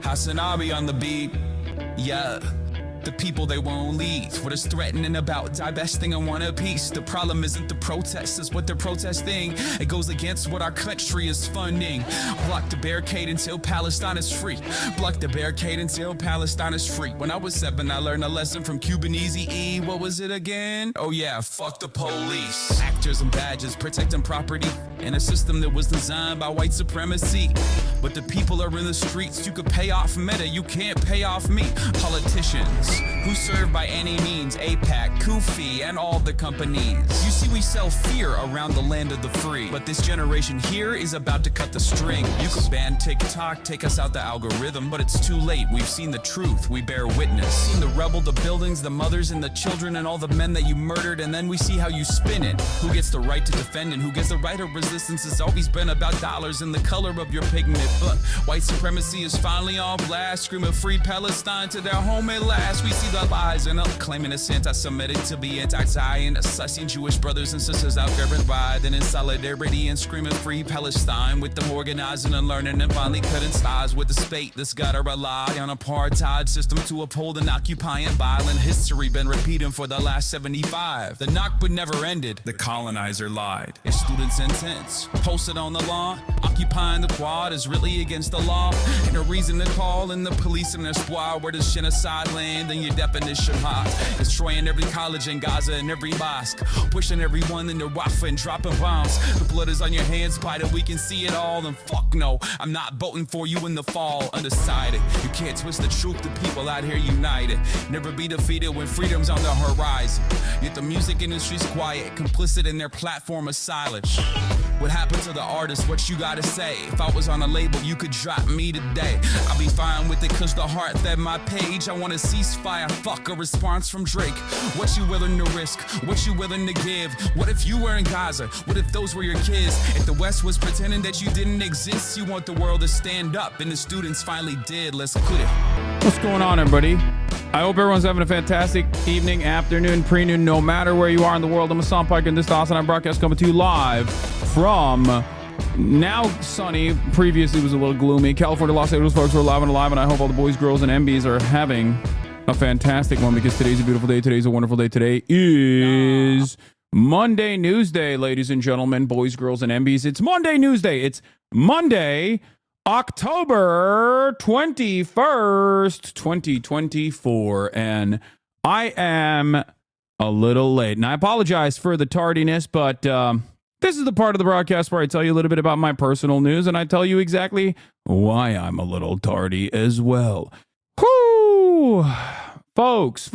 HasanAbi on the beat. Yeah. The people they won't leave. What is threatening about divesting in one piece? The problem isn't the protest, it's what they're protesting. It goes against what our country is funding. Block the barricade until Palestine is free. Block the barricade until Palestine is free. When I was 7, I learned a lesson from Cuban Eazy-E. What was it again? Oh yeah, fuck the police. Actors and badges protecting property in a system that was designed by white supremacy. But the people are in the streets. You could pay off Meta, you can't pay off me. Politicians who serve by any means APAC, Kufi, and all the companies. You see, we sell fear around the land of the free, but this generation here is about to cut the string. You could ban TikTok, take us out the algorithm, but it's too late. We've seen the truth, we bear witness. Seen the rebel, the buildings, the mothers and the children, and all the men that you murdered, and then we see how you spin it. Who gets the right to defend and who gets the right of resistance? It's always been about dollars and the color of your pigment, but white supremacy is finally on blast, screaming free Palestine to their home at last. We see the lies and claiming it's anti-Semitic to be anti-Zionist. I seen Jewish brothers and sisters out there and riding in solidarity and screaming free Palestine, with them organizing and learning and finally cutting ties with the state that's gotta rely on apartheid system to uphold an occupying violent history been repeating for the last 75. The Nakba never ended, the colonizer lied. Your students' intents posted on the lawn, occupying the quad is really against the law, and a reason to call in the police and their squad where does genocide land and your definition hot. Destroying every college in Gaza and every mosque, pushing everyone into Rafah and dropping bombs. The blood is on your hands, by that we can see it all. And fuck no, I'm not voting for you in the fall. Undecided, you can't twist the truth. The people out here united, never be defeated when freedom's on the horizon. Yet the music industry's quiet, complicit in their platform of silence. What happened to the artist? What you gotta say? If I was on a label, you could drop me today. I'll be fine with it, cause the heart fed my page. I want a ceasefire, fuck a response from Drake. What you willing to risk? What you willing to give? What if you were in Gaza? What if those were your kids? If the West was pretending that you didn't exist, you want the world to stand up, and the students finally did. Let's quit it. What's going on, everybody? I hope everyone's having a fantastic evening, afternoon, pre-noon, no matter where you are in the world. I'm Hassan Pike, and this is the HasanAbi broadcast coming to you live from now sunny. Previously, it was a little gloomy. California, Los Angeles folks are alive and alive, and I hope all the boys, girls, and MBs are having a fantastic one, because today's a beautiful day. Today's a wonderful day. Today is Monday News Day, ladies and gentlemen, boys, girls, and MBs. It's Monday News Day. It's Monday, October 21st, 2024, and I am a little late. And I apologize for the tardiness, but this is the part of the broadcast where I tell you a little bit about my personal news, and I tell you exactly why I'm a little tardy as well. Whoo! Folks.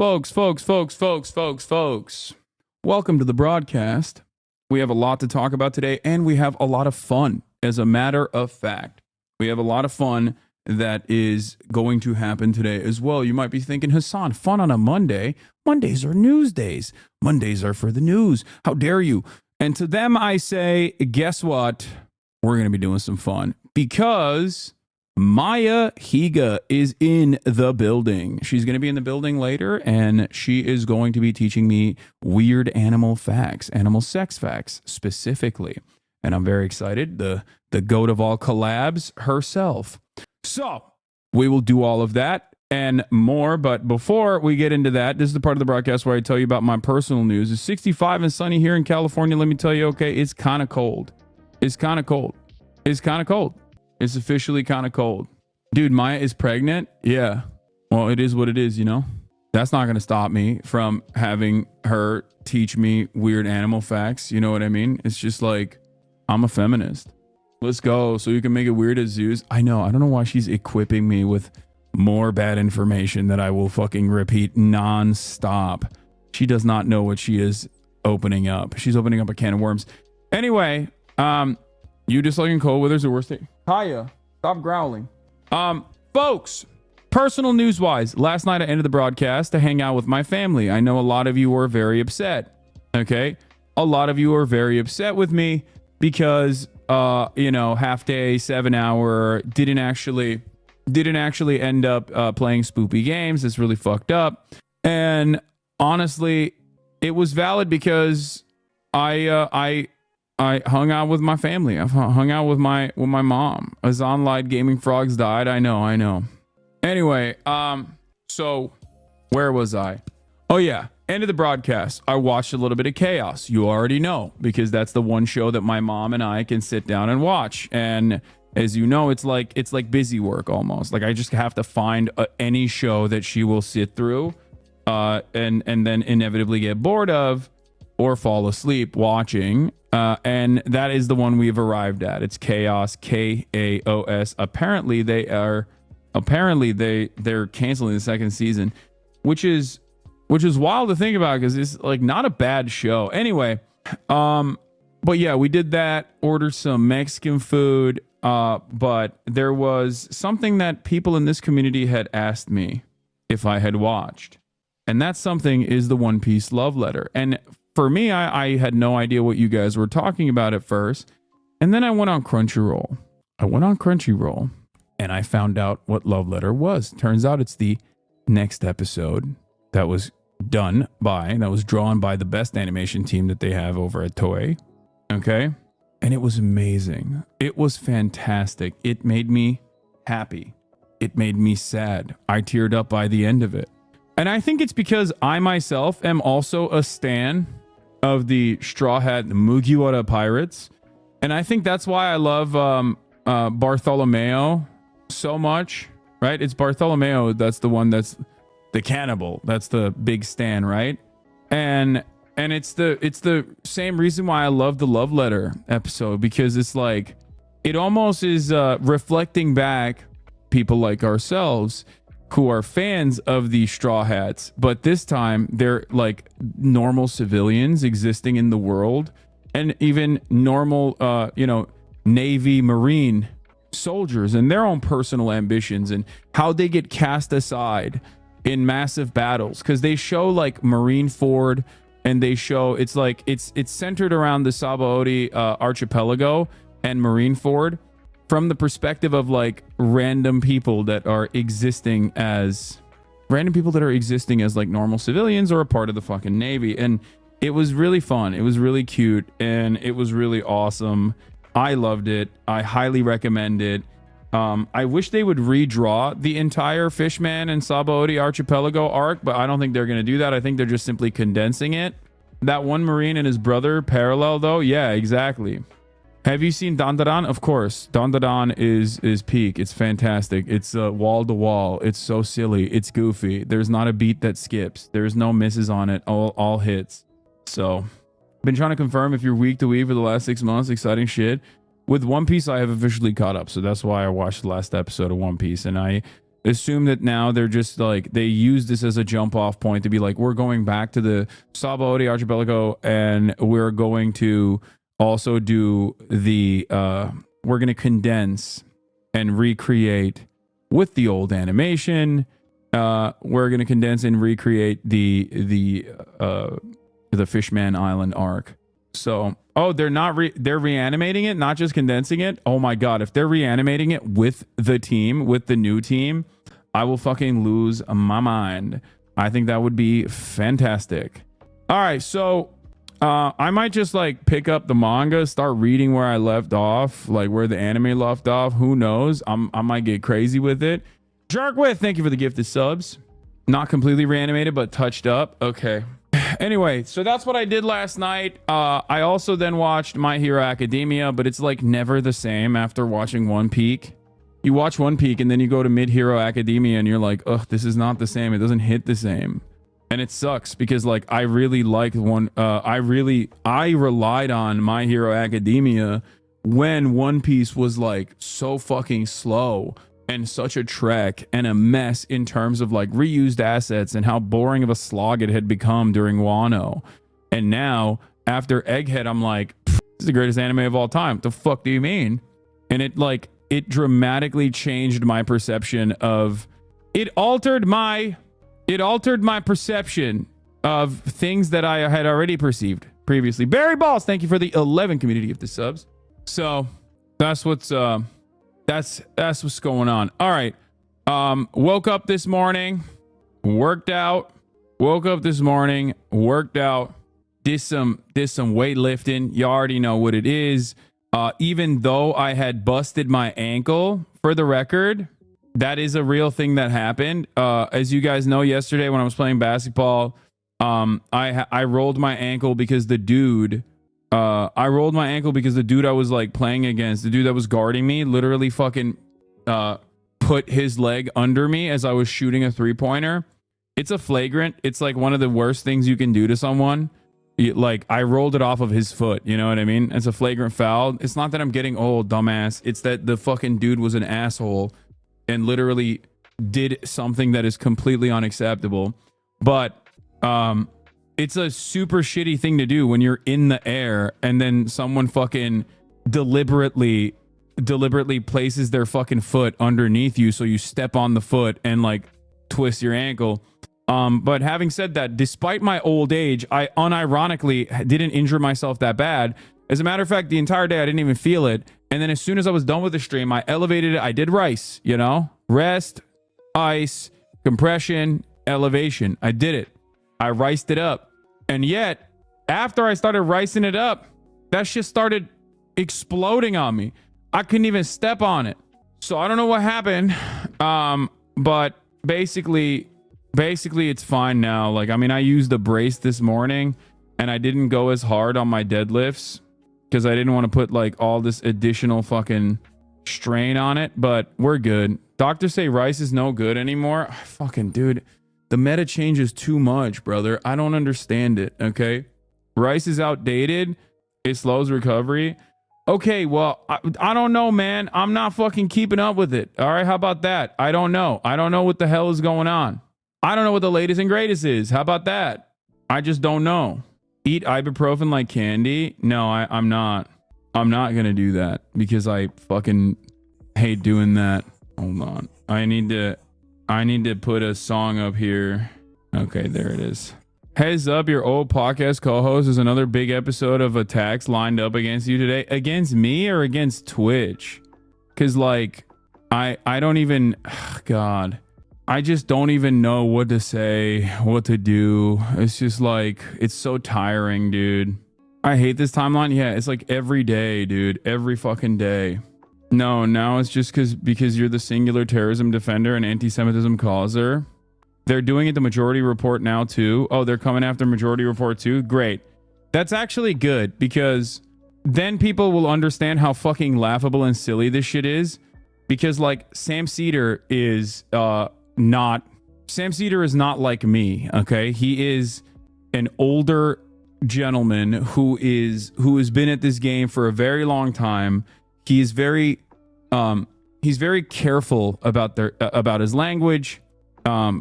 Welcome to the broadcast. We have a lot to talk about today, and we have a lot of fun. As a matter of fact, we have a lot of fun that is going to happen today as well. You might be thinking, Hassan, fun on a Monday? Mondays are news days. Mondays are for the news. How dare you? And to them, I say, guess what? We're going to be doing some fun, because Maya Higa is in the building. She's going to be in the building later, and she is going to be teaching me weird animal facts, animal sex facts specifically. And I'm very excited. The goat of all collabs herself. So we will do all of that and more. But before we get into that, this is the part of the broadcast where I tell you about my personal news. It's 65 and sunny here in California. Let me tell you, okay, it's kind of cold. It's kind of cold. It's kind of cold. It's officially kind of cold. Dude, Maya is pregnant. Yeah. Well, it is what it is, you know. That's not going to stop me from having her teach me weird animal facts. You know what I mean? It's just like, I'm a feminist. Let's go. So you can make it weird as zoos. I know. I don't know why she's equipping me with more bad information that I will fucking repeat nonstop. She does not know what she is opening up. She's opening up a can of worms. Anyway, you disliking cold weather's the worst thing. Kaya, stop growling. Folks, personal news wise, last night I ended the broadcast to hang out with my family. I know a lot of you were very upset. Okay. A lot of you are very upset with me because, half day, 7 hour, didn't actually end up playing spoopy games. It's really fucked up. And honestly, it was valid because I hung out with my family. I hung out with my mom. Hazan lied, Gaming Frogs died. I know. Anyway, so where was I? Oh yeah, end of the broadcast. I watched a little bit of Chaos. You already know, because that's the one show that my mom and I can sit down and watch. And as you know, it's like busy work almost. Like I just have to find any show that she will sit through, and then inevitably get bored of or fall asleep watching. And that is the one we've arrived at. It's Chaos, Chaos. Apparently they're canceling the second season, which is wild to think about because it's like not a bad show. Anyway, but yeah, we did that, ordered some Mexican food, but there was something that people in this community had asked me if I had watched, and that something is the One Piece love letter. And for me, I had no idea what you guys were talking about at first, and then I went on Crunchyroll. And I found out what love letter was. Turns out it's the next episode that was drawn by the best animation team that they have over at Toei. Okay. And it was amazing. It was fantastic. It made me happy. It made me sad. I teared up by the end of it. And I think it's because I myself am also a stan of the Straw Hat Mugiwara Pirates. And I think that's why I love Bartholomew so much, right? It's Bartholomew that's the one that's the cannibal. That's the big stan, right? And it's the same reason why I love the love letter episode, because it's like it almost is reflecting back people like ourselves who are fans of the Straw Hats, but this time they're like normal civilians existing in the world, and even normal Navy, Marine soldiers and their own personal ambitions and how they get cast aside in massive battles. Because they show like Marineford, and they show it's centered around the Sabaody archipelago and Marineford from the perspective of like random people that are existing as like normal civilians or a part of the fucking Navy. And it was really fun. It was really cute, and it was really awesome. I loved it. I highly recommend it. I wish they would redraw the entire Fishman and Sabaody archipelago arc, but I don't think they're going to do that. I think they're just simply condensing it. That one Marine and his brother parallel though. Yeah, exactly. Have you seen Dandadan? Of course. Dandadan is peak. It's fantastic. It's wall to wall. It's so silly. It's goofy. There's not a beat that skips. There's no misses on it. All hits. So been trying to confirm if you're week to week for the last 6 months. Exciting shit. With One Piece, I have officially caught up. So that's why I watched the last episode of One Piece. And I assume that now they're just like, they use this as a jump off point to be like, we're going back to the Sabaody archipelago, and we're going to also do the, we're going to condense and recreate with the old animation. We're going to condense and recreate the Fishman Island arc. So, they're reanimating it, not just condensing it. Oh my God. If they're reanimating it with the new team, I will fucking lose my mind. I think that would be fantastic. All right. So, I might just like pick up the manga, start reading where I left off, like where the anime left off. Who knows? I might get crazy with it. Jerkwith, thank you for the gifted subs. Not completely reanimated, but touched up. Okay. Anyway, so that's what I did last night. I also then watched My Hero Academia, but it's like never the same after watching One Piece. You watch One Piece and then you go to Mid Hero Academia and you're like, ugh, this is not the same. It doesn't hit the same. And it sucks because like I really liked I relied on My Hero Academia when One Piece was like so fucking slow and such a trek and a mess in terms of like reused assets and how boring of a slog it had become during Wano. And now after Egghead, I'm like, this is the greatest anime of all time. What the fuck do you mean? And it dramatically changed my perception of it. Altered my perception of things that I had already perceived previously. Barry Balls, thank you for the 11 community of the subs. So that's what's what's going on. All right. Woke up this morning, worked out. Woke up this morning, worked out, did some weightlifting. You already know what it is. Even though I had busted my ankle, for the record, that is a real thing that happened. As you guys know, yesterday when I was playing basketball, I rolled my ankle because the dude I was like playing against, the dude that was guarding me, literally fucking put his leg under me as I was shooting a 3-pointer. It's a flagrant. It's like one of the worst things you can do to someone. Like, I rolled it off of his foot. You know what I mean? It's a flagrant foul. It's not that I'm getting old, dumbass. It's that the fucking dude was an asshole and literally did something that is completely unacceptable. But it's a super shitty thing to do when you're in the air and then someone fucking deliberately places their fucking foot underneath you, so you step on the foot and like twist your ankle. But having said that, despite my old age, I unironically didn't injure myself that bad. As a matter of fact, the entire day I didn't even feel it. And then as soon as I was done with the stream, I elevated it. I did rice, you know, rest, ice, compression, elevation. I did it. I riced it up. And yet, after I started ricing it up, that shit started exploding on me. I couldn't even step on it. So I don't know what happened. But basically it's fine now. Like, I mean, I used a brace this morning and I didn't go as hard on my deadlifts because I didn't want to put like all this additional fucking strain on it, but we're good. Doctors say rice is no good anymore. Fucking dude, the meta changes too much, brother. I don't understand it. Okay. Rice is outdated. It slows recovery. Okay, well, I don't know, man. I'm not fucking keeping up with it. All right, how about that? I don't know. I don't know what the hell is going on. I don't know what the latest and greatest is. How about that? I just don't know. Eat ibuprofen like candy? No, I'm not. I'm not going to do that because I fucking hate doing that. Hold on. I need to put a song up here. Okay, there it is. Heads up, your old podcast co-host is another big episode of attacks lined up against you today. Against me or against Twitch? Because, like, I don't even... God. I just don't even know what to say, what to do. It's just like, it's so tiring, dude. I hate this timeline. Yeah, it's like every day, dude. Every fucking day. No, now it's just because you're the singular terrorism defender and anti-Semitism causer. They're doing it the Majority Report now too. Oh, they're coming after Majority Report too? Great. That's actually good because then people will understand how fucking laughable and silly this shit is. Because like Sam Cedar is not like me, okay? He is an older gentleman who has been at this game for a very long time. He's very careful about his language.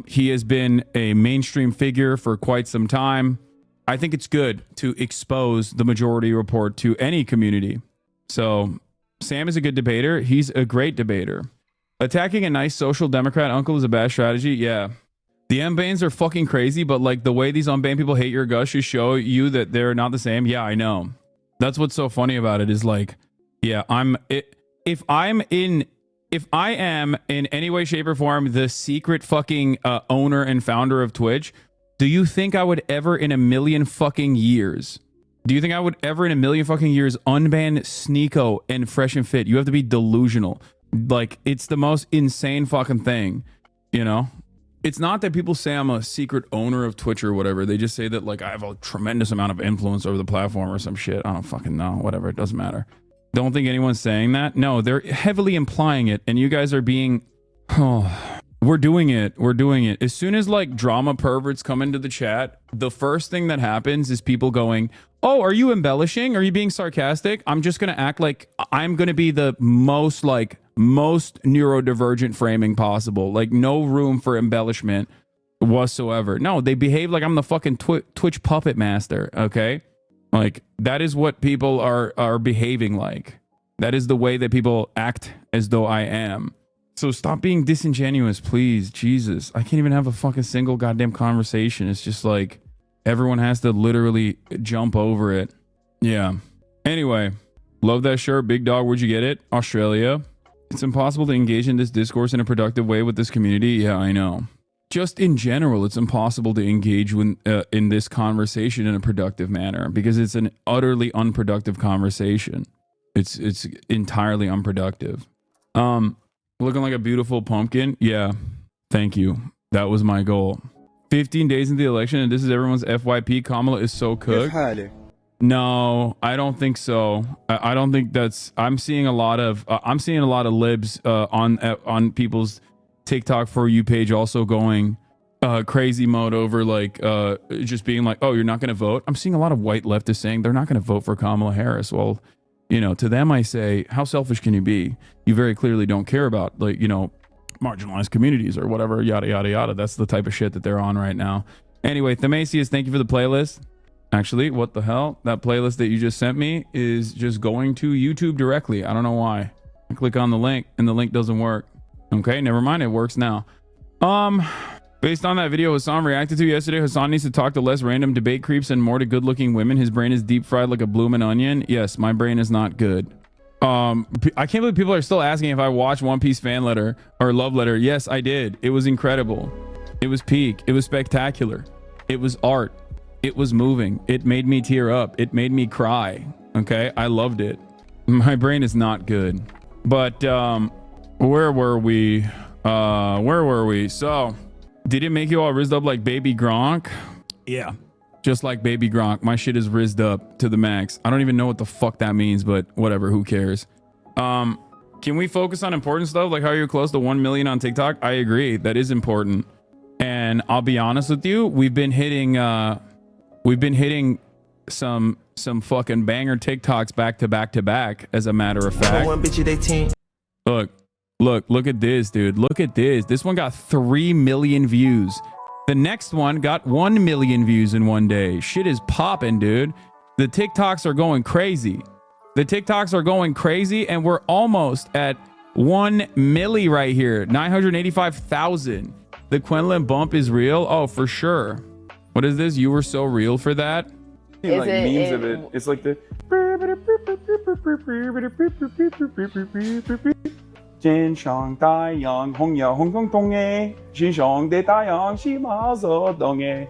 He has been a mainstream figure for quite some time. I think it's good to expose the Majority Report to any community. So Sam is a good debater. He's a great debater. Attacking a nice social democrat uncle is a bad strategy. Yeah. The M-Banes are fucking crazy, but like the way these unbanned people hate your gush should show you that they're not the same. Yeah, I know. That's what's so funny about it is like, yeah, if I am in any way, shape, or form the secret fucking owner and founder of Twitch, do you think I would ever in a million fucking years unban Sneeko and Fresh and Fit? You have to be delusional. Like, it's the most insane fucking thing, you know? It's not that people say I'm a secret owner of Twitch or whatever. They just say that like I have a tremendous amount of influence over the platform or some shit. I don't fucking know. Whatever. It doesn't matter. Don't think anyone's saying that. No, they're heavily implying it. And you guys are being... Oh, we're doing it. We're doing it. As soon as like drama perverts come into the chat, the first thing that happens is people going, oh, are you embellishing? Are you being sarcastic? I'm just going to act like I'm going to be the most neurodivergent framing possible. Like no room for embellishment whatsoever. No, they behave like I'm the fucking Twitch puppet master. Okay. Like that is what people are behaving like. That is the way that people act as though I am. So stop being disingenuous, please. Jesus. I can't even have a fucking single goddamn conversation. It's just like everyone has to literally jump over it. Yeah. Anyway, love that shirt. Big dog, where'd you get it? Australia. It's impossible to engage in this discourse in a productive way with this community. Yeah, I know. Just in general, it's impossible to engage in this conversation in a productive manner because it's an utterly unproductive conversation. It's entirely unproductive. Looking like a beautiful pumpkin. Yeah. Thank you. That was my goal. 15 days into the election, and this is everyone's FYP. Kamala is so cooked. No, I don't think so. I don't think that's. I'm seeing a lot of libs on people's TikTok For You page also going crazy mode over like just being like, oh, you're not going to vote. I'm seeing a lot of white leftists saying they're not going to vote for Kamala Harris. Well, you know, to them I say, how selfish can you be? You very clearly don't care about, like, you know, marginalized communities or whatever, yada yada yada. That's the type of shit that they're on right now. Anyway, Themasius, thank you for the playlist. Actually, what the hell? That playlist that you just sent me is just going to YouTube directly. I don't know why. I click on the link and the link doesn't work. Okay, never mind. It works now. Based on that video Hasan reacted to yesterday, Hasan needs to talk to less random debate creeps and more to good-looking women. His brain is deep fried like a bloomin' onion. Yes, my brain is not good. I can't believe people are still asking if I watched One Piece fan letter or love letter. Yes, I did. It was incredible. It was peak. It was spectacular. It was art. It was moving. It made me tear up. It made me cry. Okay, I loved it. My brain is not good. But where were we? So, did it make you all rizzed up like Baby Gronk? Yeah, just like Baby Gronk. My shit is rizzed up to the max. I don't even know what the fuck that means, but whatever. Who cares? Can we focus on important stuff like how you're close to 1 million on TikTok? I agree. That is important. And I'll be honest with you, we've been hitting some fucking banger TikToks back to back to back, as a matter of fact. Look at this, dude. Look at this. This one got 3 million views. The next one got 1 million views in one day. Shit is popping, dude. The TikToks are going crazy. And we're almost at 1 milli right here. 985,000. The Quenlin bump is real. Oh, for sure. What is this? You were so real for that? Like memes of it. It's like the Jin Shang Dai Yang Hong Ya Hong Kong Dong E Jin Shang De Dai Yang Shi Ma Zo Dong E.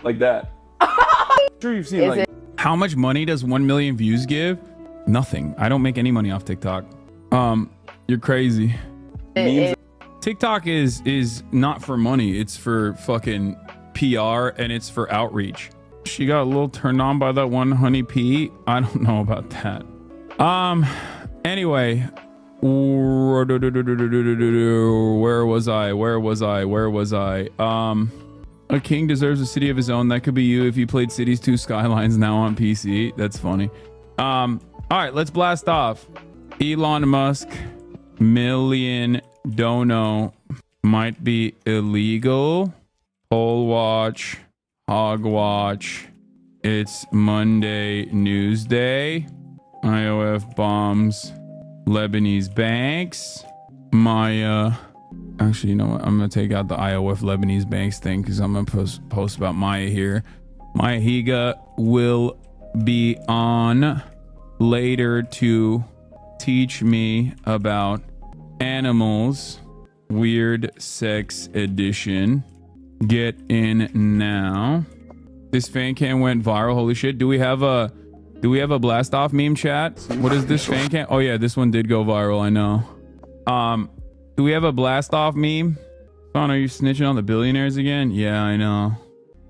Like that. I'm sure you've seen like how much money does 1 million views give? Nothing. I don't make any money off TikTok. You're crazy. TikTok is not for money. It's for fucking PR and it's for outreach. She got a little turned on by that one honey pea. I don't know about that. Anyway, where was I? A king deserves a city of his own. That could be you if you played Cities 2 Skylines now on PC. That's funny. All right, let's blast off. Elon Musk million dono might be illegal. POLLWATCH, HogWatch. It's Monday News Day. IOF bombs Lebanese banks. Maya. Actually, you know what? I'm gonna take out the IOF Lebanese banks thing because I'm gonna post about Maya here. Maya Higa will be on later to teach me about animals. Weird sex edition. Get in now. This fan cam went viral. Holy shit. Do we have a blast off meme chat? What is this fan cam? Oh yeah, this one did go viral. I know. Do we have a blast off meme? Son, are you snitching on the billionaires again? Yeah, I know.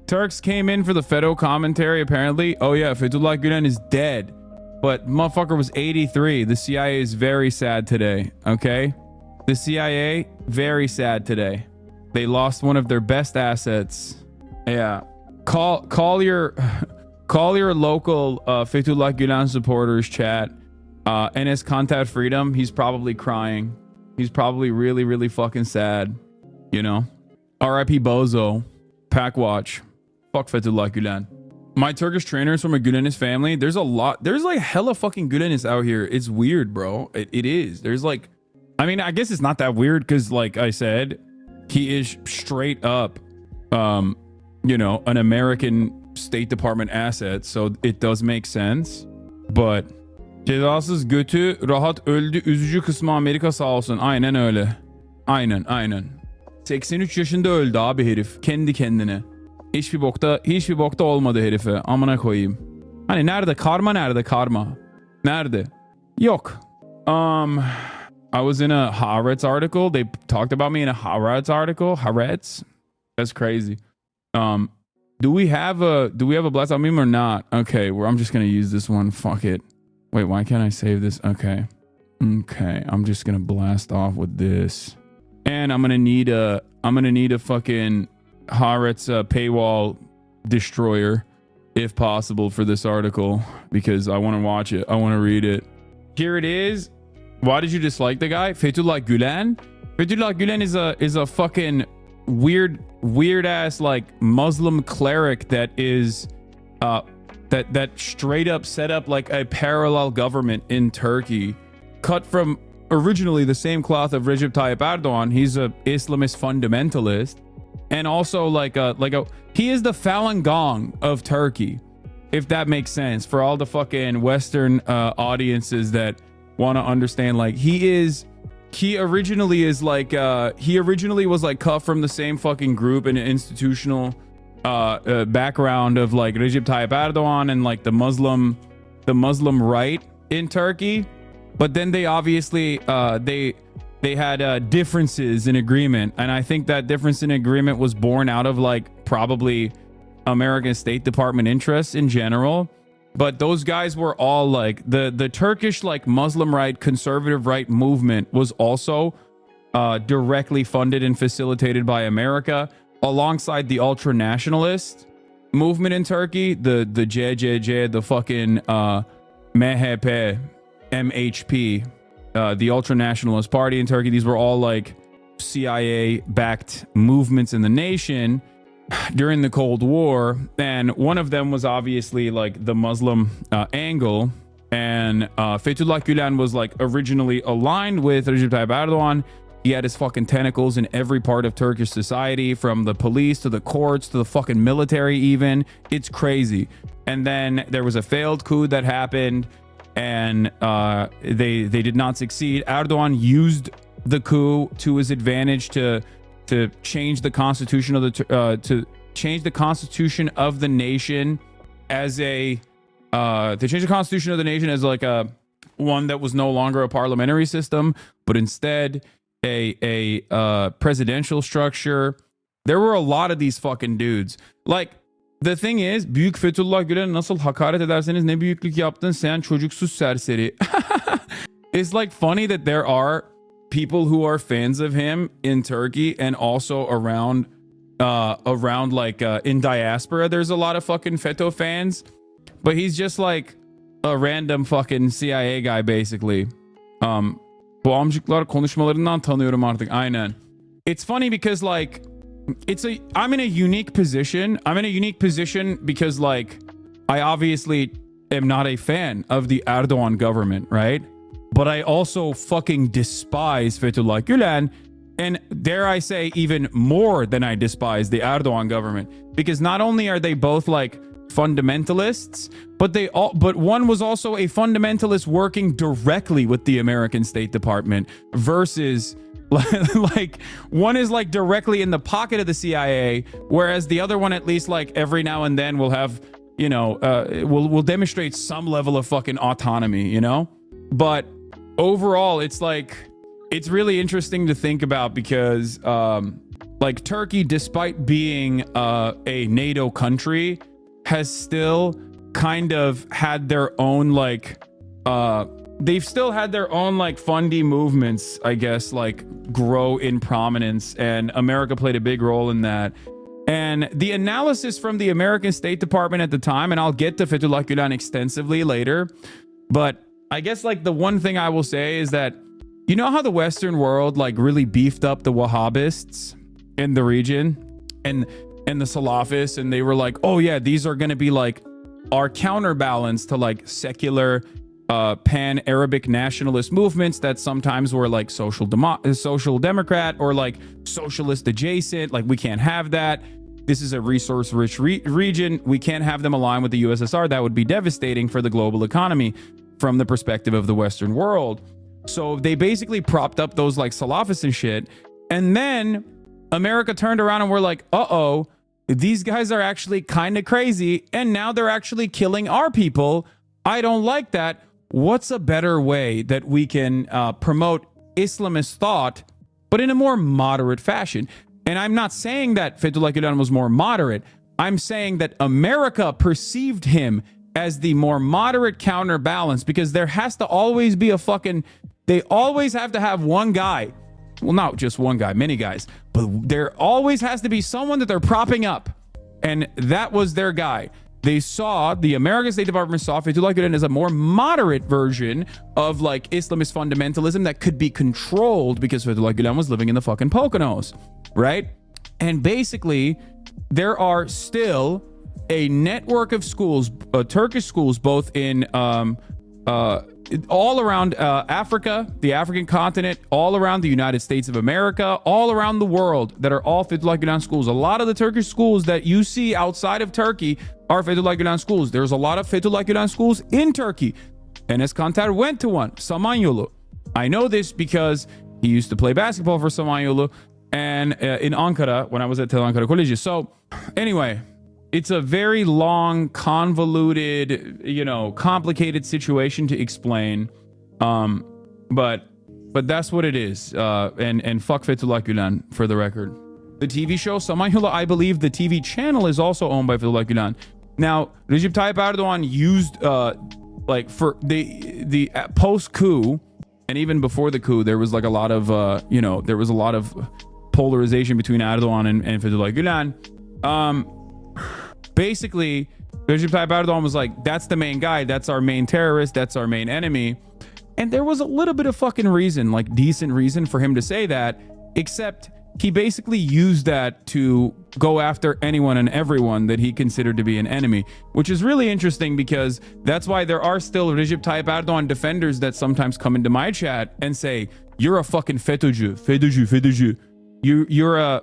Turks came in for the Feddo commentary apparently. Oh yeah, Fethullah Gulen is dead. But motherfucker was 83. The CIA is very sad today. Okay? The CIA, very sad today. They lost one of their best assets. Yeah. Call your local Fethullah Gulen supporters chat. NS Contact Freedom. He's probably crying. He's probably really, really fucking sad. You know? RIP Bozo. Packwatch. Fuck Fethullah Gulen. My Turkish trainer is from a Gulenist family. There's like hella fucking Gulenists out here. It's weird, bro. It is. There's like, I mean, I guess it's not that weird because like I said, he is straight up, you know, an American State Department asset. So it does make sense. But cezasız götü rahat öldü. Üzücü kısmı Amerika sağ olsun. Aynen öyle. Aynen. 83 yaşında öldü abi herif. Kendi kendine. Hiçbir bokta olmadı herife. Amına koyayım. Hani nerede? Karma nerede? Karma. Nerede? Yok. I was in a Haaretz article. They talked about me in a Haaretz article. Haaretz? That's crazy. Do we have a blast out meme or not? Okay, well, I'm just gonna use this one. Fuck it. Wait, why can't I save this? Okay, I'm just gonna blast off with this, and I'm gonna need a fucking Haaretz paywall destroyer if possible for this article, because I want to watch it. I want to read it. Here it is. Why did you dislike the guy? Fethullah Gülen. Fethullah Gülen is a fucking weird ass like Muslim cleric that is that straight up set up like a parallel government in Turkey, cut from originally the same cloth of Recep Tayyip Erdogan. He's a Islamist fundamentalist, and also he is the Falun Gong of Turkey, if that makes sense for all the fucking Western audiences that want to understand. Like he originally was like cut from the same fucking group and institutional background of like Recep Tayyip Erdogan and like the Muslim right in Turkey, but then they obviously they had differences in agreement, and I think that difference in agreement was born out of like probably American State Department interests in general. But those guys were all like the Turkish like Muslim right, conservative right movement was also directly funded and facilitated by America, alongside the ultra nationalist movement in Turkey, the JJJ, the fucking MHP, MHP, the ultra nationalist party in Turkey. These were all like CIA backed movements in the nation during the Cold War, and one of them was obviously like the Muslim angle, and Fethullah Gülen was like originally aligned with Recep Tayyip Erdogan. He had his fucking tentacles in every part of Turkish society, from the police to the courts to the fucking military even. It's crazy. And then there was a failed coup that happened, and they did not succeed. Erdogan used the coup to his advantage to change the constitution of the nation as like a one that was no longer a parliamentary system, but instead a presidential structure. There were a lot of these fucking dudes. Like, the thing is, Büyük Fethullah Gülen nasıl hakaret ederseniz ne büyüklük yaptın sen çocuksuz serseri. It's like funny that there are people who are fans of him in Turkey and also around like in diaspora. There's a lot of fucking Feto fans, but he's just like a random fucking CIA guy basically. Bu amcıklar konuşmalarından tanıyorum artık. Aynen. It's funny because like I'm in a unique position. I'm in a unique position because like I obviously am not a fan of the Erdogan government, right? But I also fucking despise Fethullah Gülen, and dare I say even more than I despise the Erdogan government, because not only are they both like fundamentalists, but one was also a fundamentalist working directly with the American State Department, versus like one is like directly in the pocket of the CIA, whereas the other one at least like every now and then will have, you know, will demonstrate some level of fucking autonomy, you know? But overall, it's like, it's really interesting to think about because like Turkey, despite being a NATO country, has still kind of had their own like they've still had their own like fundy movements, I guess, like grow in prominence, and America played a big role in that. And the analysis from the American State Department at the time, and I'll get to Fethullah Gülen extensively later, but I guess like the one thing I will say is that, you know how the Western world like really beefed up the Wahhabists in the region and the Salafists, and they were like, oh yeah, these are going to be like our counterbalance to like secular pan-Arabic nationalist movements that sometimes were like social democrat or like socialist adjacent. Like, we can't have that. This is a resource-rich region. We can't have them align with the USSR. That would be devastating for the global economy from the perspective of the Western world. So they basically propped up those like Salafists and shit. And then America turned around and were like, uh-oh, these guys are actually kind of crazy. And now they're actually killing our people. I don't like that. What's a better way that we can promote Islamist thought, but in a more moderate fashion. And I'm not saying that Fethullah Gulen was more moderate. I'm saying that America perceived him as the more moderate counterbalance, because there has to always be a fucking, they always have to have one guy. Well, not just one guy, many guys, but there always has to be someone that they're propping up. And that was their guy. They saw, the American State Department saw Fethullah Gulen as a more moderate version of like Islamist fundamentalism that could be controlled, because Fethullah Gulen was living in the fucking Poconos, right? And basically, there are still a network of schools, Turkish schools, both in all around Africa, the African continent, all around the United States of America, all around the world, that are all Fethullah Gulen schools. A lot of the Turkish schools that you see outside of Turkey are Fethullah Gulen schools. There's a lot of Fethullah Gulen schools in Turkey. Enes Kanter went to one, Samanyolu. I know this because he used to play basketball for Samanyolu and in Ankara when I was at Tel Ankara College. So anyway, it's a very long, convoluted, complicated situation to explain. But that's what it is. And fuck Fethullah Gulen, for the record. The TV show Samanyolu, I believe the TV channel is also owned by Fethullah Gulen. Now, Recep Tayyip Erdogan used for the post coup, and even before the coup, there was like a lot of there was a lot of polarization between Erdogan and Fethullah Gulen. Basically, Recep Tayyip Erdogan was like, that's the main guy, that's our main terrorist, that's our main enemy. And there was a little bit of fucking reason, like decent reason for him to say that, except he basically used that to go after anyone and everyone that he considered to be an enemy, which is really interesting, because that's why there are still Recep Tayyip Erdogan defenders that sometimes come into my chat and say, you're a fucking FETÖ'cü. You're a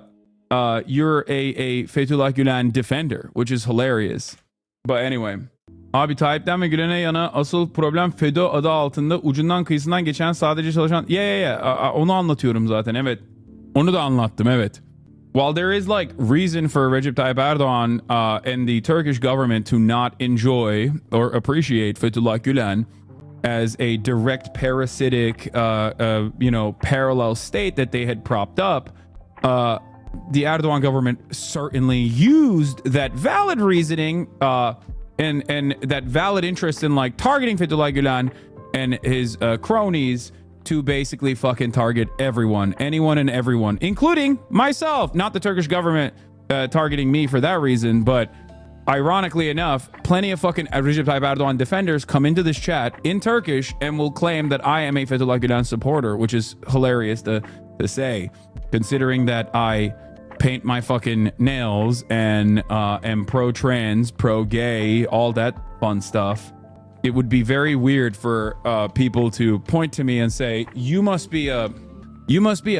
Fethullah Gulen defender, which is hilarious. But anyway. Abi Tayyip'ten ve Gülen'e yana asıl problem FETÖ adı altında ucundan kıyısından geçen sadece çalışan... Onu anlatıyorum zaten, evet. Onu da anlattım, evet. While there is like reason for Recep Tayyip Erdogan and the Turkish government to not enjoy or appreciate Fethullah Gulen as a direct parasitic, parallel state that they had propped up, the Erdogan government certainly used that valid reasoning and that valid interest in like targeting Fethullah Gulen and his cronies to basically fucking target everyone, anyone and everyone, including myself. Not the Turkish government targeting me for that reason, but ironically enough, plenty of fucking Recep Tayyip Erdogan defenders come into this chat in Turkish and will claim that I am a Fethullah Gulen supporter, which is hilarious to say, considering that I paint my fucking nails and am pro-trans, pro-gay, all that fun stuff. It would be very weird for people to point to me and say, you must be a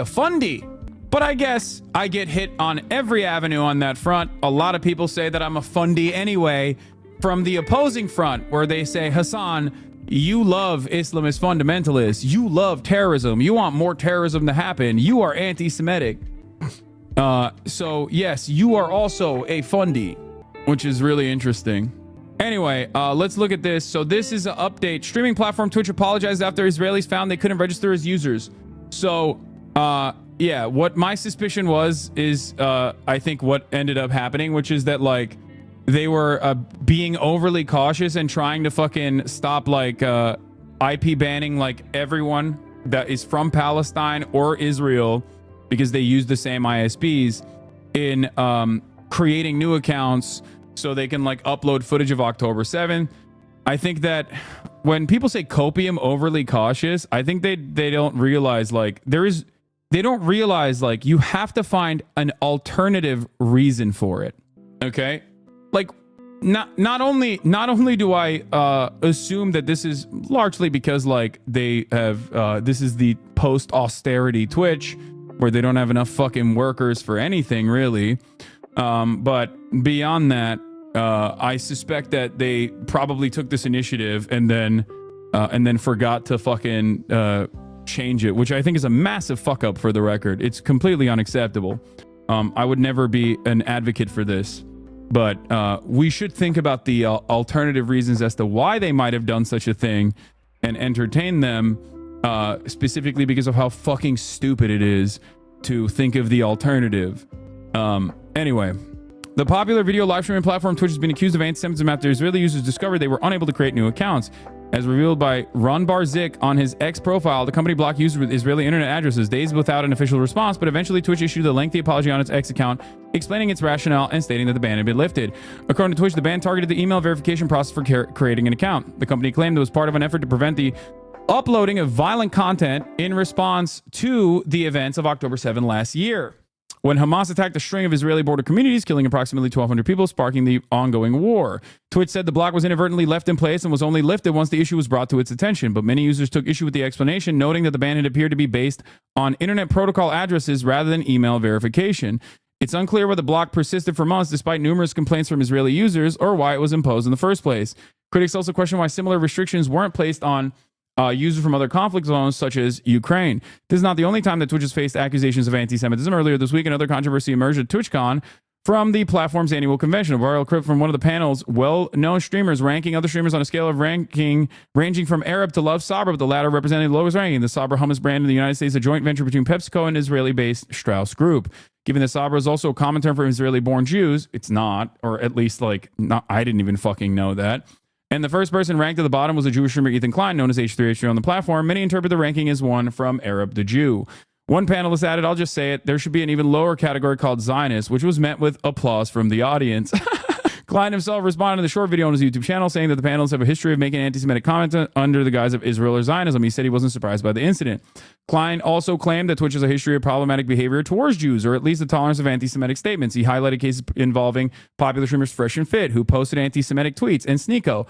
fundy. But I guess I get hit on every avenue on that front. A lot of people say that I'm a fundy anyway from the opposing front, where they say, Hasan, you love Islamist fundamentalists. You love terrorism. You want more terrorism to happen. You are anti-Semitic. So yes, you are also a fundy, which is really interesting. Anyway, let's look at this. So this is an update. Streaming platform Twitch apologized after Israelis found they couldn't register as users. So, yeah, what my suspicion is I think what ended up happening, which is that like they were being overly cautious and trying to fucking stop like IP banning like everyone that is from Palestine or Israel, because they use the same ISPs in creating new accounts so they can like upload footage of October 7th. I think that when people say copium overly cautious, I think they don't realize like they don't realize like you have to find an alternative reason for it. Okay? Like not only do I assume that this is largely because like they have this is the post austerity Twitch where they don't have enough fucking workers for anything really. But beyond that, I suspect that they probably took this initiative and then forgot to fucking change it, which I think is a massive fuck up for the record. It's completely unacceptable. I would never be an advocate for this, but we should think about the alternative reasons as to why they might have done such a thing and entertain them specifically because of how fucking stupid it is to think of the alternative. Anyway, the popular video live streaming platform Twitch has been accused of anti-Semitism after Israeli users discovered they were unable to create new accounts. As revealed by Ron Barzik on his X profile, the company blocked users with Israeli internet addresses days without an official response, but eventually Twitch issued a lengthy apology on its X account, explaining its rationale and stating that the ban had been lifted. According to Twitch, the ban targeted the email verification process for creating an account. The company claimed it was part of an effort to prevent the uploading of violent content in response to the events of October 7 last year, when Hamas attacked a string of Israeli border communities, killing approximately 1,200 people, sparking the ongoing war. Twitch said the block was inadvertently left in place and was only lifted once the issue was brought to its attention, but many users took issue with the explanation, noting that the ban had appeared to be based on internet protocol addresses rather than email verification. It's unclear why the block persisted for months despite numerous complaints from Israeli users, or why it was imposed in the first place. Critics also question why similar restrictions weren't placed on users from other conflict zones such as Ukraine. This is not the only time that Twitch has faced accusations of anti-Semitism. Earlier this week, another controversy emerged at TwitchCon from the platform's annual convention. A viral clip from one of the panel's well-known streamers ranking other streamers on a scale of ranking ranging from Arab to Love Sabra, with the latter representing the lowest ranking. The Sabra hummus brand in the United States, a joint venture between PepsiCo and Israeli-based Strauss Group. Given that Sabra is also a common term for Israeli-born Jews, it's not, or at least not. I didn't even fucking know that. And the first person ranked at the bottom was a Jewish streamer, Ethan Klein, known as H3H3 on the platform. Many interpret the ranking as one from Arab to Jew. One panelist added, I'll just say it, there should be an even lower category called Zionist, which was met with applause from the audience. Klein himself responded in the short video on his YouTube channel, saying that the panelists have a history of making anti-Semitic comments under the guise of Israel or Zionism. He said he wasn't surprised by the incident. Klein also claimed that Twitch has a history of problematic behavior towards Jews, or at least the tolerance of anti-Semitic statements. He highlighted cases involving popular streamers Fresh and Fit, who posted anti-Semitic tweets, and Sneeko,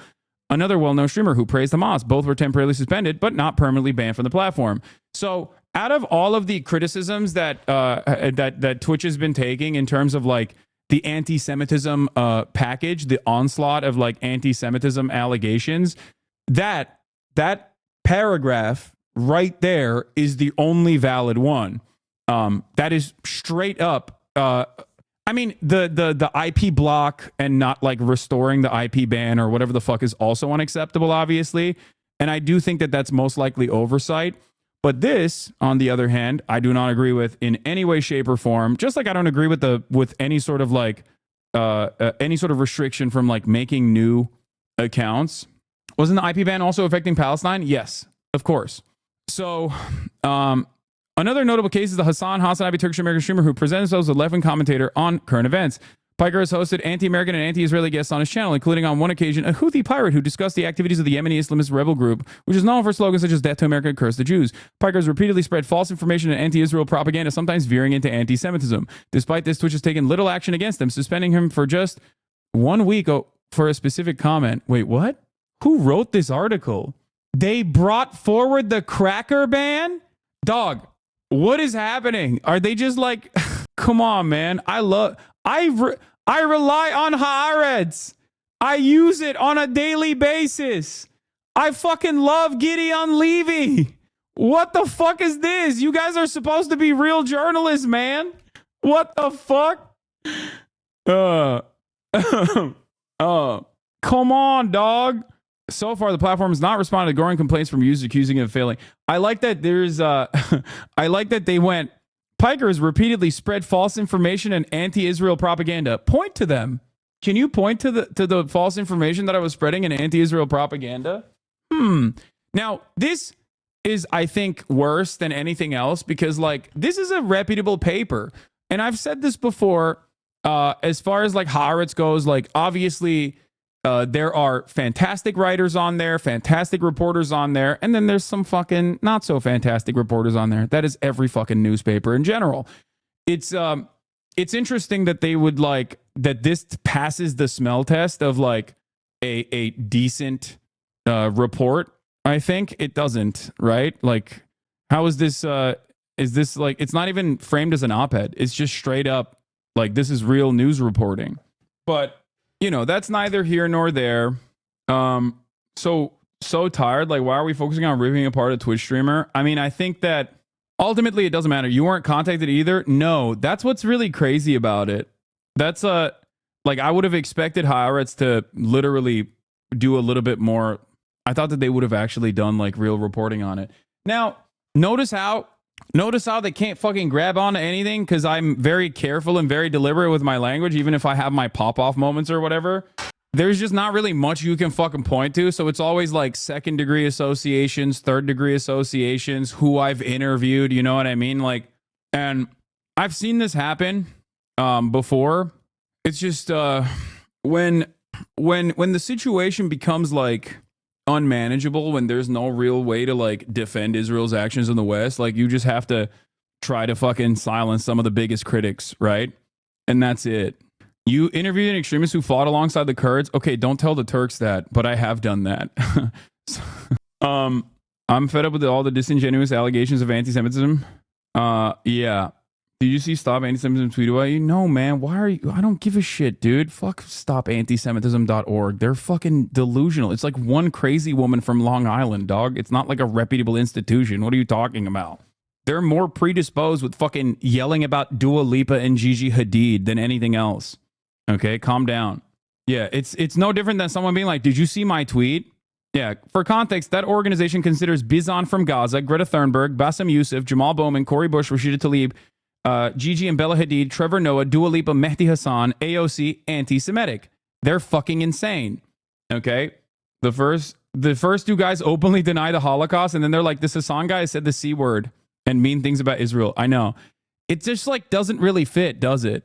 another well-known streamer who praised Hamas. Both were temporarily suspended, but not permanently banned from the platform. So out of all of the criticisms that that Twitch has been taking in terms of like the anti-Semitism package, the onslaught of like anti-Semitism allegations, that paragraph right there is the only valid one. That is straight up. I mean, the IP block and not like restoring the IP ban or whatever the fuck is also unacceptable, obviously. And I do think that that's most likely oversight. But this, on the other hand, I do not agree with in any way, shape, or form. Just like I don't agree with any sort of like any sort of restriction from like making new accounts. Wasn't the IP ban also affecting Palestine? Yes, of course. So, another notable case is the HasanAbi Turkish-American streamer who presents himself as a left-wing commentator on current events. Piker has hosted anti-American and anti-Israeli guests on his channel, including on one occasion a Houthi pirate who discussed the activities of the Yemeni Islamist rebel group, which is known for slogans such as "Death to America, Curse the Jews." Piker has repeatedly spread false information and anti-Israel propaganda, sometimes veering into anti-Semitism. Despite this, Twitch has taken little action against him, suspending him for just 1 week for a specific comment. Wait, what? Who wrote this article? They brought forward the cracker ban? Dog, what is happening? Are they just like, come on, man. I rely on Haaretz. I use it on a daily basis. I fucking love Gideon Levy. What the fuck is this? You guys are supposed to be real journalists, man. What the fuck? Come on, dog. So far, the platform has not responded to growing complaints from users accusing it of failing. I like that there's I like that they went, Piker has repeatedly spread false information and anti-Israel propaganda. Point to them. Can you point to the false information that I was spreading and anti-Israel propaganda? Now, this is, I think, worse than anything else because, like, this is a reputable paper. And I've said this before, as far as, like, Haaretz goes, like, obviously, there are fantastic writers on there, fantastic reporters on there, and then there's some fucking not so fantastic reporters on there. That is every fucking newspaper in general. It's interesting that they would like that this passes the smell test of like a decent report. I think it doesn't, right? Like, how is this? Is this like it's not even framed as an op-ed? It's just straight up like this is real news reporting, but. You know, that's neither here nor there. So tired. Like, why are we focusing on ripping apart a Twitch streamer? I mean, I think that ultimately it doesn't matter. You weren't contacted either. No, that's what's really crazy about it. That's like I would have expected Haaretz to literally do a little bit more. I thought that they would have actually done like real reporting on it. Now, notice how they can't fucking grab onto anything because I'm very careful and very deliberate with my language, even if I have my pop-off moments or whatever. There's just not really much you can fucking point to. So it's always like second degree associations, third degree associations, who I've interviewed, you know what I mean? Like, and I've seen this happen before. It's just when the situation becomes like unmanageable, when there's no real way to like defend Israel's actions in the West, like you just have to try to fucking silence some of the biggest critics, right? And that's it. You interviewed an extremist who fought alongside the Kurds. Okay, don't tell the Turks that, but I have done that. I'm fed up with all the disingenuous allegations of anti-Semitism. Yeah. Did you see Stop Anti-Semitism tweet about you? No, man. Why are you? I don't give a shit, dude. Fuck stopantisemitism.org. They're fucking delusional. It's like one crazy woman from Long Island, dog. It's not like a reputable institution. What are you talking about? They're more predisposed with fucking yelling about Dua Lipa and Gigi Hadid than anything else. Okay, calm down. Yeah, it's no different than someone being like, did you see my tweet? Yeah, for context, that organization considers Bizan from Gaza, Greta Thunberg, Bassem Youssef, Jamal Bowman, Cory Bush, Rashida Tlaib, Gigi and Bella Hadid, Trevor Noah, Dua Lipa, Mehdi Hassan, AOC, anti-Semitic. They're fucking insane. Okay? The first two guys openly deny the Holocaust, and then they're like, this Hassan guy said the C word and mean things about Israel. I know. It just like doesn't really fit, does it?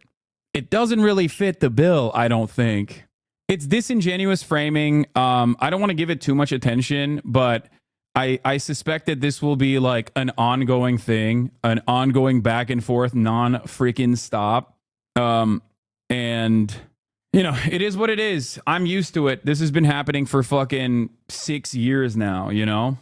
It doesn't really fit the bill, I don't think. It's disingenuous framing. I don't want to give it too much attention, but I suspect that this will be like an ongoing thing, an ongoing back and forth, non-freaking stop. And, you know, it is what it is. I'm used to it. This has been happening for fucking 6 years now, you know?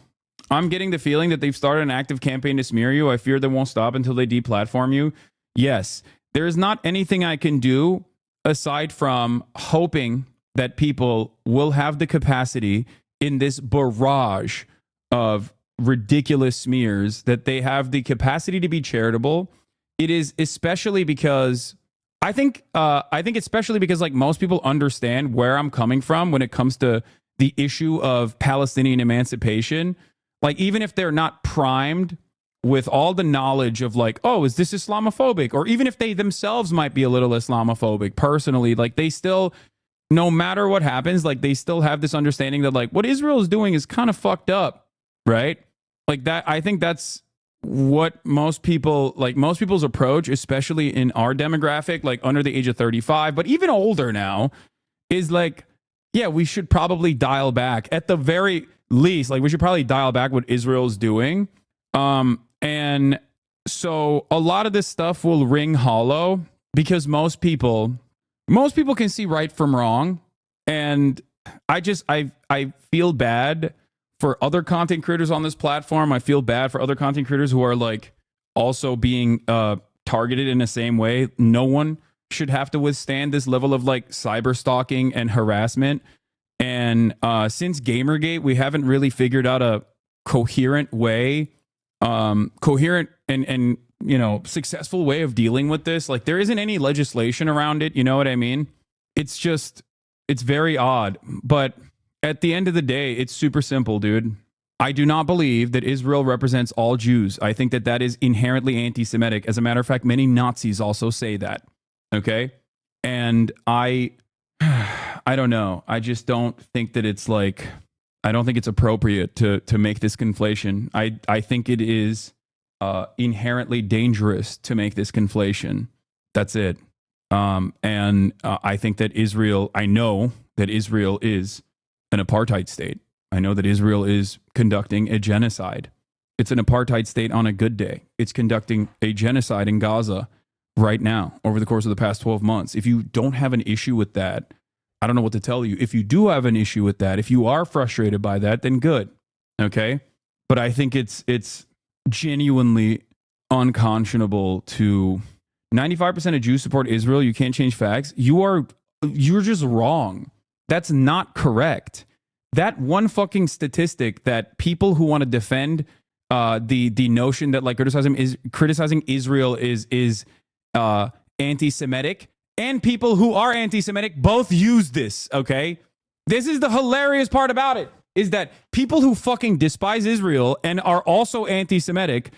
I'm getting the feeling that they've started an active campaign to smear you. I fear they won't stop until they deplatform you. Yes. There is not anything I can do aside from hoping that people will have the capacity in this barrage of ridiculous smears, that they have the capacity to be charitable. It is especially because I think especially because like most people understand where I'm coming from when it comes to the issue of Palestinian emancipation. Like, even if they're not primed with all the knowledge of like, oh, is this Islamophobic? Or even if they themselves might be a little Islamophobic personally, like they still, no matter what happens, like they still have this understanding that like what Israel is doing is kind of fucked up, right? Like that, I think that's what most people, like most people's approach, especially in our demographic, like under the age of 35, but even older now, is like, yeah, we should probably dial back at the very least. Like we should probably dial back what Israel's doing. And so a lot of this stuff will ring hollow because most people can see right from wrong. And I feel bad for other content creators on this platform. I feel bad for other content creators who are like also being targeted in the same way. No one should have to withstand this level of like cyber stalking and harassment. And since Gamergate, we haven't really figured out a coherent way, coherent and you know, successful way of dealing with this. Like there isn't any legislation around it. You know what I mean? It's just, it's very odd. But at the end of the day, it's super simple, dude. I do not believe that Israel represents all Jews. I think that that is inherently anti-Semitic. As a matter of fact, many Nazis also say that. Okay. And I don't know. I just don't think that it's like, I don't think it's appropriate to make this conflation. I think it is inherently dangerous to make this conflation. That's it. And I think that Israel, I know that Israel is an apartheid state. I know that Israel is conducting a genocide. It's an apartheid state on a good day. It's conducting a genocide in Gaza right now over the course of the past 12 months. If you don't have an issue with that, I don't know what to tell you. If you do have an issue with that, if you are frustrated by that, then good. Okay? But I think it's genuinely unconscionable to 95% of Jews support Israel. You can't change facts. You're just wrong. That's not correct. That one fucking statistic that people who want to defend the notion that like criticizing Israel is anti-Semitic, and people who are anti-Semitic both use this, okay? This is the hilarious part about it. is that people who fucking despise Israel and are also anti-Semitic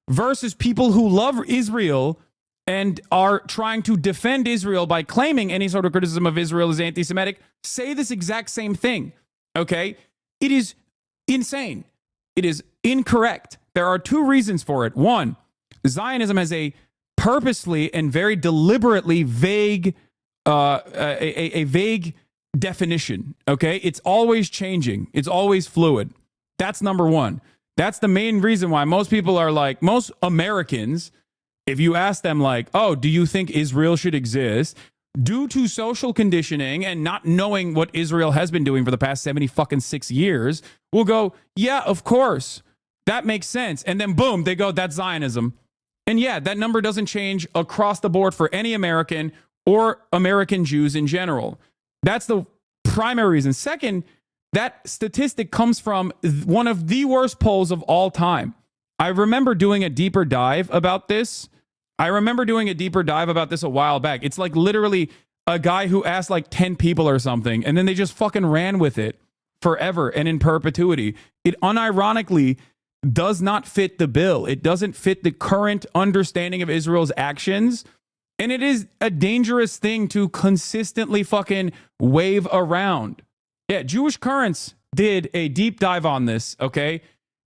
versus people who love Israel and are trying to defend Israel by claiming any sort of criticism of Israel is anti-Semitic say this exact same thing, okay? It is insane. It is incorrect. There are two reasons for it. One, Zionism has a purposely and very deliberately vague, a vague definition, okay? It's always changing. It's always fluid. That's number one. That's the main reason why most people are like, most Americans, if you ask them like, oh, do you think Israel should exist? Due to social conditioning and not knowing what Israel has been doing for the past 76 years, will go, yeah, of course. That makes sense. And then boom, they go, that's Zionism. And yeah, that number doesn't change across the board for any American or American Jews in general. That's the primary reason. Second, that statistic comes from one of the worst polls of all time. I remember doing a deeper dive about this. a while back. It's like literally a guy who asked like 10 people or something, and then they just fucking ran with it forever and in perpetuity. It unironically does not fit the bill. It doesn't fit the current understanding of Israel's actions. And it is a dangerous thing to consistently fucking wave around. Yeah, Jewish Currents did a deep dive on this, okay?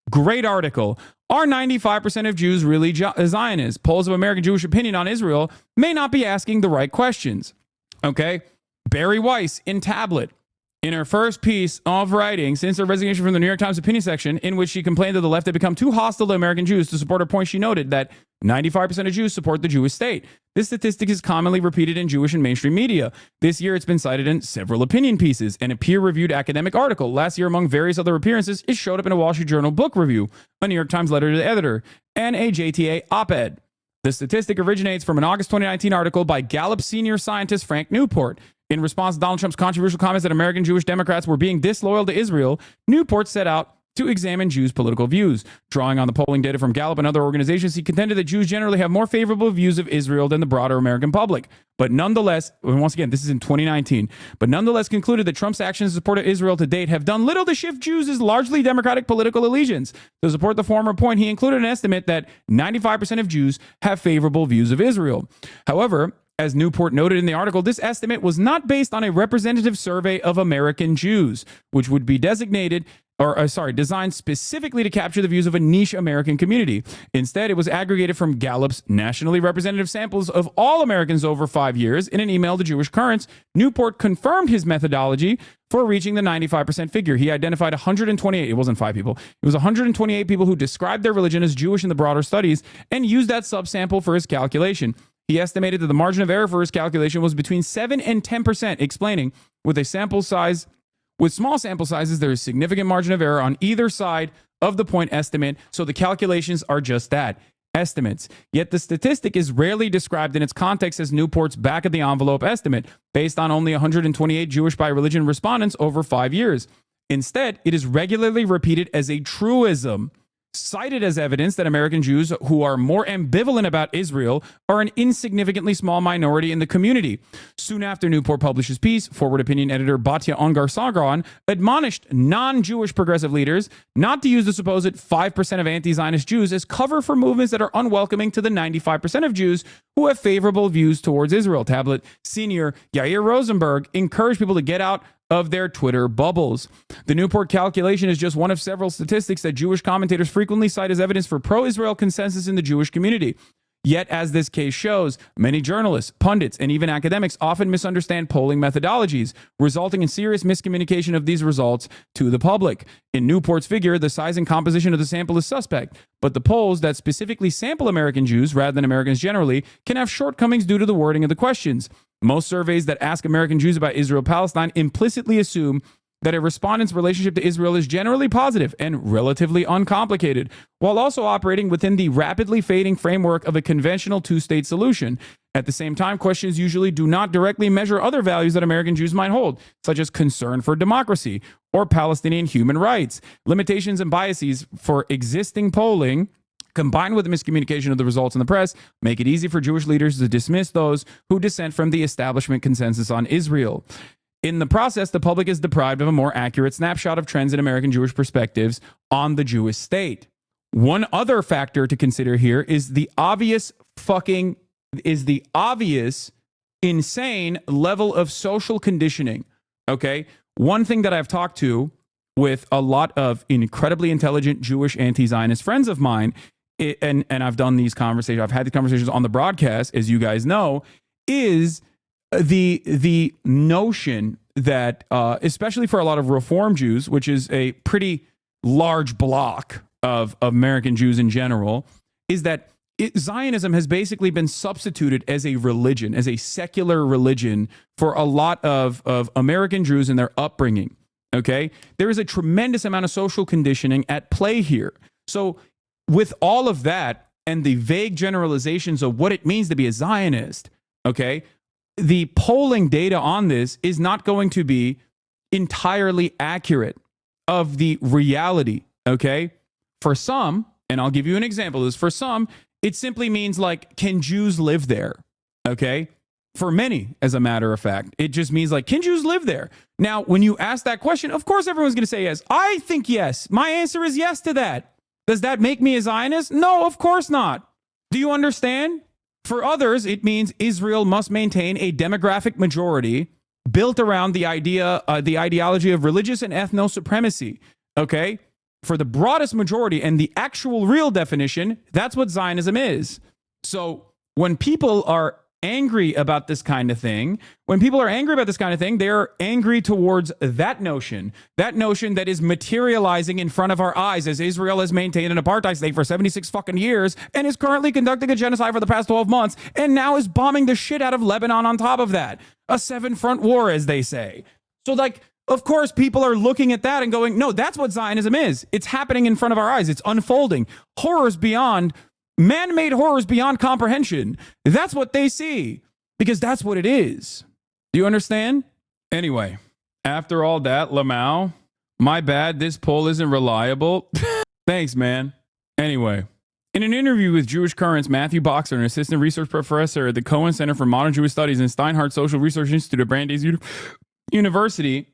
Great article. Are 95% of Jews really Zionists? Polls of American Jewish opinion on Israel may not be asking the right questions, okay? Barry Weiss in Tablet, in her first piece of writing since her resignation from the New York Times opinion section, in which she complained that the left had become too hostile to American Jews, to support her point, she noted that 95% of Jews support the Jewish state. This statistic is commonly repeated in Jewish and mainstream media. This year, it's been cited in several opinion pieces and a peer-reviewed academic article. Last year, among various other appearances, it showed up in a Wall Street Journal book review, a New York Times letter to the editor, and a JTA op-ed. The statistic originates from an August 2019 article by Gallup senior scientist Frank Newport. In response to Donald Trump's controversial comments that American Jewish Democrats were being disloyal to Israel, Newport set out to examine Jews' political views. Drawing on the polling data from Gallup and other organizations, he contended that Jews generally have more favorable views of Israel than the broader American public. But nonetheless, and once again, this is in 2019, but nonetheless concluded that Trump's actions in support of Israel to date have done little to shift Jews' largely democratic political allegiance. To support the former point, he included an estimate that 95% of Jews have favorable views of Israel. However, as Newport noted in the article, this estimate was not based on a representative survey of American Jews, which would be designed specifically to capture the views of a niche American community. Instead, it was aggregated from Gallup's nationally representative samples of all Americans over 5 years. In an email to Jewish Currents, Newport confirmed his methodology for reaching the 95% figure. He identified 128, it wasn't 5 people, it was 128 people who described their religion as Jewish in the broader studies and used that subsample for his calculation. He estimated that the margin of error for his calculation was between 7 and 10%, explaining, with small sample sizes, there is significant margin of error on either side of the point estimate, so the calculations are just that, estimates. Yet the statistic is rarely described in its context as Newport's back-of-the-envelope estimate, based on only 128 Jewish by religion respondents over 5 years. Instead, it is regularly repeated as a truism, cited as evidence that American Jews who are more ambivalent about Israel are an insignificantly small minority in the community. Soon after Newport published his piece, forward opinion editor Batya Ungar-Sargon admonished non-Jewish progressive leaders not to use the supposed 5% of anti-Zionist Jews as cover for movements that are unwelcoming to the 95% of Jews who have favorable views towards Israel. Tablet senior Yair Rosenberg encouraged people to get out of their Twitter bubbles. The Newport calculation is just one of several statistics that Jewish commentators frequently cite as evidence for pro-Israel consensus in the Jewish community. Yet, as this case shows, many journalists, pundits, and even academics often misunderstand polling methodologies, resulting in serious miscommunication of these results to the public. In Newport's figure, the size and composition of the sample is suspect, but the polls that specifically sample American Jews rather than Americans generally can have shortcomings due to the wording of the questions. Most surveys that ask American Jews about Israel-Palestine implicitly assume that a respondent's relationship to Israel is generally positive and relatively uncomplicated, while also operating within the rapidly fading framework of a conventional two-state solution. At the same time, questions usually do not directly measure other values that American Jews might hold, such as concern for democracy or Palestinian human rights. Limitations and biases for existing polling, combined with the miscommunication of the results in the press, make it easy for Jewish leaders to dismiss those who dissent from the establishment consensus on Israel. In the process, the public is deprived of a more accurate snapshot of trends in American Jewish perspectives on the Jewish state. One other factor to consider here is the obvious insane level of social conditioning. Okay. One thing that I've talked to with a lot of incredibly intelligent Jewish anti-Zionist friends of mine, and I've done these conversations, I've had the conversations on the broadcast, as you guys know, is the notion that, especially for a lot of Reform Jews, which is a pretty large block of American Jews in general, is that Zionism has basically been substituted as a religion, as a secular religion for a lot of American Jews in their upbringing. Okay? There is a tremendous amount of social conditioning at play here. So with all of that and the vague generalizations of what it means to be a Zionist, okay, the polling data on this is not going to be entirely accurate of the reality, okay? For some, and I'll give you an example, is for some, it simply means like, can Jews live there? Okay? For many, as a matter of fact, it just means like, can Jews live there? Now, when you ask that question, of course, everyone's going to say yes. I think yes. My answer is yes to that. Does that make me a Zionist? No, of course not. Do you understand? For others, it means Israel must maintain a demographic majority built around the ideology of religious and ethno supremacy. Okay? For the broadest majority and the actual real definition, that's what Zionism is. So when people are angry about this kind of thing, they're angry towards that notion that is materializing in front of our eyes as Israel has maintained an apartheid state for 76 fucking years and is currently conducting a genocide for the past 12 months and now is bombing the shit out of Lebanon on top of that. A seven-front war, as they say. So like, of course, people are looking at that and going, no, that's what Zionism is. It's happening in front of our eyes. It's unfolding. Man-made horrors beyond comprehension. That's what they see, because that's what it is. Do you understand? Anyway, after all that, Lamau, my bad, this poll isn't reliable. Thanks, man. Anyway, in an interview with Jewish Currents, Matthew Boxer, an assistant research professor at the Cohen Center for Modern Jewish Studies and Steinhardt Social Research Institute at Brandeis University,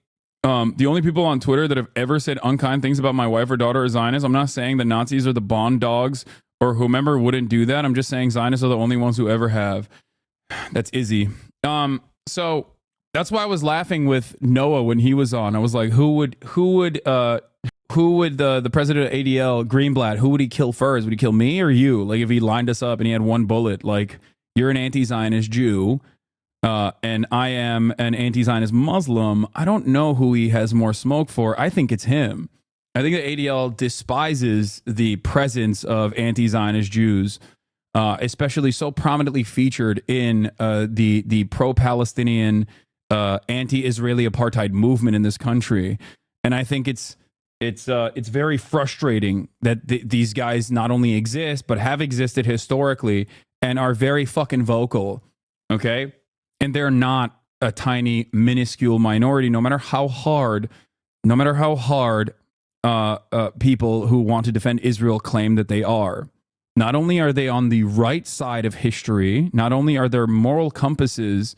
the only people on Twitter that have ever said unkind things about my wife or daughter are Zionists. I'm not saying the Nazis or the Bond dogs or whomever wouldn't do that. I'm just saying Zionists are the only ones who ever have. That's Izzy. So that's why I was laughing with Noah when he was on. I was like, who would the president of ADL, Greenblatt, who would he kill first? Would he kill me or you? Like if he lined us up and he had one bullet, like you're an anti-Zionist Jew, and I am an anti-Zionist Muslim, I don't know who he has more smoke for. I think it's him. I think the ADL despises the presence of anti-Zionist Jews, especially so prominently featured in the pro-Palestinian, anti-Israeli apartheid movement in this country. And I think it's very frustrating that these guys not only exist, but have existed historically and are very fucking vocal. Okay? And they're not a tiny, minuscule minority, no matter how hard people who want to defend Israel claim that they are. Not only are they on the right side of history, not only are their moral compasses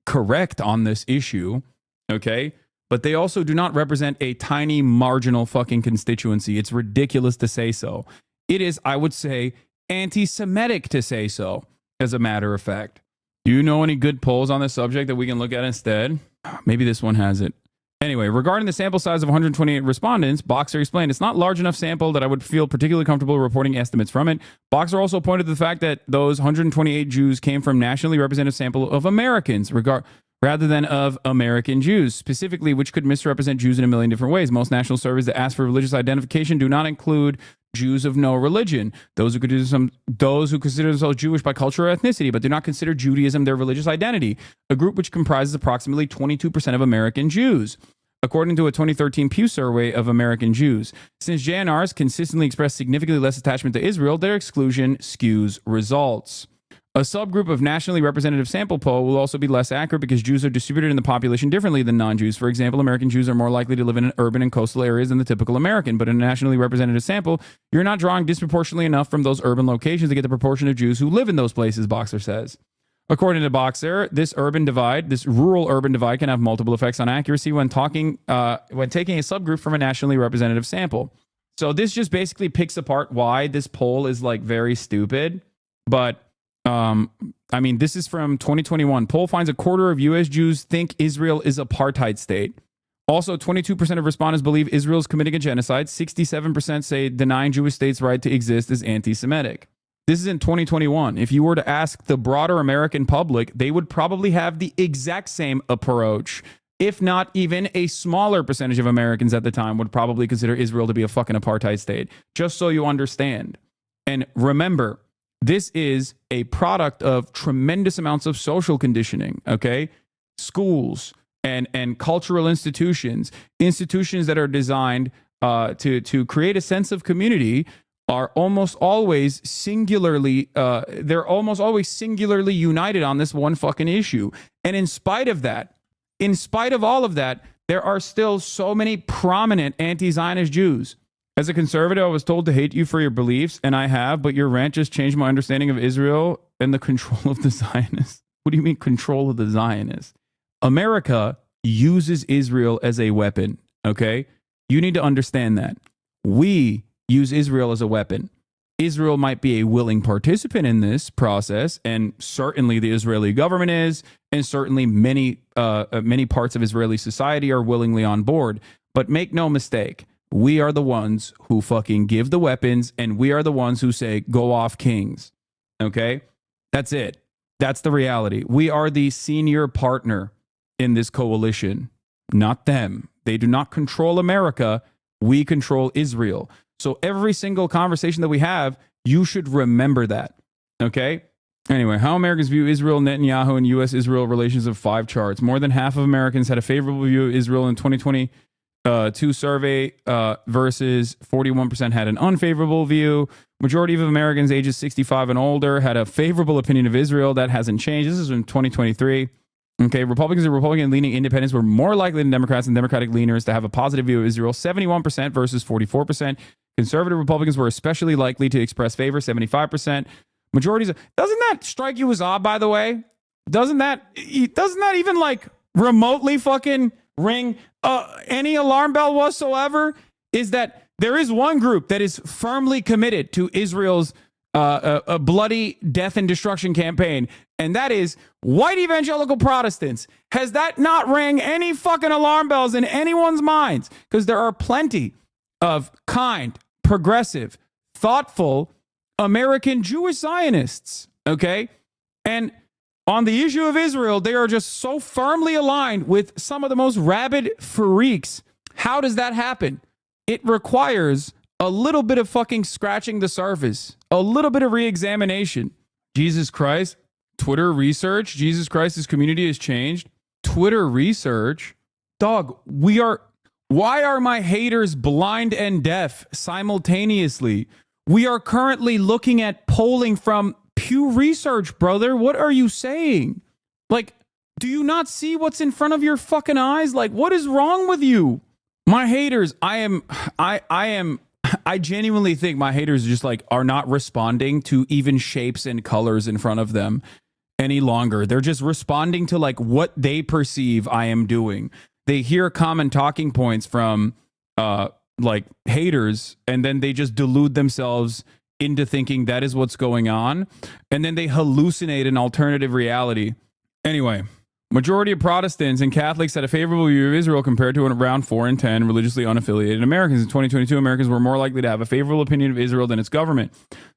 correct on this issue, okay, but they also do not represent a tiny, marginal fucking constituency. It's ridiculous to say so. It is, I would say, anti-Semitic to say so, as a matter of fact. Do you know any good polls on this subject that we can look at instead? Maybe this one has it. Anyway, regarding the sample size of 128 respondents, Boxer explained it's not large enough sample that I would feel particularly comfortable reporting estimates from it. Boxer also pointed to the fact that those 128 Jews came from nationally representative sample of Americans, rather than of American Jews, specifically, which could misrepresent Jews in a million different ways. Most national surveys that ask for religious identification do not include Jews of no religion, those who consider themselves Jewish by culture or ethnicity, but do not consider Judaism their religious identity, a group which comprises approximately 22% of American Jews, according to a 2013 Pew survey of American Jews. Since JNRs consistently express significantly less attachment to Israel, their exclusion skews results. A subgroup of nationally representative sample poll will also be less accurate because Jews are distributed in the population differently than non-Jews. For example, American Jews are more likely to live in urban and coastal areas than the typical American, but in a nationally representative sample, you're not drawing disproportionately enough from those urban locations to get the proportion of Jews who live in those places, Boxer says. According to Boxer, this rural urban divide can have multiple effects on accuracy when taking a subgroup from a nationally representative sample. So this just basically picks apart why this poll is like very stupid. But I mean, this is from 2021. Poll finds a quarter of U.S. Jews think Israel is apartheid state. Also, 22% of respondents believe Israel is committing a genocide. 67% say denying Jewish states' right to exist is anti-Semitic. This is in 2021. If you were to ask the broader American public, they would probably have the exact same approach. If not even a smaller percentage of Americans at the time would probably consider Israel to be a fucking apartheid state. Just so you understand. And remember, this is a product of tremendous amounts of social conditioning, okay? Schools and cultural institutions that are designed to create a sense of community are almost always singularly united on this one fucking issue. And in spite of all of that, there are still so many prominent anti-Zionist Jews. As a conservative, I was told to hate you for your beliefs, and I have, but your rant just changed my understanding of Israel and the control of the Zionists. What do you mean control of the Zionists? America uses Israel as a weapon, okay? You need to understand that. We use Israel as a weapon. Israel might be a willing participant in this process, and certainly the Israeli government is, and certainly many parts of Israeli society are willingly on board. But make no mistake, we are the ones who fucking give the weapons, and we are the ones who say, go off kings. Okay? That's it. That's the reality. We are the senior partner in this coalition, not them. They do not control America. We control Israel. So every single conversation that we have, you should remember that. Okay? Anyway, how Americans view Israel, Netanyahu, and U.S.-Israel relations of 5 charts. More than half of Americans had a favorable view of Israel in 2022 survey versus 41% had an unfavorable view. Majority of Americans ages 65 and older had a favorable opinion of Israel. That hasn't changed. This is in 2023. Okay, Republicans and Republican-leaning independents were more likely than Democrats and Democratic leaners to have a positive view of Israel, 71% versus 44%. Conservative Republicans were especially likely to express favor, 75%. Majorities. Doesn't that strike you as odd, by the way? Doesn't that even like remotely fucking ring any alarm bell whatsoever? Is that there is one group that is firmly committed to Israel's a bloody death and destruction campaign, and that is white evangelical Protestants. Has that not rang any fucking alarm bells in anyone's minds? Because there are plenty of kind, progressive, thoughtful American Jewish Zionists, okay? And on the issue of Israel, they are just so firmly aligned with some of the most rabid freaks. How does that happen? It requires a little bit of fucking scratching the surface, a little bit of re-examination. Jesus Christ, Twitter research, Jesus Christ, his community has changed. Twitter research? Dog, why are my haters blind and deaf simultaneously? We are currently looking at polling from Pew Research, brother. What are you saying? Like, do you not see what's in front of your fucking eyes? Like, what is wrong with you? My haters, I genuinely think my haters just like are not responding to even shapes and colors in front of them any longer. They're just responding to like what they perceive I am doing. They hear common talking points from like haters, and then they just delude themselves into thinking that is what's going on, and then they hallucinate an alternative reality. Anyway, majority of Protestants and Catholics had a favorable view of Israel compared to around 4 in 10 religiously unaffiliated Americans. In 2022, Americans were more likely to have a favorable opinion of Israel than its government.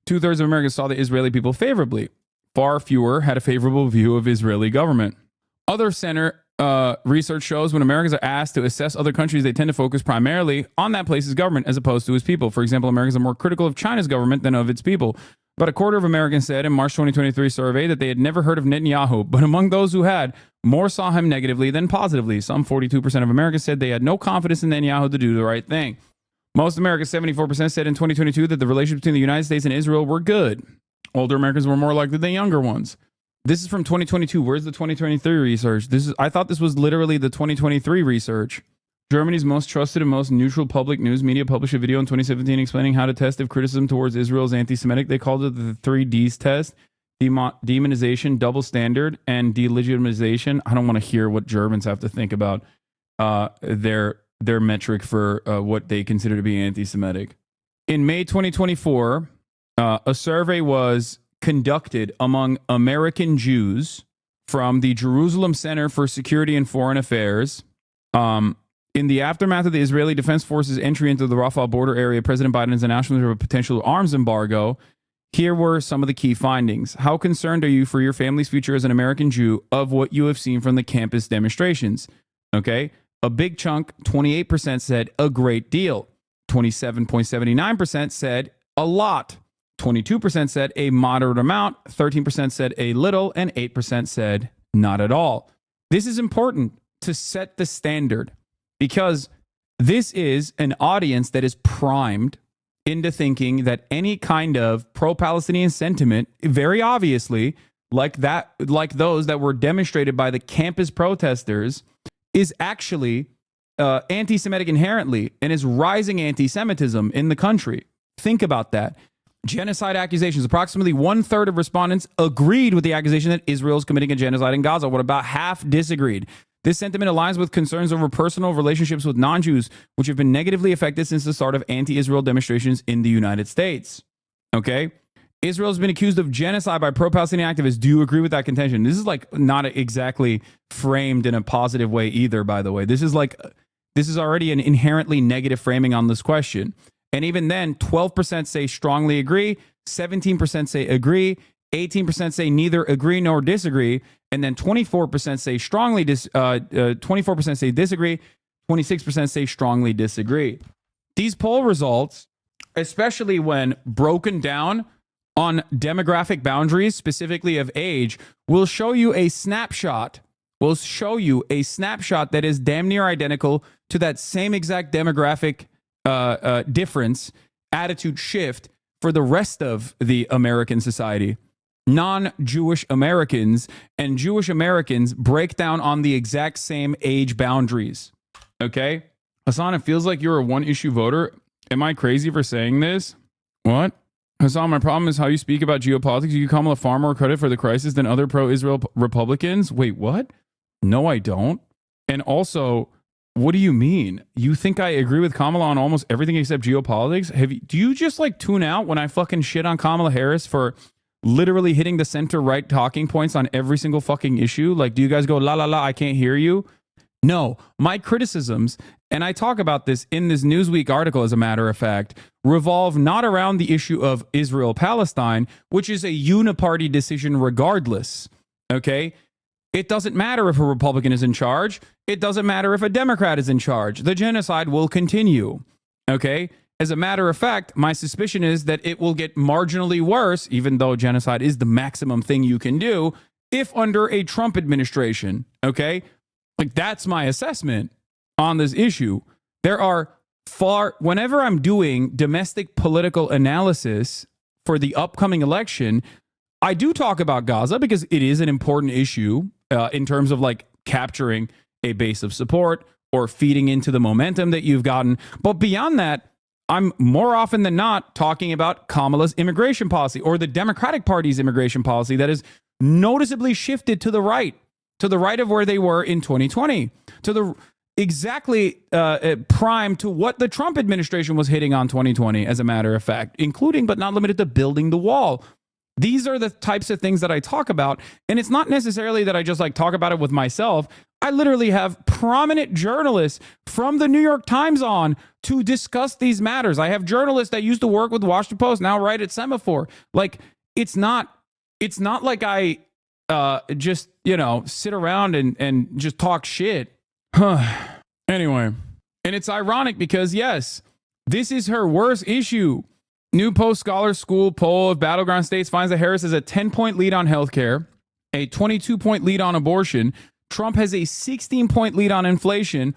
2/3 of Americans saw the Israeli people favorably. Far fewer had a favorable view of Israeli government. Other center research shows when Americans are asked to assess other countries, they tend to focus primarily on that place's government as opposed to its people. For example, Americans are more critical of China's government than of its people. About a quarter of Americans said in March 2023 survey that they had never heard of Netanyahu, but among those who had, more saw him negatively than positively. Some 42% of Americans said they had no confidence in Netanyahu to do the right thing. Most Americans, 74%, said in 2022 that the relations between the United States and Israel were good. Older Americans were more likely than younger ones. This is from 2022. Where's the 2023 research? I thought this was literally the 2023 research. Germany's most trusted and most neutral public news media published a video in 2017 explaining how to test if criticism towards Israel is anti-Semitic. They called it the 3Ds test. demonization, double standard, and delegitimization. I don't want to hear what Germans have to think about their metric for what they consider to be anti-Semitic. In May 2024, a survey was conducted among American Jews from the Jerusalem Center for Security and Foreign Affairs. In the aftermath of the Israeli Defense Forces' entry into the Rafah border area, President Biden's announcement of a potential arms embargo, here were some of the key findings. How concerned are you for your family's future as an American Jew of what you have seen from the campus demonstrations? Okay. A big chunk, 28% said a great deal. 27.79% said a lot. 22% said a moderate amount. 13% said a little. And 8% said not at all. This is important to set the standard because this is an audience that is primed into thinking that any kind of pro-Palestinian sentiment, very obviously, like those that were demonstrated by the campus protesters, is actually anti-Semitic inherently and is rising anti-Semitism in the country. Think about that. Genocide accusations. Approximately 1/3 of respondents agreed with the accusation that Israel is committing a genocide in Gaza. What about half disagreed? This sentiment aligns with concerns over personal relationships with non-Jews, which have been negatively affected since the start of anti-Israel demonstrations in the United States. Okay? Israel has been accused of genocide by pro-Palestinian activists. Do you agree with that contention? This is like not exactly framed in a positive way either, by the way. This is already an inherently negative framing on this question. And even then, 12% say strongly agree, 17% say agree, 18% say neither agree nor disagree, and then 24% say 24% say disagree, 26% say strongly disagree. These poll results, especially when broken down on demographic boundaries, specifically of age, will show you a snapshot. That is damn near identical to that same exact demographic difference, attitude shift for the rest of the American society. Non-Jewish Americans and Jewish Americans break down on the exact same age boundaries. Okay? Hasan, it feels like you're a one-issue voter. Am I crazy for saying this? What? Hasan, my problem is how you speak about geopolitics. You give Kamala far more credit for the crisis than other pro-Israel Republicans. Wait, what? No, I don't. And also, what do you mean? You think I agree with Kamala on almost everything except geopolitics? Do you just like tune out when I fucking shit on Kamala Harris for literally hitting the center right talking points on every single fucking issue? Like, do you guys go, la, la, la, I can't hear you? No, my criticisms, and I talk about this in this Newsweek article, as a matter of fact, revolve not around the issue of Israel-Palestine, which is a uniparty decision regardless, okay? It doesn't matter if a Republican is in charge. It doesn't matter if a Democrat is in charge. The genocide will continue, okay? As a matter of fact, my suspicion is that it will get marginally worse, even though genocide is the maximum thing you can do, if under a Trump administration, okay? Like, that's my assessment on this issue. Whenever I'm doing domestic political analysis for the upcoming election, I do talk about Gaza because it is an important issue in terms of like capturing a base of support or feeding into the momentum that you've gotten. But beyond that, I'm more often than not talking about Kamala's immigration policy or the Democratic Party's immigration policy that is noticeably shifted to the right of where they were in 2020, to the exactly prime to what the Trump administration was hitting on 2020, as a matter of fact, including but not limited to building the wall. These are the types of things that I talk about. And it's not necessarily that I just like talk about it with myself. I literally have prominent journalists from the New York Times on to discuss these matters. I have journalists that used to work with the Washington Post, now write at Semaphore. Like, it's not like I just, sit around and just talk shit. Anyway, and it's ironic because, yes, this is her worst issue. New Post Scholar School poll of battleground states finds that Harris has a 10-point lead on healthcare, a 22-point lead on abortion. Trump has a 16-point lead on inflation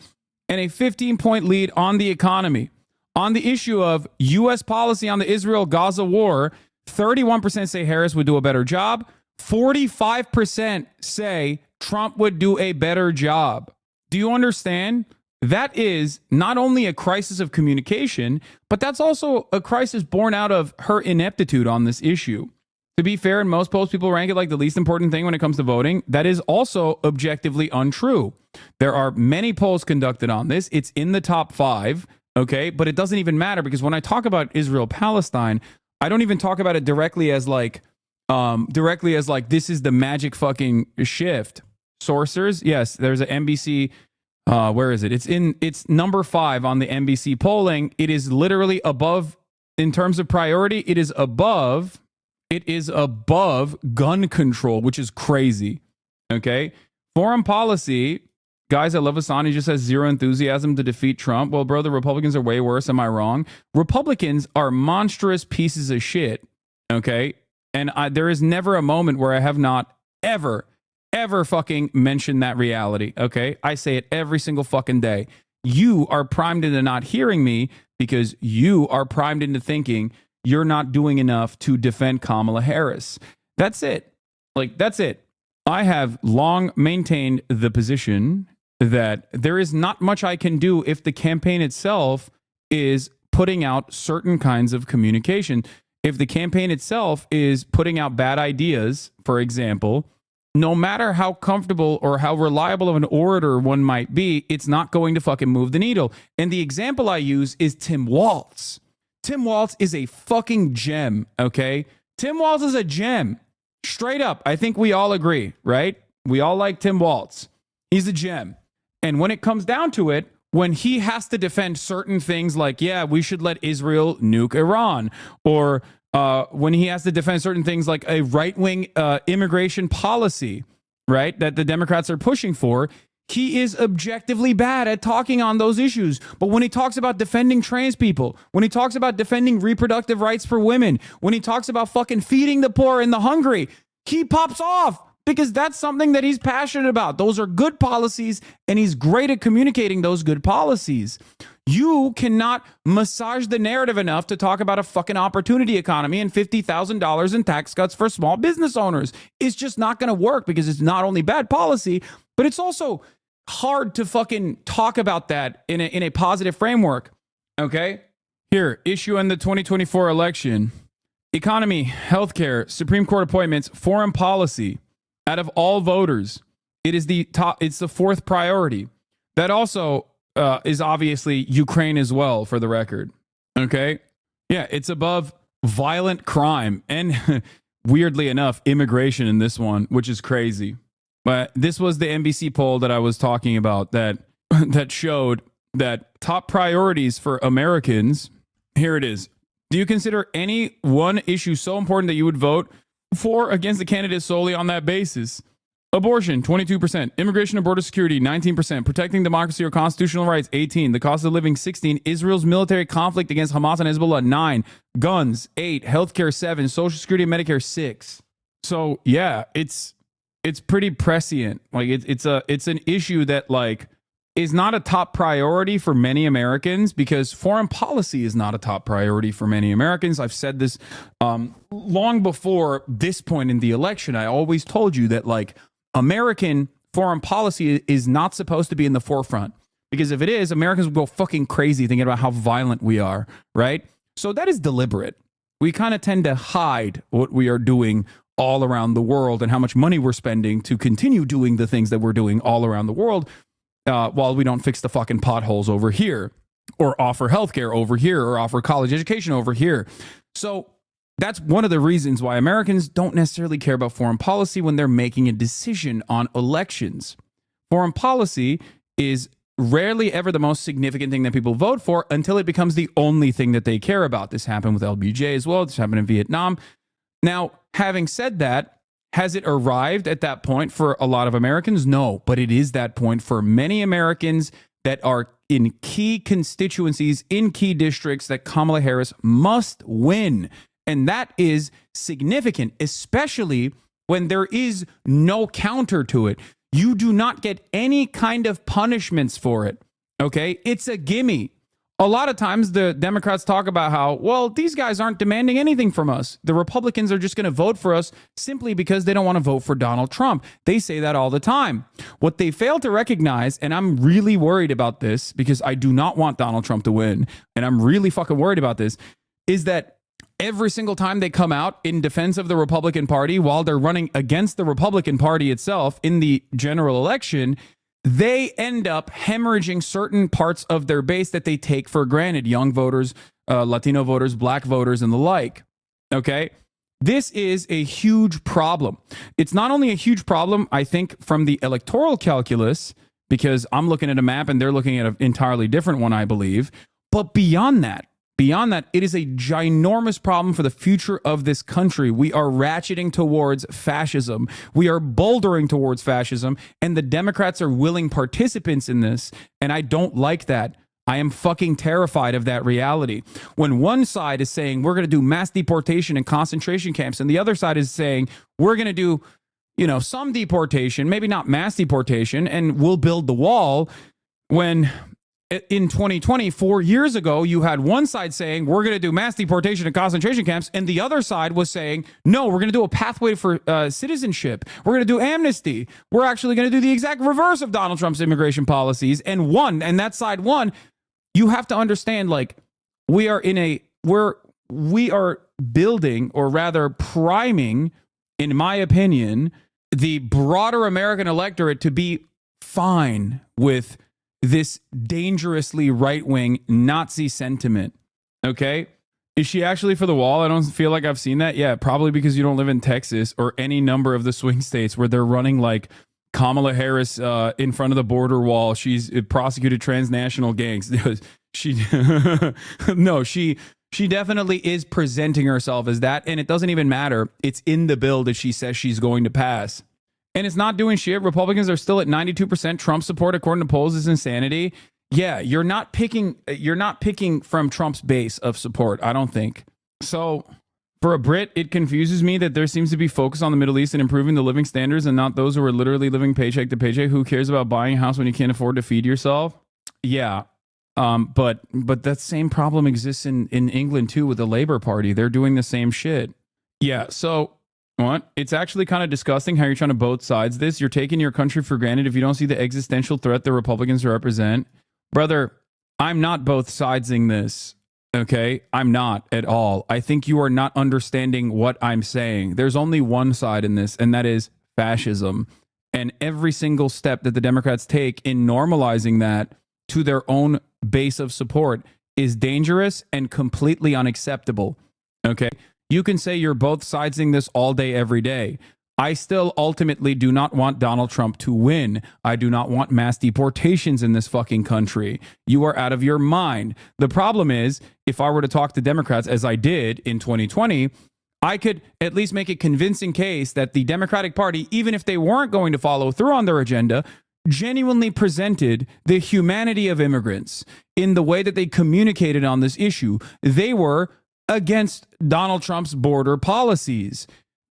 and a 15-point lead on the economy. On the issue of U.S. policy on the Israel-Gaza war, 31% say Harris would do a better job. 45% say Trump would do a better job. Do you understand? That is not only a crisis of communication, but that's also a crisis born out of her ineptitude on this issue. To be fair, in most polls, people rank it like the least important thing when it comes to voting. That is also objectively untrue. There are many polls conducted on this. It's in the top 5, okay? But it doesn't even matter because when I talk about Israel-Palestine, I don't even talk about it directly as like this is the magic fucking shift. Sourcers, yes, there's an NBC. Where is it? It's number 5 on the NBC polling. It is literally above in terms of priority. It is above gun control, which is crazy. Okay, foreign policy. Guys, I love Hasan. He just has zero enthusiasm to defeat Trump. Well, bro, the Republicans are way worse. Am I wrong? Republicans are monstrous pieces of shit. Okay, and there is never a moment where I have not ever fucking mentioned that reality. Okay, I say it every single fucking day. You are primed into not hearing me because you are primed into thinking you're not doing enough to defend Kamala Harris. That's it. Like, that's it. I have long maintained the position that there is not much I can do if the campaign itself is putting out certain kinds of communication. If the campaign itself is putting out bad ideas, for example, no matter how comfortable or how reliable of an orator one might be, it's not going to fucking move the needle. And the example I use is Tim Walz. Tim Walz is a fucking gem, okay? Tim Walz is a gem. Straight up, I think we all agree, right? We all like Tim Walz. He's a gem. And when it comes down to it, when he has to defend certain things like, yeah, we should let Israel nuke Iran, or when he has to defend certain things like a right-wing immigration policy, right, that the Democrats are pushing for, he is objectively bad at talking on those issues. But when he talks about defending trans people, when he talks about defending reproductive rights for women, when he talks about fucking feeding the poor and the hungry, he pops off because that's something that he's passionate about. Those are good policies, and he's great at communicating those good policies. You cannot massage the narrative enough to talk about a fucking opportunity economy and $50,000 in tax cuts for small business owners. It's just not going to work because it's not only bad policy, but it's also hard to fucking talk about that in a positive framework. Okay? Here, issue in the 2024 election. Economy, healthcare, Supreme Court appointments, foreign policy. Out of all voters, it's the 4th priority. That also is obviously Ukraine as well, for the record. Okay? Yeah, it's above violent crime and weirdly enough, immigration in this one, which is crazy. But this was the NBC poll that I was talking about that showed that top priorities for Americans. Here it is. Do you consider any one issue so important that you would vote for against the candidate solely on that basis? Abortion, 22%. Immigration and border security, 19%. Protecting democracy or constitutional rights, 18%. The cost of living, 16%. Israel's military conflict against Hamas and Hezbollah, 9%. Guns, 8%. Healthcare, 7%. Social security and Medicare, 6%. So yeah, it's pretty prescient. Like it's an issue that like is not a top priority for many Americans because foreign policy is not a top priority for many Americans. I've said this long before this point in the election. I always told you that like American foreign policy is not supposed to be in the forefront because if it is, Americans will go fucking crazy thinking about how violent we are, right? So that is deliberate. We kind of tend to hide what we are doing all around the world and how much money we're spending to continue doing the things that we're doing all around the world while we don't fix the fucking potholes over here or offer healthcare over here or offer college education over here. So that's one of the reasons why Americans don't necessarily care about foreign policy when they're making a decision on elections. Foreign policy is rarely ever the most significant thing that people vote for until it becomes the only thing that they care about. This happened with LBJ as well. This happened in Vietnam. Now, having said that, has it arrived at that point for a lot of Americans? No, but it is that point for many Americans that are in key constituencies, in key districts that Kamala Harris must win. And that is significant, especially when there is no counter to it. You do not get any kind of punishments for it. Okay? It's a gimme. A lot of times the Democrats talk about how, well, these guys aren't demanding anything from us. The Republicans are just going to vote for us simply because they don't want to vote for Donald Trump. They say that all the time. What they fail to recognize, and I'm really worried about this because I do not want Donald Trump to win, and I'm really fucking worried about this, is that every single time they come out in defense of the Republican Party while they're running against the Republican Party itself in the general election, they end up hemorrhaging certain parts of their base that they take for granted. Young voters, Latino voters, black voters, and the like. Okay? This is a huge problem. It's not only a huge problem, I think, from the electoral calculus, because I'm looking at a map and they're looking at an entirely different one, I believe. But beyond that, it is a ginormous problem for the future of this country. We are ratcheting towards fascism. We are bouldering towards fascism, and the Democrats are willing participants in this, and I don't like that. I am fucking terrified of that reality. When one side is saying we're going to do mass deportation and concentration camps, and the other side is saying we're going to do, some deportation, maybe not mass deportation, and we'll build the wall. When in 2020, 4 years ago, you had one side saying we're going to do mass deportation and concentration camps, and the other side was saying, no, we're going to do a pathway for citizenship. We're going to do amnesty. We're actually going to do the exact reverse of Donald Trump's immigration policies. And that side won. You have to understand, like, we are building, or rather priming, in my opinion, the broader American electorate to be fine with this dangerously right-wing Nazi sentiment. Okay? Is she actually for the wall? I don't feel like I've seen that. Yeah, probably because you don't live in Texas or any number of the swing states where they're running like Kamala Harris in front of the border wall. She's prosecuted transnational gangs. She definitely is presenting herself as that, and it doesn't even matter. It's in the bill that she says she's going to pass. And it's not doing shit. Republicans are still at 92% Trump support, according to polls, is insanity. Yeah, you're not picking from Trump's base of support, I don't think. So for a Brit, it confuses me that there seems to be focus on the Middle East and improving the living standards and not those who are literally living paycheck to paycheck. Who cares about buying a house when you can't afford to feed yourself? Yeah. But that same problem exists in England too with the Labour Party. They're doing the same shit. Yeah, so what? It's actually kind of disgusting how you're trying to both sides this. You're taking your country for granted if you don't see the existential threat the Republicans represent. Brother, I'm not both sidesing this. Okay? I'm not at all. I think you are not understanding what I'm saying. There's only one side in this, and that is fascism. And every single step that the Democrats take in normalizing that to their own base of support is dangerous and completely unacceptable. Okay? You can say you're both sidesing this all day, every day. I still ultimately do not want Donald Trump to win. I do not want mass deportations in this fucking country. You are out of your mind. The problem is, if I were to talk to Democrats, as I did in 2020, I could at least make a convincing case that the Democratic Party, even if they weren't going to follow through on their agenda, genuinely presented the humanity of immigrants in the way that they communicated on this issue. They were against Donald Trump's border policies.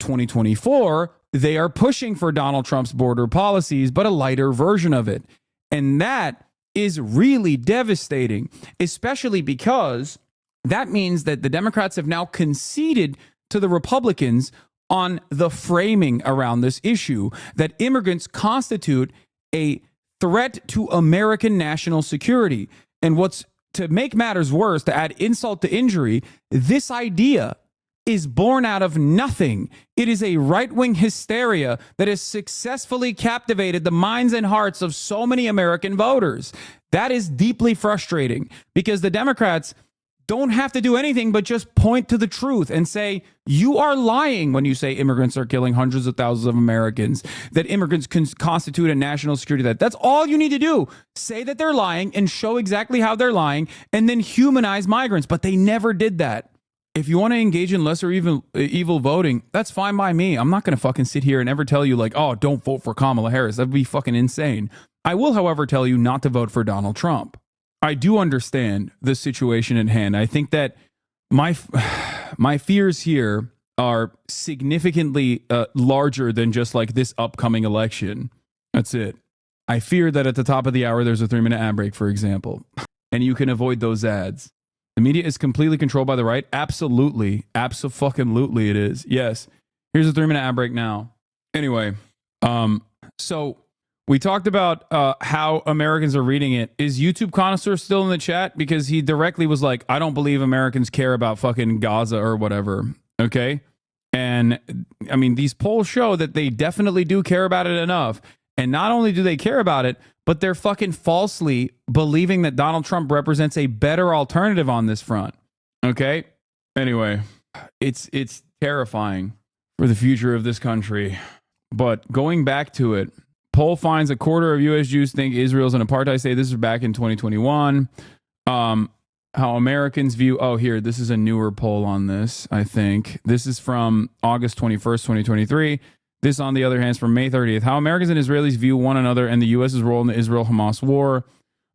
2024, they are pushing for Donald Trump's border policies, but a lighter version of it. And that is really devastating, especially because that means that the Democrats have now conceded to the Republicans on the framing around this issue, that immigrants constitute a threat to American national security. And what's to make matters worse, to add insult to injury, this idea is born out of nothing. It is a right-wing hysteria that has successfully captivated the minds and hearts of so many American voters. That is deeply frustrating because the Democrats don't have to do anything but just point to the truth and say, you are lying when you say immigrants are killing hundreds of thousands of Americans, that immigrants constitute a national security threat. That's all you need to do. Say that they're lying and show exactly how they're lying and then humanize migrants. But they never did that. If you want to engage in lesser evil voting, that's fine by me. I'm not going to fucking sit here and ever tell you like, oh, don't vote for Kamala Harris. That'd be fucking insane. I will, however, tell you not to vote for Donald Trump. I do understand the situation at hand. I think that my fears here are significantly larger than just like this upcoming election. That's it. I fear that at the top of the hour, there's a 3-minute ad break, for example, and you can avoid those ads. The media is completely controlled by the right. Absolutely. Abso-fucking-lutely it is. Yes. Here's a 3-minute ad break now. Anyway, so We talked about how Americans are reading it. Is YouTube Connoisseur still in the chat? Because he directly was like, I don't believe Americans care about fucking Gaza or whatever. Okay? And I mean, these polls show that they definitely do care about it enough. And not only do they care about it, but they're fucking falsely believing that Donald Trump represents a better alternative on this front. Okay? Anyway, it's terrifying for the future of this country. But going back to it, poll finds a quarter of U.S. Jews think Israel's an apartheid state. This is back in 2021. How Americans view... Oh, here, this is a newer poll on this, I think. This is from August 21st, 2023. This, on the other hand, is from May 30th. How Americans and Israelis view one another and the U.S.'s role in the Israel-Hamas war.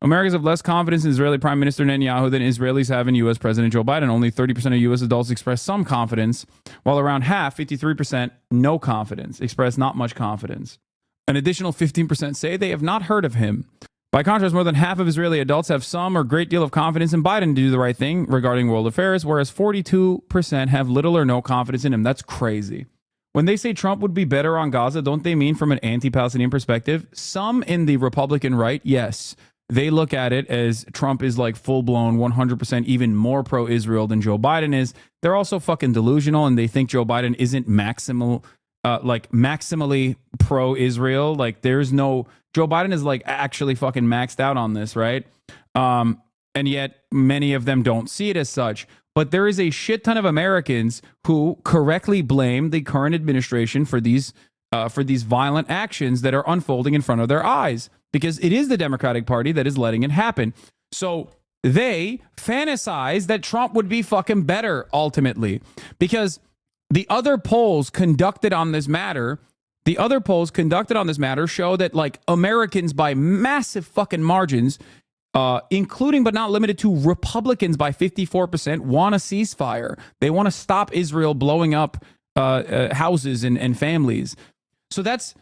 Americans have less confidence in Israeli Prime Minister Netanyahu than Israelis have in U.S. President Joe Biden. Only 30% of U.S. adults express some confidence, while around half, 53%, no confidence, express not much confidence. An additional 15% say they have not heard of him. By contrast, more than half of Israeli adults have some or great deal of confidence in Biden to do the right thing regarding world affairs, whereas 42% have little or no confidence in him. That's crazy. When they say Trump would be better on Gaza, don't they mean from an anti-Palestinian perspective? Some in the Republican right, yes. They look at it as Trump is like full-blown 100% even more pro-Israel than Joe Biden is. They're also fucking delusional, and they think Joe Biden isn't maximally pro-Israel. Like, there's no... Joe Biden is like actually fucking maxed out on this, right? And yet many of them don't see it as such. But there is a shit ton of Americans who correctly blame the current administration for these violent actions that are unfolding in front of their eyes, because it is the Democratic Party that is letting it happen. So they fantasize that Trump would be fucking better ultimately, because the other polls conducted on this matter show that like Americans by massive fucking margins, including but not limited to Republicans by 54%, want a ceasefire. They want to stop Israel blowing up houses and families. So that's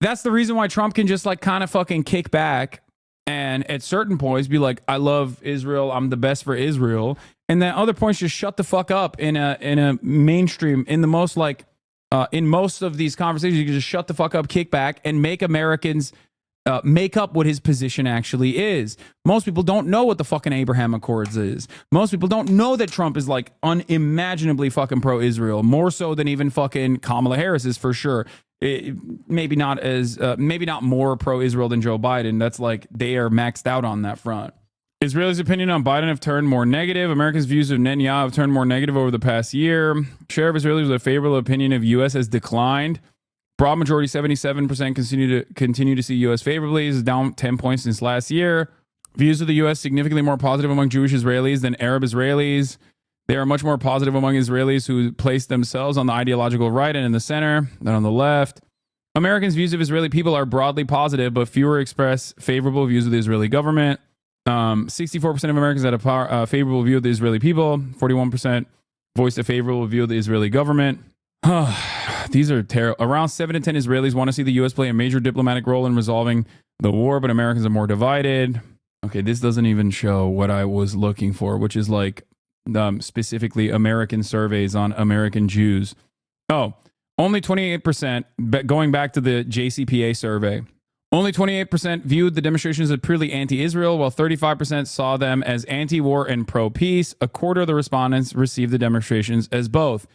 the reason why Trump can just like kind of fucking kick back and at certain points be like, I love Israel, I'm the best for Israel, and then other points just shut the fuck up in a mainstream, in the most like in most of these conversations, you can just shut the fuck up, kick back, and make Americans make up what his position actually is. Most people don't know what the fucking Abraham Accords is. Most people don't know that Trump is like unimaginably fucking pro-Israel, more so than even fucking Kamala Harris is, for sure. Maybe not more pro-Israel than Joe Biden. That's like, they are maxed out on that front. Israelis' opinion on Biden have turned more negative. Americans' views of Netanyahu have turned more negative over the past year. Share of Israelis with a favorable opinion of U.S. has declined. Broad majority, 77%, continue to see U.S. favorably. This is down 10 points since last year. Views of the U.S. significantly more positive among Jewish Israelis than Arab Israelis. They are much more positive among Israelis who place themselves on the ideological right and in the center than on the left. Americans' views of Israeli people are broadly positive, but fewer express favorable views of the Israeli government. 64% of Americans had a favorable view of the Israeli people. 41% voiced a favorable view of the Israeli government. These are terrible. Around 7 to 10 Israelis want to see the U.S. play a major diplomatic role in resolving the war, but Americans are more divided. Okay, this doesn't even show what I was looking for, which is like specifically American surveys on American Jews. Oh, only 28%, going back to the JCPA survey, only 28% viewed the demonstrations as purely anti-Israel, while 35% saw them as anti-war and pro-peace. A quarter of the respondents received the demonstrations as both.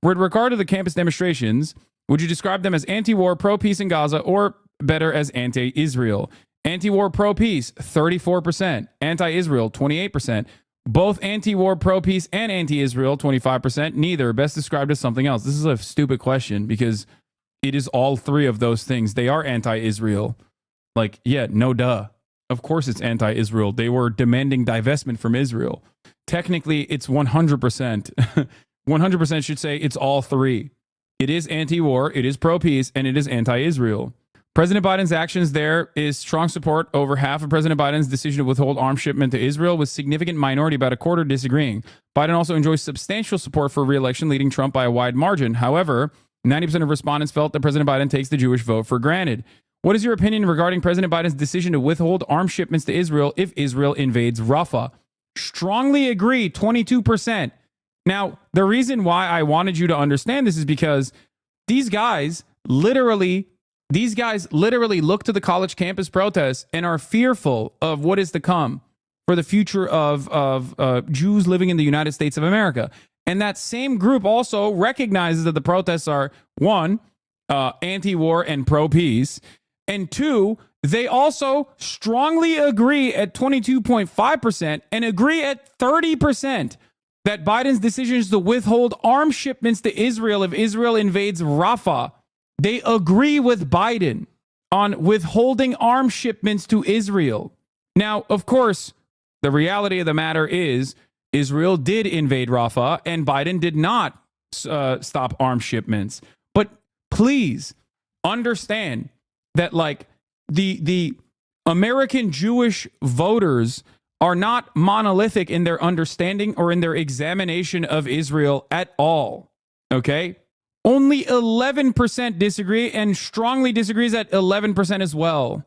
With regard to the campus demonstrations, would you describe them as anti-war, pro-peace in Gaza, or better, as anti-Israel? Anti-war, pro-peace, 34%. Anti-Israel, 28%. Both anti-war, pro-peace, and anti-Israel, 25%. Neither. Best described as something else. This is a stupid question because it is all three of those things. They are anti-Israel. Like, yeah, no duh. Of course it's anti-Israel. They were demanding divestment from Israel. Technically, it's 100%. 100% should say it's all three. It is anti-war, it is pro-peace, and it is anti-Israel. President Biden's actions, there is strong support. Over half of President Biden's decision to withhold arms shipment to Israel, with significant minority, about a quarter, disagreeing. Biden also enjoys substantial support for re-election, leading Trump by a wide margin. However, 90% of respondents felt that President Biden takes the Jewish vote for granted. What is your opinion regarding President Biden's decision to withhold arms shipments to Israel if Israel invades Rafah? Strongly agree, 22%. Now, the reason why I wanted you to understand this is because these guys literally These guys literally look to the college campus protests and are fearful of what is to come for the future of Jews living in the United States of America. And that same group also recognizes that the protests are, one, anti-war and pro-peace, and two, they also strongly agree at 22.5% and agree at 30% that Biden's decisions to withhold arms shipments to Israel if Israel invades Rafah. They agree with Biden on withholding arms shipments to Israel. Now, of course, the reality of the matter is Israel did invade Rafah and Biden did not stop arms shipments. But please understand that, like, the American Jewish voters are not monolithic in their understanding or in their examination of Israel at all. Okay? Only 11% disagree, and strongly disagrees at 11% as well.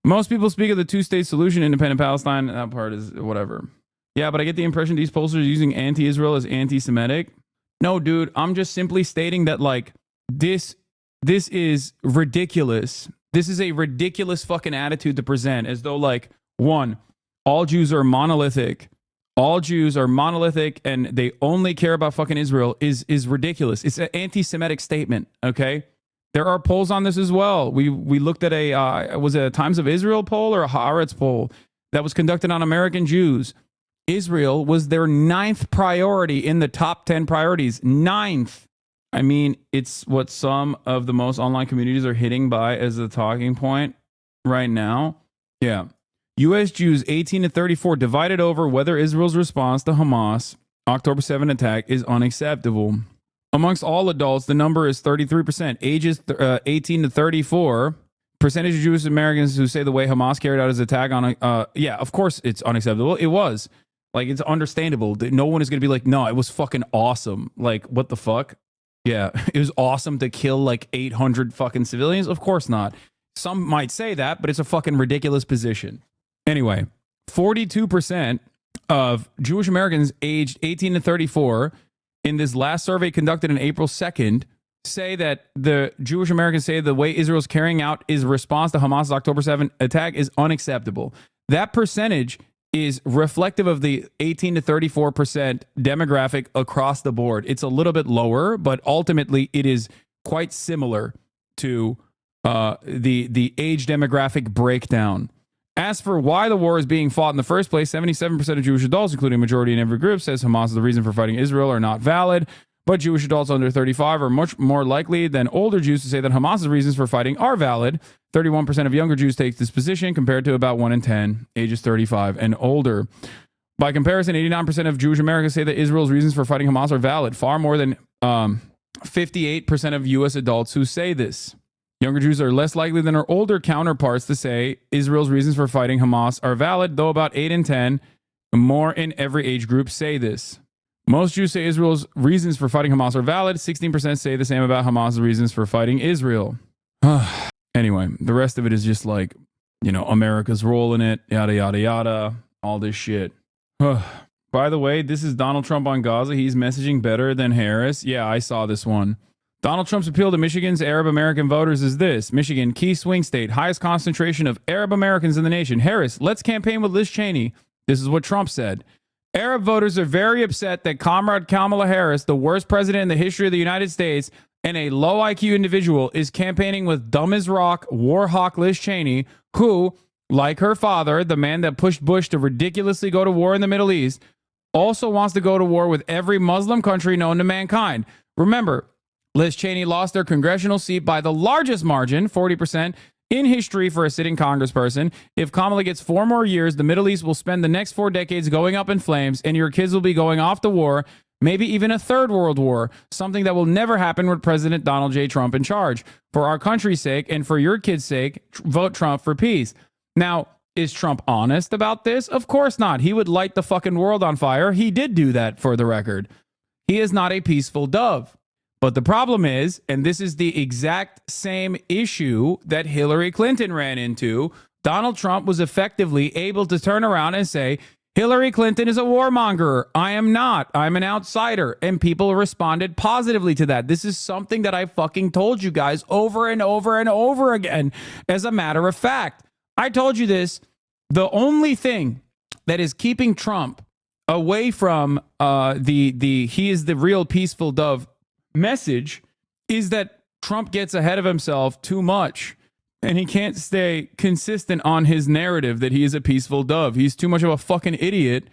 Most people speak of the two-state solution, independent Palestine. That part is whatever. Yeah, but I get the impression these pollsters are using anti-Israel as anti-Semitic. No, dude, I'm just simply stating that, like, this is ridiculous. This is a ridiculous fucking attitude to present, as though, like, one, all Jews are monolithic. All Jews are monolithic and they only care about fucking Israel is ridiculous. It's an anti-Semitic statement, okay? There are polls on this as well. We looked at was it a Times of Israel poll or a Haaretz poll that was conducted on American Jews. Israel was their 9th priority in the top 10 priorities. 9th. I mean, it's what some of the most online communities are hitting by as the talking point right now. Yeah. U.S. Jews 18 to 34 divided over whether Israel's response to Hamas' October 7 attack is unacceptable. Amongst all adults, the number is 33%. Ages 18 to 34. Percentage of Jewish Americans who say the way Hamas carried out his attack on, yeah, of course it's unacceptable. It was. Like, it's understandable. No one is going to be like, no, it was fucking awesome. Like, what the fuck? Yeah, it was awesome to kill like 800 fucking civilians. Of course not. Some might say that, but it's a fucking ridiculous position. Anyway, 42% of Jewish Americans aged 18 to 34 in this last survey conducted on April 2nd say that the Jewish Americans say the way Israel's carrying out its response to Hamas' October 7 attack is unacceptable. That percentage is reflective of the 18 to 34% demographic across the board. It's a little bit lower, but ultimately it is quite similar to the age demographic breakdown. As for why the war is being fought in the first place, 77% of Jewish adults, including a majority in every group, says Hamas is the reason for fighting Israel are not valid. But Jewish adults under 35 are much more likely than older Jews to say that Hamas's reasons for fighting are valid. 31% of younger Jews take this position compared to about 1 in 10 ages 35 and older. By comparison, 89% of Jewish Americans say that Israel's reasons for fighting Hamas are valid, far more than 58% of U.S. adults who say this. Younger Jews are less likely than their older counterparts to say Israel's reasons for fighting Hamas are valid, though about 8 in 10, more in every age group, say this. Most Jews say Israel's reasons for fighting Hamas are valid. 16% say the same about Hamas's reasons for fighting Israel. Anyway, the rest of it is just like, you know, America's role in it, yada, yada, yada, all this shit. By the way, this is Donald Trump on Gaza. He's messaging better than Harris. Yeah, I saw this one. Donald Trump's appeal to Michigan's Arab American voters is this. Michigan, key swing state, highest concentration of Arab Americans in the nation. Harris, let's campaign with Liz Cheney. This is what Trump said. Arab voters are very upset that Comrade Kamala Harris, the worst president in the history of the United States and a low IQ individual, is campaigning with dumb as rock, war hawk Liz Cheney, who, like her father, the man that pushed Bush to ridiculously go to war in the Middle East, also wants to go to war with every Muslim country known to mankind. Remember, Liz Cheney lost their congressional seat by the largest margin, 40%, in history for a sitting congressperson. If Kamala gets 4 more years, the Middle East will spend the next 4 decades going up in flames, and your kids will be going off to war, maybe even a third world war, something that will never happen with President Donald J. Trump in charge. For our country's sake and for your kids' sake, vote Trump for peace. Now, is Trump honest about this? Of course not. He would light the fucking world on fire. He did do that, for the record. He is not a peaceful dove. But the problem is, and this is the exact same issue that Hillary Clinton ran into, Donald Trump was effectively able to turn around and say, Hillary Clinton is a warmonger. I am not. I'm an outsider. And people responded positively to that. This is something that I fucking told you guys over and over and over again. As a matter of fact, I told you this. The only thing that is keeping Trump away from the he is the real peaceful dove message is that Trump gets ahead of himself too much. And he can't stay consistent on his narrative that he is a peaceful dove. He's too much of a fucking idiot,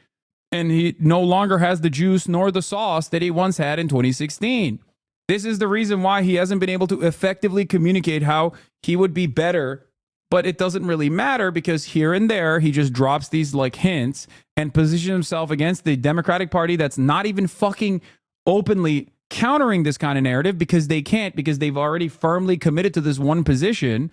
and he no longer has the juice nor the sauce that he once had in 2016. This is the reason why he hasn't been able to effectively communicate how he would be better, but it doesn't really matter because here and there he just drops these like hints and positions himself against the Democratic Party that's not even fucking openly countering this kind of narrative because they can't, because they've already firmly committed to this one position.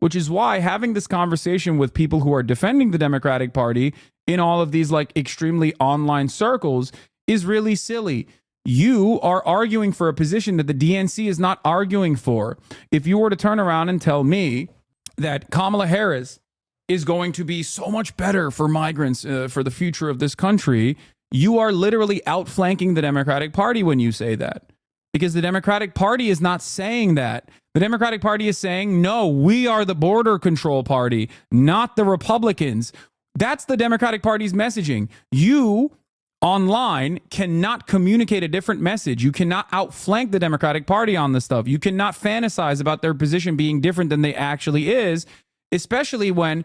Which is why having this conversation with people who are defending the Democratic Party in all of these like extremely online circles is really silly. You are arguing for a position that the DNC is not arguing for. If you were to turn around and tell me that Kamala Harris is going to be so much better for migrants, for the future of this country, you are literally outflanking the Democratic Party when you say that. Because the Democratic Party is not saying that. The Democratic Party is saying, no, we are the border control party, not the Republicans. That's the Democratic Party's messaging. You, online, cannot communicate a different message. You cannot outflank the Democratic Party on this stuff. You cannot fantasize about their position being different than they actually is, especially when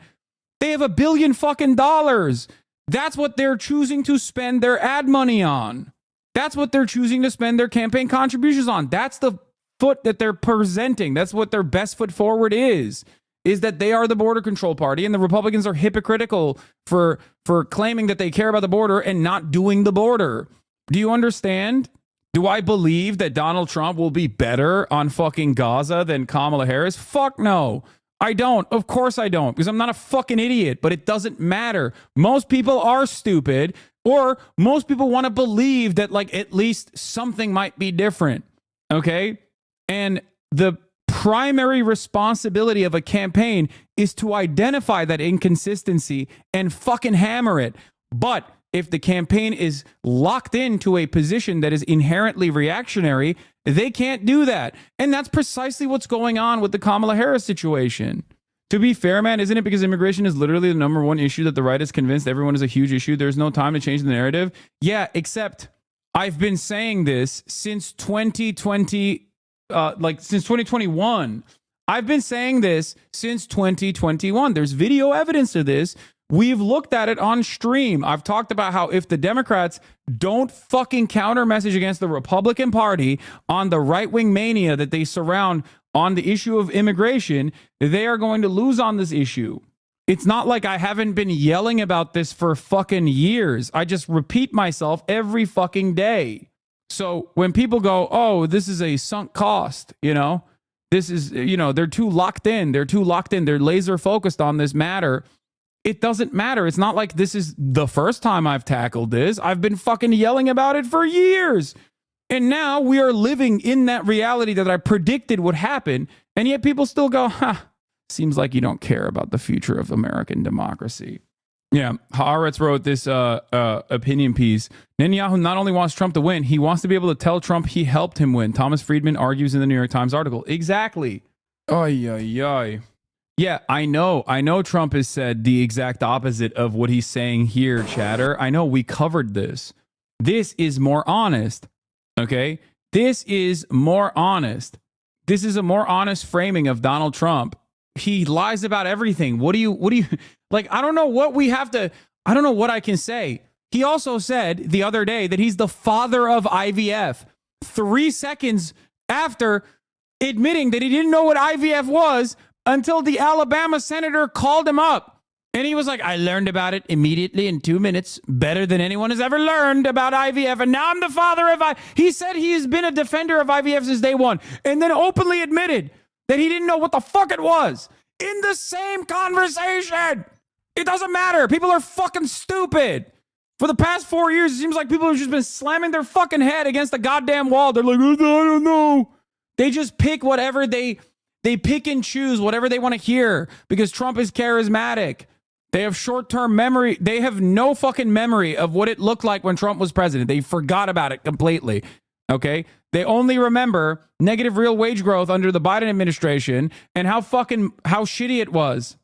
they have $1 billion fucking dollars. That's what they're choosing to spend their ad money on. That's what they're choosing to spend their campaign contributions on. That's the foot that they're presenting. That's what their best foot forward is that they are the border control party, and the Republicans are hypocritical for claiming that they care about the border and not doing the border. Do you understand? Do I believe that Donald Trump will be better on fucking Gaza than Kamala Harris? Fuck no. I don't. Of course I don't, because I'm not a fucking idiot, but it doesn't matter. Most people are stupid. Or most people want to believe that like at least something might be different. Okay. And the primary responsibility of a campaign is to identify that inconsistency and fucking hammer it. But if the campaign is locked into a position that is inherently reactionary, they can't do that. And that's precisely what's going on with the Kamala Harris situation. To be fair, man, isn't it because immigration is literally the number one issue that the right is convinced everyone is a huge issue? There's no time to change the narrative. Yeah, except I've been saying this since 2020, since 2021. I've been saying this since 2021. There's video evidence of this. We've looked at it on stream. I've talked about how if the Democrats don't fucking counter message against the Republican Party on the right-wing mania that they surround on the issue of immigration, they are going to lose on this issue. It's not like I haven't been yelling about this for fucking years. I just repeat myself every fucking day. So when people go, oh, this is a sunk cost, this is, they're too locked in. They're laser focused on this matter. It doesn't matter. It's not like this is the first time I've tackled this. I've been fucking yelling about it for years. And now we are living in that reality that I predicted would happen. And yet people still go, seems like you don't care about the future of American democracy. Yeah, Haaretz wrote this opinion piece. Netanyahu not only wants Trump to win, he wants to be able to tell Trump he helped him win. Thomas Friedman argues in the New York Times article. Exactly. Ay, ay, ay. Yeah, I know Trump has said the exact opposite of what he's saying here, chatter. I know we covered this. This is more honest. Okay, this is more honest. This is a more honest framing of Donald Trump. He lies about everything. What do you like? I don't know what we have to, I don't know what I can say. He also said the other day that he's the father of IVF 3 seconds after admitting that he didn't know what IVF was until the Alabama senator called him up. And he was like, I learned about it immediately in 2 minutes, better than anyone has ever learned about IVF. And now I'm the father of IVF. He said he has been a defender of IVF since day one, and then openly admitted that he didn't know what the fuck it was in the same conversation. It doesn't matter. People are fucking stupid. For the past 4 years, it seems like people have just been slamming their fucking head against the goddamn wall. They're like, I don't know. They just pick whatever they pick and choose whatever they want to hear because Trump is charismatic. They have short-term memory. They have no fucking memory of what it looked like when Trump was president. They forgot about it completely. Okay? They only remember negative real wage growth under the Biden administration and how shitty it was.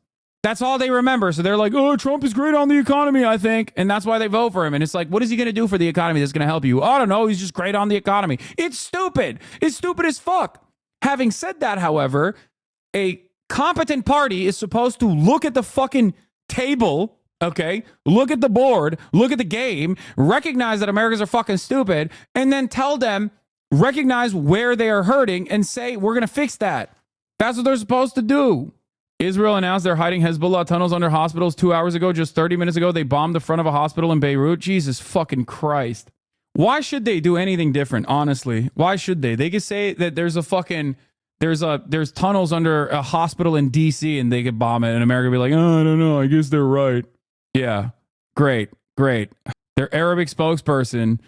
That's all they remember. So they're like, oh, Trump is great on the economy, I think. And that's why they vote for him. And it's like, what is he going to do for the economy that's going to help you? I don't know. He's just great on the economy. It's stupid. It's stupid as fuck. Having said that, however, a competent party is supposed to look at the fucking table, okay? Look at the board, look at the game, recognize that Americans are fucking stupid, and then tell them, recognize where they are hurting and say, we're going to fix that. That's what they're supposed to do. Israel announced they're hiding Hezbollah tunnels under hospitals 2 hours ago. Just 30 minutes ago, they bombed the front of a hospital in Beirut. Jesus fucking Christ. Why should they do anything different, honestly? Why should they? They could say that there's tunnels under a hospital in DC and they could bomb it and America would be like, oh, I don't know, I guess they're right. Yeah, great. Their Arabic spokesperson,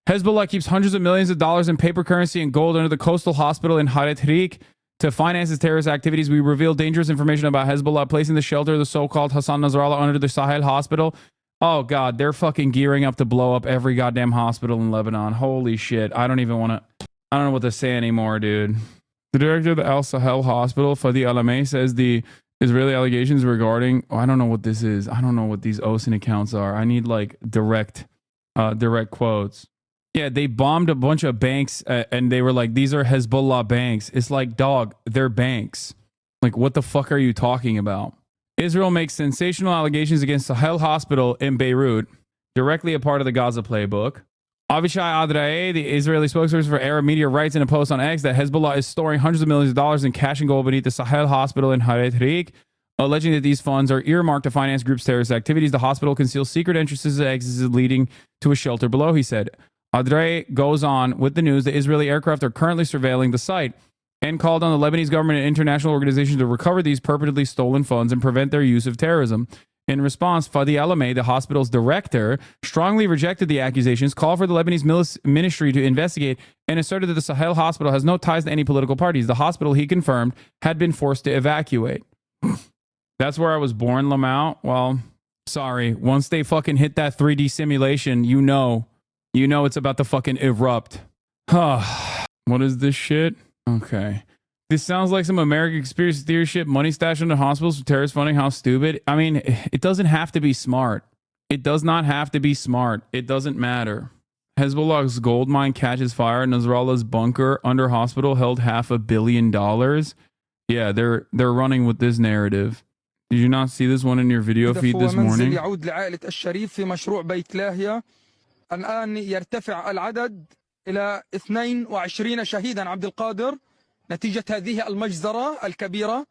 Hezbollah keeps hundreds of millions of dollars in paper currency and gold under the coastal hospital in Haret to finance its terrorist activities. We revealed dangerous information about Hezbollah placing the shelter of the so-called Hassan Nasrallah under the Sahel hospital. Oh, God, they're fucking gearing up to blow up every goddamn hospital in Lebanon. Holy shit. I don't know what to say anymore, dude. The director of the Al Sahel hospital, Fadi Alameh, says the Israeli allegations regarding... I don't know what this is. I don't know what these OSINT accounts are. I need, like, direct quotes. Yeah, they bombed a bunch of banks and they were like, these are Hezbollah banks. It's like, dog, they're banks. Like, what the fuck are you talking about? Israel makes sensational allegations against Sahel Hospital in Beirut, directly a part of the Gaza playbook. Avishai Adrae, the Israeli spokesperson for Arab media, writes in a post on X that Hezbollah is storing hundreds of millions of dollars in cash and gold beneath the Sahel Hospital in Haret, alleging that these funds are earmarked to finance groups' terrorist activities. The hospital conceals secret entrances and exits leading to a shelter below, he said. Adrae goes on with the news that Israeli aircraft are currently surveilling the site and called on the Lebanese government and international organizations to recover these purportedly stolen funds and prevent their use of terrorism. In response, Fadi Alameh, the hospital's director, strongly rejected the accusations, called for the Lebanese ministry to investigate, and asserted that the Sahel hospital has no ties to any political parties. The hospital, he confirmed, had been forced to evacuate. That's where I was born, Lamau. Well, sorry. Once they fucking hit that 3D simulation, you know it's about to fucking erupt. What is this shit? Okay. This sounds like some American conspiracy theory shit. Money stashed into hospitals for terrorist funding. How stupid. I mean, it doesn't have to be smart. It does not have to be smart. It doesn't matter. Hezbollah's gold mine catches fire. Nasrallah's bunker under hospital held $500 million. Yeah, they're running with this narrative. Did you not see this one in your video feed this morning? الآن يرتفع العدد إلى 22 شهيدا عبد القادر نتيجة هذه المجزرة الكبيرة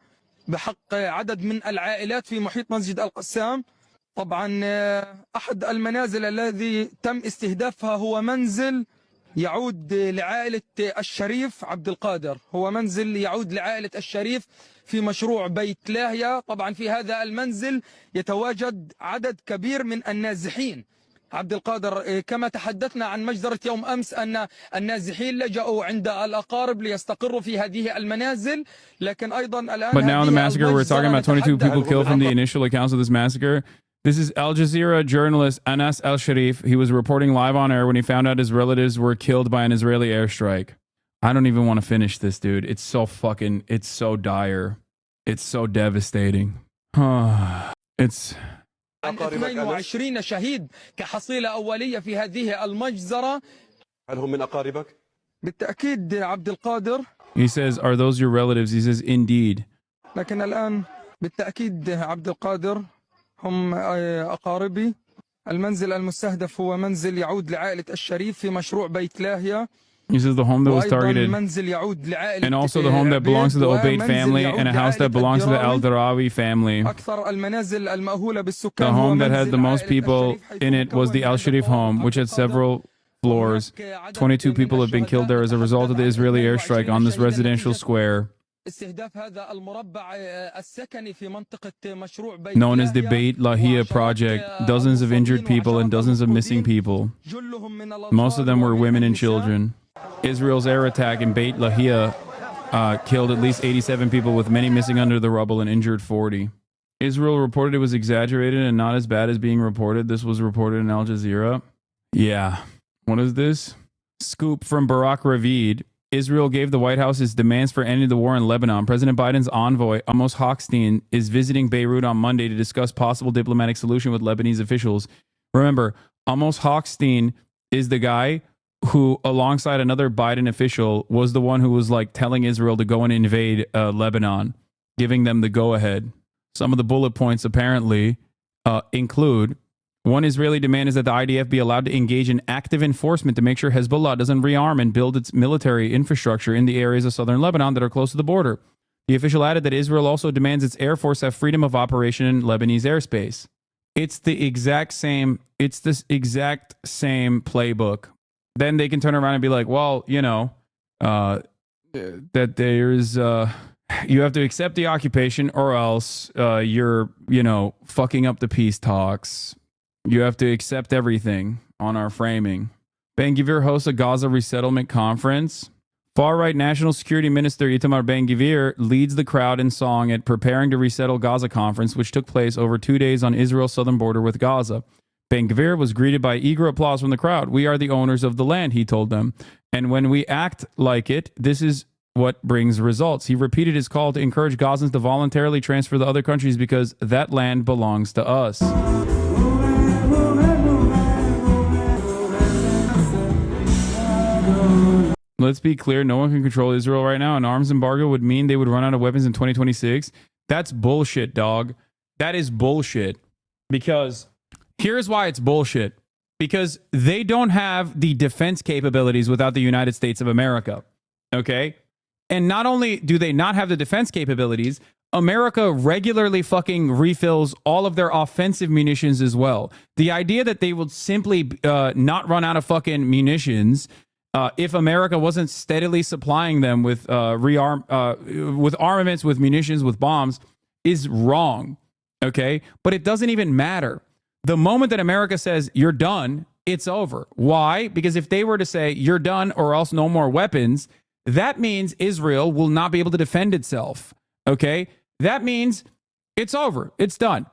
بحق عدد من العائلات في محيط مسجد القسام. طبعا أحد المنازل الذي تم استهدافها هو منزل يعود لعائلة الشريف عبد القادر. هو منزل يعود لعائلة الشريف في مشروع بيت لاهيا. طبعا في هذا المنزل يتواجد عدد كبير من النازحين. عبد القادر كما تحدثنا عن مجزرة يوم أمس أن النازحين لجأوا عند الأقارب ليستقروا في هذه المنازل لكن أيضا الآن But now in the massacre we're talking about 22 people killed from the initial accounts of this massacre. This is Al Jazeera journalist Anas Al-Sharif. He was reporting live on air when he found out his relatives were killed by an Israeli airstrike. I don't even want to finish this, dude. It's so dire. It's so devastating. It's 22 شهيد كحصيلة أولية في هذه المجزرة. هل هم من أقاربك؟ بالتأكيد عبد القادر. He says, are those your relatives? He says, indeed. لكن الآن بالتأكيد عبد القادر هم أقاربي. المنزل المستهدف هو منزل يعود لعائلة الشريف في مشروع بيت لاهيا. He says the home that was targeted, and also the home that belongs to the Obeid family, and a house that belongs to the Al-Darawi family. The home that had the most people in it was the Al-Sharif home, which had several floors. 22 people have been killed there as a result of the Israeli airstrike on this residential square known as the Beit Lahia project. Dozens of injured people and dozens of missing people. Most of them were women and children. Israel's air attack in Beit Lahia killed at least 87 people, with many missing under the rubble and injured 40. Israel reported it was exaggerated and not as bad as being reported. This was reported in Al Jazeera. Yeah. What is this? Scoop from Barak Ravid. Israel gave the White House its demands for ending the war in Lebanon. President Biden's envoy, Amos Hochstein, is visiting Beirut on Monday to discuss possible diplomatic solution with Lebanese officials. Remember, Amos Hochstein is the guy who, alongside another Biden official, was the one who was like telling Israel to go and invade Lebanon, giving them the go-ahead. Some of the bullet points apparently include: one Israeli demand is that the IDF be allowed to engage in active enforcement to make sure Hezbollah doesn't rearm and build its military infrastructure in the areas of southern Lebanon that are close to the border. The official added that Israel also demands its Air Force have freedom of operation in Lebanese airspace. It's the exact same. It's this exact same playbook. Then they can turn around and be like, well, you know, that there's, you have to accept the occupation or else you're, you know, fucking up the peace talks. You have to accept everything on our framing. Ben-Gvir hosts a Gaza resettlement conference. Far-right National Security Minister Itamar Ben-Gvir leads the crowd in song at Preparing to Resettle Gaza conference, which took place over 2 days on Israel's southern border with Gaza. Ben-Gvir was greeted by eager applause from the crowd. We are the owners of the land, he told them. And when we act like it, this is what brings results. He repeated his call to encourage Gazans to voluntarily transfer to other countries because that land belongs to us. Let's be clear, no one can control Israel right now. An arms embargo would mean they would run out of weapons in 2026. That's bullshit, dog. That is bullshit. Because here's why it's bullshit. Because they don't have the defense capabilities without the United States of America. Okay? And not only do they not have the defense capabilities, America regularly fucking refills all of their offensive munitions as well. The idea that they would simply not run out of fucking munitions if America wasn't steadily supplying them with with armaments, with munitions, with bombs, is wrong. Okay, but it doesn't even matter. The moment that America says you're done, it's over. Why? Because if they were to say you're done or else no more weapons, that means Israel will not be able to defend itself. Okay, that means it's over. It's done.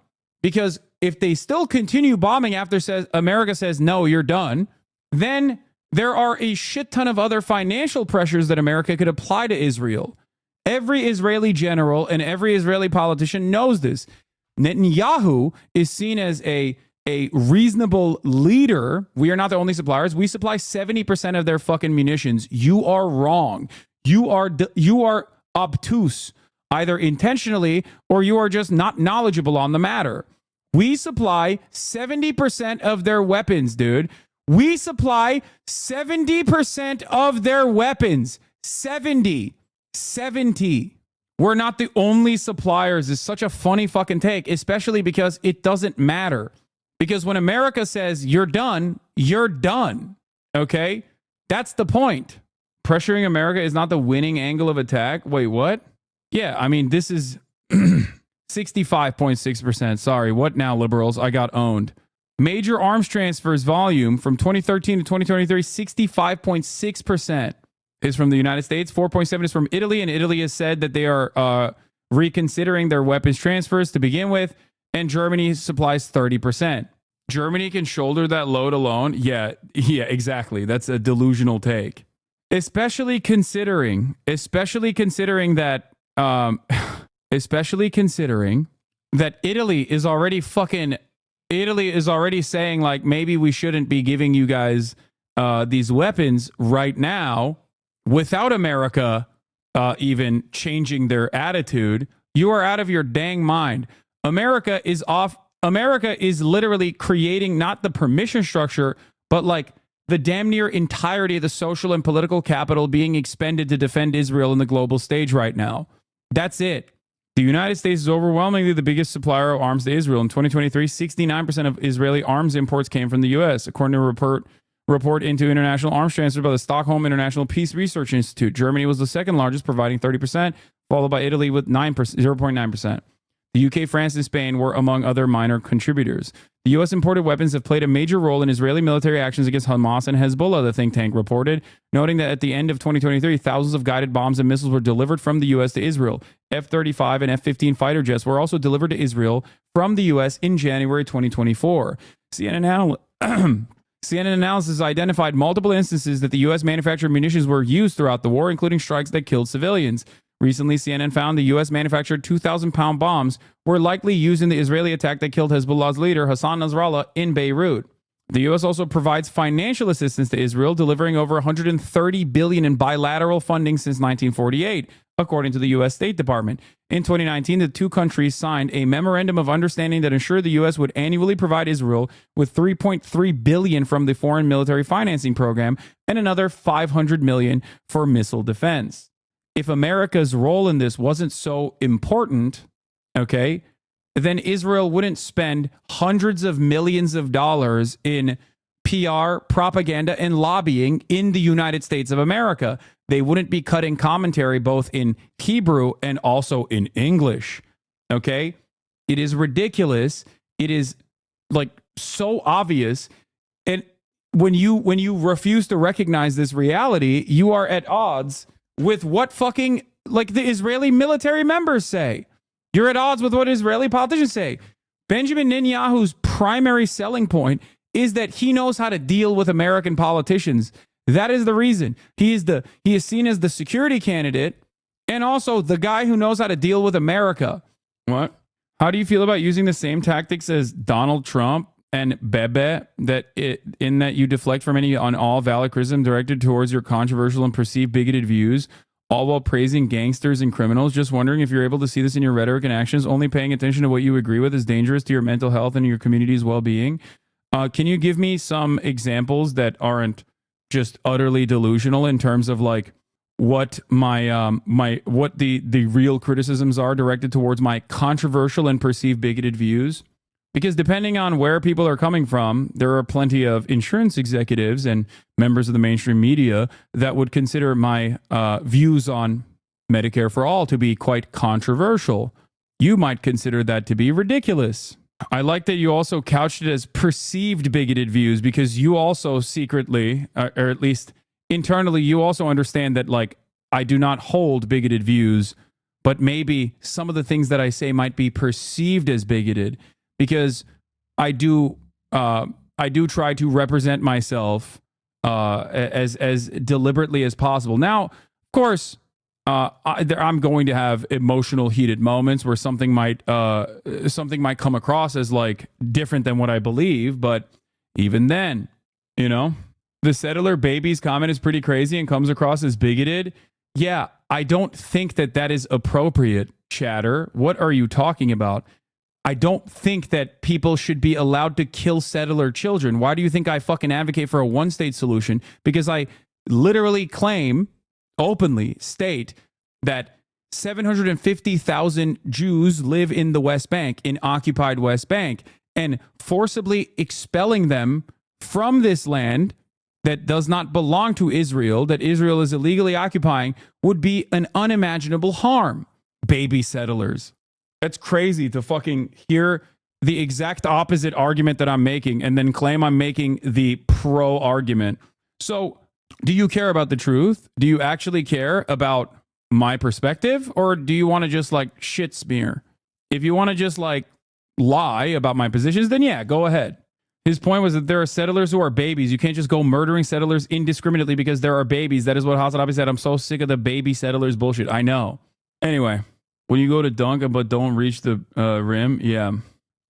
Because if they still continue bombing after America says no, you're done, then there are a shit ton of other financial pressures that America could apply to Israel. Every Israeli general and every Israeli politician knows this. Netanyahu is seen as a reasonable leader. We are not the only suppliers. We supply 70% of their fucking munitions. You are wrong. You are obtuse, either intentionally or you are just not knowledgeable on the matter. We supply 70% of their weapons, dude. We supply 70% of their weapons. 70. We're not the only suppliers. It's such a funny fucking take, especially because it doesn't matter. Because when America says you're done, you're done. Okay? That's the point. Pressuring America is not the winning angle of attack. Wait, what? Yeah, I mean, this is 65.6%. Sorry, what now, liberals? I got owned. Major arms transfers volume from 2013 to 2023, 65.6% is from the United States. 4.7% is from Italy, and Italy has said that they are reconsidering their weapons transfers to begin with, and Germany supplies 30%. Germany can shoulder that load alone. Yeah, exactly. That's a delusional take. Especially considering that Italy is already saying, like, maybe we shouldn't be giving you guys these weapons right now without America even changing their attitude. You are out of your dang mind. America is literally creating not the permission structure, but like the damn near entirety of the social and political capital being expended to defend Israel in the global stage right now. That's it. The United States is overwhelmingly the biggest supplier of arms to Israel. In 2023, 69% of Israeli arms imports came from the U.S., according to a report into international arms transfer by the Stockholm International Peace Research Institute. Germany was the second largest, providing 30%, followed by Italy with 0.9%. The UK, France, and Spain were among other minor contributors. The U.S. imported weapons have played a major role in Israeli military actions against Hamas and Hezbollah, the think tank reported, noting that at the end of 2023, thousands of guided bombs and missiles were delivered from the U.S. to Israel. F-35 and F-15 fighter jets were also delivered to Israel from the U.S. in January 2024. CNN analysis identified multiple instances that the U.S. manufactured munitions were used throughout the war, including strikes that killed civilians. Recently, CNN found the U.S. manufactured 2,000-pound bombs were likely used in the Israeli attack that killed Hezbollah's leader, Hassan Nasrallah, in Beirut. The U.S. also provides financial assistance to Israel, delivering over $130 billion in bilateral funding since 1948, according to the U.S. State Department. In 2019, the two countries signed a memorandum of understanding that ensured the U.S. would annually provide Israel with $3.3 billion from the Foreign Military Financing Program and another $500 million for missile defense. If America's role in this wasn't so important, okay, then Israel wouldn't spend hundreds of millions of dollars in PR, propaganda, and lobbying in the United States of America. They wouldn't be cutting commentary both in Hebrew and also in English, okay? It is ridiculous. It is like so obvious. And when you refuse to recognize this reality, you are at odds with what fucking, like, the Israeli military members say. You're at odds with what Israeli politicians say. Benjamin Netanyahu's primary selling point is that he knows how to deal with American politicians. That is the reason. He is seen as the security candidate and also the guy who knows how to deal with America. What? How do you feel about using the same tactics as Donald Trump and Bebe, in that you deflect from any on all valid criticism directed towards your controversial and perceived bigoted views, all while praising gangsters and criminals? Just wondering if you're able to see this in your rhetoric and actions. Only paying attention to what you agree with is dangerous to your mental health and your community's well-being. Can you give me some examples that aren't just utterly delusional in terms of like what what the real criticisms are directed towards my controversial and perceived bigoted views? Because depending on where people are coming from, there are plenty of insurance executives and members of the mainstream media that would consider my views on Medicare for all to be quite controversial. You might consider that to be ridiculous. I like that you also couched it as perceived bigoted views, because you also secretly, or at least internally, you also understand that, like, I do not hold bigoted views, but maybe some of the things that I say might be perceived as bigoted, because I do try to represent myself as deliberately as possible. Now, of course, I'm going to have emotional, heated moments where something might come across as like different than what I believe. But even then, you know, the settler babies comment is pretty crazy and comes across as bigoted. Yeah, I don't think that is appropriate, chatter. What are you talking about? I don't think that people should be allowed to kill settler children. Why do you think I fucking advocate for a one-state solution? Because I literally claim, openly state, that 750,000 Jews live in the West Bank, in occupied West Bank, and forcibly expelling them from this land that does not belong to Israel, that Israel is illegally occupying, would be an unimaginable harm. Baby settlers. That's crazy to fucking hear the exact opposite argument that I'm making and then claim I'm making the pro argument. So, do you care about the truth? Do you actually care about my perspective? Or do you want to just like shit smear? If you want to just like lie about my positions, then yeah, go ahead. His point was that there are settlers who are babies. You can't just go murdering settlers indiscriminately because there are babies. That is what HasanAbi said. I'm so sick of the baby settlers bullshit. I know. Anyway. When you go to dunk but don't reach the rim, yeah.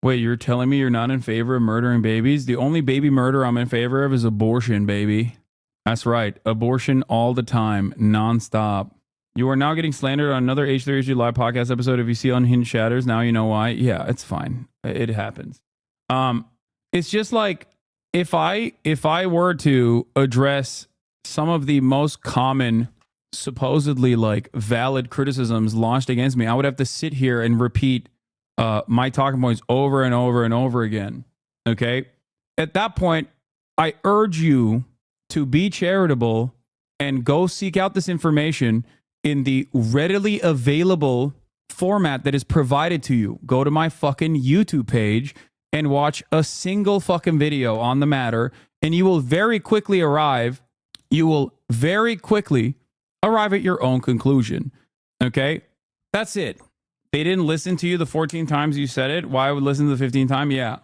Wait, you're telling me you're not in favor of murdering babies? The only baby murder I'm in favor of is abortion, baby. That's right. Abortion all the time, nonstop. You are now getting slandered on another H3HG Live podcast episode. If you see unhinged shatters, now you know why. Yeah, it's fine. It happens. It's just like if I were to address some of the most common, supposedly like valid criticisms launched against me, I would have to sit here and repeat my talking points over and over and over again. Okay? At that point, I urge you to be charitable and go seek out this information in the readily available format that is provided to you. Go to my fucking YouTube page and watch a single fucking video on the matter, and you will very quickly arrive at your own conclusion. Okay? That's it. They didn't listen to you the 14 times you said it. Why would listen to the 15th time? Yeah.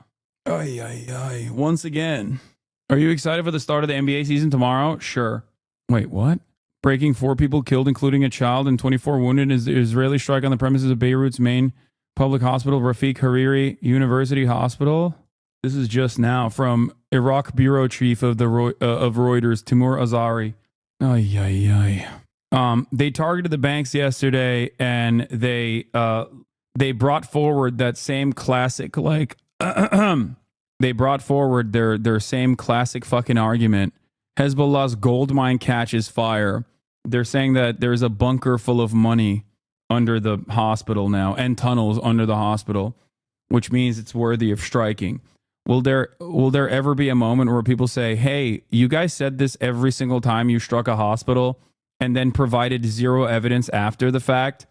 Once again. Are you excited for the start of the NBA season tomorrow? Sure. Wait, what? Breaking 4 people killed, including a child, and 24 wounded is the Israeli strike on the premises of Beirut's main public hospital, Rafik Hariri University Hospital. This is just now from Iraq bureau chief of Reuters, Timur Azari. They targeted the banks yesterday, and they brought forward that same classic, like, they brought forward their same classic fucking argument. Hezbollah's gold mine catches fire. They're saying that there's a bunker full of money under the hospital now, and tunnels under the hospital, which means it's worthy of striking. Will there ever be a moment where people say, hey, you guys said this every single time you struck a hospital and then provided zero evidence after the fact?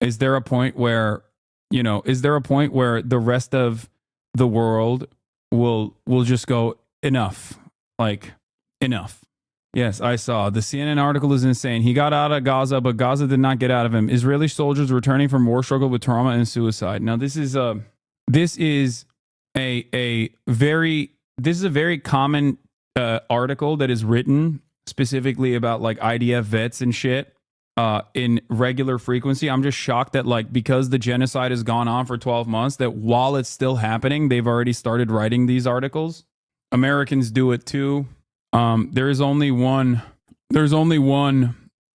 Is there a point where the rest of the world will just go, enough? Like, enough. Yes, I saw. The CNN article is insane. He got out of Gaza, but Gaza did not get out of him. Israeli soldiers returning from war struggle with trauma and suicide. Now, this is a very common article that is written specifically about like IDF vets and shit in regular frequency. I'm just shocked that, like, because the genocide has gone on for 12 months, that while it's still happening, they've already started writing these articles. Americans do it too. There's only one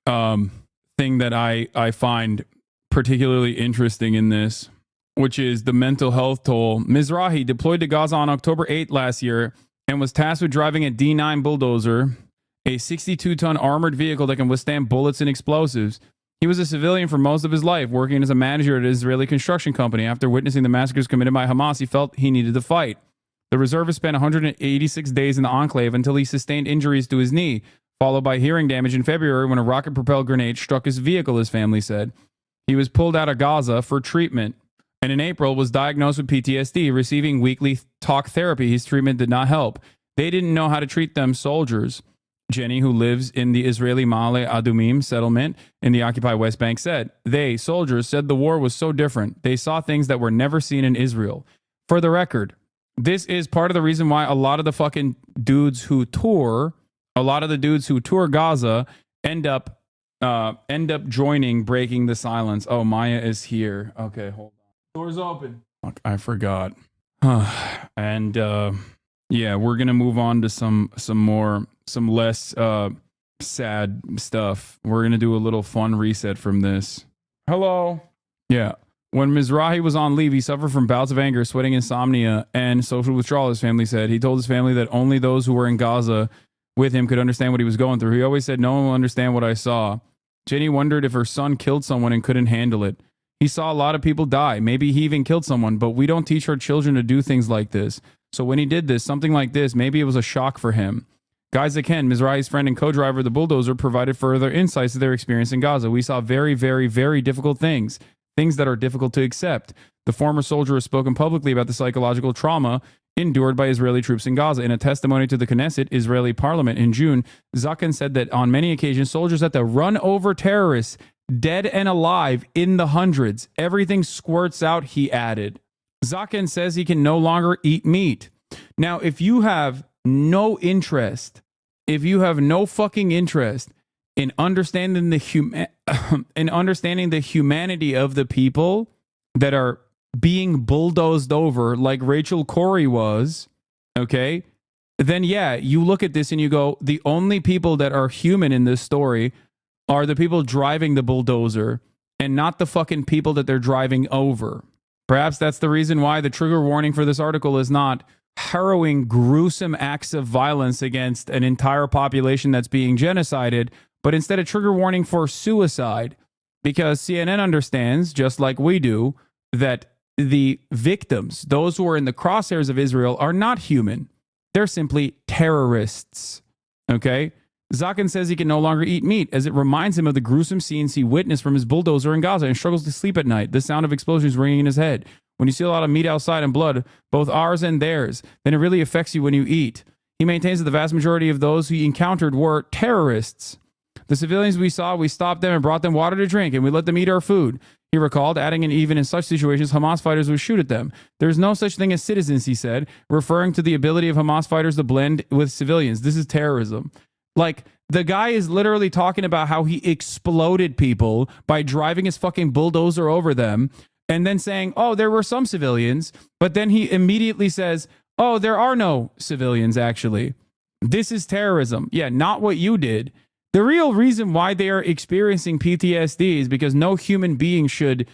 thing that I find particularly interesting in this, which is the mental health toll. Mizrahi deployed to Gaza on October 8th last year and was tasked with driving a D9 bulldozer, a 62-ton armored vehicle that can withstand bullets and explosives. He was a civilian for most of his life, working as a manager at an Israeli construction company. After witnessing the massacres committed by Hamas, he felt he needed to fight. The reservist spent 186 days in the enclave until he sustained injuries to his knee, followed by hearing damage in February when a rocket-propelled grenade struck his vehicle, his family said. He was pulled out of Gaza for treatment, and in April was diagnosed with PTSD, receiving weekly talk therapy. His treatment did not help. They didn't know how to treat them soldiers. Jenny, who lives in the Israeli Ma'ale Adumim settlement in the occupied West Bank, said, they, soldiers, said the war was so different. They saw things that were never seen in Israel. For the record, this is part of the reason why a lot of the fucking dudes who tour Gaza end up joining Breaking the Silence. Oh, Maya is here. Okay, hold on. Doors open. Fuck, I forgot. And yeah, we're gonna move on to some less sad stuff. We're gonna do a little fun reset from this. Hello. Yeah. When Mizrahi was on leave, he suffered from bouts of anger, sweating, insomnia, and social withdrawal, his family said. He told his family that only those who were in Gaza with him could understand what he was going through. He always said, no one will understand what I saw. Jenny wondered if her son killed someone and couldn't handle it. He saw a lot of people die. Maybe he even killed someone, but we don't teach our children to do things like this. So when he did this, something like this, maybe it was a shock for him. Guy Zaken, Mizrahi's friend and co-driver of the bulldozer, provided further insights to their experience in Gaza. We saw very, very, very difficult things that are difficult to accept. The former soldier has spoken publicly about the psychological trauma endured by Israeli troops in Gaza. In a testimony to the Knesset Israeli parliament in June, Zaken said that on many occasions, soldiers had to run over terrorists, dead and alive, in the hundreds. Everything squirts out, he added. Zaken says he can no longer eat meat. Now, if you have no fucking interest in understanding the humanity of the people that are being bulldozed over like Rachel Corrie was, okay, then yeah, you look at this and you go, the only people that are human in this story are the people driving the bulldozer and not the fucking people that they're driving over. Perhaps that's the reason why the trigger warning for this article is not harrowing, gruesome acts of violence against an entire population that's being genocided, but instead a trigger warning for suicide, because CNN understands, just like we do, that the victims, those who are in the crosshairs of Israel, are not human. They're simply terrorists. Okay? Zaken says he can no longer eat meat as it reminds him of the gruesome scenes he witnessed from his bulldozer in Gaza and struggles to sleep at night, the sound of explosions ringing in his head. when you see a lot of meat outside and blood, both ours and theirs, then it really affects you when you eat. He maintains that the vast majority of those he encountered were terrorists. The civilians we saw, we stopped them and brought them water to drink, and we let them eat our food. He recalled, adding, and even in such situations, Hamas fighters would shoot at them. There's no such thing as citizens, he said, referring to the ability of Hamas fighters to blend with civilians. This is terrorism. Like, the guy is literally talking about how he exploded people by driving his fucking bulldozer over them and then saying, oh, there were some civilians. But then he immediately says, oh, there are no civilians, actually. This is terrorism. Yeah, not what you did. The real reason why they are experiencing PTSD is because no human being should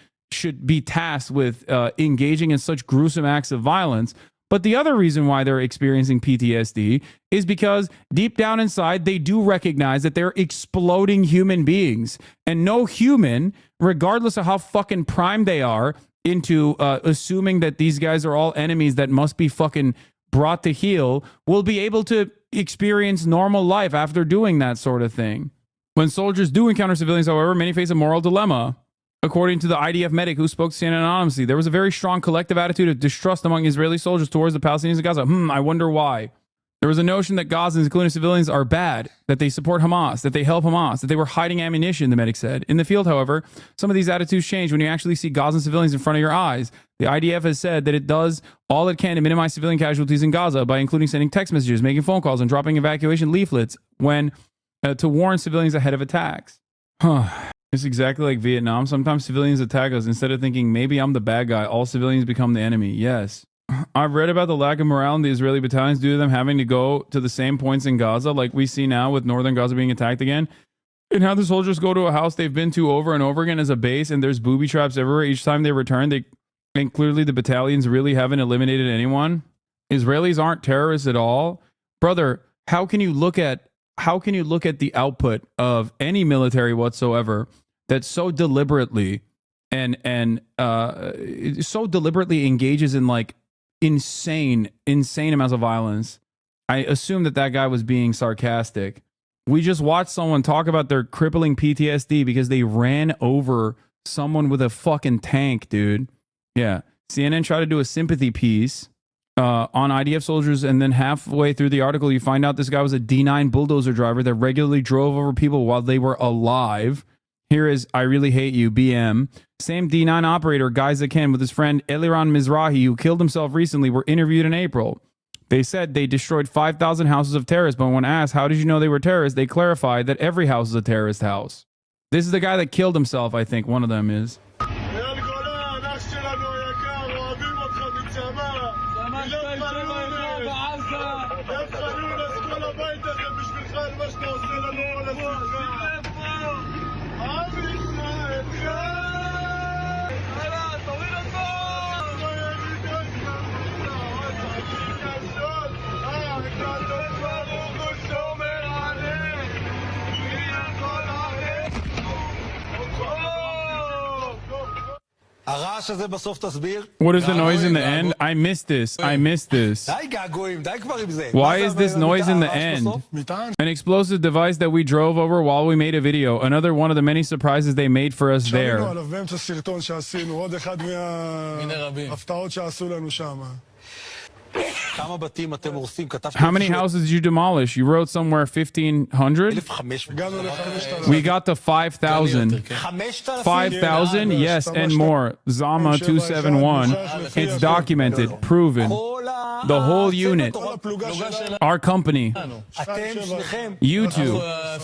be tasked with engaging in such gruesome acts of violence. But the other reason why they're experiencing PTSD is because deep down inside, they do recognize that they're exploding human beings. And no human, regardless of how fucking primed they are into assuming that these guys are all enemies that must be fucking brought to heel, will be able to experience normal life after doing that sort of thing. When soldiers do encounter civilians, however, many face a moral dilemma. According to the IDF medic who spoke to CNN anonymously, there was a very strong collective attitude of distrust among Israeli soldiers towards the Palestinians in Gaza. I wonder why. There was a notion that Gazans, including civilians, are bad, that they support Hamas, that they help Hamas, that they were hiding ammunition, the medic said. In the field, however, some of these attitudes change when you actually see Gazan civilians in front of your eyes. The IDF has said that it does all it can to minimize civilian casualties in Gaza by including sending text messages, making phone calls, and dropping evacuation leaflets when to warn civilians ahead of attacks. It's exactly like Vietnam. Sometimes civilians attack us. Instead of thinking, maybe I'm the bad guy, all civilians become the enemy. Yes. I've read about the lack of morale in the Israeli battalions due to them having to go to the same points in Gaza, like we see now with northern Gaza being attacked again, and how the soldiers go to a house they've been to over and over again as a base, and there's booby traps everywhere. Each time they return, and clearly the battalions really haven't eliminated anyone. Israelis aren't terrorists at all. Brother, how can you look at the output of any military whatsoever that so deliberately and so deliberately engages in like insane amounts of violence? I assume that guy was being sarcastic. We just watched someone talk about their crippling PTSD because they ran over someone with a fucking tank, dude. Yeah. CNN tried to do a sympathy piece on IDF soldiers, and then halfway through the article, you find out this guy was a D9 bulldozer driver that regularly drove over people while they were alive. Here is I Really Hate You, BM. Same D9 operator, Guy Zaken, with his friend Eliran Mizrahi, who killed himself recently, were interviewed in April. They said they destroyed 5,000 houses of terrorists, but when asked, how did you know they were terrorists, they clarified that every house is a terrorist house. This is the guy that killed himself, I think one of them is. What is the noise in the end? I missed this. Why is this noise in the end? An explosive device that we drove over while we made a video. Another one of the many surprises they made for us there. How many houses did you demolish? You wrote somewhere 1,500? We got to 5,000. 5,000? Yes, and more. Zama 271. It's documented, proven. The whole unit. Our company. You two.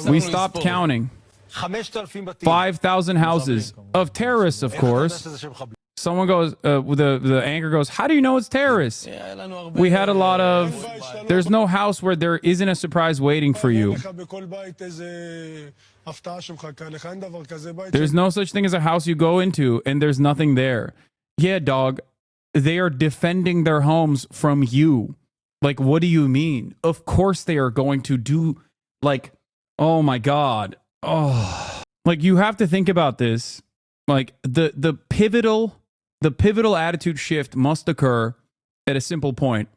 We stopped counting. 5,000 houses. Of terrorists, of course. Someone goes, the anchor goes, how do you know it's terrorists? We had a lot of, there's no house where there isn't a surprise waiting for you. There's no such thing as a house you go into and there's nothing there. Yeah, dog, they are defending their homes from you. Like, what do you mean? Of course they are going to do, like, oh my God. Oh, like, you have to think about this. Like, the pivotal attitude shift must occur at a simple point.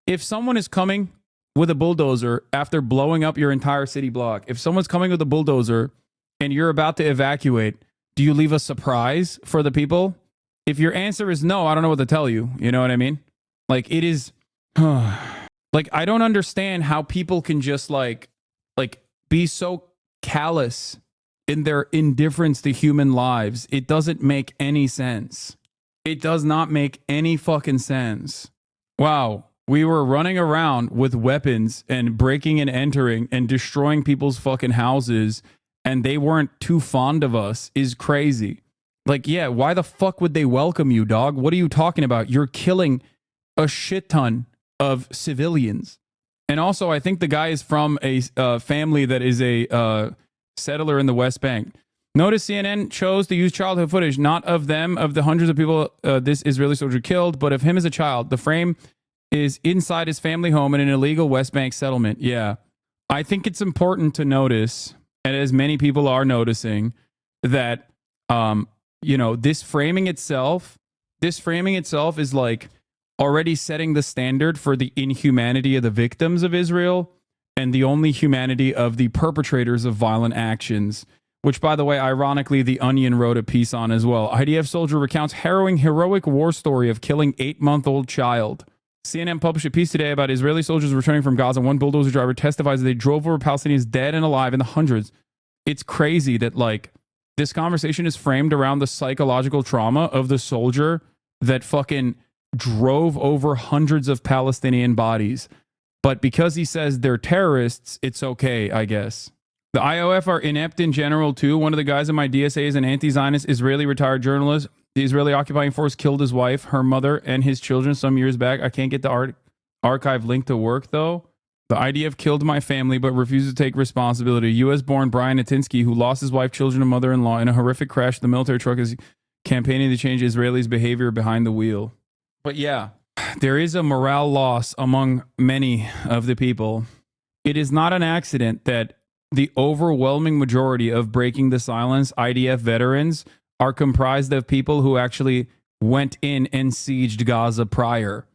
If someone is coming with a bulldozer after blowing up your entire city block, if someone's coming with a bulldozer and you're about to evacuate, do you leave a surprise for the people? if your answer is no, I don't know what to tell you. You know what I mean? Like, it is, like, I don't understand how people can just like be so callous in their indifference to human lives. It doesn't make any sense. It does not make any fucking sense. Wow. We were running around with weapons and breaking and entering and destroying people's fucking houses, and they weren't too fond of us is crazy. Like, yeah, why the fuck would they welcome you, dog? What are you talking about? You're killing a shit ton of civilians. And also, I think the guy is from a family that is a settler in the West Bank. Notice CNN chose to use childhood footage, not of them, of the hundreds of people this Israeli soldier killed, but of him as a child. The frame is inside his family home in an illegal West Bank settlement. Yeah. I think it's important to notice, and as many people are noticing, that, you know, this framing itself is like already setting the standard for the inhumanity of the victims of Israel and the only humanity of the perpetrators of violent actions, which, by the way, ironically, The Onion wrote a piece on as well. IDF soldier recounts harrowing, heroic war story of killing 8-month-old child. CNN published a piece today about Israeli soldiers returning from Gaza. One bulldozer driver testifies that they drove over Palestinians dead and alive in the hundreds. It's crazy that, like, this conversation is framed around the psychological trauma of the soldier that fucking drove over hundreds of Palestinian bodies. But because he says they're terrorists, it's okay, I guess. The IOF are inept in general, too. One of the guys in my DSA is an anti-Zionist Israeli retired journalist. The Israeli occupying force killed his wife, her mother, and his children some years back. I can't get the archive link to work, though. The IDF killed my family, but refuses to take responsibility. U.S.-born Brian Natinsky, who lost his wife, children, and mother-in-law in a horrific crash of the military truck, is campaigning to change Israelis' behavior behind the wheel. But yeah, there is a morale loss among many of the people. It is not an accident that the overwhelming majority of Breaking the Silence IDF veterans are comprised of people who actually went in and sieged Gaza prior.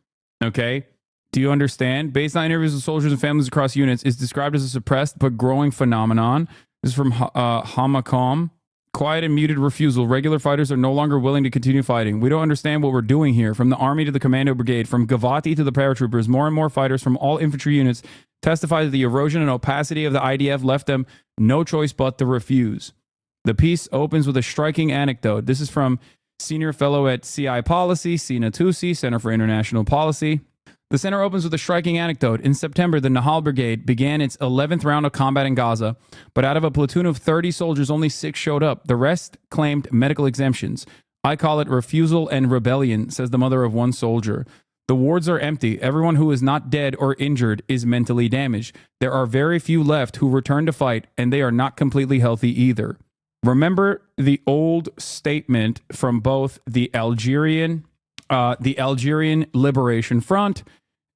Okay? Do you understand? Based on interviews with soldiers and families across units, it's described as a suppressed but growing phenomenon. This is from Hamakom. Quiet and muted refusal. Regular fighters are no longer willing to continue fighting. We don't understand what we're doing here. From the army to the commando brigade, from Gavati to the paratroopers, more and more fighters from all infantry units testify that the erosion and opacity of the IDF left them no choice but to refuse. The piece opens with a striking anecdote. This is from senior fellow at CI Policy, Sina Tusi, Center for International Policy. The center opens with a striking anecdote. In September, the Nahal Brigade began its 11th round of combat in Gaza, but out of a platoon of 30 soldiers, only 6 showed up. The rest claimed medical exemptions. I call it refusal and rebellion, says the mother of one soldier. The wards are empty. Everyone who is not dead or injured is mentally damaged. There are very few left who return to fight, and they are not completely healthy either. Remember the old statement from both the Algerian Liberation Front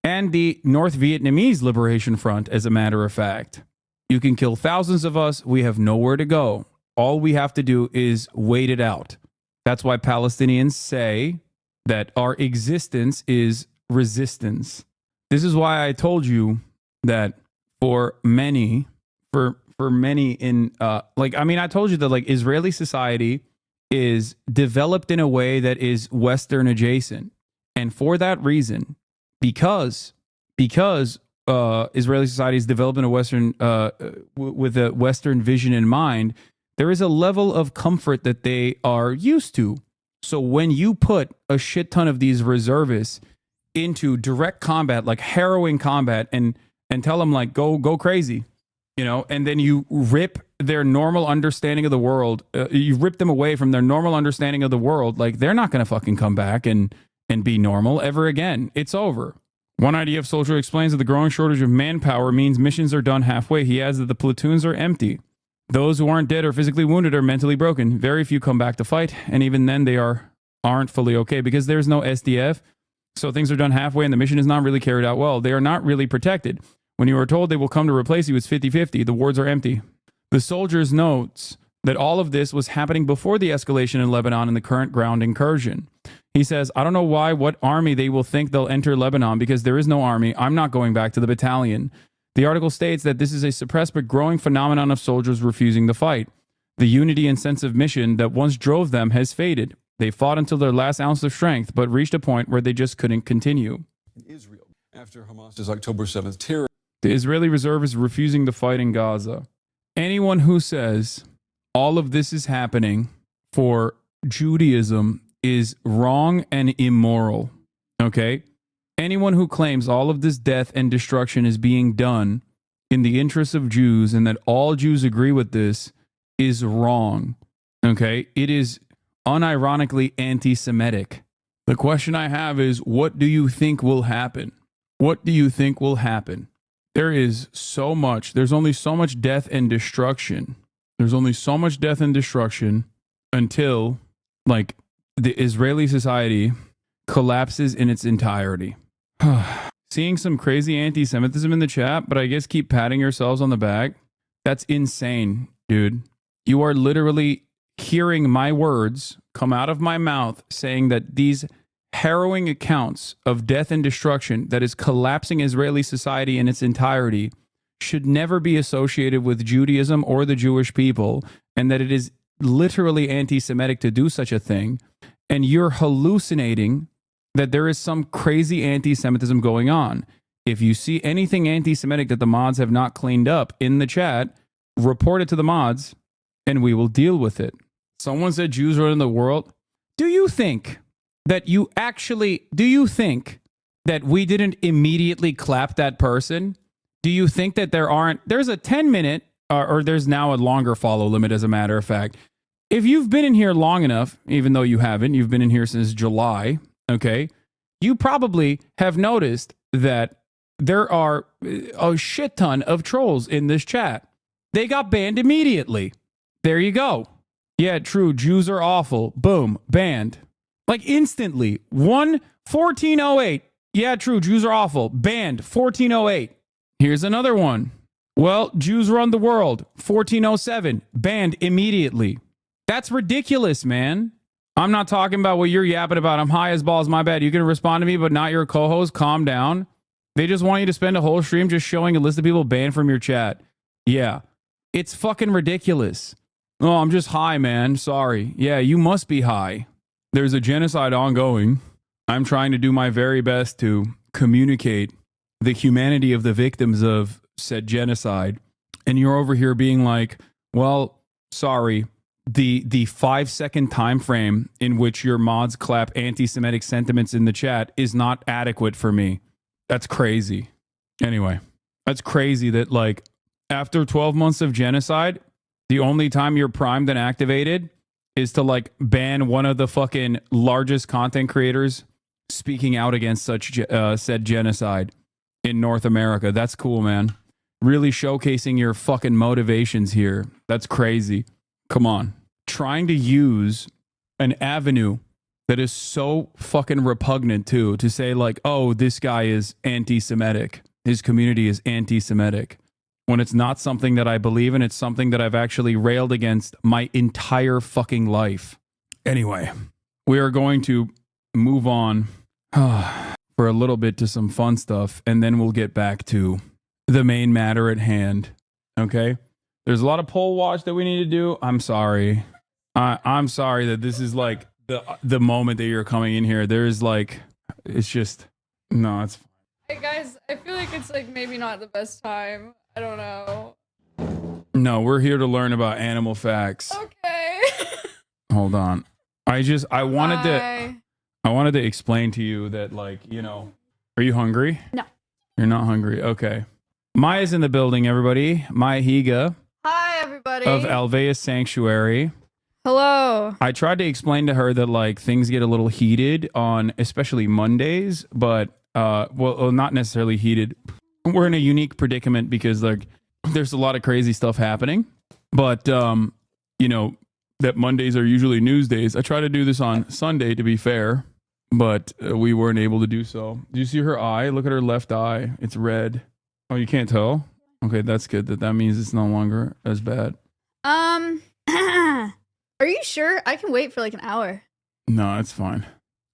and the North Vietnamese Liberation Front, as a matter of fact. You can kill thousands of us. We have nowhere to go. All we have to do is wait it out. That's why Palestinians say that our existence is resistance. This is why I told you that for many in I told you that, like, Israeli society is developed in a way that is Western adjacent. And for that reason, because Israeli society is developed in a Western with a Western vision in mind, there is a level of comfort that they are used to. So when you put a shit ton of these reservists into direct combat, like harrowing combat, and tell them, like, go crazy, you know, and then you rip their normal understanding of the world, you rip them away from their normal understanding of the world, like, they're not going to fucking come back and be normal ever again. It's over. One IDF soldier explains that the growing shortage of manpower means missions are done halfway. He adds that the platoons are empty. Those who aren't dead or physically wounded are mentally broken. Very few come back to fight, and even then they aren't fully okay because there's no SDF. So things are done halfway and the mission is not really carried out well. They are not really protected. When you are told they will come to replace you, it's 50-50. The wards are empty. The soldiers notes that all of this was happening before the escalation in Lebanon and the current ground incursion. He says, I don't know what army they will think they'll enter Lebanon because there is no army. I'm not going back to the battalion. The article states that this is a suppressed but growing phenomenon of soldiers refusing to fight. The unity and sense of mission that once drove them has faded. They fought until their last ounce of strength, but reached a point where they just couldn't continue. Israel after Hamas's October 7th terror. The Israeli reserve is refusing to fight in Gaza. Anyone who says all of this is happening for Judaism is wrong and immoral. Okay? Anyone who claims all of this death and destruction is being done in the interests of Jews and that all Jews agree with this is wrong. Okay? It is unironically anti-Semitic. The question I have is, what do you think will happen? What do you think will happen? There is so much. There's only so much death and destruction. There's only so much death and destruction until, like, the Israeli society collapses in its entirety. Seeing some crazy anti-Semitism in the chat, but I guess keep patting yourselves on the back. That's insane, dude. You are literally hearing my words come out of my mouth saying that these harrowing accounts of death and destruction that is collapsing Israeli society in its entirety should never be associated with Judaism or the Jewish people, and that it is literally anti-Semitic to do such a thing. And you're hallucinating that there is some crazy anti-Semitism going on. If you see anything anti-Semitic that the mods have not cleaned up in the chat, report it to the mods and we will deal with it. Someone said Jews run the world. Do you think that we didn't immediately clap that person? Do you think that there's a 10-minute, or there's now a longer follow limit, as a matter of fact. If you've been in here long enough, even though you haven't, you've been in here since July, okay, you probably have noticed that there are a shit ton of trolls in this chat. They got banned immediately. There you go. Yeah, true, Jews are awful. Boom, banned. Like instantly. 1408. Yeah, true, Jews are awful. Banned. 1408. Here's another one. Well, Jews run the world. 1407. Banned immediately. That's ridiculous, man. I'm not talking about what you're yapping about. I'm high as balls. My bad. You can respond to me, but not your co-host. Calm down. They just want you to spend a whole stream just showing a list of people banned from your chat. Yeah. It's fucking ridiculous. Oh, I'm just high, man. Sorry. Yeah, you must be high. There's a genocide ongoing. I'm trying to do my very best to communicate the humanity of the victims of said genocide. And you're over here being like, well, sorry. The 5-second time frame in which your mods clap anti-Semitic sentiments in the chat is not adequate for me. That's crazy. Anyway, that's crazy that, like, after 12 months of genocide, the only time you're primed and activated is to, like, ban one of the fucking largest content creators speaking out against such said genocide in North America. That's cool, man. Really showcasing your fucking motivations here. That's crazy. Come on. Trying to use an avenue that is so fucking repugnant too, to say like, oh, this guy is anti-Semitic. His community is anti-Semitic. When it's not something that I believe in, it's something that I've actually railed against my entire fucking life. Anyway, we are going to move on for a little bit to some fun stuff, and then we'll get back to the main matter at hand. Okay? There's a lot of poll watch that we need to do. I'm sorry. I'm sorry that this is like the moment that you're coming in here. There's like, it's just, no, it's fine. Hey guys, I feel like it's like maybe not the best time. I don't know. No, we're here to learn about animal facts. Okay. Hold on. I wanted Bye. I wanted to explain to you that, like, you know, are you hungry? No. You're not hungry. Okay. Maya's in the building, everybody. Maya Higa Hi everybody. of Alveus Sanctuary. Hello. I tried to explain to her that, like, things get a little heated on especially Mondays, but well, not necessarily heated. We're in a unique predicament because, like, there's a lot of crazy stuff happening, but you know, that Mondays are usually news days. I try to do this on Sunday, to be fair, but we weren't able to do so. Do you see her eye? Look at her left eye. It's red. Oh, you can't tell? Okay, that's good. That means it's no longer as bad. Are you sure? I can wait for like an hour. No, it's fine.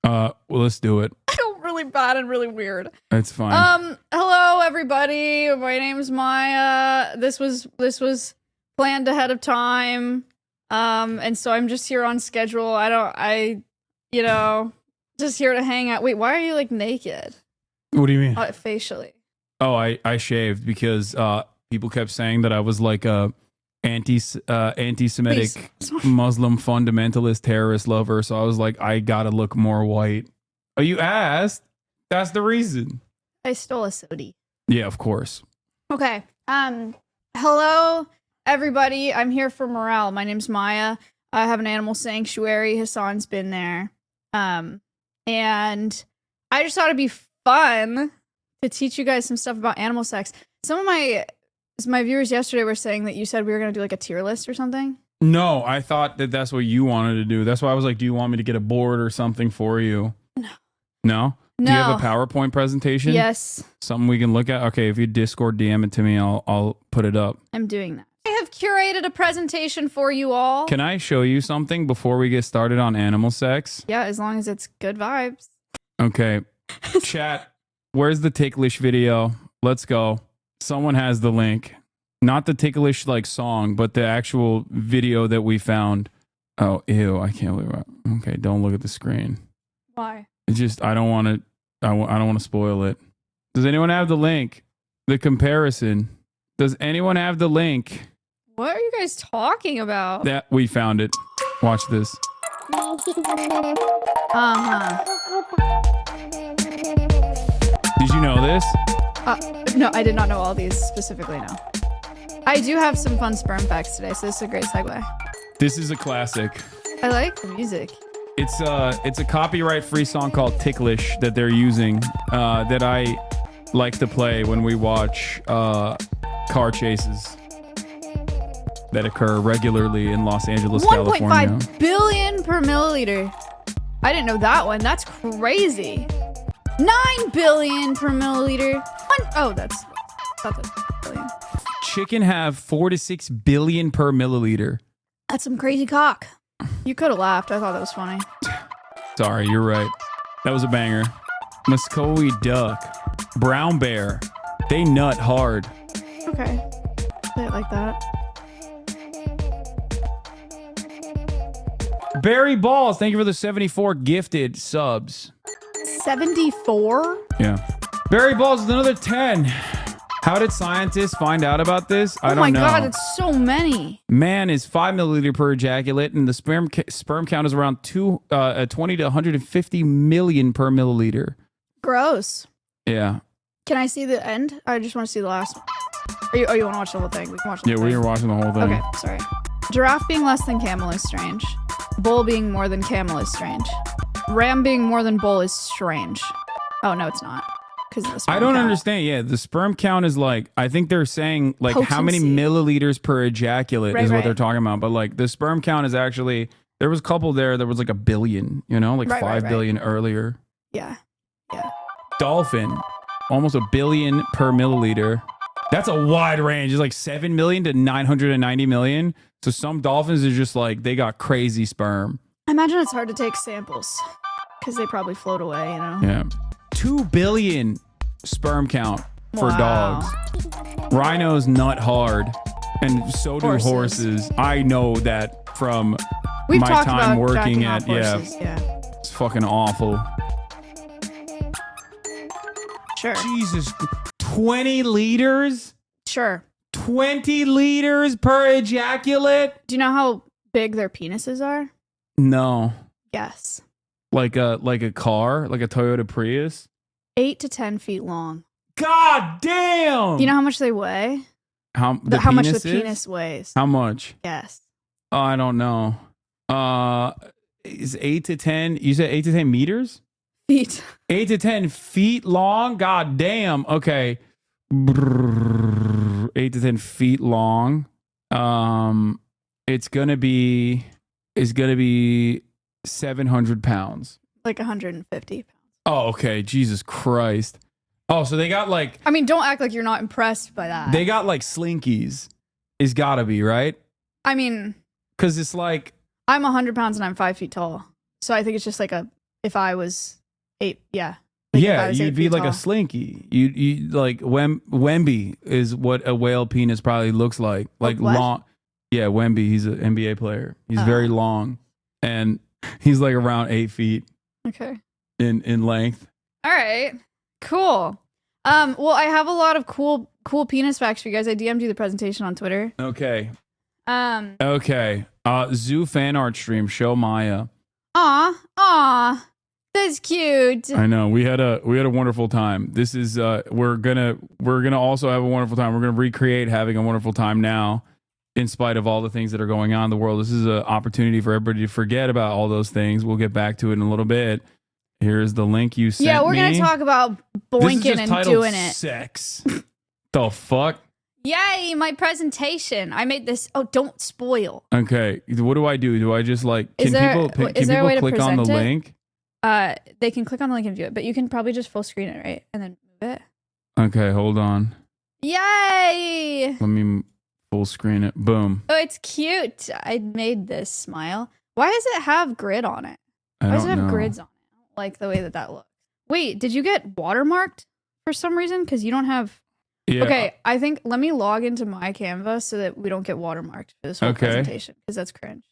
Well, let's do it. I feel really bad and really weird. It's fine. Hello everybody. My name's Maya. This was planned ahead of time. And so I'm just here on schedule. I you know, just here to hang out. Wait, why are you like naked? What do you mean? Facially. Oh, I shaved because people kept saying that I was like a anti-Semitic Muslim fundamentalist terrorist lover. So I was like, I gotta look more white. Oh, you asked? That's the reason. I stole a sodi. Yeah, of course. Okay. Hello, everybody. I'm here for morale. My name's Maya. I have an animal sanctuary. Hassan's been there. And I just thought it'd be fun to teach you guys some stuff about animal sex. Some of my viewers yesterday were saying that you said we were going to do like a tier list or something. No, I thought that that's what you wanted to do. That's why I was like, do you want me to get a board or something for you? No. No? Do you have a PowerPoint presentation? Yes. Something we can look at? Okay, if you Discord DM it to me, I'll put it up. I'm doing that. I have curated a presentation for you all. Can I show you something before we get started on animal sex? Yeah, as long as it's good vibes. Okay. Chat, where's the ticklish video? Let's go. Someone has the link. Not the ticklish like song, but the actual video that we found. Oh, ew, I can't believe it. Okay, don't look at the screen. Why? It's just I don't want to spoil it. Does anyone have the link? The comparison. Does anyone have the link? What are you guys talking about? That we found it. Watch this. Did you know this? No, I did not know all these specifically, no. I do have some fun sperm facts today, so this is a great segue. This is a classic. I like the music. It's a copyright-free song called Ticklish that they're using that I like to play when we watch car chases that occur regularly in Los Angeles, California. 1.5 billion per milliliter. I didn't know that one. That's crazy. 9 billion per milliliter. That's a billion. Chicken have 4 to 6 billion per milliliter. That's some crazy cock. You could have laughed. I thought that was funny. Sorry, you're right. That was a banger. Muscovy duck. Brown bear. They nut hard. Okay. Play it like that. Barry Balls, thank you for the 74 gifted subs. 74? Yeah. Barry Balls is another 10. How did scientists find out about this? I don't know. Oh my god, it's so many. Man is 5 milliliter per ejaculate, and the sperm count is around 20 to 150 million per milliliter. Gross. Yeah. Can I see the end? I just want to see the last one. You want to watch the whole thing? We can watch the whole thing. Yeah, we were watching the whole thing. Okay, sorry. Giraffe being less than camel is strange. Bull being more than camel is strange. Ram being more than bull is strange. Oh, no, it's not. I don't understand. Yeah, the sperm count is like, I think they're saying like how many milliliters per ejaculate is what they're talking about. But like the sperm count is actually, there was a couple there that was like a billion, you know, like 5 billion earlier. Yeah. Yeah. Dolphin, almost a billion per milliliter. That's a wide range. It's like 7 million to 990 million. So some dolphins are just like, they got crazy sperm. I imagine it's hard to take samples because they probably float away, you know? Yeah. 2 billion sperm count for dogs. Rhinos nut hard, and so do horses. I know that from my time working at horses. Yeah. It's fucking awful. Sure. Jesus, 20 liters? Sure. 20 liters per ejaculate? Do you know how big their penises are? No. Yes. Like a car, like a Toyota Prius? 8 to 10 feet long. God damn! Do you know how much they weigh? How much the penis weighs? How much? Yes. Oh, I don't know. Is 8 to 10? You said 8 to 10 meters? Feet. 8 to 10 feet long? God damn. Okay. 8 to 10 feet long. It's gonna be 700 pounds. Like 150 pounds. Oh, okay. Jesus Christ. Oh, so they got like... I mean, don't act like you're not impressed by that. They got like slinkies. It's gotta be, right? I mean... Because it's like... I'm 100 pounds and I'm 5 feet tall. So I think it's just like if I was 8, yeah. Like yeah, you'd be like a slinky. You like Wemby is what a whale penis probably looks like. Like long. Yeah, Wemby, he's an NBA player. He's very long. And He's like around 8 feet Okay. in length. All right. Cool. Well, I have a lot of cool penis facts for you guys. I DM'd you the presentation on Twitter. Okay. Um. Okay. Zoo fan art stream. Show Maya. Aw. That's cute. I know we had a wonderful time. This is we're gonna also have a wonderful time. We're gonna recreate having a wonderful time now, in spite of all the things that are going on in the world. This is an opportunity for everybody to forget about all those things. We'll get back to it in a little bit. Here's the link you sent me. Yeah, we're gonna talk about boinking and doing it. Sex. The fuck? Yay, my presentation. I made this. Oh, don't spoil. Okay. What do I do? Do I just like can people click on the link? They can click on the link and view it, but you can probably just full screen it, right? And then move it. Okay, hold on. Yay! Let me full screen it. Boom. Oh, it's cute. I made this smile. Why does it have grid on it? Why does it have grids on it? I don't like the way that looks. Wait, did you get watermarked for some reason? Because you don't have... Yeah. Okay, I think let me log into my Canva so that we don't get watermarked for this whole presentation, because that's cringe.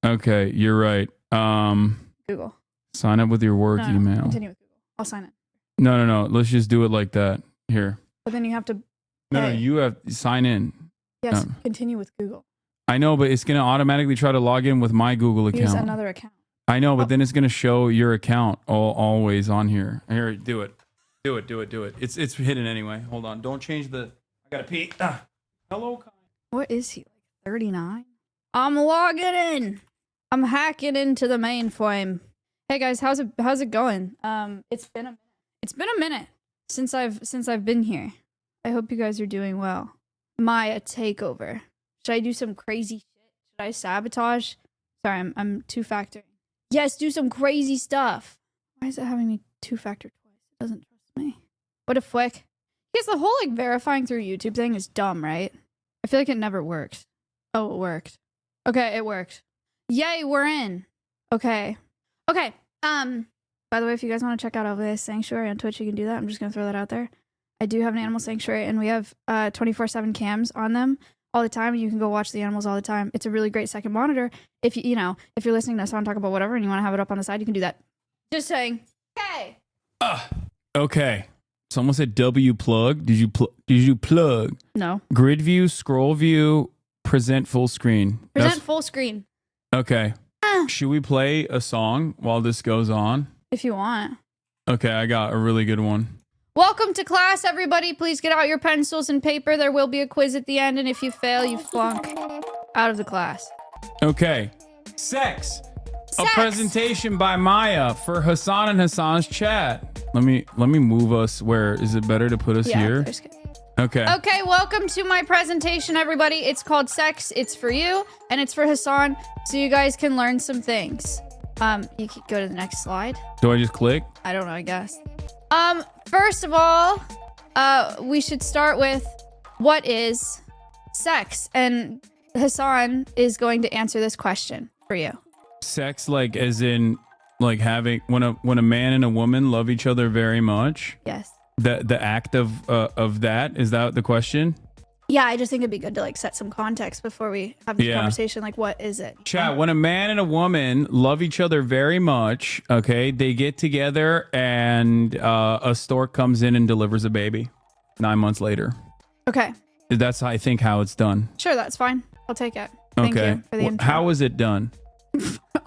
Okay, you're right. Google. Sign up with your work email. Continue with Google. I'll sign it. No. Let's just do it like that. Here. But then you have to... No, you have sign in. Yes, continue with Google. I know, but it's going to automatically try to log in with my Google account. Use another account. I know, but then it's going to show your account always on here. Here, do it. Do it. It's hidden anyway. Hold on. Don't change the... I got to pee. Hello, Kai. What is he, like 39? I'm logging in. I'm hacking into the mainframe. Hey guys, how's it going? It's been a minute since I've been here. I hope you guys are doing well. Maya takeover. Should I do some crazy shit? Should I sabotage? Sorry, I'm two-factoring. Yes, do some crazy stuff. Why is it having me two-factor twice? It doesn't trust me. What a flick. Because the whole like verifying through YouTube thing is dumb, right? I feel like it never works. Oh, it worked. Okay, it worked. Yay, we're in. Okay. By the way, if you guys want to check out Over Sanctuary on Twitch, you can do that. I'm just gonna throw that out there. I do have an animal sanctuary, and we have 24/7 cams on them all the time. You can go watch the animals all the time. It's a really great second monitor. If if you're listening to us on talk about whatever and you want to have it up on the side, you can do that. Just saying. Okay. Okay. Someone said W plug. Did you plug? No. Grid view, scroll view, present full screen. Present full screen. Okay. Should we play a song while this goes on? If you want. Okay, I got a really good one. Welcome to class, everybody. Please get out your pencils and paper. There will be a quiz at the end, and if you fail, you flunk out of the class. Okay. Sex. A presentation by Maya for Hasan and Hasan's chat. Let me move us. Where is it better to put us here? Okay. Okay, welcome to my presentation, everybody. It's called Sex. It's for you, and it's for Hasan, so you guys can learn some things. You can go to the next slide. Do I just click? I don't know, I guess. First of all, we should start with what is sex? And Hasan is going to answer this question for you. Sex, like as in like having when a man and a woman love each other very much. Yes. The act of that, is that the question? Yeah, I just think it'd be good to like set some context before we have this conversation. Like, what is it? Chat, when a man and a woman love each other very much, okay, they get together and a stork comes in and delivers a baby 9 months later. Okay. That's, I think, how it's done. Sure, that's fine. I'll take it. Thank you for the intro. How is it done?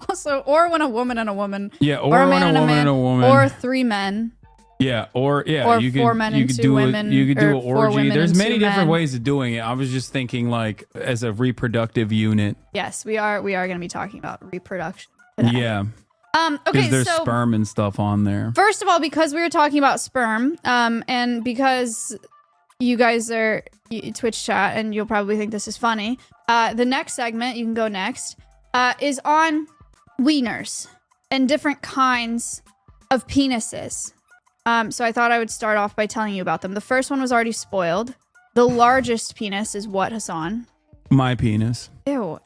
Also, or when a woman and a woman. Yeah, or when a woman and a woman. Or three men. Yeah, or you could, 4 men and 2 women. You could do an orgy. There's many different men. ways of doing it. I was just thinking like as a reproductive unit. Yes, we are going to be talking about reproduction today. Yeah. Okay, because there's sperm and stuff on there. First of all, because we were talking about sperm, and because you guys are Twitch chat, and you'll probably think this is funny. The next segment, you can go next, is on wieners and different kinds of penises. So I thought I would start off by telling you about them. The first one was already spoiled. The largest penis is what, Hasan? My penis. Ew.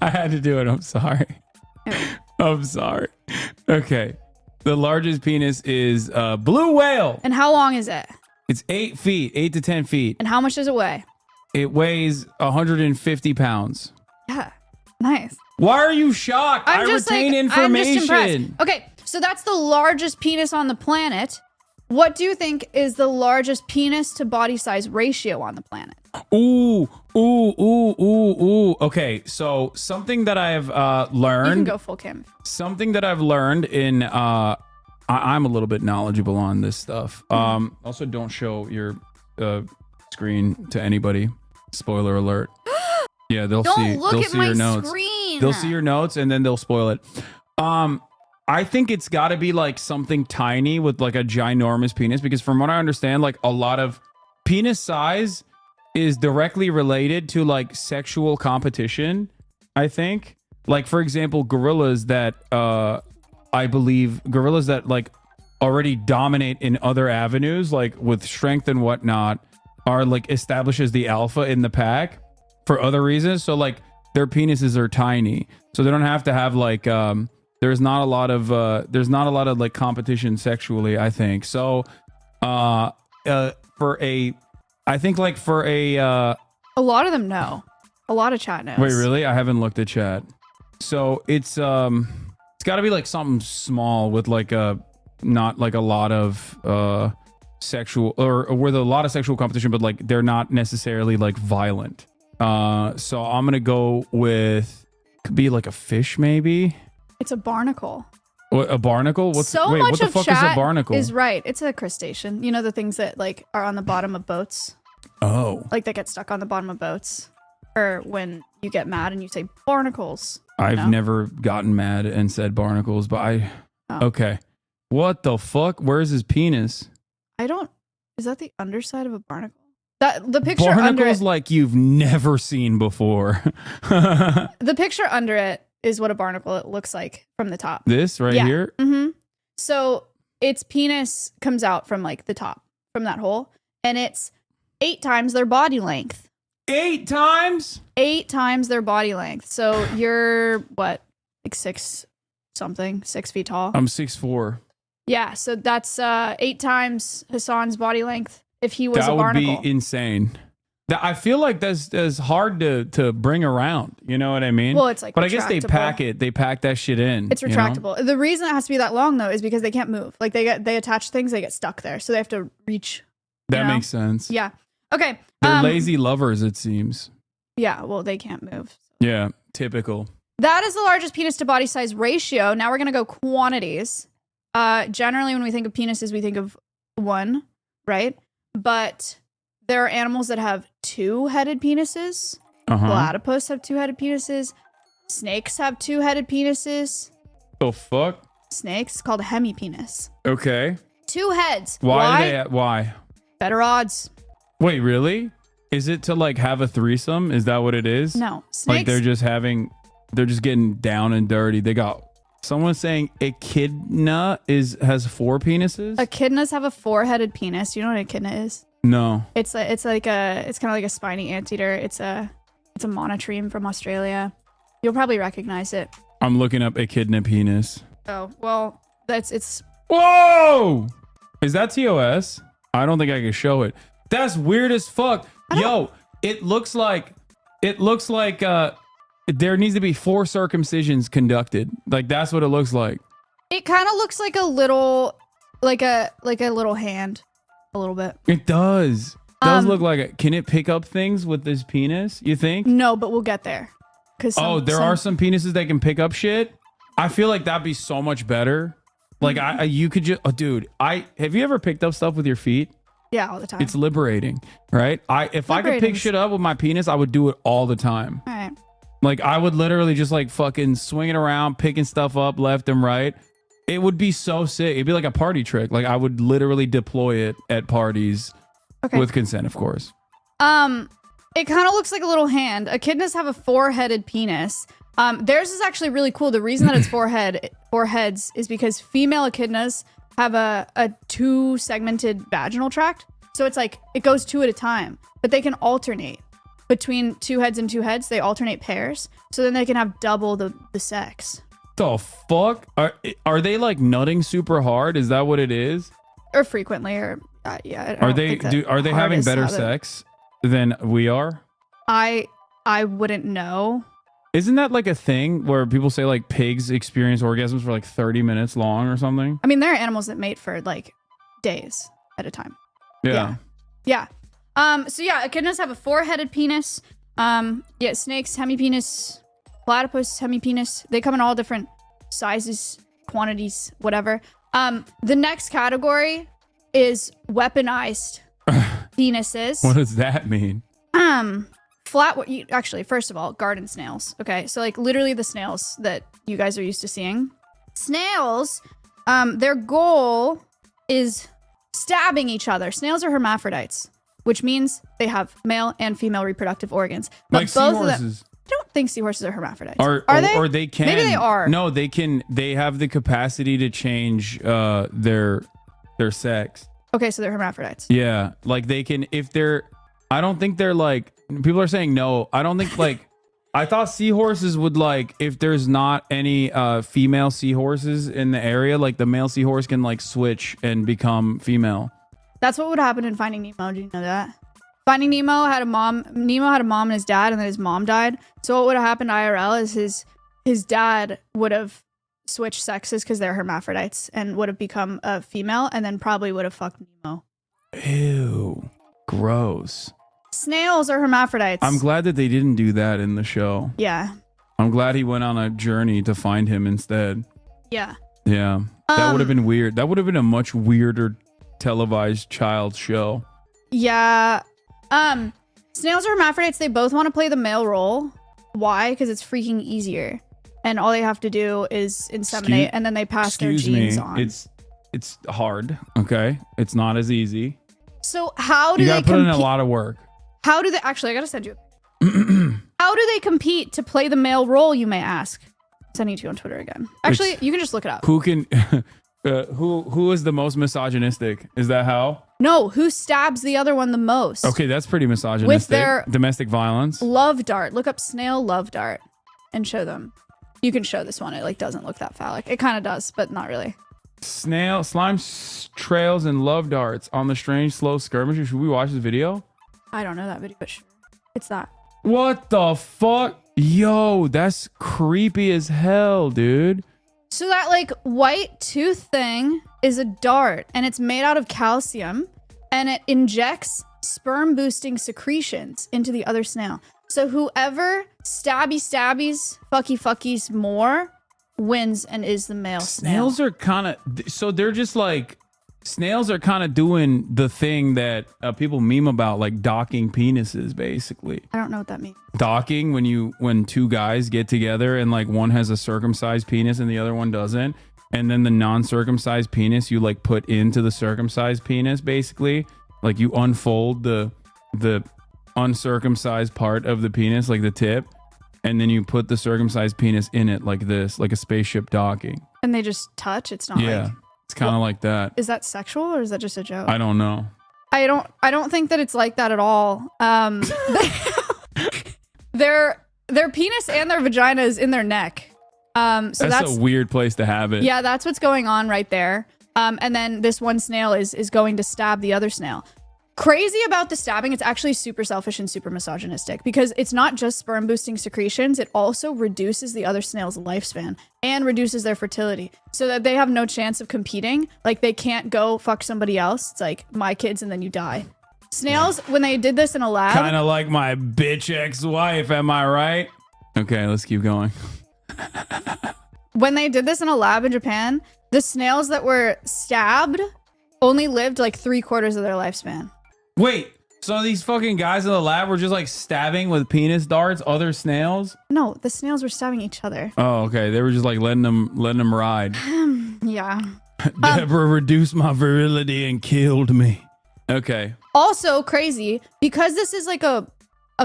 I had to do it. I'm sorry. Ew. I'm sorry. Okay. The largest penis is blue whale. And how long is it? It's 8 feet, 8 to 10 feet. And how much does it weigh? It weighs 150 pounds. Yeah. Nice. Why are you shocked? I retain information. I'm just impressed. Okay, so that's the largest penis on the planet. What do you think is the largest penis to body size ratio on the planet? Ooh. Okay, so something that I've learned. You can go full Kim. Something that I've learned in I'm a little bit knowledgeable on this stuff. Also, don't show your screen to anybody. Spoiler alert. Yeah, they'll see. They'll see your notes. Screen. They'll see your notes and then they'll spoil it. I think it's got to be like something tiny with like a ginormous penis, because from what I understand, like a lot of penis size is directly related to like sexual competition. I think, like for example, gorillas that I believe gorillas that like already dominate in other avenues, like with strength and whatnot, are like established as the alpha in the pack for other reasons. So like their penises are tiny, so they don't have to have like there's not a lot of like competition sexually, I think. So a lot of them know. A lot of chat knows. Wait, really? I haven't looked at chat. So it's got to be like something small with like not like a lot of sexual or with a lot of sexual competition, but like they're not necessarily like violent. So I'm gonna go with, could be like a fish maybe. It's a barnacle. What, a barnacle? What the fuck is a barnacle? Is right. It's a crustacean. You know, the things that like are on the bottom of boats. Oh. Like that get stuck on the bottom of boats. Or when you get mad and you say barnacles. I've never gotten mad and said barnacles, but okay. What the fuck? Where's his penis? Is that the underside of a barnacle? The picture Barnacles under it, like you've never seen before. the picture under it is what a barnacle it looks like from the top. This right here? Mm-hmm. So its penis comes out from like the top, from that hole, and it's 8 times their body length. 8 times? 8 times their body length. So you're what, like 6 feet tall? I'm 6'4". Yeah, so that's 8 times Hasan's body length if he was a barnacle. That would be insane. I feel like that's hard to bring around. You know what I mean? Well, it's like, but I guess they pack that shit in. It's retractable. The reason it has to be that long though is because they can't move. Like they attach things, they get stuck there, so they have to reach. That makes sense. Yeah. Okay. They're lazy lovers, it seems. Yeah. Well, they can't move. Yeah. Typical. That is the largest penis to body size ratio. Now we're gonna go quantities. Generally, when we think of penises, we think of 1, right? But there are animals that have 2-headed penises. Platypus have 2-headed penises. Snakes have 2-headed penises. The fuck? Snakes called a hemipenis. Okay. 2 heads. Why? Better odds. Wait, really? Is it to like have a threesome? Is that what it is? No. Snakes. Like they're just getting down and dirty. They got someone saying echidna has 4 penises. Echidnas have a 4-headed penis. You know what an echidna is? No. It's kind of like a spiny anteater. It's a monotreme from Australia. You'll probably recognize it. I'm looking up echidna penis. Oh, well, it's Whoa! Is that TOS? I don't think I can show it. That's weird as fuck. Yo, it looks like there needs to be 4 circumcisions conducted. Like that's what it looks like. It kind of looks like a little little hand. A little bit. It does. Does look like it. Can it pick up things with this penis, you think? No, but we'll get there. There are some penises that can pick up shit. I feel like that'd be so much better. Like you could just, dude, have you ever picked up stuff with your feet? Yeah, all the time. It's liberating, right? If I could pick shit up with my penis, I would do it all the time. All right. Like I would literally just like fucking swing it around, picking stuff up left and right. It would be so sick. It'd be like a party trick. Like I would literally deploy it at parties with consent, of course. It kind of looks like a little hand. Echidnas have a 4-headed penis. Theirs is actually really cool. The reason that it's 4 heads is because female echidnas have a 2-segmented vaginal tract. So it's like it goes 2 at a time, but they can alternate between 2 heads and 2 heads. They alternate pairs, so then they can have double the sex. The fuck? Are they like nutting super hard? Is that what it is? Or frequently, or yeah. Are they having better sex than we are? I wouldn't know. Isn't that like a thing where people say like pigs experience orgasms for like 30 minutes long or something? I mean, there are animals that mate for like days at a time. Yeah. Yeah. So yeah, echidnas have a 4-headed penis. Yeah, snakes, hemipenis, platypus, hemipenis. They come in all different sizes, quantities, whatever. The next category is weaponized penises. What does that mean? Actually, first of all, garden snails. Okay, so like literally the snails that you guys are used to seeing. Snails, their goal is stabbing each other. Snails are hermaphrodites, which means they have male and female reproductive organs. But Like both of them, seahorses. I don't think seahorses are hermaphrodites. Are they? Or they can. Maybe they are. No, they can. They have the capacity to change their sex. Okay, so they're hermaphrodites. Yeah, like they can if they're. I don't think they're like. People are saying no. I don't think like. I thought seahorses would like if there's not any female seahorses in the area, like the male seahorse can like switch and become female. That's what would happen in Finding Nemo. Do you know that? Finding Nemo had a mom. Nemo had a mom and his dad, and then his mom died. So what would have happened to IRL is his dad would have switched sexes because they're hermaphrodites and would have become a female, and then probably would have fucked Nemo. Ew, gross. Snails are hermaphrodites. I'm glad that they didn't do that in the show. Yeah. I'm glad he went on a journey to find him instead. Yeah. Yeah, that would have been weird. That would have been a much weirder televised child show. Yeah. Snails are hermaphrodites. They both want to play the male role. Why? Because it's freaking easier. And all they have to do is inseminate, and then they pass their genes on. It's hard, okay? It's not as easy. So how do you they gotta put in a lot of work. How do they actually? I gotta send you. How do they compete to play the male role? You may ask. I'm sending it to you on Twitter again. Actually, you can just look it up. Who can? Who is the most misogynistic? Is that how? No, who stabs the other one the most? Okay, that's pretty misogynistic. With their domestic violence. Love dart. Look up snail love dart and show them. You can show this one. It like doesn't look that phallic. It kind of does, but not really. Snail, slime trails, and love darts on the strange slow skirmisher. Should we watch this video? I don't know that video, but sure. It's that. What the fuck? Yo, that's creepy as hell, dude. So that like white tooth thing is a dart, and it's made out of calcium, and it injects sperm boosting secretions into the other snail. So whoever stabbies fuckies more wins and is the male snail. Snails are kind of, so they're just like, snails are kind of doing the thing that people meme about, like docking penises, basically. I don't know what that means. Docking, when two guys get together and like one has a circumcised penis and the other one doesn't, and then the non-circumcised penis you like put into the circumcised penis, basically. Like you unfold the uncircumcised part of the penis, like the tip, and then you put the circumcised penis in it like this, like a spaceship docking. And they just touch. It's not like. It's kind of like that. Is that sexual or is that just a joke? I don't know. I don't think that it's like that at all. Their penis and their vagina is in their neck. So that's a weird place to have it. Yeah, that's what's going on right there. And then this one snail is going to stab the other snail. Crazy about the stabbing, it's actually super selfish and super misogynistic because it's not just sperm boosting secretions, it also reduces the other snail's lifespan and reduces their fertility so that they have no chance of competing. Like they can't go fuck somebody else. It's like my kids and then you die. Snails, when they did this in a lab. Kind of like my bitch ex-wife, am I right? Okay, let's keep going. When they did this in a lab in Japan, the snails that were stabbed only lived like 3/4 of their lifespan. Wait, so these fucking guys in the lab were just like stabbing with penis darts other snails? No, the snails were stabbing each other. Oh, okay. They were just like letting them ride. Yeah. Deborah reduced my virility and killed me. Okay. Also crazy because this is like a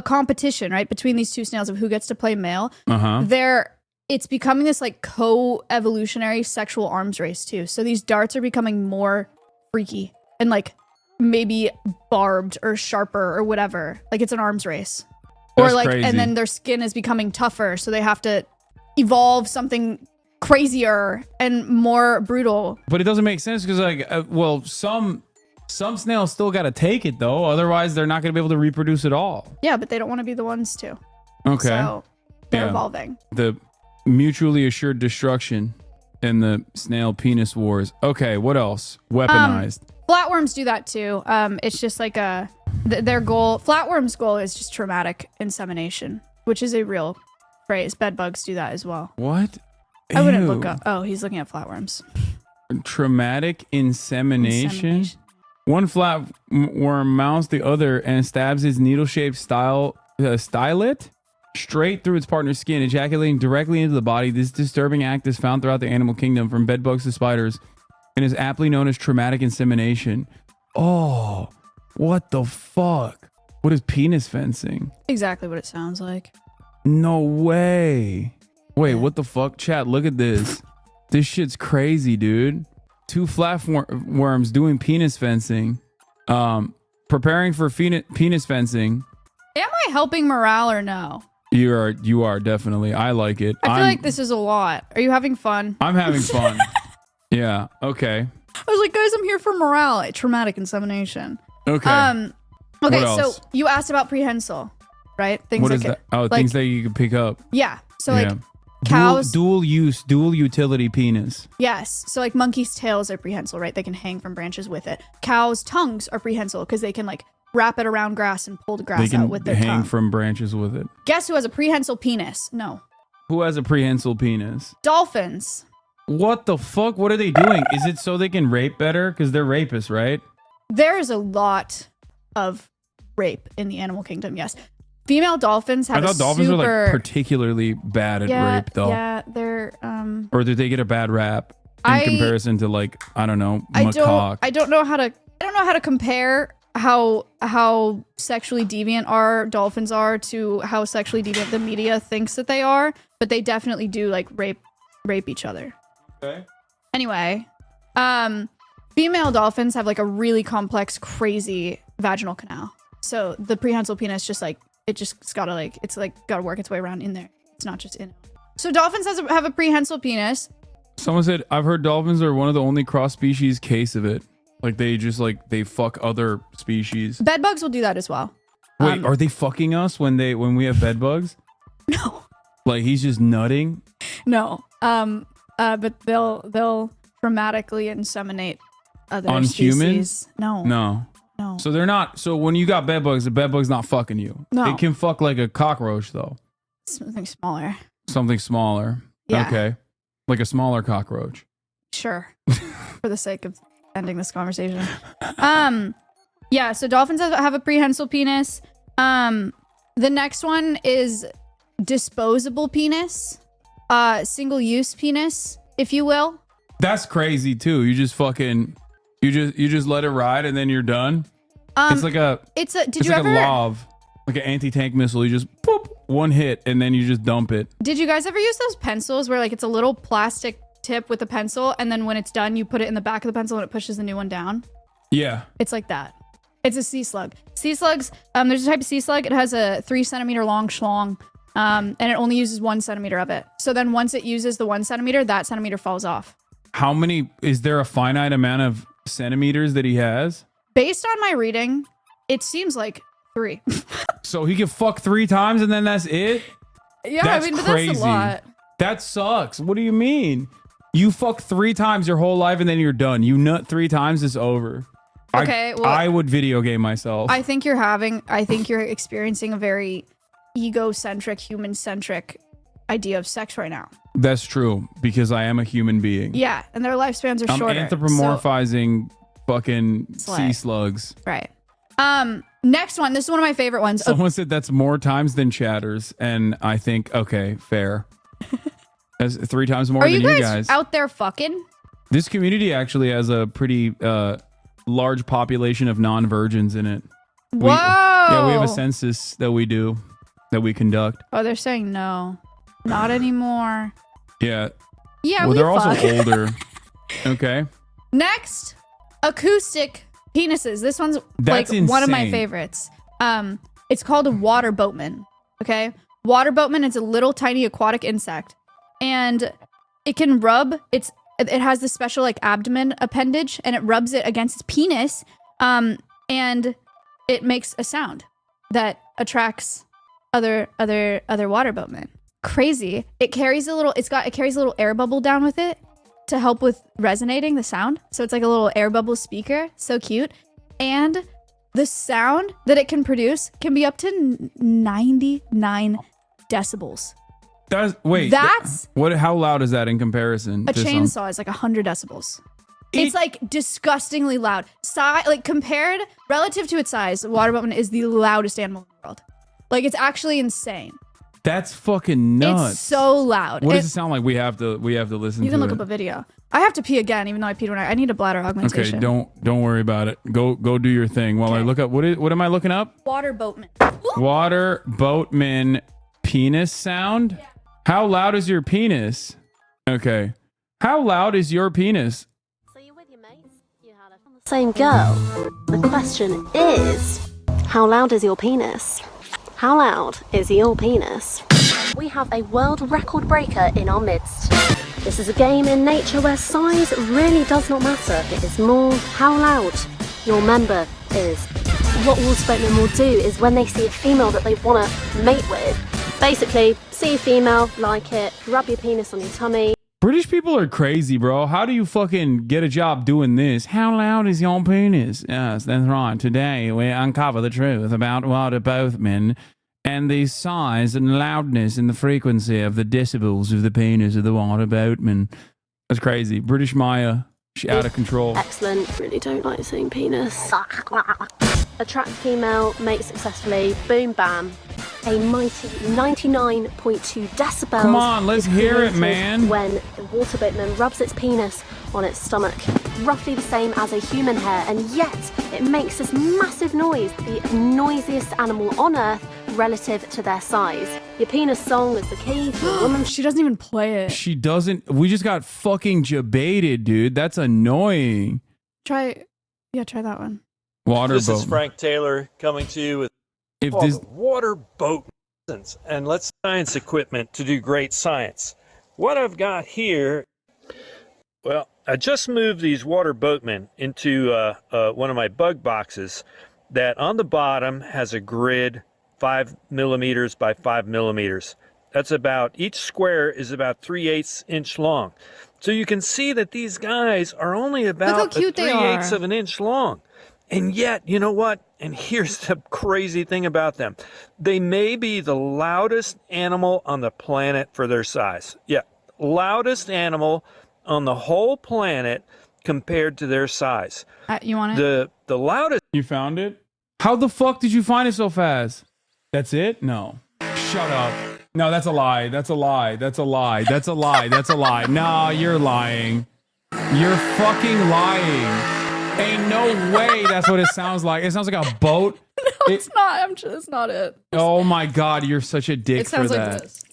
competition, right, between these two snails of who gets to play male. It's becoming this like co-evolutionary sexual arms race too. So these darts are becoming more freaky and like maybe barbed or sharper or whatever. Like it's an arms race. That's or like crazy. And then their skin is becoming tougher, so they have to evolve something crazier and more brutal. But it doesn't make sense because like some snails still got to take it though, otherwise they're not going to be able to reproduce at all. Yeah, but they don't want to be the ones to. Okay. So They're Yeah. evolving. The mutually assured destruction and the snail penis wars. Okay, what else? Weaponized. Flatworms do that too. It's just like their goal. Flatworms' goal is just traumatic insemination, which is a real phrase. Bedbugs do that as well. What? I wouldn't Ew. look up. Oh, he's looking at flatworms. Traumatic insemination. One flatworm mounts the other and stabs its needle-shaped stylet straight through its partner's skin, ejaculating directly into the body. This disturbing act is found throughout the animal kingdom, from bedbugs to spiders, and is aptly known as traumatic insemination. Oh, what the fuck? What is penis fencing? Exactly what it sounds like. No way. Wait, what the fuck? Chat, look at this. This shit's crazy, dude. Two flatworms doing penis fencing. Preparing for penis fencing. Am I helping morale or no? You are definitely. I like it. I feel like this is a lot. Are you having fun? I'm having fun. Yeah. Okay. I was like, guys, I'm here for morale. Traumatic insemination. Okay. Okay, What so else? you asked about prehensile, right? Things What that is can- that? Oh, like- things that you can pick up. Yeah. So Yeah. like cows. Dual utility penis. Yes. So like monkeys' tails are prehensile, right? They can hang from branches with it. Cows' tongues are prehensile because they can like wrap it around grass and pull the They grass can out with their hang tongue. from branches with it. Guess who has a prehensile penis? No. Who has a prehensile penis? Dolphins. What the fuck? What are they doing? Is it so they can rape better? Because they're rapists, right? There is a lot of rape in the animal kingdom. Yes. Female dolphins have I thought a dolphins super... are like particularly bad at rape, though. Yeah, they're Or did they get a bad rap in comparison to like I don't know, macaque? I don't know how to compare how sexually deviant our dolphins are to how sexually deviant the media thinks that they are, but they definitely do like rape each other. Okay. Anyway, female dolphins have like a really complex, crazy vaginal canal. So the prehensile penis it's gotta work its way around in there. It's not just in it. So dolphins have a prehensile penis. Someone said I've heard dolphins are one of the only cross species case of it. Like they just like they fuck other species. Bedbugs will do that as well. Wait, are they fucking us when we have bedbugs? No. Like he's just nutting? No. But they'll dramatically inseminate other On species. humans? No. No. So they're not. So when you got bedbugs, the bedbug's not fucking you. No. It can fuck like a cockroach though. Something smaller. Something smaller. Yeah. Okay. Like a smaller cockroach. Sure. For the sake of ending this conversation. Yeah, so dolphins have a prehensile penis. The next one is disposable penis. Single-use penis, if you will. That's crazy too. You just fucking you just let it ride and then you're done. It's like a Did you like ever a lav, like an anti-tank missile. You just poop one hit and then you just dump it. Did you guys ever use those pencils where like it's a little plastic tip with a pencil and then when it's done you put it in the back of the pencil and it pushes the new one down? Yeah. It's like that. It's a sea slug. Sea slugs, there's a type of sea slug. It has a 3 centimeter long schlong, and it only uses 1 centimeter of it. So then once it uses the 1 centimeter, that centimeter falls off. How many? Is there a finite amount of centimeters that he has? Based on my reading, it seems like 3. So he can fuck 3 times and then that's it? Yeah, That's I mean, but crazy. that's a lot. That sucks. What do you mean? You fuck 3 times your whole life and then you're done. You nut 3 times, it's over. Okay, well, I would video game myself. I think you're experiencing a very egocentric, human-centric idea of sex right now. That's true because I am a human being. Yeah, and their lifespans are I'm shorter. anthropomorphizing fucking Slay. sea slugs. Right. Next one. This is one of my favorite ones. Someone said that's more times than chatters, and I think okay, fair. That's 3 times more Are than you you guys guys. out there fucking? This community actually has a pretty large population of non-virgins in it. Whoa! Yeah, we have a census that we conduct. Oh, they're saying no, not anymore. Yeah. Yeah, Well, we they're fuck. also older. Okay. Next, acoustic penises. This one's That's like one of my insane. favorites. It's called a water boatman. Okay, water boatman is a little tiny aquatic insect, and it can rub it has this special like abdomen appendage, and it rubs it against its penis, and it makes a sound that attracts other water boatmen. crazy. It carries a little air bubble down with it to help with resonating the sound. So it's like a little air bubble speaker. So cute. And the sound that it can produce can be up to 99 decibels. That's how loud is that in comparison? A chainsaw is like 100 decibels. It's like disgustingly loud. Like compared relative to its size, the water boatman is the loudest animal in the world. Like it's actually insane. That's fucking nuts. It's so loud. What does it sound like? We have to listen to it. You can look up a video. I have to pee again, even though I peed when I need a bladder augmentation. Okay, don't worry about it. Go do your thing while I look up. What am I looking up? Water boatman. Water boatman penis sound? Yeah. How loud is your penis? Okay. How loud is your penis? So you're with your mates? You had a same girl. The question is, how loud is your penis? How loud is your penis? We have a world record breaker in our midst. This is a game in nature where size really does not matter. It is more how loud your member is. What water boatmen will do is when they see a female that they want to mate with, basically see a female, like it, rub your penis on your tummy. British people are crazy, bro. How do you fucking get a job doing this? How loud is your penis? Yes, that's right. Today we uncover the truth about water boatmen and the size and loudness and the frequency of the decibels of the penis of the water boatman. That's crazy. British Maya, she out of control. Excellent. Really don't like seeing penis. Attract female, mate successfully, boom bam. A mighty 99.2 decibels. Come on, let's hear it, man. When the water boatman rubs its penis on its stomach. Roughly the same as a human hair, and yet it makes this massive noise. The noisiest animal on Earth relative to their size. Your penis song is the key to a woman. She doesn't even play it. She doesn't. We just got fucking debated, dude. That's annoying. Try that one. Water This boat. is Frank Taylor coming to you with water boat and let's science equipment to do great science. What I've got here, well, I just moved these water boatmen into one of my bug boxes that on the bottom has a grid 5 millimeters by 5 millimeters. That's about, each square is about 3/8 inch long. So you can see that these guys are only about 3/8 of an inch long. And yet, you know what? And here's the crazy thing about them. They may be the loudest animal on the planet for their size. Yeah, loudest animal on the whole planet compared to their size. You want it? The loudest. You found it? How the fuck did you find it so fast? That's it? No. Shut up. No, that's a lie. That's a lie. That's a lie. That's a lie. That's a lie. No, you're lying. You're fucking lying. Ain't no way that's what it sounds like. It sounds like a boat. No, it's not. It's not it. Oh my god, you're such a dick for that. It sounds like this.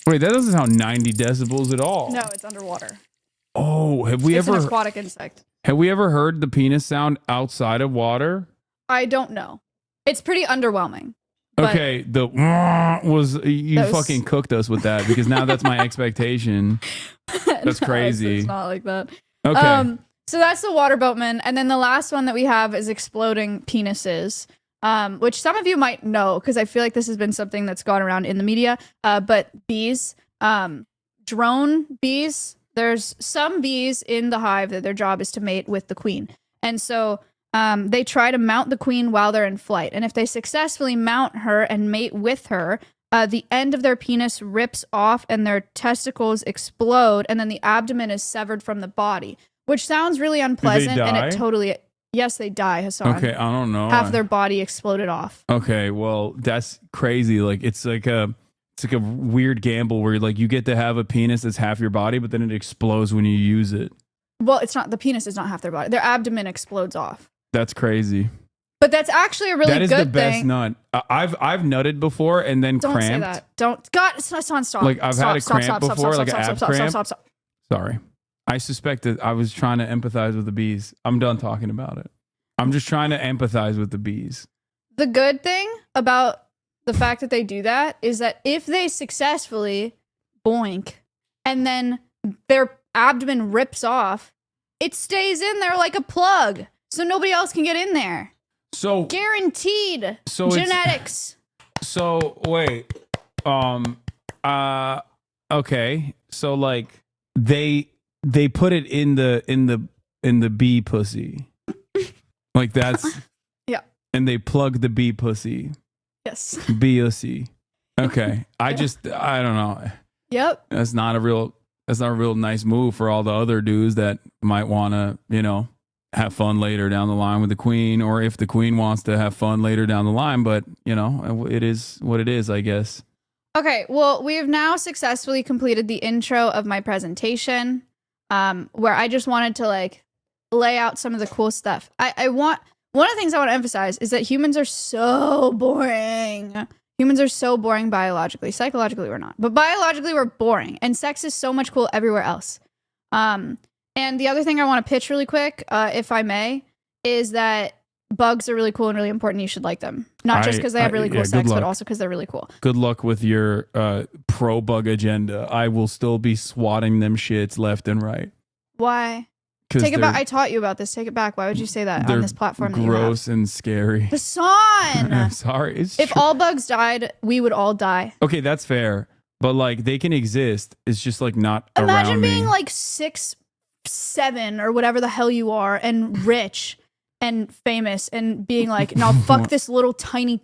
Wait, that doesn't sound 90 decibels at all. No, it's underwater. Oh, have we it's ever? It's an aquatic insect. Have we ever heard the penis sound outside of water? I don't know. It's pretty underwhelming. Okay, the was you fucking cooked us with that because now that's my expectation. That's crazy. It's not like that. Okay. So that's the water boatman, and then the last one that we have is exploding penises, which some of you might know because I feel like this has been something that's gone around in the media. But bees, drone bees. There's some bees in the hive that their job is to mate with the queen, and so they try to mount the queen while they're in flight. And if they successfully mount her and mate with her, the end of their penis rips off and their testicles explode, and then the abdomen is severed from the body. Which sounds really unpleasant, and it totally... Yes, they die, Hasan. Okay, I don't know. Half their body exploded off. Okay, well, that's crazy. Like, it's like a weird gamble where like you get to have a penis that's half your body, but then it explodes when you use it. Well, it's not... The penis is not half their body. Their abdomen explodes off. That's crazy. But that's actually a really good thing. That is the best nut. I've nutted before and then don't cramped. Don't say that. Don't... God, Hasan, stop. Like, I've had a cramp before, like an ab cramp. Stop. Sorry. I suspect that I was trying to empathize with the bees. I'm done talking about it. I'm just trying to empathize with the bees. The good thing about the fact that they do that is that if they successfully boink and then their abdomen rips off, it stays in there like a plug. So nobody else can get in there. So guaranteed. So genetics. So wait. Okay. So like they put it in the bee pussy. Like that's Yeah. And they plug the bee pussy. Yes. Bee-ussy. Okay. I don't know. Yep. That's not a real nice move for all the other dudes that might want to, have fun later down the line with the queen, or if the queen wants to have fun later down the line, but it is what it is, I guess. Okay, well, we have now successfully completed the intro of my presentation, where I just wanted to like lay out some of the cool stuff. One of the things I want to emphasize is that humans are so boring. Humans are so boring biologically. Psychologically, we're not. But biologically, we're boring. And sex is so much cool everywhere else. And the other thing I want to pitch really quick, if I may, is that bugs are really cool and really important. You should like them. Not just because they have really cool sex, but also because they're really cool. Good luck with your pro-bug agenda. I will still be swatting them shits left and right. Why? Take it back. I taught you about this. Take it back. Why would you say that on this platform? Gross and scary. Hassan! I'm sorry. If all bugs died, we would all die. Okay, that's fair. But like they can exist. It's just like not around me. Imagine being like 6'7" or whatever the hell you are, and rich and famous, and being like, no, fuck this little tiny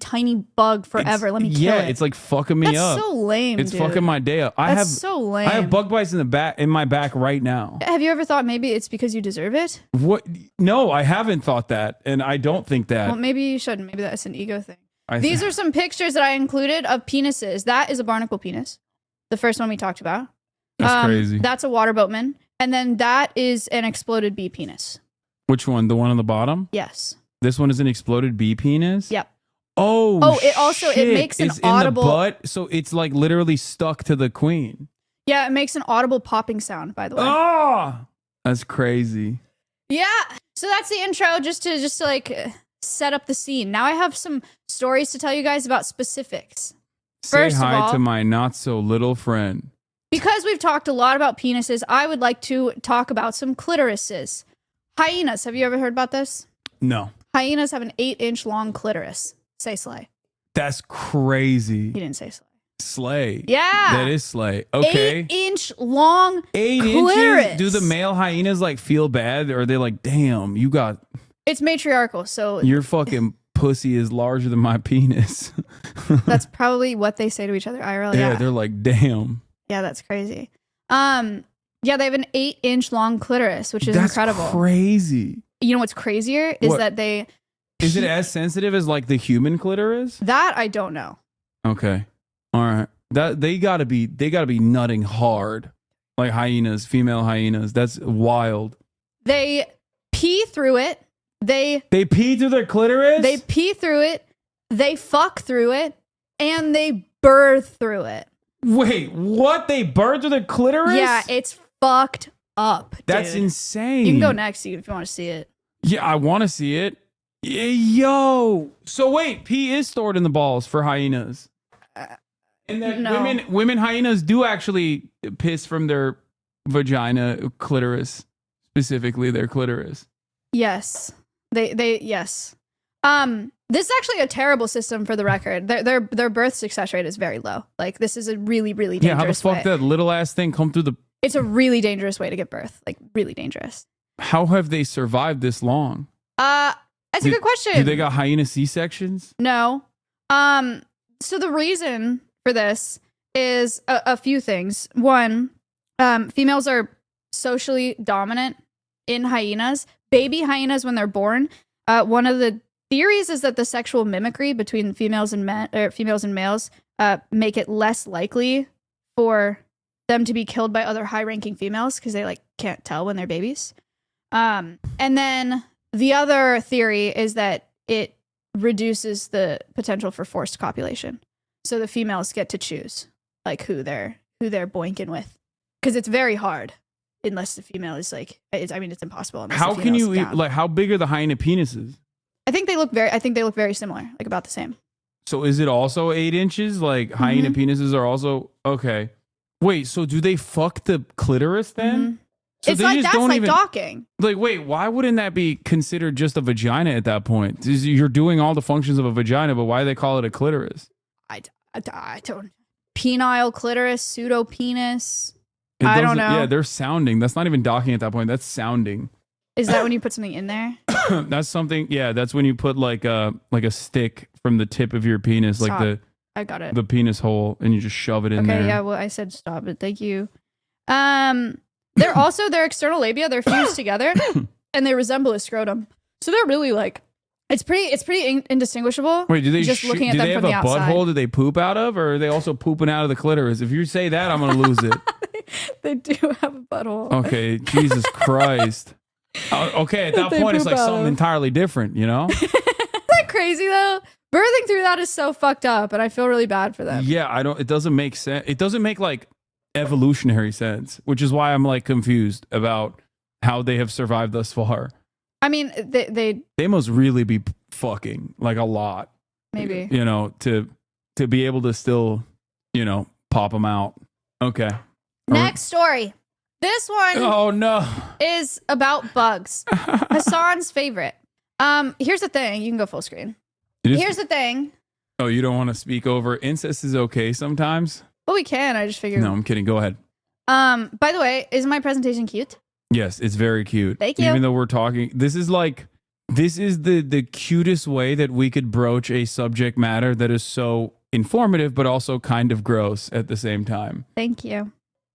bug forever. Let me kill it. Yeah, it's like fucking me up. That's so lame, It's dude. fucking my day up. That's so lame. I have bug bites in my back right now. Have you ever thought maybe it's because you deserve it? What? No, I haven't thought that, and I don't think that. Well, maybe you shouldn't. Maybe that's an ego thing. These are some pictures that I included of penises. That is a barnacle penis. The first one we talked about. That's crazy. That's a water boatman. And then that is an exploded bee penis. Which one? The one on the bottom? Yes. This one is an exploded bee penis? Yep. Oh, it also, shit. it makes an it's audible. In the butt, so it's like literally stuck to the queen. Yeah, it makes an audible popping sound, by the way. Oh, that's crazy. Yeah. So that's the intro, just to like set up the scene. Now I have some stories to tell you guys about specifics. Say hi to my not so little friend. Because we've talked a lot about penises, I would like to talk about some clitorises. Hyenas. Have you ever heard about this? No. Hyenas have an 8-inch long clitoris. Say slay. That's crazy. You didn't say slay. Slay. Yeah. That is slay. Okay. 8-inch long 8 clitoris. inches? Do the male hyenas like feel bad? Or are they like, damn, you got... It's matriarchal, so... Your fucking pussy is larger than my penis. That's probably what they say to each other, IRL. Yeah, they're like, damn. Yeah, that's crazy. Yeah, they have an 8-inch long clitoris, which is incredible. That's crazy. You know what's crazier is that they... Is it as sensitive as like the human clitoris? That I don't know. Okay. All right. That they gotta be nutting hard. Like hyenas, female hyenas. That's wild. They pee through it. They pee through their clitoris? They pee through it. They fuck through it. And they birth through it. Wait, what? They burn through their clitoris? Yeah, it's fucked up, dude. That's insane. You can go next if you want to see it. Yeah, I want to see it. Yo. So wait, pee is stored in the balls for hyenas. And then No. women hyenas do actually piss from their vagina clitoris, specifically their clitoris. Yes. They yes. This is actually a terrible system for the record. Their birth success rate is very low. Like this is a really, really dangerous how the fuck way. that little ass thing come through the... It's a really dangerous way to give birth. Like really dangerous. How have they survived this long? That's a good question. Do they got hyena C-sections? No. So the reason for this is a few things. One, females are socially dominant in hyenas. Baby hyenas, when they're born, one of the theories is that the sexual mimicry between females and males make it less likely for them to be killed by other high-ranking females because they like can't tell when they're babies. And then the other theory is that it reduces the potential for forced copulation. So the females get to choose like who they're boinking with, because it's very hard unless the female is like, it's impossible. How can you like? How big are the hyena penises? I think they look very similar, like about the same. So is it also 8 inches? Like hyena penises are also okay. Wait, so do they fuck the clitoris then? So it's they like just that's don't like even, docking. Like, wait, why wouldn't that be considered just a vagina at that point? You're doing all the functions of a vagina, but why do they call it a clitoris? I don't. penile clitoris, pseudo penis. It I don't doesn't- know. Yeah, they're sounding. That's not even docking at that point. That's sounding. Is that when you put something in there? That's something. Yeah, that's when you put like a stick from the tip of your penis, Stop. like I got it. the penis hole, and you just shove it in there. Okay, yeah, well, I said stop it. Thank you. They're also their external labia. They're fused together, and they resemble a scrotum. So they're really like, it's pretty indistinguishable. Wait, do they just looking at do them they have from a the outside? butthole? Do they poop out of, or are they also pooping out of the clitoris? If you say that, I'm gonna lose it. They do have a butthole. Okay, Jesus Christ. Okay, at that They point, it's poop like out something of. entirely different, you know? Isn't that crazy though? Birthing through that is so fucked up, and I feel really bad for them. Yeah, I don't. It doesn't make sense. It doesn't make like evolutionary sense, which is why I'm like confused about how they have survived thus far. I mean, they They must really be fucking like a lot, maybe. you know, to be able to still, you know, pop them out. Okay. Next story. This one Oh no. is about bugs. Hassan's favorite. Here's the thing. You can go full screen. Here's the thing. Oh, you don't want to speak over incest is okay sometimes? Well, we can. I just figured. No, I'm kidding. Go ahead. By the way, is my presentation cute? Yes, it's very cute. Thank you. Even though we're talking, this is the cutest way that we could broach a subject matter that is so informative, but also kind of gross at the same time. Thank you.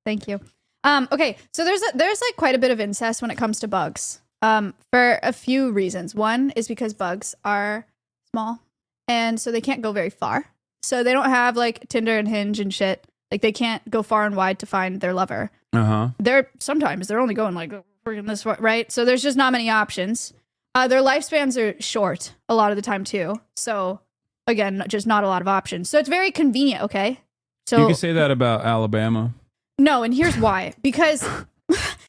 Okay, so there's like quite a bit of incest when it comes to bugs. For a few reasons. One is because bugs are small, and so they can't go very far. So they don't have like Tinder and Hinge and shit. Like they can't go far and wide to find their lover. They're only going like freaking this far, right? So there's just not many options. Their lifespans are short a lot of the time too. So again, just not a lot of options. So it's very convenient. Okay, so You can say that about Alabama. no, and here's why. Because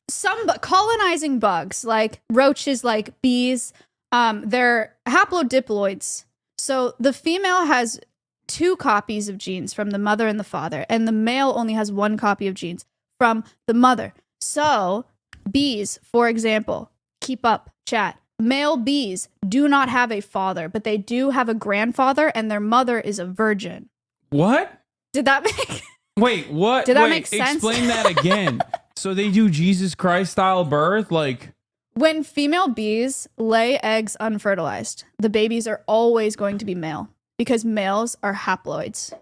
some colonizing bugs, like roaches, like bees, they're haplodiploids. So the female has 2 copies of genes from the mother and the father, and the male only has 1 copy of genes from the mother. So bees, for example, keep up, chat. Male bees do not have a father, but they do have a grandfather, and their mother is a virgin. What? Did that make... Wait, what? Did that Wait, make sense? Explain that again. So they do Jesus Christ style birth? Like, When female bees lay eggs unfertilized, the babies are always going to be male because males are haploids.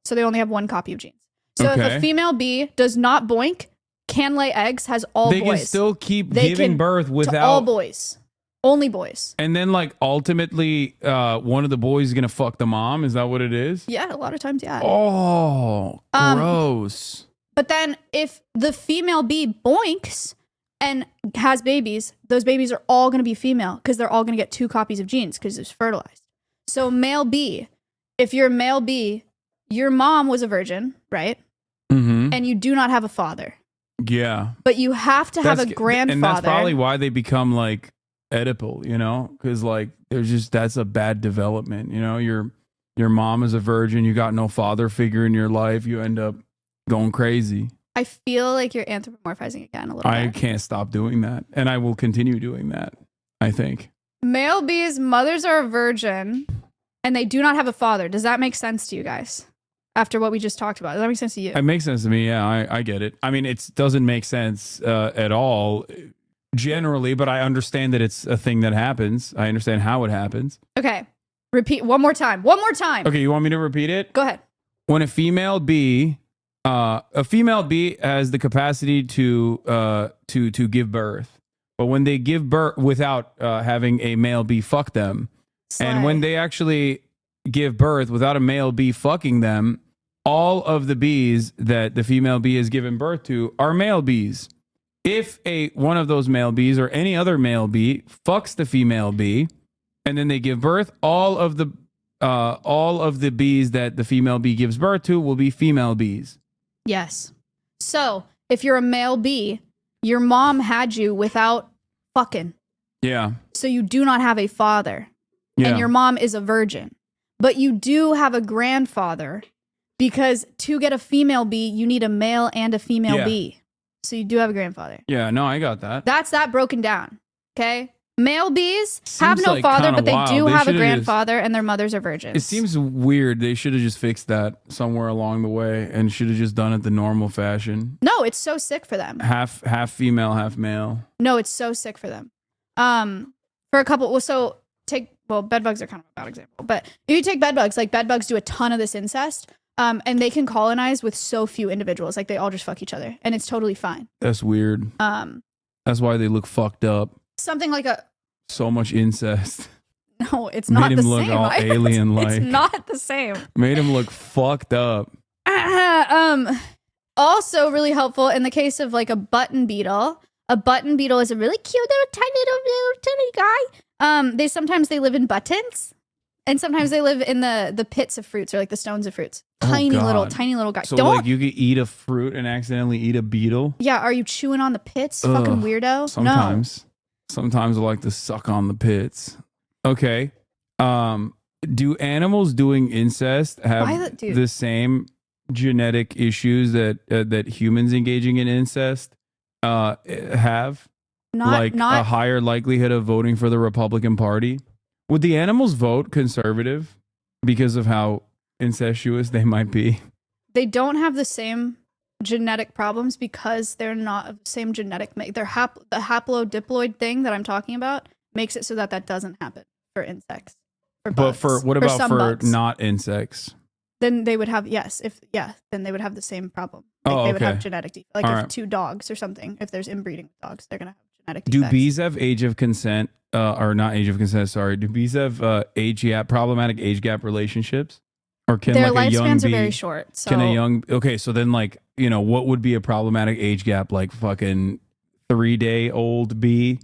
So they only have 1 copy of genes. So if Okay. a female bee does not boink, can lay eggs, has all they boys. can still keep They giving can- birth to without all boys. Only boys. And then like ultimately one of the boys is going to fuck the mom, is that what it is? Yeah, a lot of times, yeah. Oh, gross. But then if the female bee boinks and has babies, those babies are all going to be female because they're all going to get 2 copies of genes because it's fertilized. So male bee, if you're a male bee, your mom was a virgin, right? Mm-hmm. And you do not have a father. Yeah. But you have to have a grandfather. And that's probably why they become like Oedipal, you know? Because like that's a bad development, you know? Your mom is a virgin, you got no father figure in your life, you end up going crazy. I feel like you're anthropomorphizing again a little I bit. can't stop doing that. And I will continue doing that, I think. Male bees' mothers are a virgin and they do not have a father. Does that make sense to you guys? After what we just talked about. Does that make sense to you? It makes sense to me. Yeah, I get it. I mean, it doesn't make sense at all generally, but I understand that it's a thing that happens. I understand how it happens. Okay. Repeat one more time. One more time. Okay, you want me to repeat it? Go ahead. When a female bee has the capacity to give birth, but when they give birth without having a male bee fuck them, and when they actually give birth without a male bee fucking them, all of the bees that the female bee has given birth to are male bees. If one of those male bees or any other male bee fucks the female bee, and then they give birth, all of the bees that the female bee gives birth to will be female bees. Yes. So if you're a male bee, your mom had you without fucking. Yeah. So you do not have a father. Yeah. And your mom is a virgin. But you do have a grandfather because to get a female bee, you need a male and a female Yeah. bee. So you do have a grandfather. Yeah, no, I got that. That's that broken down. Okay? Male bees have Seems no like father, kinda but they wild. do They have a should've just- grandfather, and their mothers are virgins. It seems weird. They should have just fixed that somewhere along the way and should have just done it the normal fashion. No, it's so sick for them. Half female, half male. No, it's so sick for them. For a couple, bed bugs are kind of a bad example, but if you take bed bugs, like bed bugs do a ton of this incest, and they can colonize with so few individuals. Like they all just fuck each other, and it's totally fine. That's weird. That's why they look fucked up. Something like So much incest. no, it's not Made the him look same. all alien-like. It's not the same. Made him look fucked up. Also really helpful in the case of like a button beetle. A button beetle is a really cute little tiny guy. They sometimes live in buttons, and sometimes they live in the pits of fruits or like the stones of fruits. Tiny little guy. So like you could eat a fruit and accidentally eat a beetle? Yeah, are you chewing on the pits? Ugh, Fucking weirdo. Sometimes. Sometimes I like to suck on the pits. Okay. Do animals doing incest have the same genetic issues that humans engaging in incest have? Like a higher likelihood of voting for the Republican Party? Would the animals vote conservative because of how incestuous they might be? They don't have the same genetic problems because they're not of the same genetic make. The haplodiploid thing that I'm talking about makes it so that doesn't happen for insects. For bugs, but what about for bugs. not insects? Then they would have then they would have the same problem. Like they would have genetic defects. Like if two dogs or something, if there's inbreeding with dogs, they're gonna have genetic defects. Do bees have age of consent or not age of consent, sorry. Do bees have problematic age gap relationships? Or can their like a young lifespans bee, are very short. So can a young so then like, what would be a problematic age gap? Like fucking 3-day-old bee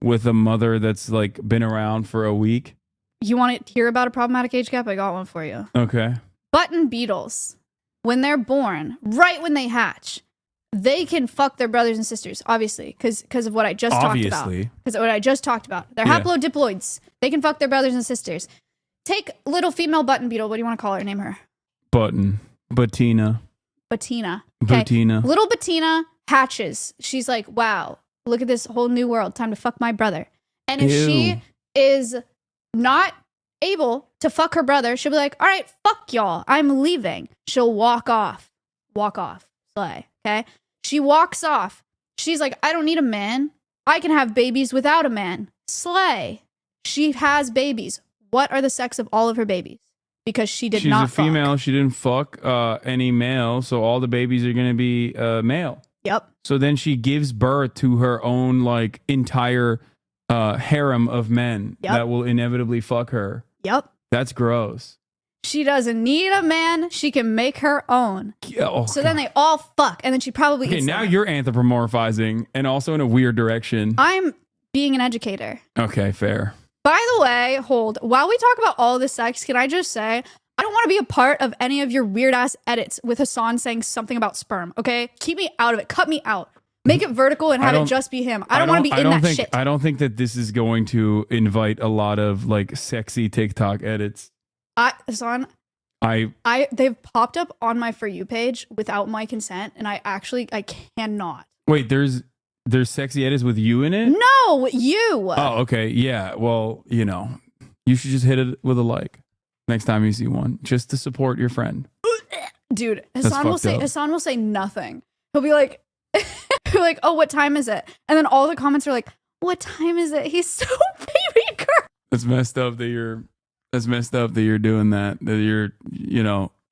with a mother that's like been around for a week? You want to hear about a problematic age gap? I got one for you. Okay. Button beetles, when they're born, right when they hatch, they can fuck their brothers and sisters, obviously, because of what I just talked about. Because of what I just talked about. They're haplodiploids. They can fuck their brothers and sisters. Take little female button beetle. What do you want to call her? Name her. Bettina. Okay. Bettina. Little Bettina hatches. She's like, wow, look at this whole new world. Time to fuck my brother. And if she is not able to fuck her brother, she'll be like, all right, fuck y'all. I'm leaving. She'll walk off. Slay. Okay. She walks off. She's like, I don't need a man. I can have babies without a man. Slay. She has babies. What are the sex of all of her babies? Because she's not a female. She didn't fuck any male, so all the babies are going to be male. Yep. So then she gives birth to her own like entire harem of men that will inevitably fuck her. Yep. That's gross. She doesn't need a man. She can make her own. Then they all fuck, and then she probably eats now them. you're anthropomorphizing, and also in a weird direction. I'm being an educator. Okay, fair. By the way, while we talk about all this sex, can I just say, I don't want to be a part of any of your weird ass edits with Hasan saying something about sperm, okay? Keep me out of it. Cut me out. Make it vertical and have it just be him. I don't want to be in that shit. I don't think that this is going to invite a lot of like sexy TikTok edits. Hasan, they've popped up on my For You page without my consent, and I cannot. Wait, there's sexy edits with you in it? No, you. Oh, okay. Yeah. Well, you should just hit it with a like next time you see one, just to support your friend. Dude, Hasan will say nothing. He'll be like, oh, what time is it? And then all the comments are like, what time is it? He's so baby girl. That's messed up that you're doing that. That you're,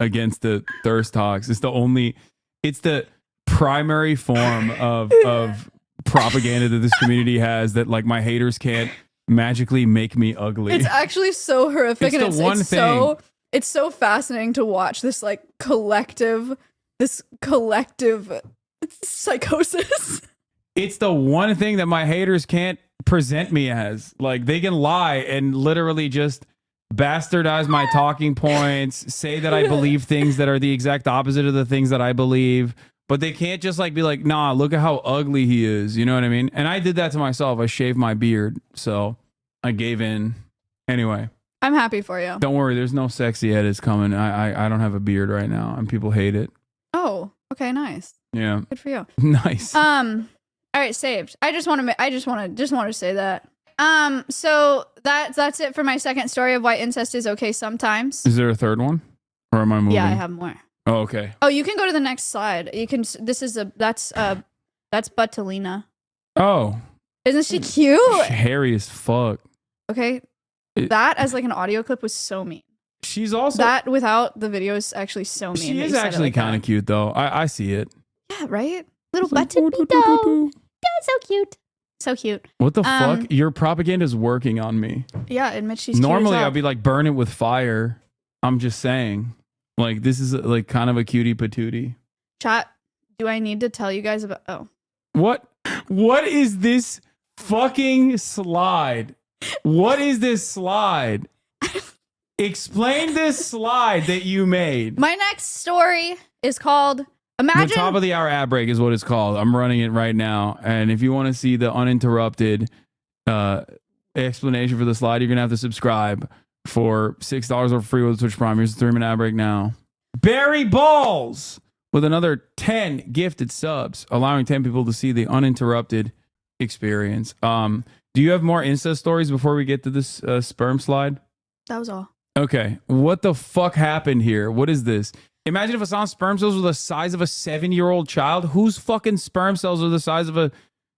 against the thirst talks. It's the primary form of propaganda that this community has that like my haters can't magically make me ugly. It's actually so horrific. It's so fascinating to watch this like collective psychosis. It's the one thing that my haters can't present me as. Like they can lie and literally just bastardize my talking points, say that I believe things that are the exact opposite of the things that I believe. But they can't just like be like, nah, look at how ugly he is. You know what I mean? And I did that to myself. I shaved my beard. So I gave in. Anyway. I'm happy for you. Don't worry. There's no sexy edits coming. I don't have a beard right now. And people hate it. Oh, okay. Nice. Yeah. Good for you. Nice. All right. Saved. I just want to say that. So that's it for my second story of why incest is okay sometimes. Is there a third one? Or am I moving? Yeah, I have more. Oh, okay. Oh, you can go to the next slide. You can. That's Butalina. Oh. Isn't she cute? Hairy as fuck. Okay. That as like an audio clip was so mean. She's also that without the video is actually so mean. She is actually kind of cute though. I see it. Yeah, right? Little Like, button So cute. So cute. What the fuck? Your propaganda is working on me. Yeah, admit she's Normally cute as I'd be like, burn it with fire. I'm just saying. Like, this is like kind of a cutie patootie. Chat, do I need to tell you guys about... Oh. What is this fucking slide? What is this slide? Explain this slide that you made. My next story is called... Imagine... The top of the hour ad break is what it's called. I'm running it right now. And if you want to see the uninterrupted explanation for the slide, you're going to have to subscribe for $6 or free with Twitch Prime. Here's the 3-minute ad break now. Barry Balls with another 10 gifted subs, allowing 10 people to see the uninterrupted experience. Do you have more Insta stories before we get to this sperm slide? That was all. Okay. What the fuck happened here? What is this? Imagine if Hasan's sperm cells were the size of a 7-year-old child. Whose fucking sperm cells are the size of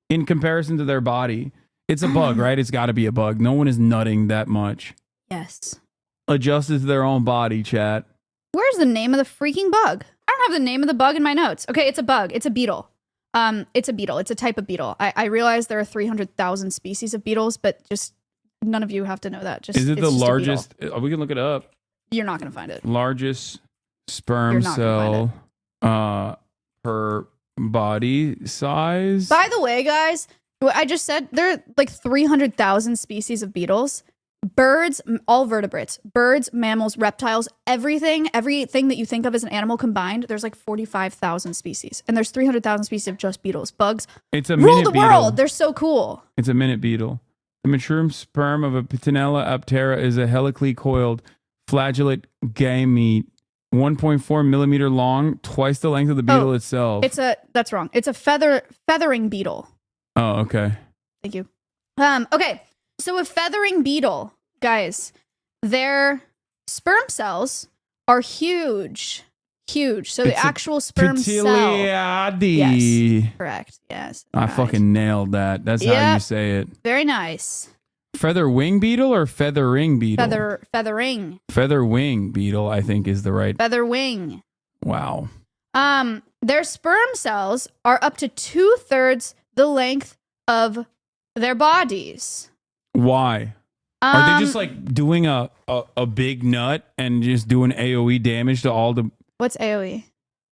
in comparison to their body? It's a bug, right? It's got to be a bug. No one is nutting that much. Yes. Adjusted to their own body, chat. Where's the name of the freaking bug? I don't have the name of the bug in my notes. Okay, it's a bug. It's a beetle. It's a beetle. It's a type of beetle. I realize there are 300,000 species of beetles, but just none of you have to know that. Just is it it's the just largest? We can look it up. You're not going to find it. Largest sperm cell per body size. By the way, guys, what I just said, there are like 300,000 species of beetles. Birds, all vertebrates, birds, mammals, reptiles, everything that you think of as an animal combined, there's like 45,000 species. And there's 300,000 species of just beetles. Bugs it's a rule minute the beetle. world. They're so cool. It's a minute beetle. The mature sperm of a Pitinella aptera is a helically coiled flagellate gamete, 1.4 millimeter long, twice the length of the beetle itself. That's wrong. It's a feathering beetle. Oh, okay. Thank you. Okay. So a feathering beetle, guys, their sperm cells are huge. Huge. So the actual sperm cell. Yes. Correct. Yes. I fucking nailed that. That's how you say it. Very nice. Feather wing beetle or feathering beetle? Feathering. Feather wing beetle, I think, is the right. Feather wing. Wow. Their sperm cells are up to 2/3 the length of their bodies. Why? Are they just like doing a big nut and just doing AoE damage to all the... What's AoE?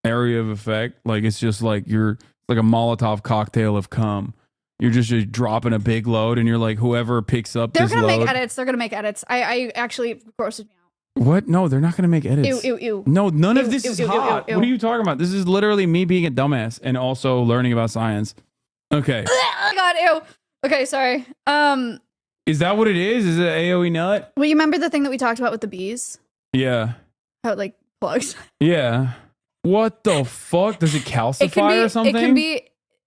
Area of effect. Like it's just like you're like a Molotov cocktail of cum. You're just dropping a big load and you're like whoever picks up this load. They're going to make edits. They're going to make edits. I actually grosses me out. What? No, they're not going to make edits. Ew. No, none of this is hot. What are you talking about? This is literally me being a dumbass and also learning about science. Okay. Oh God, ew. Okay, sorry. Is that what it is? Is it AoE nut? Well, you remember the thing that we talked about with the bees? Yeah. How it like plugs? Yeah. What the fuck? Does it calcify or something?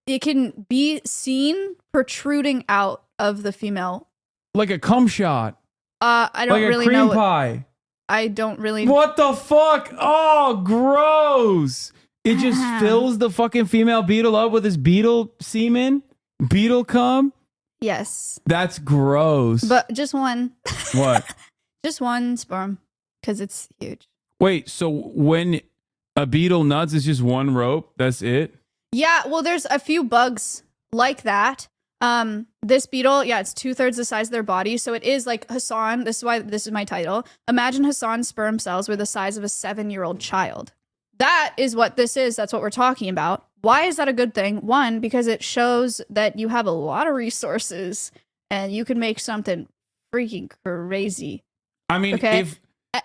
It can be seen protruding out of the female. Like a cum shot. I don't like really a cream know. pie. I don't really. What the fuck? Oh, gross. It just fills the fucking female beetle up with his beetle semen? Beetle cum? Yes. That's gross. But just one. What? Just one sperm. Because it's huge. Wait, so when a beetle nuts, it's just one rope? That's it? Yeah, well, there's a few bugs like that. This beetle, it's 2/3 the size of their body. So it is like Hasan. This is why this is my title. Imagine Hasan's sperm cells were the size of a 7-year-old child. That is what this is. That's what we're talking about. Why is that a good thing? One, because it shows that you have a lot of resources and you can make something freaking crazy. I mean,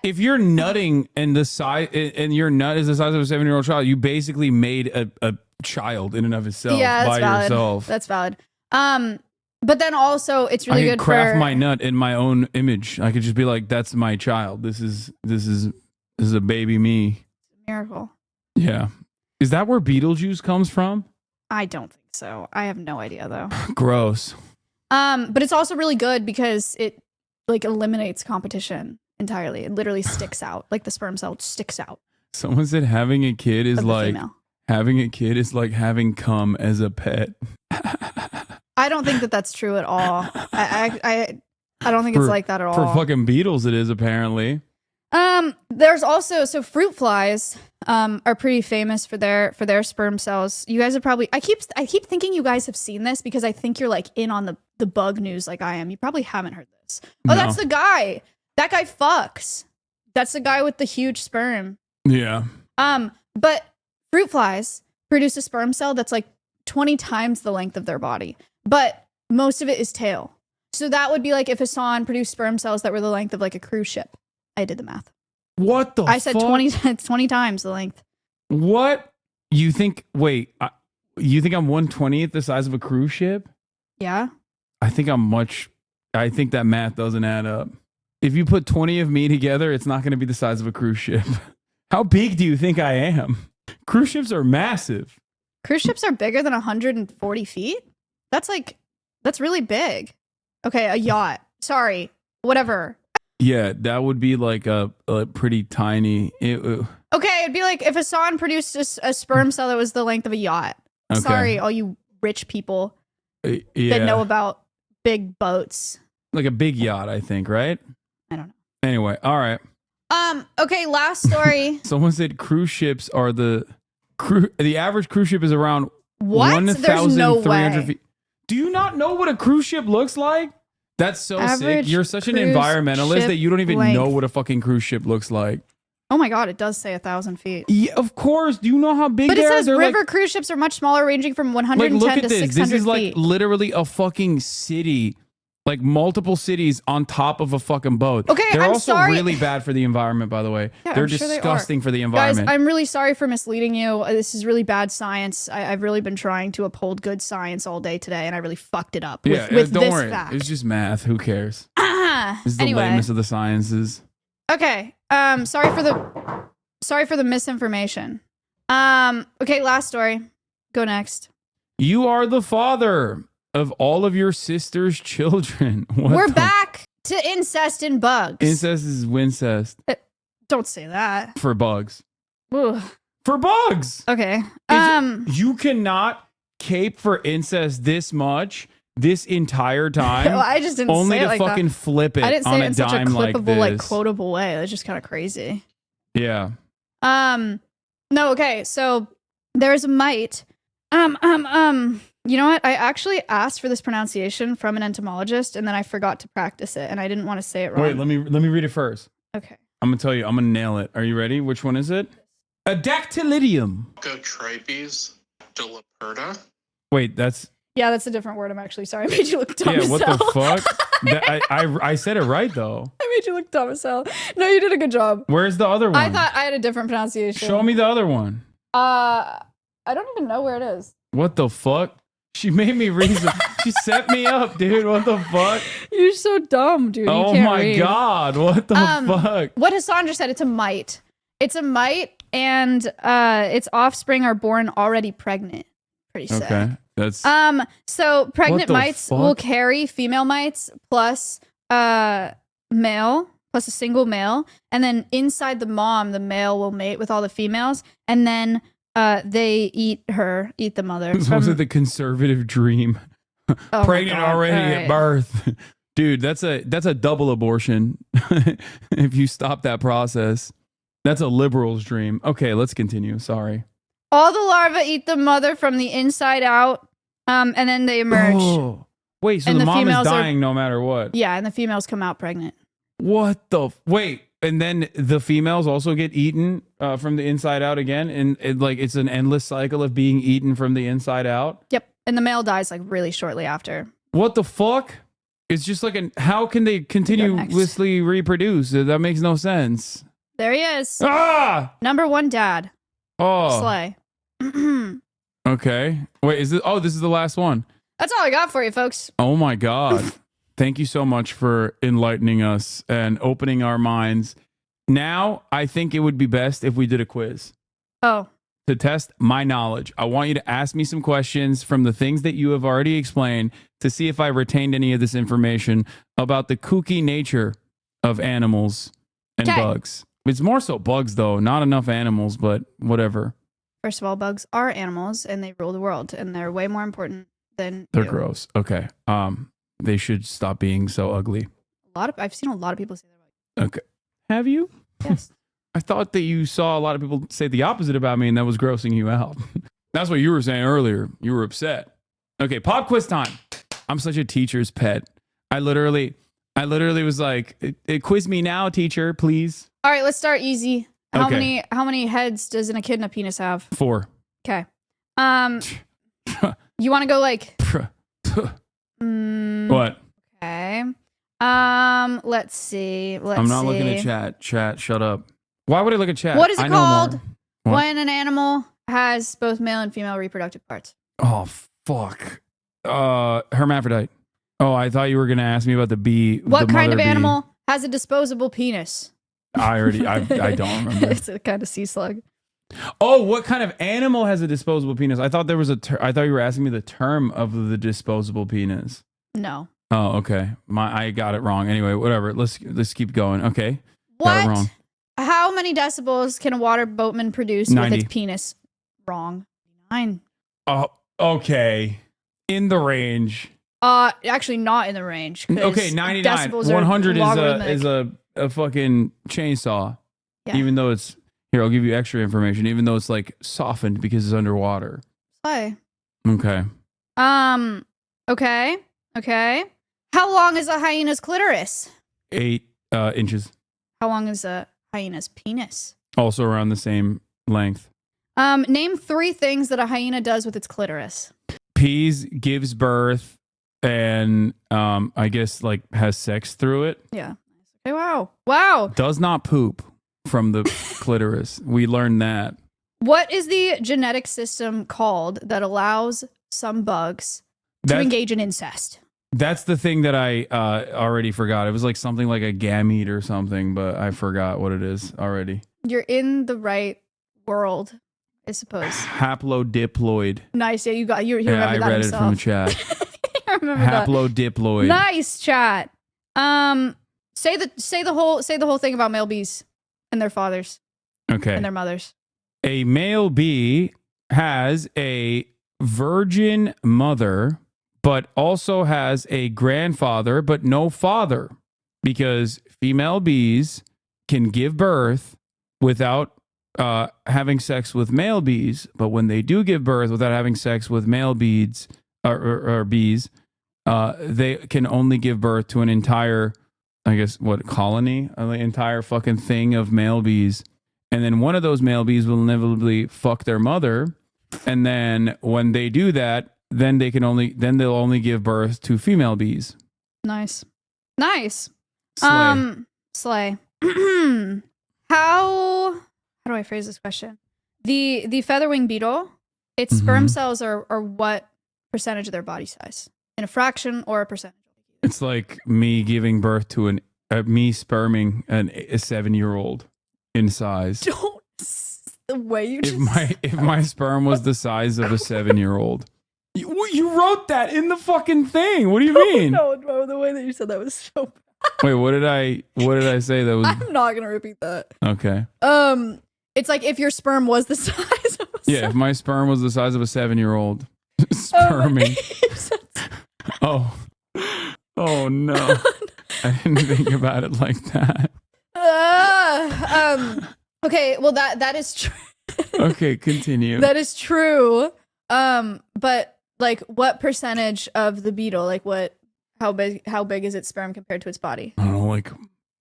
if you're nutting and the size and your nut is the size of a 7-year-old child, you basically made a child in and of itself by yourself. That's valid. But then also it's really good I could craft my nut in my own image. I could just be like, that's my child. This is a baby me. Miracle. Yeah. Is that where Beetlejuice comes from? I don't think so. I have no idea though. Gross. But it's also really good because it like eliminates competition entirely. It literally sticks out. Like the sperm cell sticks out. Someone said having a kid is Of the like female. having cum as a pet. I don't think that that's true at all. I don't think it's like that at all. For fucking beetles, it is apparently. There's also fruit flies are pretty famous for their sperm cells. You guys have probably I keep thinking you guys have seen this because I think you're like in on the bug news like I am. You probably haven't heard this. Oh, No. that's the guy. That guy fucks. That's the guy with the huge sperm. Yeah. But fruit flies produce a sperm cell that's like 20 times the length of their body, but most of it is tail. So that would be like if Hasan produced sperm cells that were the length of like a cruise ship. I did the math. What the I said fuck? 20 times the length. What? You think, wait, you think I'm 1/20th the size of a cruise ship? Yeah. I think that math doesn't add up. If you put 20 of me together, it's not going to be the size of a cruise ship. How big do you think I am? Cruise ships are massive. Cruise ships are bigger than 140 feet? That's really big. Okay, a yacht. Sorry. Whatever. Yeah, that would be like a pretty tiny. Okay, it'd be like if Hasan produced a sperm cell that was the length of a yacht. Okay. Sorry, all you rich people Yeah, that know about big boats. like a big yacht, I think, right? I don't know. Anyway, all right. Okay, last story. Someone said cruise ships are the average cruise ship is around What? There's no 1,300 way. feet. Do you not know what a cruise ship looks like? That's so sick. Average You're such an cruise environmentalist ship that you don't even length. know what a fucking cruise ship looks like. Oh my god, it does say 1,000 feet. Yeah, of course. Do you know how big But they it are? says They're river like, cruise ships are much smaller, ranging from 110 look at to this. 600 This is like feet. literally a fucking city. Like multiple cities on top of a fucking boat. Okay, They're I'm also sorry. really bad for the environment, by the way. Yeah, They're I'm sure they are. disgusting for the Guys, environment. I'm really sorry for misleading you. This is really bad science. I've really been trying to uphold good science all day today, and I really fucked it up with don't this worry. fact. It's just math. Who cares? This is the Anyway. lamest of the sciences. Okay. Sorry for the misinformation. Okay, last story. Go next. You are the father of all of your sister's children. What We're the- back to incest and bugs. Incest is wincest Don't say that. for bugs. Ugh. For bugs. Okay. You cannot cape for incest this much this entire time. Well, I just didn't only say it to like fucking that. flip it I didn't say on it a in such a dime like clippable, this. like quotable way. That's just kind of crazy. Yeah. No, okay. So there's a mite. You know what? I actually asked for this pronunciation from an entomologist, and then I forgot to practice it, and I didn't want to say it wrong. Wait, let me read it first. Okay. I'm gonna tell you. I'm gonna nail it. Are you ready? Which one is it? A dactylidium. Tripes delaperta. Wait, that's Yeah, that's a different word. I'm actually sorry. I made you look dumb yeah. as What hell. the fuck? I said it right though. I made you look dumb as hell. No, you did a good job. Where's the other one? I thought I had a different pronunciation. Show me the other one. I don't even know where it is. What the fuck? She made me read. She set me up, dude. What the fuck? You're so dumb, dude. Oh you can't my read. god! What the fuck? What Hasan just said, it's a mite. It's a mite, and its offspring are born already pregnant. Pretty sick. Okay, that's So pregnant the mites fuck? will carry female mites plus male plus a single male, and then inside the mom, the male will mate with all the females, and then they eat the mother. it's also the conservative dream. Oh my Pregnant God. already All at right. birth, dude. That's a double abortion. If you stop that process, that's a liberal's dream. Okay, let's continue. Sorry. All the larvae eat the mother from the inside out, and then they emerge. Oh. Wait, so And the the mom is females are- dying no matter what. Yeah, and the females come out pregnant. What the wait? And then the females also get eaten from the inside out again, and it's an endless cycle of being eaten from the inside out. Yep, and the male dies like really shortly after. What the fuck? It's just like how can they continuously reproduce? That makes no sense. There he is. Ah! Number one dad. Oh. Slay. Okay. Wait, this is the last one. That's all I got for you, folks. Oh my god. Thank you so much for enlightening us and opening our minds. Now, I think it would be best if we did a quiz Oh, to test my knowledge. I want you to ask me some questions from the things that you have already explained to see if I retained any of this information about the kooky nature of animals and bugs. It's more so bugs, though. Not enough animals, but whatever. First of all, bugs are animals and they rule the world, and they're way more important than They're you. gross. Okay. They should stop being so ugly. I've seen a lot of people say that about Okay. Have you? you. Yes. I thought that you saw a lot of people say the opposite about me, and that was grossing you out. That's what you were saying earlier. You were upset. Okay, pop quiz time. I'm such a teacher's pet. I literally was like, quiz me now, teacher, please. All right, let's start easy. How Okay. many heads does an echidna penis have? 4. Okay. You want to go like? What? Okay. Let's see. I'm not looking at chat. Chat, shut up. Why would I look at chat? What is it I know called more. What? when an animal has both male and female reproductive parts? Oh, fuck. Hermaphrodite. Oh, I thought you were going to ask me about the bee. What the kind of mother bee. animal has a disposable penis? I don't remember. It's a kind of sea slug. Oh, what kind of animal has a disposable penis? I thought there was I thought you were asking me the term of the disposable penis. No. Oh, okay. I got it wrong. Anyway, whatever. Let's keep going. Okay. Got it What? wrong. How many decibels can a water boatman produce 90. with its penis? Wrong. 9. Oh, okay. In the range. Actually not in the range. 'cause Okay, 99. decibels are 100 logarithmic. is a fucking chainsaw. Yeah. Even though it's here, I'll give you extra information. Even though it's like softened because it's underwater. Play. Okay. Okay. How long is a hyena's clitoris? 8 inches. How long is a hyena's penis? Also around the same length. Name 3 things that a hyena does with its clitoris. Peas, gives birth, and I guess like has sex through it. Yeah. Okay, wow. Does not poop from the clitoris. We learned that. What is the genetic system called that allows some bugs to engage in incest? That's the thing that I already forgot. It was like something like a gamete or something, but I forgot what it is already. You're in the right world, I suppose. Haplodiploid. Nice. Yeah, you remember Yeah, I that read himself. it from chat. I remember that. Haplodiploid. Nice chat. Say the whole thing about male bees and their fathers Okay. and their mothers. A male bee has a virgin mother, but also has a grandfather, but no father, because female bees can give birth without having sex with male bees. But when they do give birth without having sex with male bees or bees, they can only give birth to an entire, I guess, colony? The entire fucking thing of male bees. And then one of those male bees will inevitably fuck their mother. And then when they do that, then they'll only give birth to female bees. Nice. Slay. Slay. How do I phrase this question? The featherwing beetle, its sperm cells are what percentage of their body size? In a fraction or a percentage? It's like me giving birth to me sperming a 7-year-old in size. Don't the way you just If my sperm was the size of a 7-year-old. You wrote that in the fucking thing. What do you mean? No, the way that you said that was so bad. Wait, what did I say that was I'm not gonna repeat that. okay? It's like if your sperm was the size of a Yeah, if my sperm was the size of a 7-year-old sperming. Oh no. I didn't think about it like that. Okay, well that is true. Okay, continue. That is true. But like what percentage of the beetle, like how big is its sperm compared to its body? I don't know,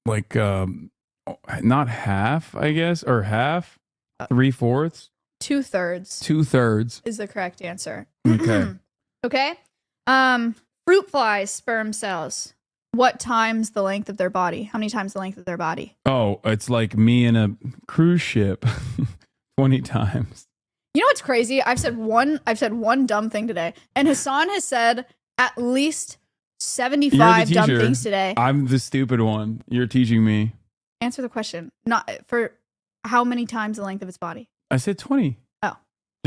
like not half, I guess, or half, 3/4, 2/3 2/3 is the correct answer. Okay. Okay. Fruit flies sperm cells. What times the length of their body? How many times the length of their body? Oh, it's like me in a cruise ship 20 times. You know what's crazy? I've said one dumb thing today, and Hasan has said at least 75 dumb teacher. things today. I'm the stupid one. You're teaching me. Answer the question. Not for how many times the length of its body. I said 20. Oh.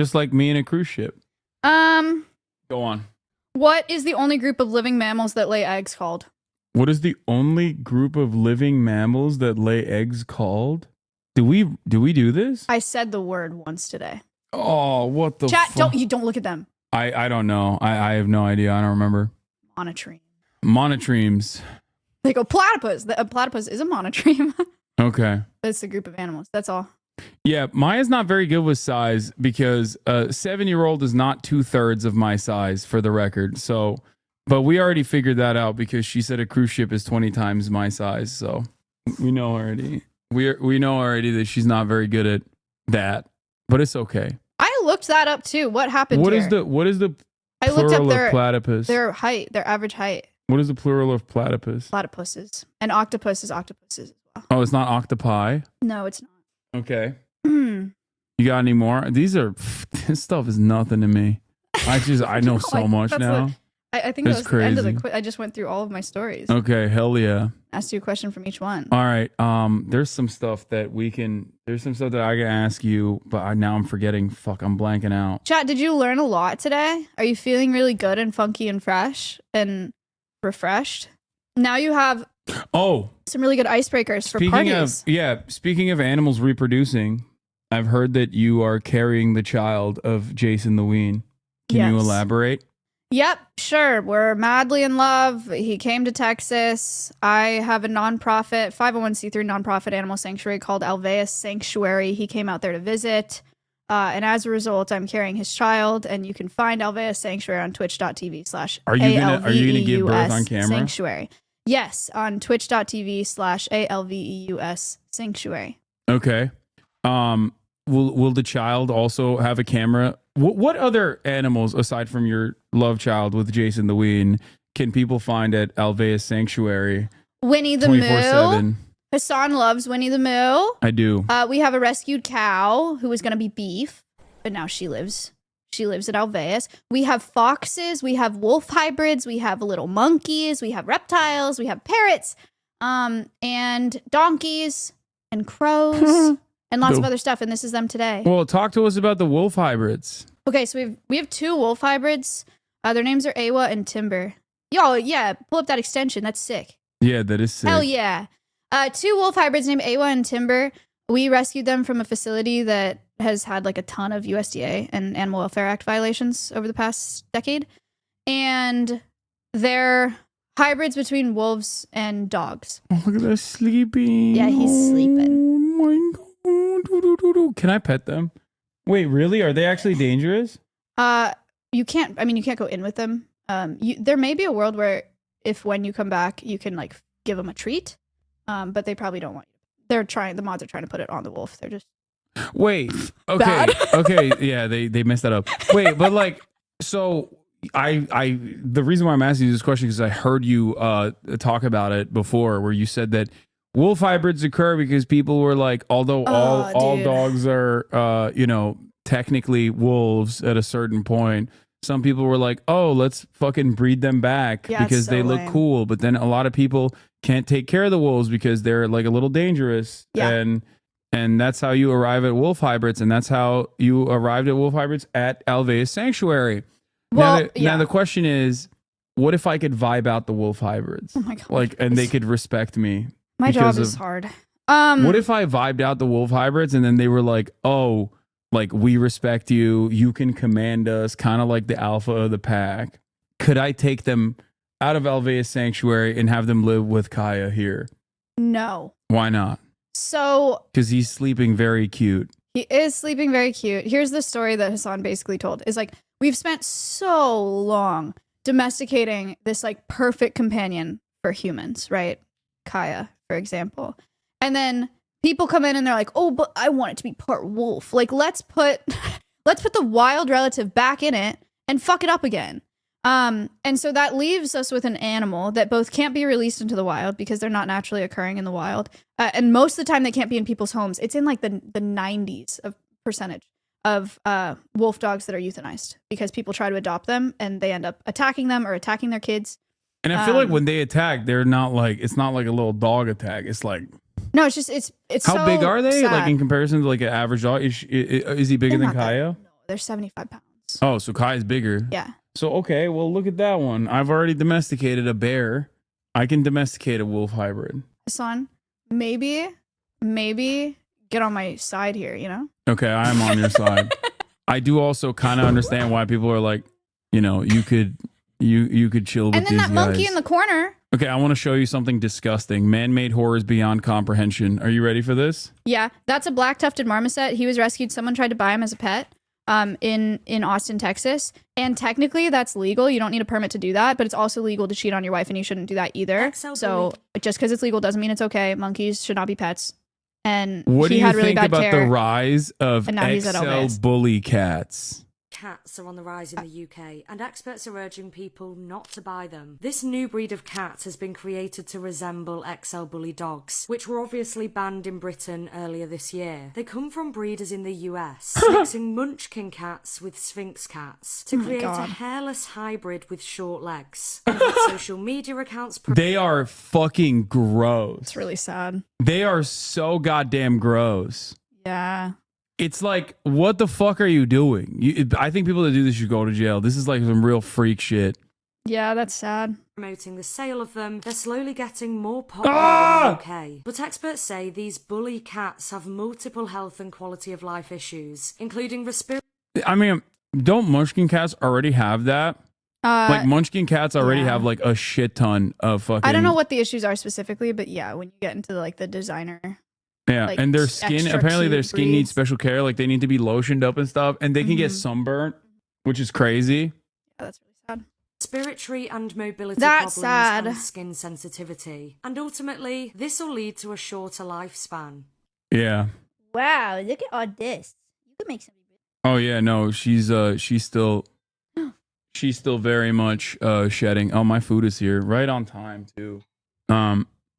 Just like me in a cruise ship. Go on. What is the only group of living mammals that lay eggs called? What is the only group of living mammals that lay eggs called? Do we do this? I said the word once today. Oh, what the Chat, don't look at them. I don't know. I have no idea. I don't remember. Monotreme. Monotremes. They go platypus. A platypus is a monotreme. Okay. It's a group of animals. That's all. Yeah, Maya's not very good with size because a 7-year-old is not 2/3 of my size, for the record. So, but we already figured that out because she said a cruise ship is 20 times my size. So we know already. We know already that she's not very good at that, but it's okay. I looked that up too. What happened? What is the I looked up plural of platypus? their height, their average height. What is the plural of platypus? Platypuses. And octopus is octopuses as well. Oh, it's not octopi. No, it's not. Okay. You got any more? This stuff is nothing to me. I know so much now. I think That's that was the end of the crazy. quiz. I just went through all of my stories. Okay, hell yeah. Asked you a question from each one. All right. There's some stuff that I can ask you, but now I'm forgetting. Fuck, I'm blanking out. Chat, did you learn a lot today? Are you feeling really good and funky and fresh and refreshed? Now you have some really good icebreakers for parties. Speaking of animals reproducing, I've heard that you are carrying the child of Jason the Ween. Can you elaborate? Yep, sure. We're madly in love. He came to Texas. I have a nonprofit, 501c3 nonprofit animal sanctuary called Alveus Sanctuary. He came out there to visit. And as a result, I'm carrying his child. And you can find Alveus Sanctuary on twitch.tv/ALVEUS Are you gonna give birth on camera? Sanctuary. Yes, on twitch.tv/ALVEUS Sanctuary. Okay. Will the child also have a camera? What other animals aside from your love child with Jason the Ween can people find at Alveus Sanctuary? Winnie the 24/7? Moo. Hasan loves Winnie the Moo. I do. We have a rescued cow who was going to be beef, but now she lives at Alveus. We have foxes. We have wolf hybrids. We have little monkeys. We have reptiles. We have parrots, and donkeys and crows. And lots of other stuff, and this is them today. Well, talk to us about the wolf hybrids. Okay, so we have 2 wolf hybrids. Their names are Awa and Timber. Yo, yeah, pull up that extension. That's sick. Yeah, that is sick. Hell yeah. 2 wolf hybrids named Awa and Timber. We rescued them from a facility that has had like a ton of USDA and Animal Welfare Act violations over the past decade. And they're hybrids between wolves and dogs. Oh, look at that sleeping. Yeah, he's sleeping. Oh my God. Can I pet them? Wait, really? Are they actually dangerous? You can't go in with them. There may be a world where when you come back, you can like give them a treat. But they probably don't want you. The mods are trying to put it on the wolf. They're just Wait. Okay. Bad. Okay. Yeah, they messed that up. Wait, but like, so the reason why I'm asking you this question is I heard you talk about it before, where you said that wolf hybrids occur because people were like, although all dogs are technically wolves at a certain point, some people were like, oh, let's fucking breed them back because they look cool. But then a lot of people can't take care of the wolves because they're like a little dangerous. And that's how you arrive at wolf hybrids, and that's how you arrived at wolf hybrids at Alveus Sanctuary. Now the question is, what if I could vibe out the wolf hybrids? Oh my God. Like, and they could respect me. My job is hard. What if I vibed out the wolf hybrids and then they were like, oh, like, we respect you. You can command us, kind of like the alpha of the pack. Could I take them out of Alveus Sanctuary and have them live with Kaya here? No. Why not? So, because he's sleeping very cute. He is sleeping very cute. Here's the story that Hasan basically told. Is like, we've spent so long domesticating this like perfect companion for humans, right? Kaya, for example. And then people come in and they're like, oh, but I want it to be part wolf. Like, let's put the wild relative back in it and fuck it up again. And so that leaves us with an animal that both can't be released into the wild because they're not naturally occurring in the wild. And most of the time they can't be in people's homes. It's in like the 90s of percentage of wolf dogs that are euthanized because people try to adopt them and they end up attacking them or attacking their kids. And I feel like when they attack, they're not like, it's not like a little dog attack. It's like, no, it's just, it's how so big are they? sad. Like in comparison to like an average dog? Is he bigger than Kaya? they're 75 pounds. Oh, so Kai is bigger. Yeah. So, okay, well, look at that one. I've already domesticated a bear. I can domesticate a wolf hybrid. Hassan, maybe get on my side here, you know? Okay, I'm on your side. I do also kind of understand why people are like, you know, you could chill with And then these that monkey guys. in the corner. Okay, I want to show you something disgusting. Man-made horrors beyond comprehension. Are you ready for this? Yeah, that's a black tufted marmoset. He was rescued. Someone tried to buy him as a pet in Austin, Texas. And technically that's legal. You don't need a permit to do that, but it's also legal to cheat on your wife and you shouldn't do that either. So just because it's legal doesn't mean it's okay. Monkeys should not be pets. And What do he you had really think bad about care. the rise of And now he's at XL Elvis. bully cats? Cats are on the rise in the UK, and experts are urging people not to buy them. This new breed of cat has been created to resemble XL bully dogs, which were obviously banned in Britain earlier this year. They come from breeders in the US, mixing munchkin cats with sphinx cats to create a hairless hybrid with short legs. And with social media accounts... They are fucking gross. It's really sad. They are so goddamn gross. Yeah. It's like, what the fuck are you doing? I think people that do this should go to jail. This is like some real freak shit. Yeah, that's sad. Promoting the sale of them, they're slowly getting more popular in the UK. But experts say these bully cats have multiple health and quality of life issues, including respiratory... I mean, don't munchkin cats already have that? Like munchkin cats already have like a shit ton of fucking... I don't know what the issues are specifically, but yeah, when you get into like the designer... Yeah, like, and their skin, extra apparently their cute skin needs breeds. special care. Like they need to be lotioned up and stuff, and they can get sunburnt, which is crazy. Yeah, that's really sad. Respiratory and mobility That's problems sad. and skin sensitivity. And ultimately, this will lead to a shorter lifespan. Yeah. Wow, look at all this. You could make something. Oh yeah, no, she's still very much shedding. Oh, my food is here, right on time too.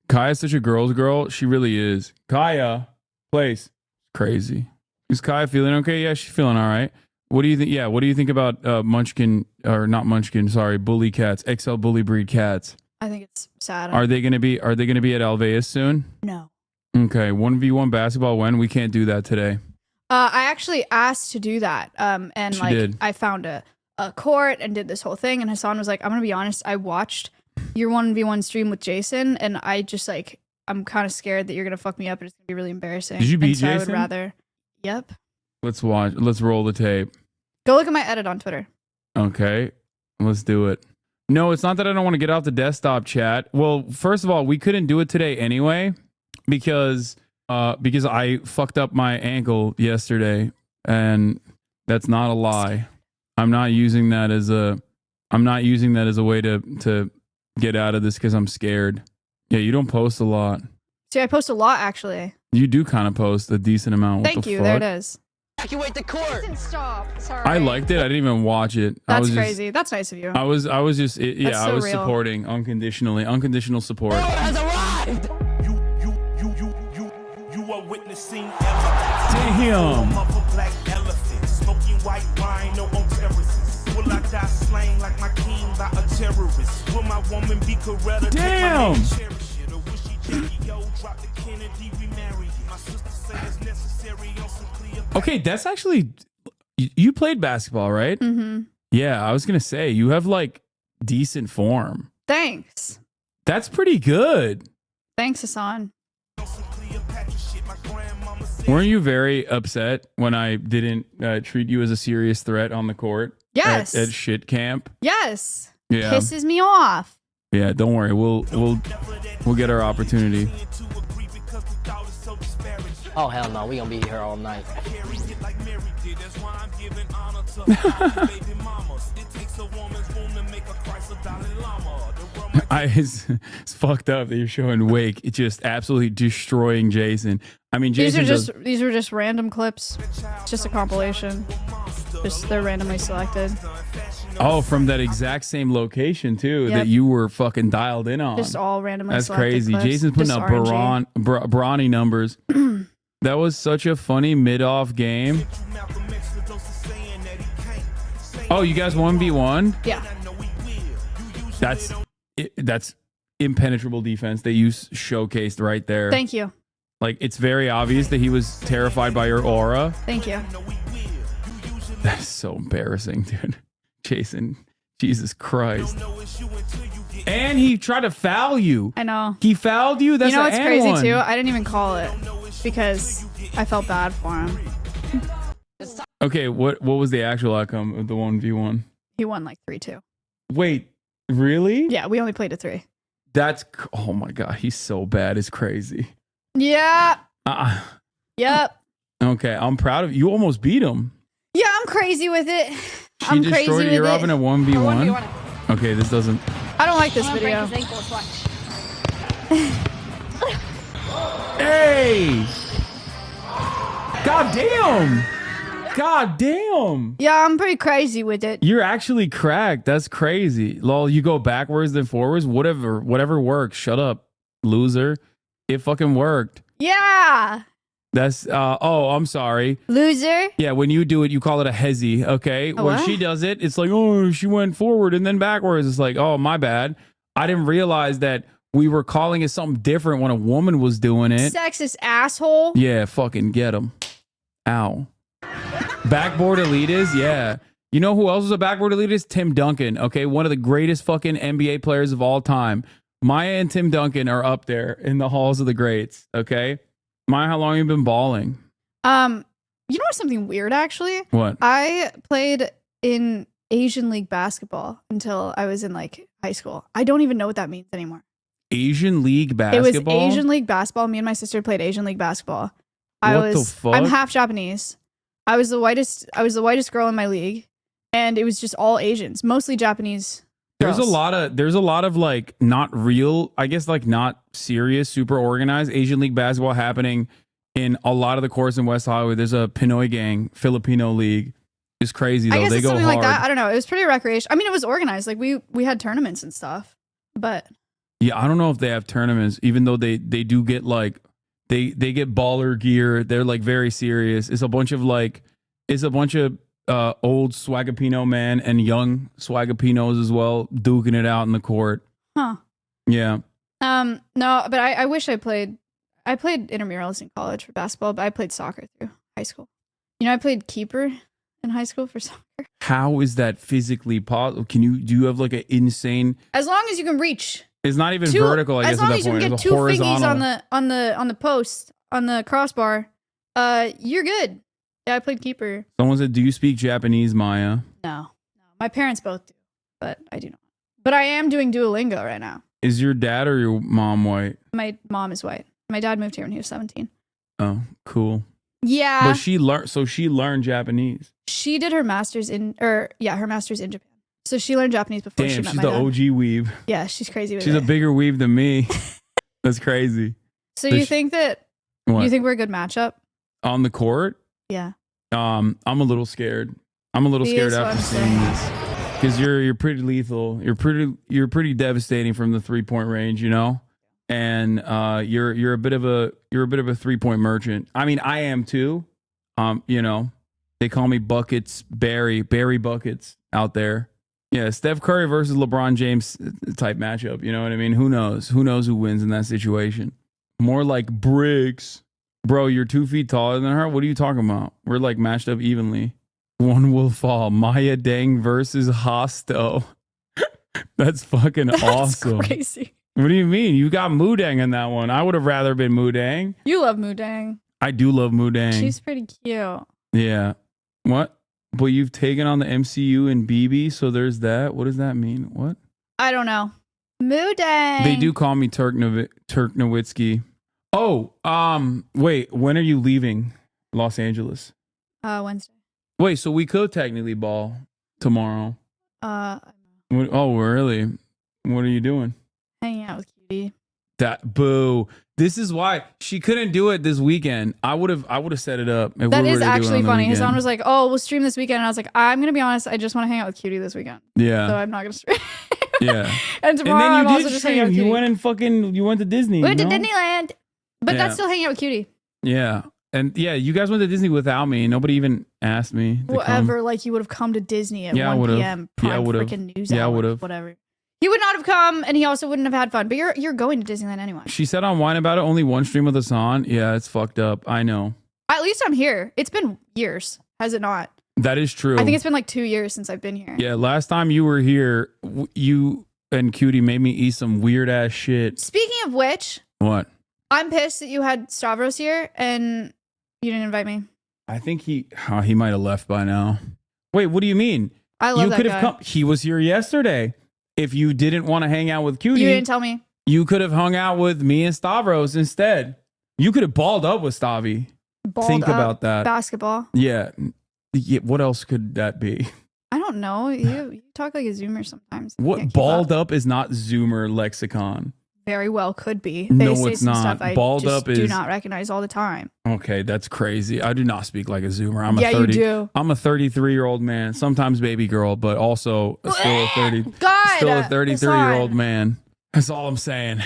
Kaya's such a girl's girl. She really is. Kaya, place crazy. Is Kaya feeling okay? Yeah, she's feeling all right. What do you think? Yeah, what do you think about munchkin or not munchkin? Sorry, bully cats, XL bully breed cats. I think it's sad. Are they gonna be at Alveus soon? No. Okay, 1v1 basketball. When? We can't do that today. I actually asked to do that. And She like did. I found a court and did this whole thing. And Hassan was like, I'm gonna be honest, I watched your 1v1 stream with Jason, and I just like I'm kind of scared that you're gonna fuck me up and it's gonna be really embarrassing. Did you beat and so Jason? I would rather. Yep. Let's watch. Let's roll the tape. Go look at my edit on Twitter. Okay, let's do it. No, it's not that I don't want to get off the desktop chat. Well, first of all, we couldn't do it today anyway because I fucked up my ankle yesterday, and that's not a lie. I'm not using that as a way to get out of this because I'm scared. Yeah, you don't post a lot. See, I post a lot actually. You do kind of post a decent amount. What Thank the you. fuck? There it is. Evacuate the court. Stop. Sorry. I liked it. I didn't even watch it. That's crazy. That's nice of you. I was just yeah. That's I so was real. supporting unconditionally. Unconditional support. Has arrived. You are witnessing Damn. black elephant, smoking white wine, no on terraces. Will I die slain like my king by a terrorist? Will my woman be Coretta? Damn. Cherish it, or will she Jackie O drop the Kennedy, remarry it? My sister say it's necessary on some clear. Okay, that's actually you played basketball, right? Mm-hmm. Yeah, I was gonna say you have like decent form. Thanks. That's pretty good. Thanks, Hassan. Weren't you very upset when I didn't treat you as a serious threat on the court? Yes. At shit camp. Yes. Yeah. Pisses me off. Yeah. Don't worry. We'll get our opportunity. Oh hell no, we gonna be here all night. It's fucked up that you're showing Wake. It's just absolutely destroying Jason. I mean, Jason These are just random clips. It's just a compilation. Just they're randomly selected. Oh, from that exact same location too Yep. that you were fucking dialed in on. Just all randomly That's selected crazy. clips. Jason's putting Just up RNG. brawny numbers. That was such a funny mid-off game. Oh, you guys 1v1? Yeah. That's impenetrable defense that you showcased right there. Thank you. Like, it's very obvious that he was terrified by your aura. Thank you. That's so embarrassing, dude. Jason, Jesus Christ. And he tried to foul you. I know. He fouled you? That's you know what's crazy one. too? I didn't even call it because I felt bad for him. Okay, what was the actual outcome of the 1v1? He won like 3-2. Wait, really? Yeah, we only played a 3. That's, oh my God, he's so bad. It's crazy. Yeah. Yep. Okay, I'm proud of you. You almost beat him. Yeah, I'm crazy with it. She I'm crazy destroyed with You're it. up in a 1v1. Okay, this doesn't. I don't like this video. Hey! God damn! God damn! Yeah, I'm pretty crazy with it. You're actually cracked. That's crazy. Lol, you go backwards then forwards. Whatever works. Shut up, loser. It fucking worked. Yeah. That's oh, I'm sorry. Loser. Yeah, when you do it, you call it a hezzy, okay? When what? she does it, it's like, oh, she went forward and then backwards. It's like, oh, my bad. I didn't realize that we were calling it something different when a woman was doing it. Sexist asshole. Yeah, fucking get him. Ow. Backboard elitist, yeah. You know who else was a backboard elitist? Tim Duncan, okay? One of the greatest fucking NBA players of all time. Maya and Tim Duncan are up there in the halls of the greats, okay? Maya, how long have you been balling? You know what's something weird actually? What? I played in Asian League basketball until I was in like high school. I don't even know what that means anymore. Asian League basketball? It was Asian League basketball. Me and my sister played Asian League basketball. What the fuck? I'm half Japanese. I was the whitest girl in my league, and it was just all Asians, mostly Japanese girls. There's a lot of like not real, I guess like not serious, super organized Asian League basketball happening in a lot of the courts in West Hollywood. There's a Pinoy gang, Filipino league. It's crazy though. I guess They it's go something hard. like that. I don't know. It was pretty recreational. I mean, it was organized. Like we had tournaments and stuff, but Yeah, I don't know if they have tournaments, even though they do get like they get baller gear. They're like very serious. It's a bunch of old Swagapino men and young Swagapinos as well, duking it out in the court. huh? Yeah. No, but I wish I played. I played intramurals in college for basketball, but I played soccer through high school. You know, I played keeper in high school for soccer. How is that physically possible? Do you have like an insane? As long as you can reach. It's not even vertical, I guess, as long at that as you point. can get It's two fingies horizontal. on the post on the crossbar, you're good. Yeah, I played keeper. Someone said, "Do you speak Japanese, Maya?" No, my parents both do, but I do not. But I am doing Duolingo right now. Is your dad or your mom white? My mom is white. My dad moved here when he was 17. Oh, cool. Yeah, But she learned Japanese. she did her master's in Japan. So she learned Japanese before she Damn, met she's my the dad. OG weeb. Yeah, she's crazy with She's it. a bigger weeb than me. That's crazy. So you think that What? you think we're a good matchup? On the court? Yeah. I'm a little scared. I'm a little He scared is what after I'm seeing saying. this. Because you're pretty lethal. You're pretty devastating from the 3-point range, you know? And you're a bit of a 3-point merchant. I mean, I am too. You know, they call me buckets, Barry buckets out there. Yeah, Steph Curry versus LeBron James type matchup. You know what I mean? Who knows? Who knows who wins in that situation? More like bricks. Bro, you're 2 feet taller than her? What are you talking about? We're like matched up evenly. One will fall. Maya Dang versus Hosto. That's fucking awesome. Crazy. What do you mean? You got Moodang in that one. I would have rather been Moodang. You love Moodang. I do love Moodang. She's pretty cute. Yeah. What? But you've taken on the MCU and BB, so there's that. What does that mean? What? I don't know. Moodang. They do call me Turk Nowitzki. Oh, wait, when are you leaving Los Angeles? Wednesday. Wait, so we could technically ball tomorrow. Oh, really? What are you doing? Hanging out with Cutie. That boo. This is why she couldn't do it this weekend. I would have set it up. If That we were is to do it actually on the funny. weekend. Hassan was like, "Oh, we'll stream this weekend," and I was like, "I'm gonna be honest. I just want to hang out with Cutie this weekend. Yeah. So I'm not gonna stream." Yeah. And tomorrow then I'm you also did just hanging out stream. with Cutie. You went to Disney. We went to no? Disneyland, but Yeah. that's still hanging out with Cutie. Yeah. And yeah, you guys went to Disney without me. Nobody even asked me to come. Whatever. Like you would have come to Disney at Yeah, I 1 would've. p.m. Yeah, I Prime would've. freaking news Yeah, I hour, would've. Whatever. He would not have come, and he also wouldn't have had fun. But you're going to Disneyland anyway. She said on Wine About It, only one stream with Hassan. Yeah, it's fucked up. I know. At least I'm here. It's been years, has it not? That is true. I think it's been like 2 years since I've been here. Yeah, last time you were here, you and Cutie made me eat some weird ass shit. Speaking of which, What? I'm pissed that you had Stavros here and you didn't invite me. I think he might have left by now. Wait, what do you mean? I love you that could guy. have come. He was here yesterday. If you didn't want to hang out with Cutie, You didn't tell me. you could have hung out with me and Stavros instead. You could have balled up with Stavi. Balled Think up about that. Basketball. Yeah. What else could that be? I don't know. You talk like a Zoomer sometimes. I What can't keep balled up. up is not Zoomer lexicon. Very well could be. No, They say it's some not. Stuff I Balled just up do is- not recognize all the time. Okay, that's crazy. I do not speak like a Zoomer. I'm Yeah, a you 30. do. I'm a 33-year-old man, sometimes baby girl, but also still a 30. God, Still a 33-year-old Hassan. man. That's all I'm saying.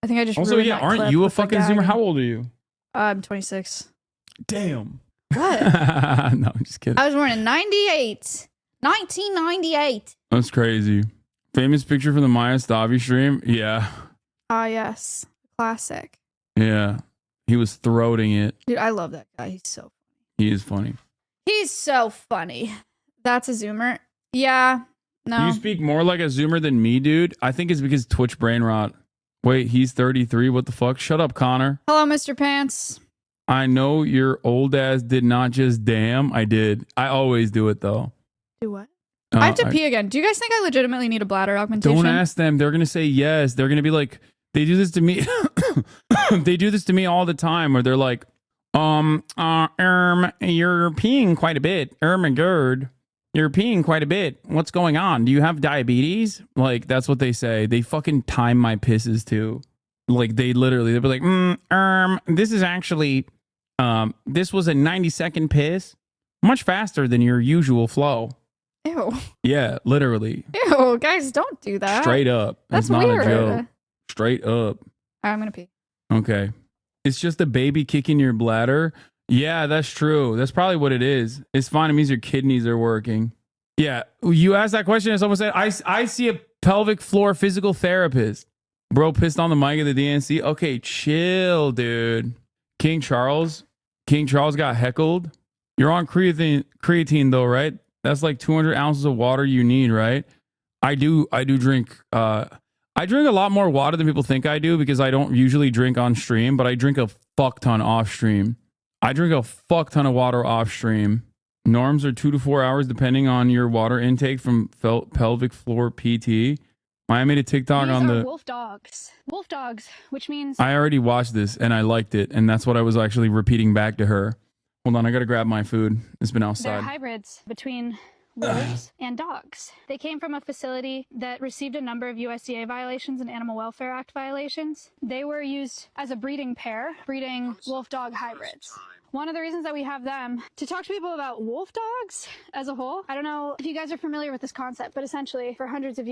I think I just Also, ruined yeah, that aren't clip you a with the fucking gag. Zoomer? How old are you? I'm 26. Damn. What? No, I'm just kidding. I was born in 98. 1998. That's crazy. Famous picture from the Maya Stavi stream? Yeah. Ah, yes. Classic. Yeah. He was throating it. Dude, I love that guy. He's so He is funny. He's so funny. That's a Zoomer. Yeah. No. You speak more like a Zoomer than me, dude. I think it's because Twitch brain rot. Wait, he's 33. What the fuck? Shut up, Connor. Hello, Mr. Pants. I know your old ass did not just damn. I did. I always do it though. Do what? I have to pee again. Do you guys think I legitimately need a bladder augmentation? Don't ask them. They're gonna say yes. They're gonna be like, they do this to me. They do this to me all the time. Where they're like, you're peeing quite a bit. My God, you're peeing quite a bit. What's going on? Do you have diabetes? Like that's what they say. They fucking time my pisses too. Like they'll be like, this is actually, this was a 90-second piss, much faster than your usual flow. Ew. Yeah, literally. Ew, guys, don't do that. Straight up. That's It's not weird. a joke. Straight up. All right, I'm gonna pee. Okay. It's just a baby kicking your bladder. Yeah, that's true. That's probably what it is. It's fine. It means your kidneys are working. Yeah. You asked that question and someone said, I see a pelvic floor physical therapist. Bro pissed on the mic at the DNC. Okay, chill, dude. King Charles got heckled. You're on creatine though, right? That's like 200 ounces of water you need, right? I do drink. I drink a lot more water than people think I do because I don't usually drink on stream, but I drink a fuck ton off stream. I drink a fuck ton of water off stream. Norms are 2 to 4 hours depending on your water intake from pelvic floor PT. I made a TikTok These on are the. wolf dogs. Wolf dogs, which means I already watched this and I liked it, and that's what I was actually repeating back to her. Hold on, I gotta grab my food. It's been they're outside. hybrids between wolves and dogs. They came from a facility that received a number of USDA violations and Animal Welfare Act violations. They were used as a breeding pair, breeding wolf-dog hybrids. One of the reasons that we have them to talk to people about wolf dogs as a whole. I don't know if you guys are familiar with this concept, but essentially for hundreds and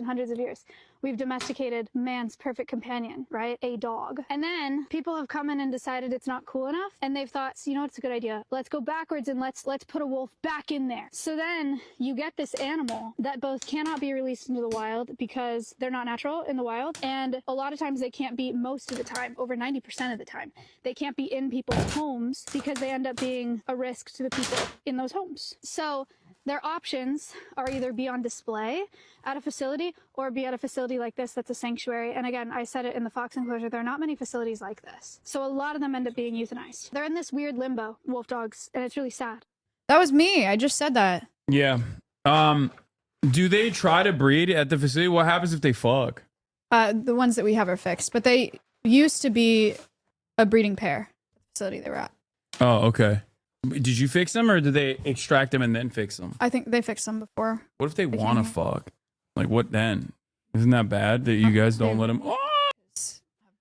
hundreds of years, we've domesticated man's perfect companion, right? A dog. And then people have come in and decided it's not cool enough. And they've thought, you know what, it's a good idea. Let's go backwards and let's put a wolf back in there. So then you get this animal that both cannot be released into the wild because they're not natural in the wild. And a lot of times they can't be, most of the time, over 90% of the time, they can't be in people's homes because they end up being a risk to the people in those homes. So their options are either be on display at a facility or be at a facility like this that's a sanctuary. And again, I said it in the Fox enclosure, there are not many facilities like this. So a lot of them end up being euthanized. They're in this weird limbo, wolf dogs, and it's really sad. That was me. I just said that. Yeah. Do they try to breed at the facility? What happens if they fuck? The ones that we have are fixed, but they used to be a breeding pair. Facility they were at. Oh, okay. Did you fix them or did they extract them and then fix them? I think they fixed them before. What if they They want to came fuck? Like, what then? Isn't that bad that you guys don't let them? Oh!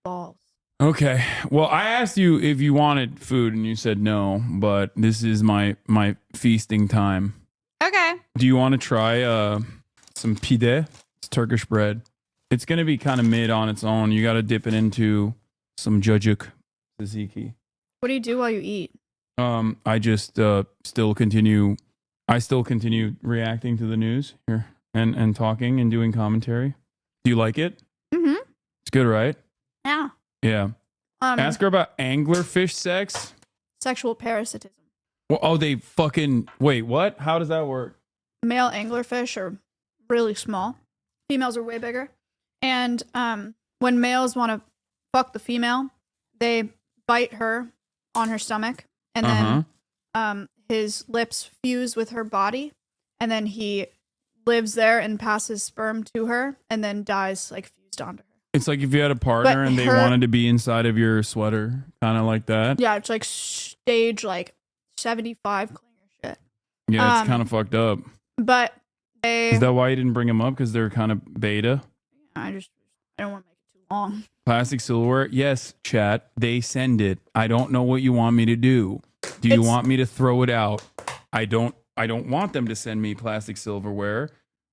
Balls. Okay. Well, I asked you if you wanted food and you said no, but this is my feasting time. Okay. Do you want to try some pide? It's Turkish bread. It's going to be kind of mid on its own. You got to dip it into some cacık tzatziki. What do you do while you eat? I just still continue reacting to the news here and talking and doing commentary. Do you like it? Mm-hmm. It's good, right? Yeah. Yeah. Ask her about anglerfish sex. Sexual parasitism. Well, oh, they fucking wait. What? How does that work? Male anglerfish are really small. Females are way bigger. And when males want to fuck the female, they bite her on her stomach, and then his lips fuse with her body, and then he lives there and passes sperm to her, and then dies like fused onto her. It's like if you had a partner and they wanted to be inside of your sweater, kind of like that. Yeah, it's like stage like 75 clinger shit. Yeah, it's kind of fucked up. But is that why you didn't bring them up? Because they're kind of beta? I don't want to make it too long. Plastic silverware? Yes, chat. They send it. I don't know what you want me to do. Do you want me to throw it out? I don't want them to send me plastic silverware.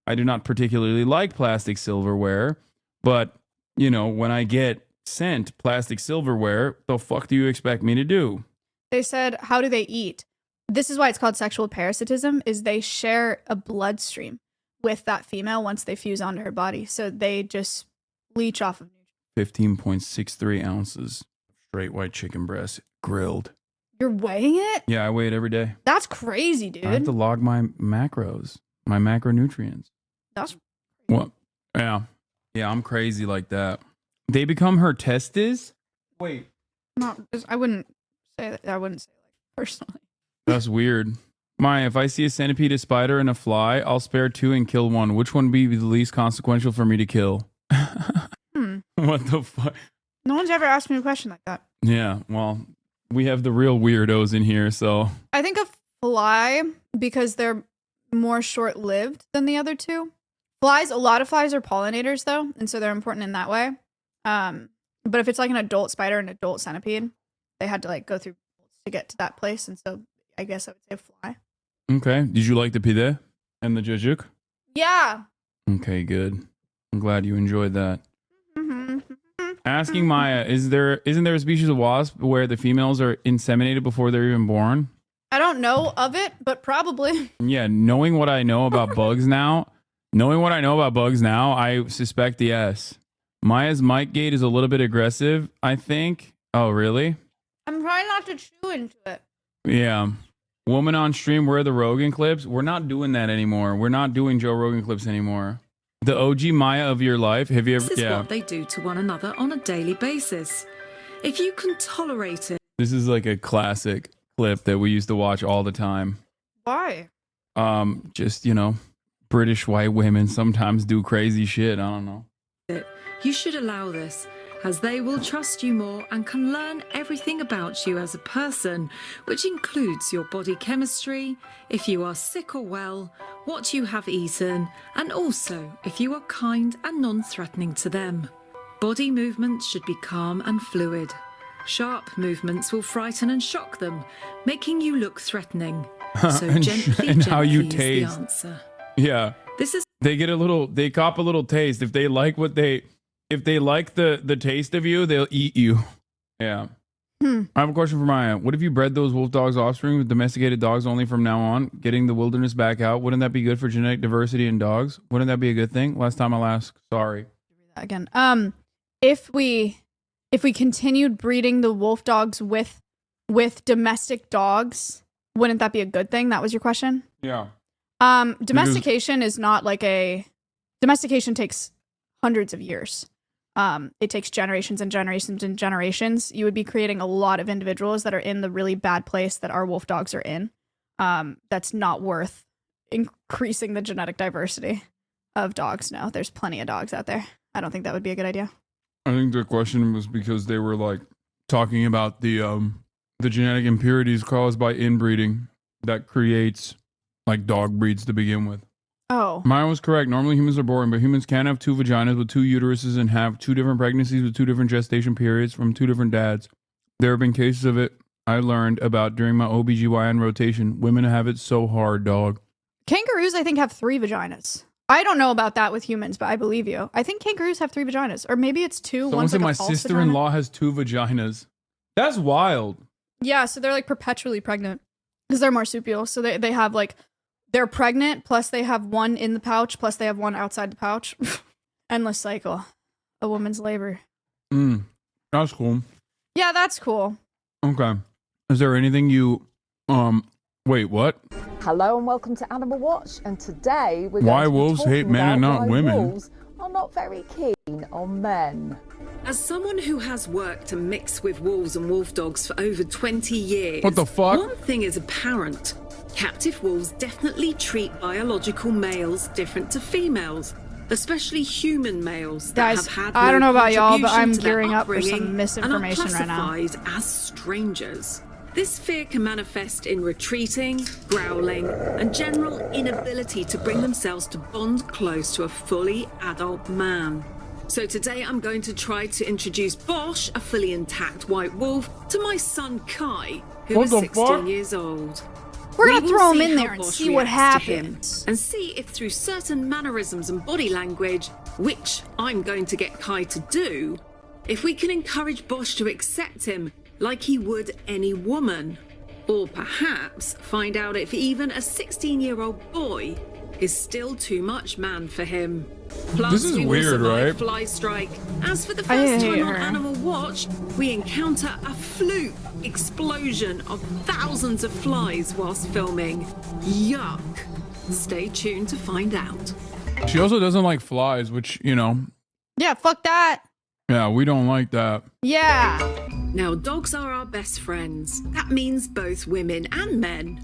I do not particularly like plastic silverware, but you know, when I get sent plastic silverware, the fuck do you expect me to do? They said, how do they eat? This is why it's called sexual parasitism, is they share a bloodstream with that female once they fuse onto her body. So they just leech off of nutrients. 15.63 ounces straight white chicken breast grilled. You're weighing it? Yeah, I weigh it every day. That's crazy, dude. I have to log my macros, my macronutrients. That's what? Yeah. Yeah, I'm crazy like that. They become her testes? Wait. No, I wouldn't say that. I wouldn't say like personally. That's weird. Maya, if I see a centipede, a spider, and a fly, I'll spare two and kill one. Which one would be the least consequential for me to kill? What the fuck? No one's ever asked me a question like that. Yeah, well, we have the real weirdos in here, so. I think a fly, because they're more short-lived than the other two. A lot of flies are pollinators, though, and so they're important in that way. But if it's like an adult spider and adult centipede, they had to like go through to get to that place, and so I guess I would say fly. Okay. Did you like the pide and the jujuk? Yeah. Okay, good. I'm glad you enjoyed that. Asking Maya, isn't there a species of wasp where the females are inseminated before they're even born? I don't know of it, but probably. Yeah, knowing what I know about bugs now, I suspect yes. Maya's mic gate is a little bit aggressive, I think. Oh, really? I'm trying not to chew into it. Yeah. Woman on stream, where are the Rogan clips? We're not doing that anymore. We're not doing Joe Rogan clips anymore. The OG Maya of your life, have you ever... This is what they do to one another on a daily basis. If you can tolerate it... This is like a classic clip that we used to watch all the time. Why? Just, you know, British white women sometimes do crazy shit. I don't know. You should allow this, as they will trust you more and can learn everything about you as a person, which includes your body chemistry, if you are sick or well, what you have eaten, and also if you are kind and non-threatening to them. Body movements should be calm and fluid. Sharp movements will frighten and shock them, making you look threatening. So and how you is taste. the answer. Yeah. They cop a little taste. If they like the taste of you, they'll eat you. Yeah. I have a question for Maya. What if you bred those wolf dogs offspring with domesticated dogs only from now on, getting the wilderness back out? Wouldn't that be good for genetic diversity in dogs? Wouldn't that be a good thing? Last time I'll ask. Sorry. Again, if we continued breeding the wolf dogs with domestic dogs, wouldn't that be a good thing? That was your question? Yeah. Domestication is not like domestication takes hundreds of years. It takes generations and generations and generations. You would be creating a lot of individuals that are in the really bad place that our wolf dogs are in. That's not worth increasing the genetic diversity of dogs. No, there's plenty of dogs out there. I don't think that would be a good idea. I think the question was because they were like talking about the genetic impurities caused by inbreeding that creates like dog breeds to begin with. Oh. Mine was correct. Normally humans are boring, but humans can have two vaginas with two uteruses and have two different pregnancies with two different gestation periods from two different dads. There have been cases of it I learned about during my OBGYN rotation. Women have it so hard, dog. Kangaroos, I think, have 3 vaginas. I don't know about that with humans, but I believe you. I think kangaroos have 3 vaginas. Or maybe it's 2. Someone One's said like my a false sister-in-law vagina. has 2 vaginas. That's wild. Yeah, so they're like perpetually pregnant because they're marsupial. So they have like, they're pregnant, plus they have one in the pouch, plus they have one outside the pouch. Endless cycle. A woman's labor. That's cool. Yeah, that's cool. Okay. Is there anything you Wait, what? Hello and welcome to Animal Watch, and today we're Why going to be wolves hate talking men and about not why women? wolves are not very keen on men. As someone who has worked and mixed with wolves and wolf dogs for over 20 years, What the fuck? one thing is apparent. Captive wolves definitely treat biological males different to females, especially human males that Guys, have had I don't know about y'all, but contribution I'm to their gearing up for some upbringing misinformation and are right now. classified as strangers. This fear can manifest in retreating, growling, and general inability to bring themselves to bond close to a fully adult man. So today I'm going to try to introduce Bosch, a fully intact white wolf, to my son Kai, who What is the 16 fuck? years old. We're We gonna will throw him see in how there and Bosch see what reacts to him, happens. and see if through certain mannerisms and body language, which I'm going to get Kai to do, if we can encourage Bosch to accept him like he would any woman. Or perhaps find out if even a 16-year-old boy is still too much man for him. Plus, This is we will weird, survive right? fly strike. As for the I first hate time on her. Animal Watch, we encounter a fluke explosion of thousands of flies whilst filming. Yuck. Stay tuned to find out. She also doesn't like flies, which, you know, Yeah, fuck that. yeah, we don't like that. Yeah. Now, dogs are our best friends. That means both women and men.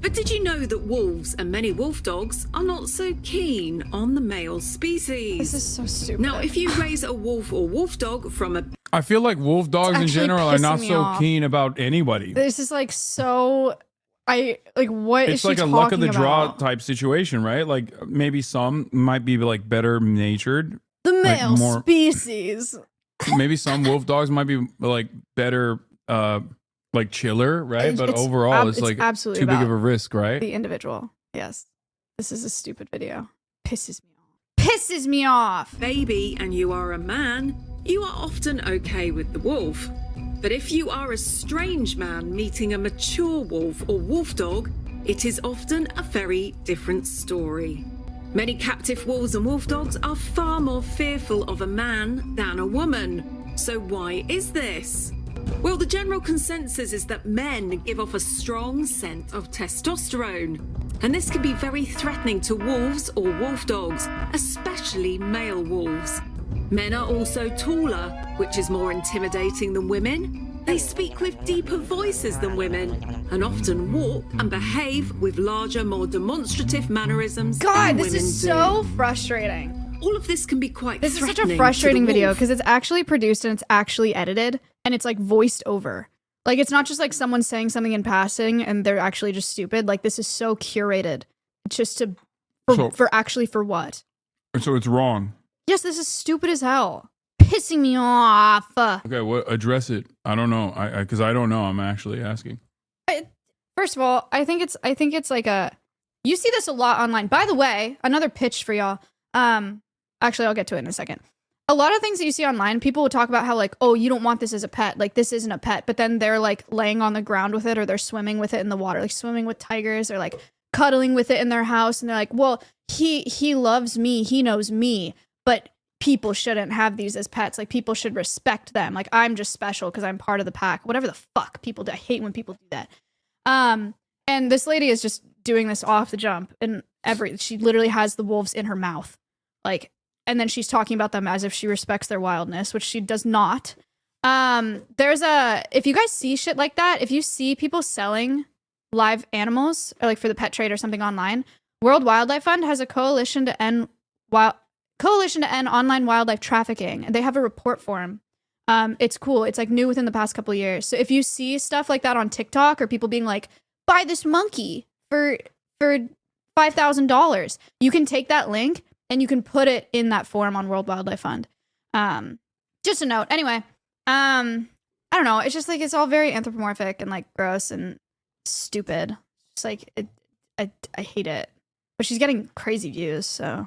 But did you know that wolves and many wolf dogs are not so keen on the male species? This is so stupid. Now, if you raise a wolf or wolf dog from a I feel like wolf dogs in actually general are not pissing me so off. keen about anybody. This is like so. What is It's she like a talking luck of the draw about? type situation, right? Like maybe some might be like better natured. The like male more- species. Maybe some wolf dogs might be like better, like chiller, right? But It's overall, it's it's like absolutely too big of about a risk, right? The individual. Yes. This is a stupid video. Pisses me off. Pisses me off. baby and you are a man, you are often okay with the wolf. But if you are a strange man meeting a mature wolf or wolf dog, it is often a very different story. Many captive wolves and wolf dogs are far more fearful of a man than a woman. So why is this? Well, the general consensus is that men give off a strong scent of testosterone, and this can be very threatening to wolves or wolf dogs, especially male wolves. Men are also taller, which is more intimidating than women. They speak with deeper voices than women, and often walk and behave with larger, more demonstrative mannerisms God, than this women is do. so frustrating. All of this can be quite This is such a threatening to frustrating the video wolf. because it's actually produced and it's actually edited and it's like voiced over. Like it's not just like someone saying something in passing and they're actually just stupid. Like this is so curated just to for what? So it's wrong. Yes, this is stupid as hell. Pissing me off. Okay, what? Address it. I don't know. Because I don't know. I'm actually asking. First of all, I think it's like you see this a lot online. By the way, another pitch for y'all. Actually, I'll get to it in a second. A lot of things that you see online, people will talk about how like, oh, you don't want this as a pet. Like this isn't a pet, but then they're like laying on the ground with it or they're swimming with it in the water, like swimming with tigers or like cuddling with it in their house. And they're like, well, he loves me. He knows me, but people shouldn't have these as pets. Like people should respect them. Like I'm just special because I'm part of the pack. Whatever the fuck people do. I hate when people do that. And this lady is just doing this off the jump and she literally has the wolves in her mouth. Like, and then she's talking about them as if she respects their wildness, which she does not. If you guys see shit like that, if you see people selling live animals or like for the pet trade or something online, World Wildlife Fund has a coalition to end online wildlife trafficking. And they have a report for them. It's cool. It's like new within the past couple of years. So if you see stuff like that on TikTok or people being like, buy this monkey for $5,000, you can take that link and you can put it in that form on World Wildlife Fund. Just a note. Anyway, I don't know. It's just like it's all very anthropomorphic and like gross and stupid. It's like I hate it. But she's getting crazy views, so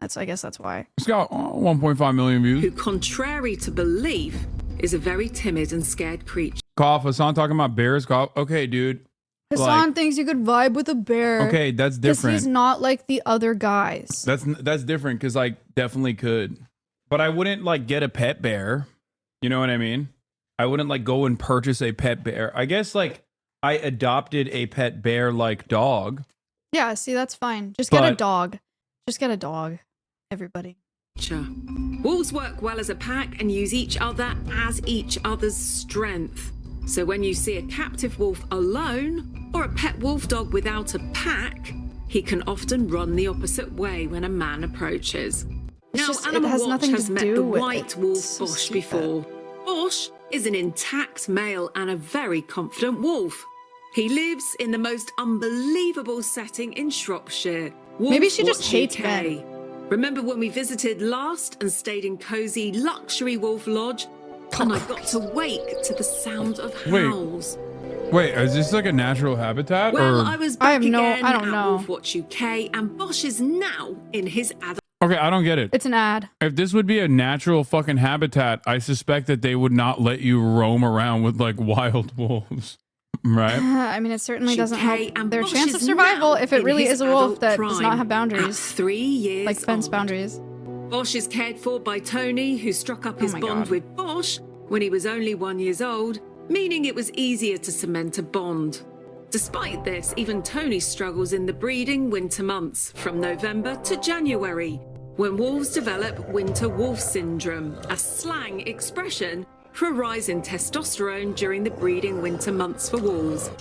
I guess that's why. It's got 1.5 million views. Who, contrary to belief, is a very timid and scared creature. Cough. Hassan talking about bears. Cough. Okay, dude. Hassan thinks you could vibe with a bear. Okay, that's different. He's not like the other guys. That's different because like definitely could, but I wouldn't like get a pet bear. You know what I mean? I wouldn't like go and purchase a pet bear. I guess like I adopted a pet bear-like dog. Yeah, see, that's fine. Just get a dog. Just get a dog, everybody. Wolves work well as a pack and use each other as each other's strength. So when you see a captive wolf alone or a pet wolf dog without a pack, he can often run the opposite way when a man approaches. Now, Animal Watch has met the white wolf Bosch before. Bosch is an intact male and a very confident wolf. He lives in the most unbelievable setting in Shropshire. Maybe she just hates men. Remember when we visited last and stayed in cozy luxury wolf lodge? And I got to wake to the sound of howls. Wait, is this like a natural habitat? Well, or? I was back again at Wolfwatch UK, and Bosch is now in his adult. Okay, I don't get it. It's an ad. If this would be a natural fucking habitat, I suspect that they would not let you roam around with like wild wolves. Right? I mean, it certainly doesn't help their chance of survival if it really is a wolf that does not have boundaries. 3 years like fence boundaries. Bosch is cared for by Tony, who struck up his bond with Bosch when he was only 1 year old, meaning it was easier to cement a bond. Despite this, even Tony struggles in the breeding winter months, from November to January, when wolves develop winter wolf syndrome, a slang expression for a rise in testosterone during the breeding winter months for wolves.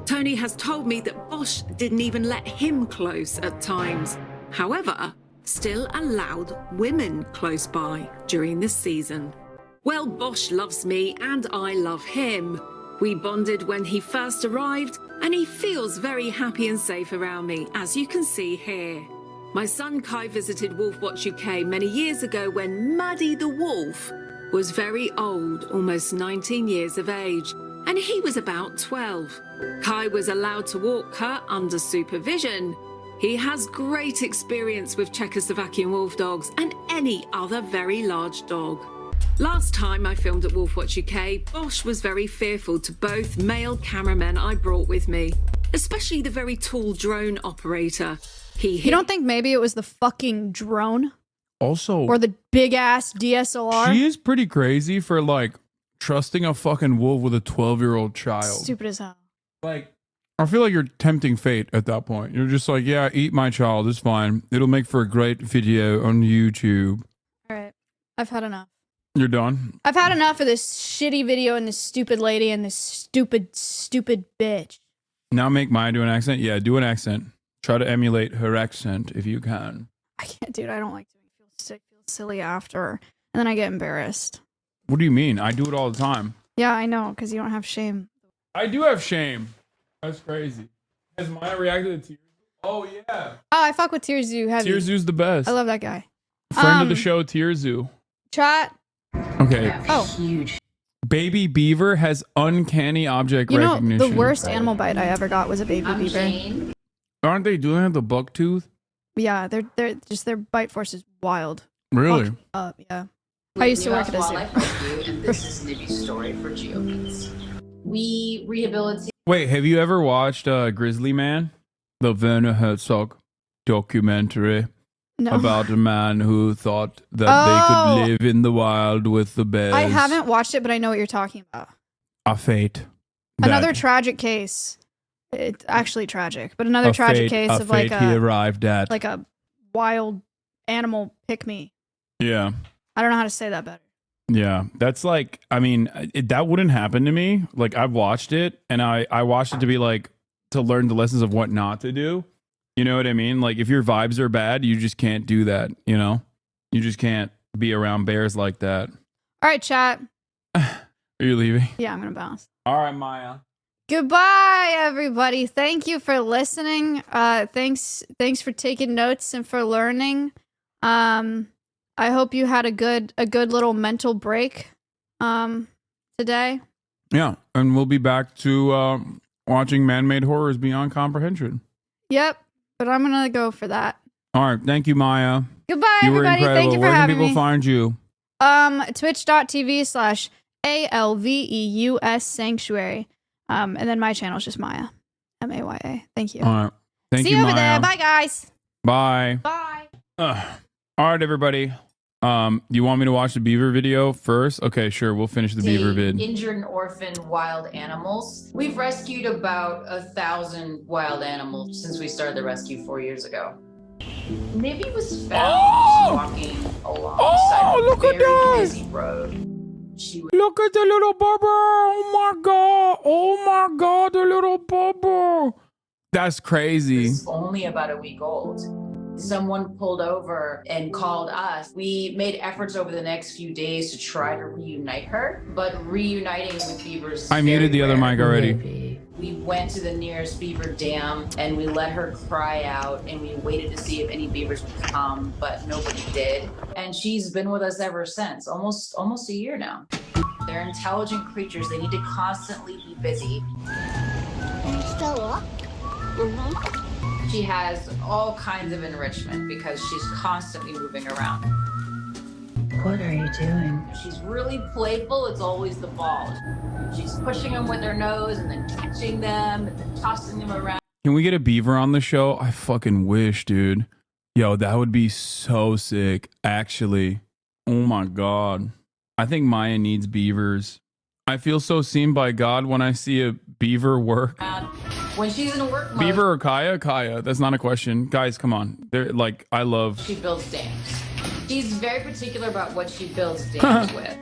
Tony has told me that Bosch didn't even let him close at times. However, still allowed women close by during this season. Well, Bosch loves me and I love him. We bonded when he first arrived and he feels very happy and safe around me, as you can see here. My son Kai visited Wolfwatch UK many years ago when Maddie the wolf was very old, almost 19 years of age, and he was about 12. Kai was allowed to walk her under supervision. He has great experience with Czechoslovakian wolf dogs and any other very large dog. Last time I filmed at Wolfwatch UK, Bosch was very fearful to both male cameramen I brought with me, especially the very tall drone operator. You don't think maybe it was the fucking drone? Also, or the big ass DSLR? She is pretty crazy for like trusting a fucking wolf with a 12-year-old child. Stupid as hell. Like, I feel like you're tempting fate at that point. You're just like, yeah, eat my child. It's fine. It'll make for a great video on YouTube. All right. I've had enough. You're done? I've had enough of this shitty video and this stupid lady and this stupid bitch. Now make Maya do an accent? Yeah, do an accent. Try to emulate her accent if you can. I can't, dude. I don't like doing it. Feel silly after. And then I get embarrassed. What do you mean? I do it all the time. Yeah, I know, because you don't have shame. I do have shame. That's crazy. Has Maya reacted to Tears? Oh, yeah. Oh, I fuck with Tearzu heavy. Tearzu's the best. I love that guy. Friend of the show, Tearzu. Chat. Okay. Oh. Huge. Baby beaver has uncanny object recognition. You know, the worst animal bite I ever got was a baby beaver. Aren't they doing the buck tooth? Yeah, they're just their bite force is wild. Really? Yeah. I used to work at a zoo. And this is Libby's story for GeoBeats. We rehabilitate. Wait, have you ever watched Grizzly Man? The Werner Herzog documentary about a man who thought that they could live in the wild with the bears. I haven't watched it, but I know what you're talking about. A fate. Another tragic case. It's actually tragic, but another tragic case of like he arrived at. Like a wild animal pick-me. Yeah. I don't know how to say that better. Yeah, that's like, I mean, that wouldn't happen to me. Like, I've watched it, and I watched it to be like, to learn the lessons of what not to do. You know what I mean? Like, if your vibes are bad, you just can't do that, you know? You just can't be around bears like that. All right, chat. Are you leaving? Yeah, I'm going to bounce. All right, Maya. Goodbye, everybody. Thank you for listening. Thanks for taking notes and for learning. I hope you had a good little mental break today. Yeah, and we'll be back to watching man-made horrors beyond comprehension. Yep, but I'm gonna go for that. All right, thank you, Maya. Goodbye, you were everybody. incredible. Thank you for Where having can people me. find you? Twitch.tv/ALVEUS Sanctuary. And then my channel is just Maya. MAYA. Thank you. All right. Thank See you, you over Maya. there. Bye, guys. Bye. Bye. All right, everybody. You want me to watch the beaver video first? Okay, sure. We'll finish the beaver vid. Injured and orphaned wild animals. We've rescued about 1,000 wild animals since we started the rescue 4 years ago. Nibby was found walking alongside a very busy road. Look at the little bubble. Oh my god. Oh my god, the little bubble. That's crazy. It's only about a week old. Someone pulled over and called us. We made efforts over the next few days to try to reunite her, but reuniting with beavers is I muted the other mic already. We went to the nearest beaver dam and we let her cry out and we waited to see if any beavers would come, but nobody did. And she's been with us ever since, almost a year now. They're intelligent creatures. They need to constantly be busy. Can you still walk? Mm-hmm. She has all kinds of enrichment because she's constantly moving around. What are you doing? She's really playful. It's always the balls. She's pushing them with her nose and then catching them and then tossing them around. Can we get a beaver on the show? I fucking wish, dude. Yo, that would be so sick, actually. Oh my god. I think Maya needs beavers. I feel so seen by God when I see a beaver work. When she's in work mode, Beaver or Kaya? Kaya. That's not a question. Guys, come on. They're like, I love. she builds dams. She's very particular about what she builds dams with.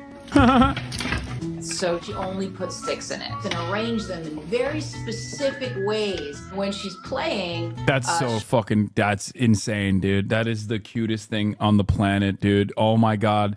So she only puts sticks in it and arrange them in very specific ways. When she's playing, That's so fucking, that's insane, dude. That is the cutest thing on the planet, dude. Oh my god.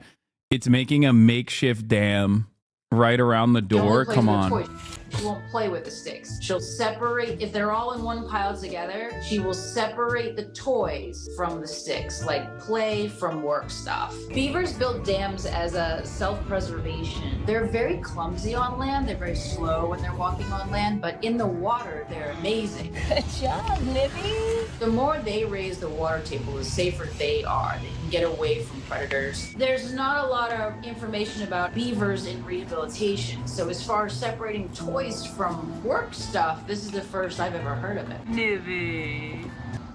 It's making a makeshift dam right around the she only door. plays Come with on. toys. She won't play with the sticks. She'll separate, if they're all in one pile together, she will separate the toys from the sticks, like play from work stuff. Beavers build dams as a self-preservation. They're very clumsy on land. They're very slow when they're walking on land, but in the water, they're amazing. Good job, Nibby. The more they raise the water table, the safer they are. They can get away from predators. There's not a lot of information about beavers in rehabilitation. So as far as separating toys from work stuff, this is the first I've ever heard of it. Nibby.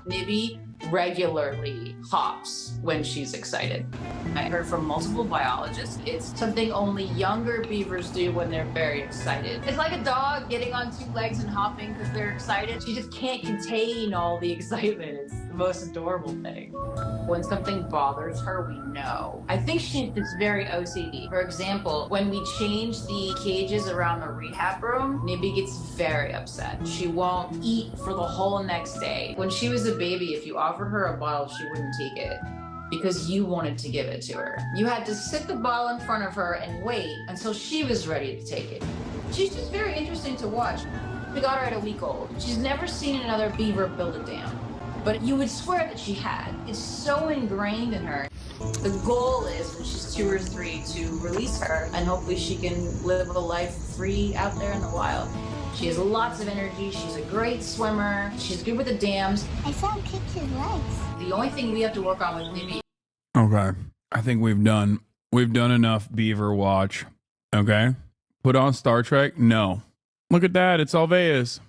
Nibby regularly hops when she's excited. I heard from multiple biologists, it's something only younger beavers do when they're very excited. It's like a dog getting on two legs and hopping because they're excited. She just can't contain all the excitement. It's the most adorable thing. When something bothers her, we know. I think she's very OCD. For example, when we change the cages around the rehab room, Nibby gets very upset. She won't eat for the whole next day. When she was a baby, if you offered her a bottle, she wouldn't take it because you wanted to give it to her. You had to sit the bottle in front of her and wait until she was ready to take it. She's just very interesting to watch. We got her at a week old. She's never seen another beaver build a dam, but you would swear that she had. It's so ingrained in her. The goal is when she's 2 or 3 to release her and hopefully she can live a life free out there in the wild. She has lots of energy. She's a great swimmer. She's good with the dams. I saw him kick his legs. The only thing we have to work on with Nibby. Okay. I think we've done enough beaver watch. Okay. Put on Star Trek? No. Look at that. It's Alveus.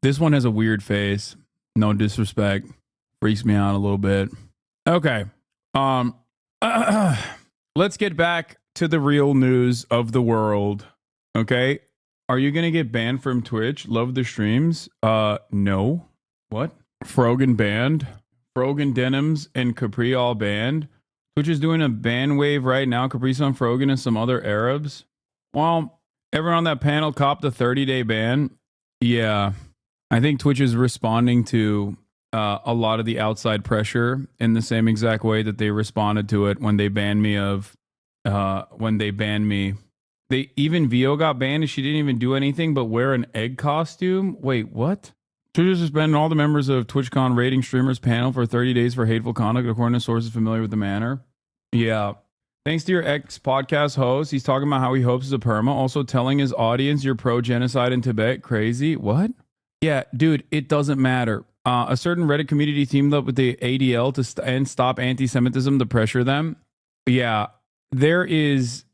This one has a weird face. No disrespect. Freaks me out a little bit. Okay. Let's get back to the real news of the world. Okay. Are you going to get banned from Twitch? Love the streams? No. What? Frogan banned? Frogan Denims and Capri all banned? Twitch is doing a ban wave right now. Caprice on Frogan and some other Arabs. Well, everyone on that panel copped a 30-day ban. Yeah. I think Twitch is responding to a lot of the outside pressure in the same exact way that they responded to it when they banned me They even VO got banned and she didn't even do anything but wear an egg costume. Wait, what? Twitch is suspending all the members of TwitchCon rating streamers panel for 30 days for hateful conduct, according to sources familiar with the matter. Yeah. Thanks to your ex-podcast host. He's talking about how he hopes is a perma. Also telling his audience you're pro-genocide in Tibet. Crazy. What? Yeah, dude, it doesn't matter. A certain Reddit community teamed up with the ADL to and stop anti-Semitism to pressure them. Yeah, there is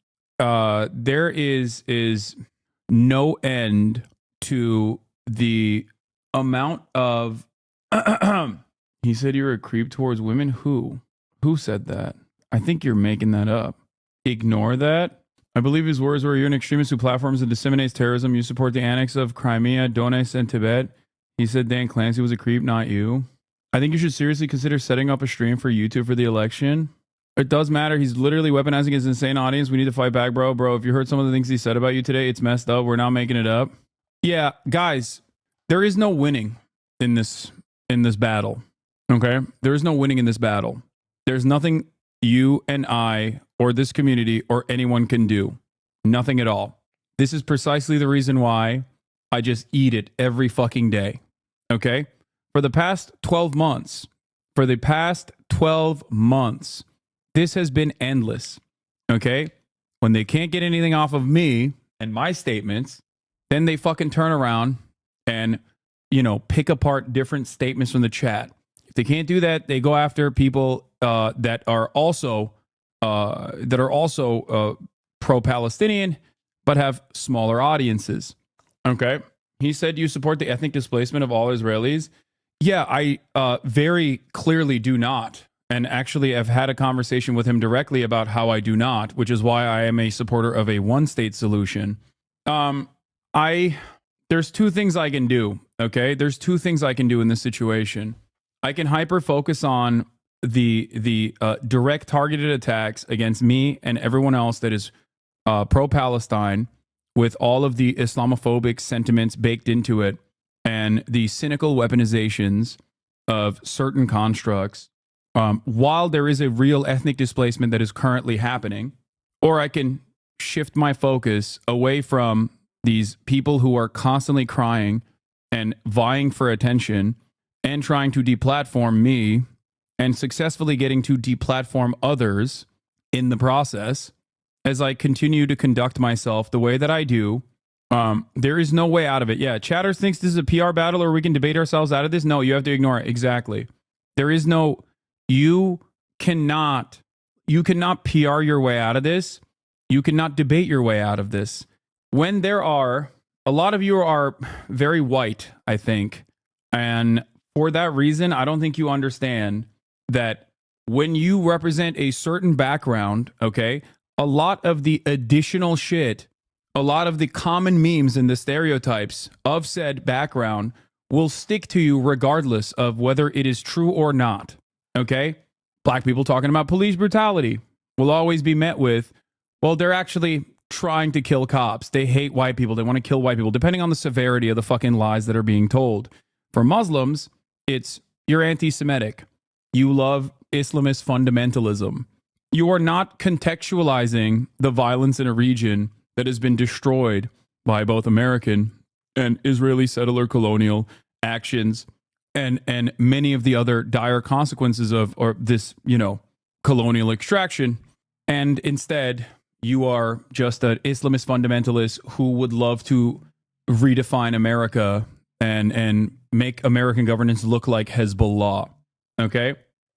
no end to the amount of he said you're a creep towards women. Who said that? I think you're making that up. Ignore that. I believe his words were, you're an extremist who platforms and disseminates terrorism. You support the annex of Crimea, Donetsk, and Tibet. He said Dan Clancy was a creep, not you. I think you should seriously consider setting up a stream for YouTube for the election. It does matter. He's literally weaponizing his insane audience. We need to fight back, bro. Bro, if you heard some of the things he said about you today, it's messed up. We're not making it up. Yeah, guys, there is no winning in this battle. Okay? There is no winning in this battle. There's nothing you and I or this community or anyone can do. Nothing at all. This is precisely the reason why I just eat it every fucking day. Okay? For the past 12 months, this has been endless. Okay? When they can't get anything off of me and my statements, then they fucking turn around and, pick apart different statements from the chat. If they can't do that, they go after people that are also pro-Palestinian, but have smaller audiences. Okay? He said you support the ethnic displacement of all Israelis. Yeah, I very clearly do not. And actually, I've had a conversation with him directly about how I do not, which is why I am a supporter of a one-state solution. There's two things I can do, okay? There's two things I can do in this situation. I can hyper-focus on the direct targeted attacks against me and everyone else that is pro-Palestine with all of the Islamophobic sentiments baked into it and the cynical weaponizations of certain constructs, while there is a real ethnic displacement that is currently happening. Or I can shift my focus away from these people who are constantly crying and vying for attention and trying to deplatform me and successfully getting to deplatform others in the process as I continue to conduct myself the way that I do. There is no way out of it. Yeah, Chatters thinks this is a PR battle or we can debate ourselves out of this. No, you have to ignore it. Exactly. There is no, you cannot PR your way out of this. You cannot debate your way out of this. When there are, a lot of you are very white, I think. And for that reason, I don't think you understand that when you represent a certain background, okay, a lot of the additional shit, a lot of the common memes and the stereotypes of said background will stick to you regardless of whether it is true or not, okay? Black people talking about police brutality will always be met with, well, they're actually trying to kill cops. They hate white people. They want to kill white people, depending on the severity of the fucking lies that are being told. For Muslims, it's you're anti-Semitic. You love Islamist fundamentalism. You are not contextualizing the violence in a region that has been destroyed by both American and Israeli settler colonial actions and many of the other dire consequences of this, colonial extraction. And instead, you are just an Islamist fundamentalist who would love to redefine America and make American governance look like Hezbollah. Okay?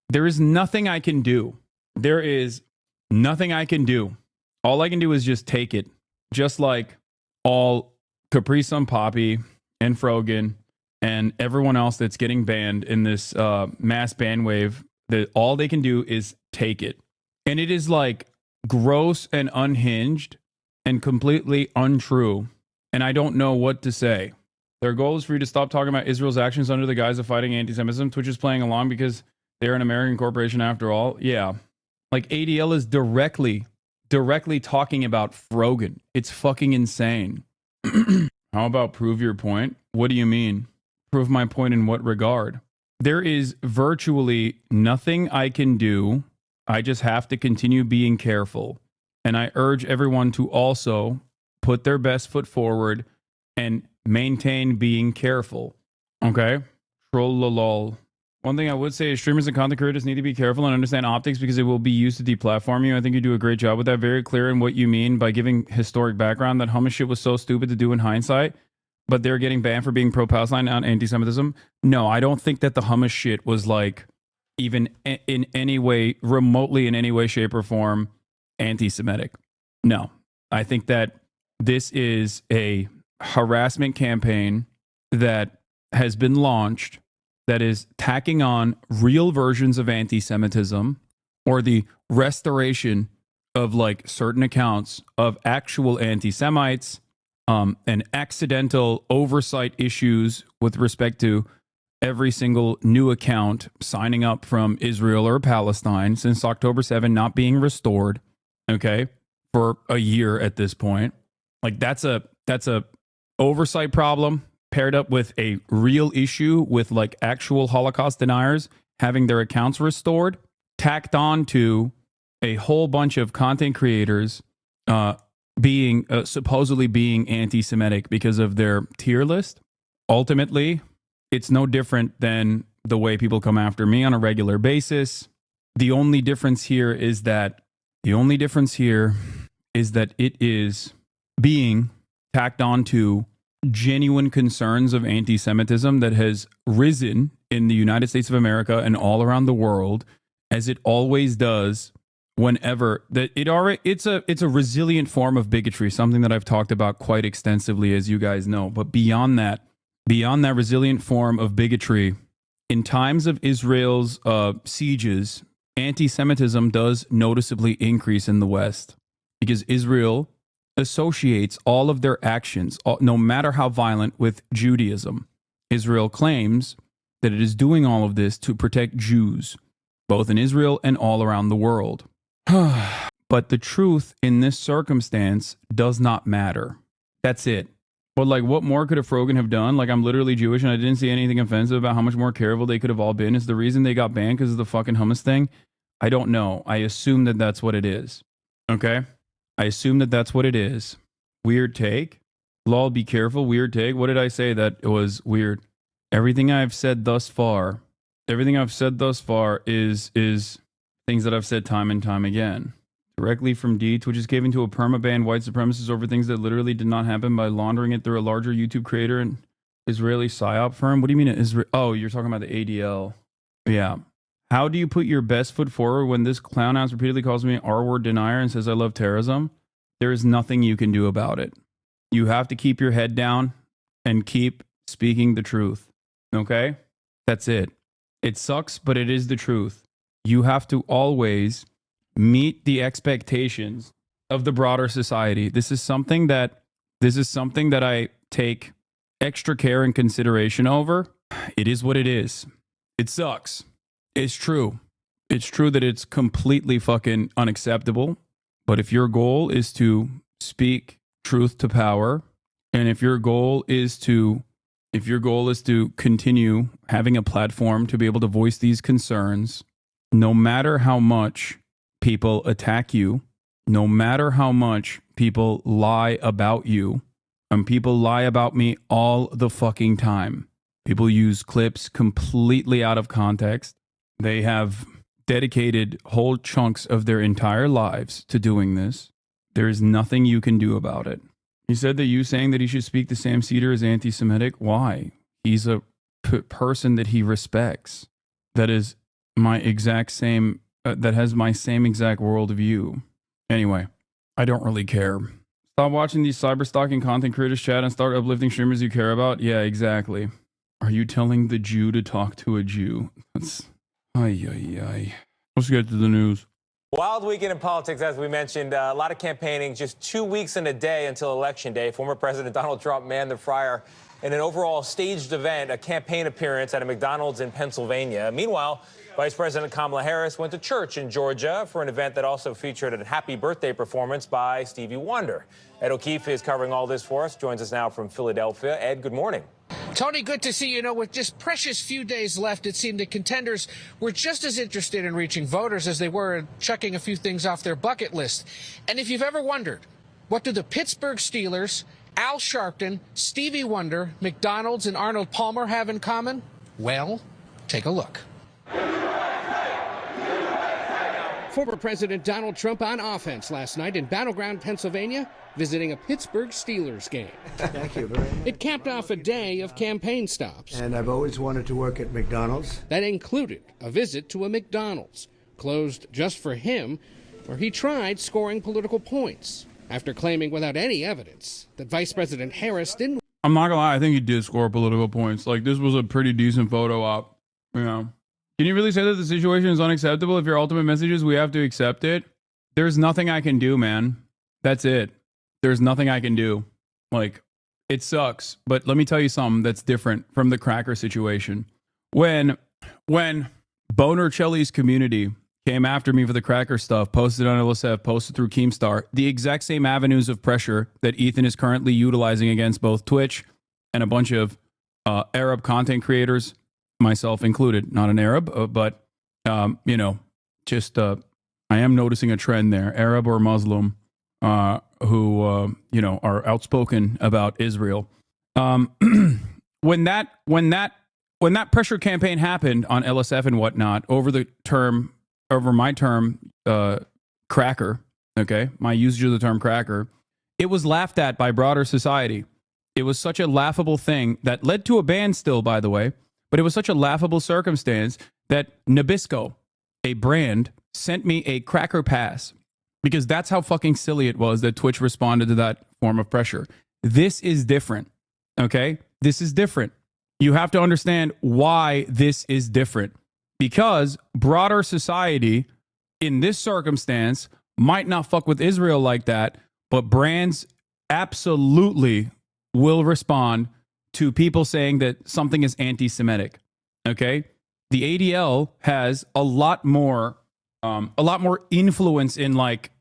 There is nothing I can do. There is nothing I can do. All I can do is just take it. Just like all Capri Sun Poppy and Frogan and everyone else that's getting banned in this mass ban wave, that all they can do is take it. And it is like gross and unhinged and completely untrue. And I don't know what to say. Their goal is for you to stop talking about Israel's actions under the guise of fighting anti-Semitism. Twitch is playing along because they're an American corporation after all. Yeah. Like ADL is directly talking about Frogan. It's fucking insane. How about prove your point? What do you mean? Prove my point in what regard? There is virtually nothing I can do. I just have to continue being careful. And I urge everyone to also put their best foot forward and maintain being careful. Okay? Trollolol. One thing I would say is streamers and content creators need to be careful and understand optics because it will be used to deplatform you. I think you do a great job with that. Very clear in what you mean by giving historic background. That hummus shit was so stupid to do in hindsight, but they're getting banned for being pro-Palestine and anti-Semitism. No, I don't think that the hummus shit was like even in any way, remotely in any way, shape, or form, anti-Semitic. No, I think that this is a harassment campaign that has been launched that is tacking on real versions of anti-Semitism or the restoration of like certain accounts of actual anti-Semites, and accidental oversight issues with respect to every single new account signing up from Israel or Palestine since October 7 not being restored, okay, for a year at this point. Like that's a oversight problem paired up with a real issue with like actual Holocaust deniers having their accounts restored, tacked on to a whole bunch of content creators being supposedly being anti-Semitic because of their tier list. Ultimately, it's no different than the way people come after me on a regular basis. The only difference here is that it is being tacked on to genuine concerns of anti-Semitism that has risen in the United States of America and all around the world, as it always does whenever that it's a resilient form of bigotry, something that I've talked about quite extensively, as you guys know. But beyond that resilient form of bigotry, in times of Israel's sieges, anti-Semitism does noticeably increase in the West because Israel associates all of their actions, no matter how violent, with Judaism. Israel claims that it is doing all of this to protect Jews, both in Israel and all around the world. But the truth in this circumstance does not matter. That's it. But like, what more could a Frogan have done? Like, I'm literally Jewish and I didn't see anything offensive about how much more careful they could have all been. Is the reason they got banned because of the fucking hummus thing? I don't know. I assume that that's what it is. Okay? I assume that that's what it is. Weird take. Lol, be careful. Weird take. What did I say that was weird? Everything I've said thus far is things that I've said time and time again. Directly from Deets, which is given to a perma-banned white supremacist over things that literally did not happen by laundering it through a larger YouTube creator and Israeli PSYOP firm. What do you mean? Oh, you're talking about the ADL. Yeah. How do you put your best foot forward when this clown ass repeatedly calls me an R-word denier and says I love terrorism? There is nothing you can do about it. You have to keep your head down and keep speaking the truth. Okay? That's it. It sucks, but it is the truth. You have to always meet the expectations of the broader society. This is something that I take extra care and consideration over. It is what it is. It sucks. It's true. It's true that it's completely fucking unacceptable. But if your goal is to speak truth to power, and if your goal is to continue having a platform to be able to voice these concerns, no matter how much people attack you, no matter how much people lie about you, and people lie about me all the fucking time. People use clips completely out of context. They have dedicated whole chunks of their entire lives to doing this. There is nothing you can do about it. He said that you saying that he should speak to Sam Cedar is anti-Semitic. Why? He's a person that he respects. That is my exact same, that has my same exact worldview. Anyway, I don't really care. Stop watching these cyber-stalking content creators chat and start uplifting streamers you care about. Yeah, exactly. Are you telling the Jew to talk to a Jew? That's... Ay. Let's get to the news. Wild weekend in politics, as we mentioned. A lot of campaigning, just 2 weeks and a day until Election Day. Former President Donald Trump manned the fryer in an overall staged event, a campaign appearance at a McDonald's in Pennsylvania. Meanwhile, Vice President Kamala Harris went to church in Georgia for an event that also featured a happy birthday performance by Stevie Wonder. Ed O'Keefe is covering all this for us, joins us now from Philadelphia. Ed, good morning. Tony, good to see you. With just precious few days left, it seemed that contenders were just as interested in reaching voters as they were in checking a few things off their bucket list. And if you've ever wondered, what do the Pittsburgh Steelers, Al Sharpton, Stevie Wonder, McDonald's, and Arnold Palmer have in common? Well, take a look. Former President Donald Trump on offense last night in battleground Pennsylvania, visiting a Pittsburgh Steelers game. Thank you very much. It capped off a day of campaign stops. And I've always wanted to work at McDonald's. That included a visit to a McDonald's, closed just for him, where he tried scoring political points after claiming without any evidence that Vice President Harris didn't. I'm not gonna lie, I think he did score political points. Like, this was a pretty decent photo op, you know. Can you really say that the situation is unacceptable? If your ultimate message is we have to accept it, there's nothing I can do, man. That's it. There's nothing I can do. Like, it sucks. But let me tell you something that's different from the cracker situation. When Boner Chelly's community came after me for the cracker stuff, posted on LSF, posted through Keemstar, the exact same avenues of pressure that Ethan is currently utilizing against both Twitch and a bunch of Arab content creators, myself included. Not an Arab, but, you know, just I am noticing a trend there. Arab or Muslim who, you know, are outspoken about Israel. When that pressure campaign happened on LSF and whatnot over my term, cracker, okay, my usage of the term cracker, it was laughed at by broader society. It was such a laughable thing that led to a ban still, by the way, but it was such a laughable circumstance that Nabisco, a brand, sent me a cracker pass because that's how fucking silly it was that Twitch responded to that form of pressure. This is different, okay? This is different. You have to understand why this is different. Because broader society in this circumstance might not fuck with Israel like that, but brands absolutely will respond to people saying that something is anti-Semitic. Okay? The ADL has a lot more influence in like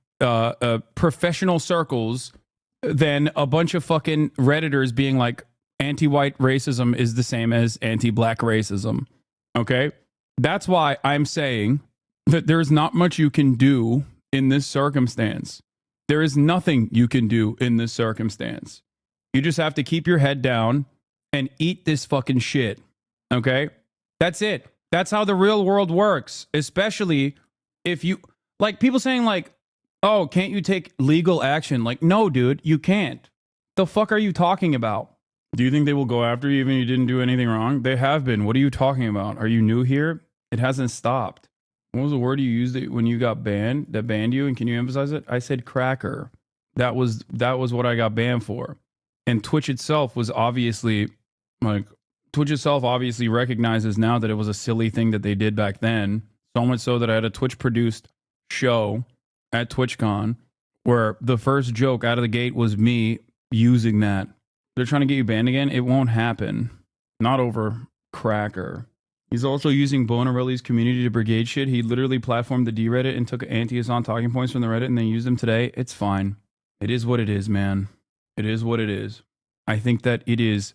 professional circles than a bunch of fucking Redditors being like anti-white racism is the same as anti-black racism. Okay? That's why I'm saying that there's not much you can do in this circumstance. There is nothing you can do in this circumstance. You just have to keep your head down and eat this fucking shit. Okay? That's it. That's how the real world works. Especially if you, like people saying like, oh, can't you take legal action? Like, no, dude, you can't. The fuck are you talking about? Do you think they will go after you even if you didn't do anything wrong? They have been. What are you talking about? Are you new here? It hasn't stopped. What was the word you used when you got banned? That banned you? And can you emphasize it? I said cracker. That was what I got banned for. And Twitch itself obviously recognizes now that it was a silly thing that they did back then. So much so that I had a Twitch produced show at TwitchCon where the first joke out of the gate was me using that. They're trying to get you banned again. It won't happen. Not over cracker. He's also using Bonarelli's community to brigade shit. He literally platformed the D-Reddit and took anti-Hasan talking points from the Reddit and then used them today. It's fine. It is what it is, man. It is what it is. I think that it is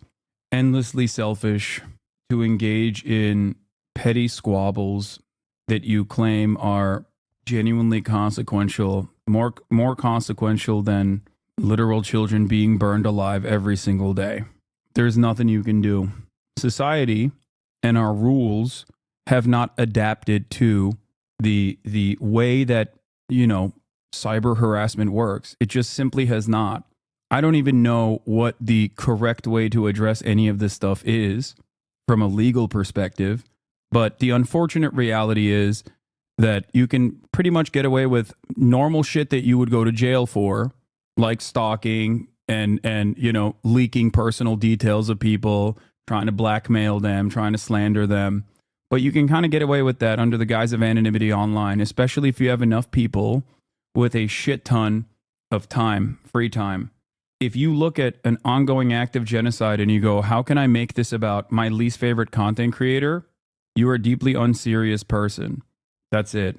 endlessly selfish to engage in petty squabbles that you claim are genuinely consequential, more consequential than literal children being burned alive every single day. There's nothing you can do. Society and our rules have not adapted to the way that, you know, cyber harassment works. It just simply has not. I don't even know what the correct way to address any of this stuff is from a legal perspective, but the unfortunate reality is that you can pretty much get away with normal shit that you would go to jail for, like stalking and you know, leaking personal details of people, trying to blackmail them, trying to slander them. But you can kind of get away with that under the guise of anonymity online, especially if you have enough people with a shit ton of time, free time. If you look at an ongoing act of genocide and you go, how can I make this about my least favorite content creator? You are a deeply unserious person. That's it.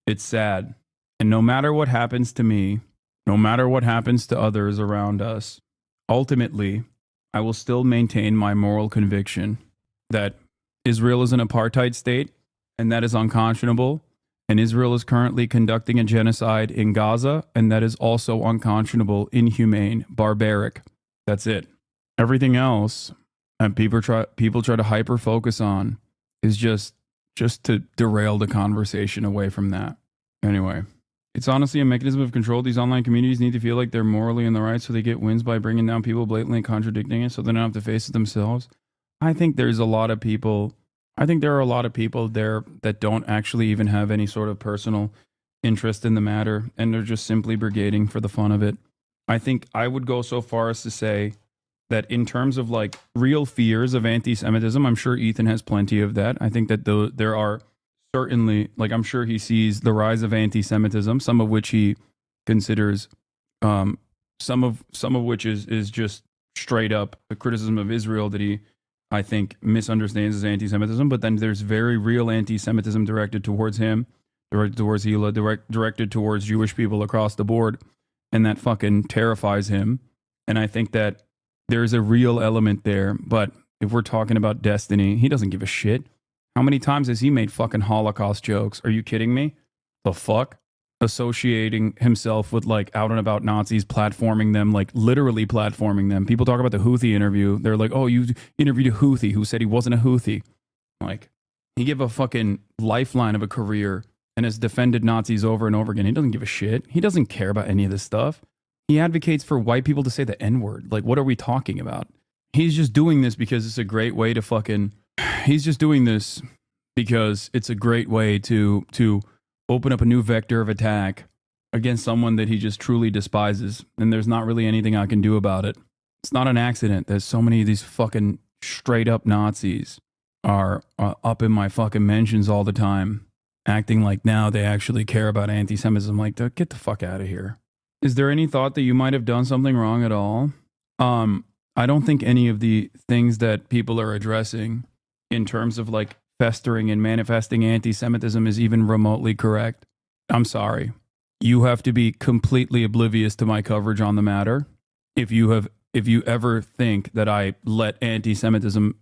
It's sad. And no matter what happens to me, no matter what happens to others around us, ultimately, I will still maintain my moral conviction that Israel is an apartheid state, and that is unconscionable. And Israel is currently conducting a genocide in Gaza, and that is also unconscionable, inhumane, barbaric. That's it. Everything else that people try to hyper focus on is just to derail the conversation away from that. Anyway, it's honestly a mechanism of control. These online communities need to feel like they're morally in the right, so they get wins by bringing down people blatantly contradicting it, so they don't have to face it themselves. I think there are a lot of people there that don't actually even have any sort of personal interest in the matter, and they're just simply brigading for the fun of it. I think I would go so far as to say that in terms of like real fears of anti-Semitism, I'm sure Ethan has plenty of that. I think that there are certainly, like, I'm sure he sees the rise of anti-Semitism, some of which he considers, some of which is just straight up a criticism of Israel that he, I think, misunderstands as anti-Semitism. But then there's very real anti-Semitism directed towards him, directed towards Hila, directed towards Jewish people across the board, and that fucking terrifies him. And I think that there's a real element there. But if we're talking about Destiny, he doesn't give a shit. How many times has he made fucking Holocaust jokes? Are you kidding me? The fuck? Associating himself with like out and about Nazis, platforming them, like literally platforming them. People talk about the Houthi interview. They're like, oh, you interviewed a Houthi who said he wasn't a Houthi. Like, he gave a fucking lifeline of a career and has defended Nazis over and over again. He doesn't give a shit. He doesn't care about any of this stuff. He advocates for white people to say the N-word. Like, what are we talking about? He's just doing this because it's a great way to fucking... He's just doing this because it's a great way to open up a new vector of attack against someone that he just truly despises. And there's not really anything I can do about it. It's not an accident that so many of these fucking straight up Nazis are up in my fucking mentions all the time, acting like now they actually care about anti-Semitism. Like, get the fuck out of here. Is there any thought that you might have done something wrong at all? I don't think any of the things that people are addressing in terms of like festering and manifesting anti-Semitism is even remotely correct. I'm sorry. You have to be completely oblivious to my coverage on the matter. If you ever think that I let anti-Semitism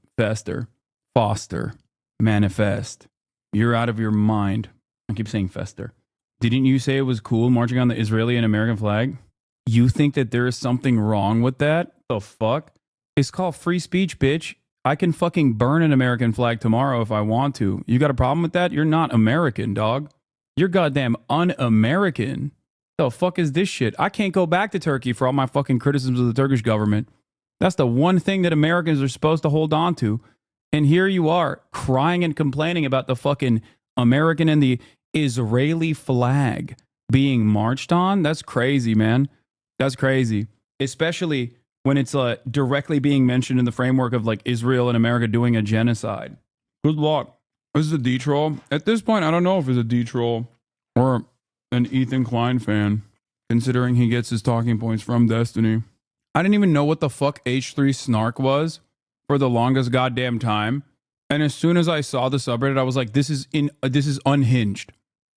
foster, manifest, you're out of your mind. I keep saying fester. Didn't you say it was cool marching on the Israeli and American flag? You think that there is something wrong with that? The fuck? It's called free speech, bitch. I can fucking burn an American flag tomorrow if I want to. You got a problem with that? You're not American, dog. You're goddamn un-American. The fuck is this shit? I can't go back to Turkey for all my fucking criticisms of the Turkish government. That's the one thing that Americans are supposed to hold on to. And here you are crying and complaining about the fucking American and the Israeli flag being marched on. That's crazy, man. That's crazy. Especially when it's directly being mentioned in the framework of like Israel and America doing a genocide. Good luck. This is a D-troll. At this point, I don't know if it's a D-troll or an Ethan Klein fan, considering he gets his talking points from Destiny. I didn't even know what the fuck H3 snark was for the longest goddamn time. And as soon as I saw the subreddit, I was like, this is unhinged.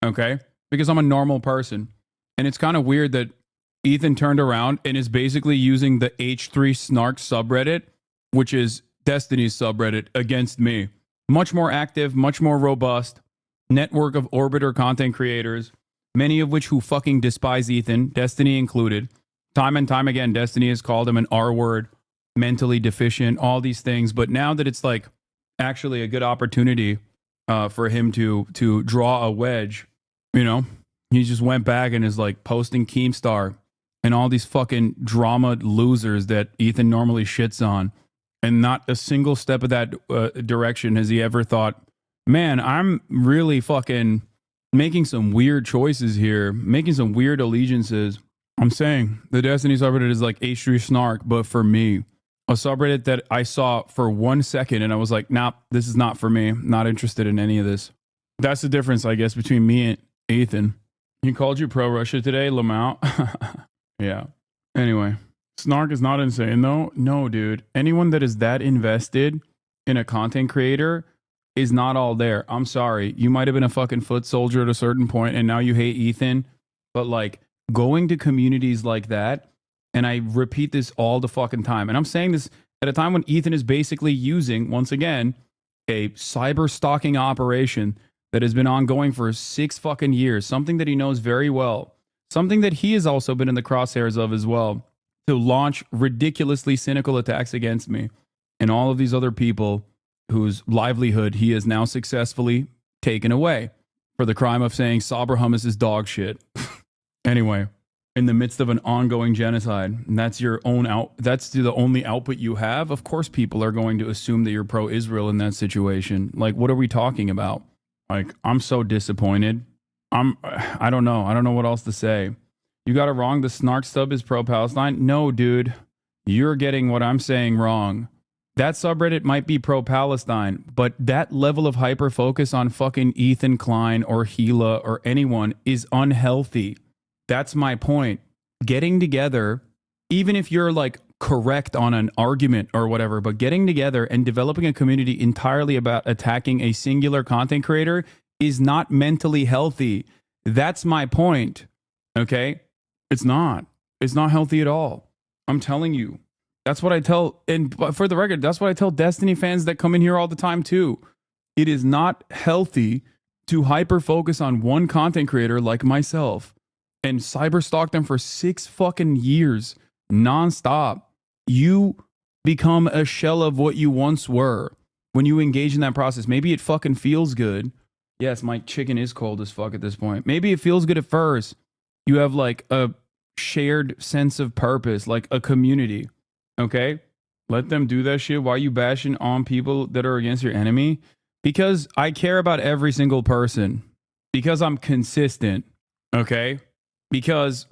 Okay? Because I'm a normal person. And it's kind of weird that Ethan turned around and is basically using the H3 snark subreddit, which is Destiny's subreddit, against me. Much more active, much more robust, network of orbiter content creators, many of which who fucking despise Ethan, Destiny included. Time and time again, Destiny has called him an R-word, mentally deficient, all these things. But now that it's like actually a good opportunity for him to draw a wedge, you know, he just went back and is like posting Keemstar and all these fucking drama losers that Ethan normally shits on. And not a single step of that direction has he ever thought, man, I'm really fucking making some weird choices here, making some weird allegiances. I'm saying the Destiny subreddit is like H3 snark, but for me. A subreddit that I saw for 1 second and I was like, nah, this is not for me. Not interested in any of this. That's the difference, I guess, between me and Ethan. He called you pro-Russia today, Lamau. Yeah. Anyway, snark is not insane, though. No, dude. Anyone that is that invested in a content creator is not all there. I'm sorry. You might have been a fucking foot soldier at a certain point and now you hate Ethan. But like going to communities like that, and I repeat this all the fucking time, and I'm saying this at a time when Ethan is basically using, once again, a cyber stalking operation that has been ongoing for 6 fucking years, something that he knows very well, something that he has also been in the crosshairs of as well, to launch ridiculously cynical attacks against me and all of these other people whose livelihood he has now successfully taken away for the crime of saying Sabra hummus is dog shit. Anyway, in the midst of an ongoing genocide, and that's your own that's the only output you have, of course people are going to assume that you're pro-Israel in that situation. Like, what are we talking about? Like, I'm so disappointed. I don't know what else to say. You got it wrong. The snark stub is pro-Palestine. No, dude. you're getting what I'm saying wrong. That subreddit might be pro-Palestine, but that level of hyper-focus on fucking Ethan Klein or Gila or anyone is unhealthy. That's my point. Getting together, even if you're like correct on an argument or whatever, but getting together and developing a community entirely about attacking a singular content creator is not mentally healthy. That's my point. Okay? It's not. It's not healthy at all. I'm telling you. That's what I tell, and for the record, that's what I tell Destiny fans that come in here all the time too. It is not healthy to hyper focus on one content creator like myself and cyber stalk them for 6 fucking years nonstop. You become a shell of what you once were when you engage in that process. Maybe it fucking feels good. Yes, my chicken is cold as fuck at this point. Maybe it feels good at first. You have like a shared sense of purpose, like a community. Okay, let them do that shit. Why are you bashing on people that are against your enemy? Because I care about every single person. Because I'm consistent. Okay, because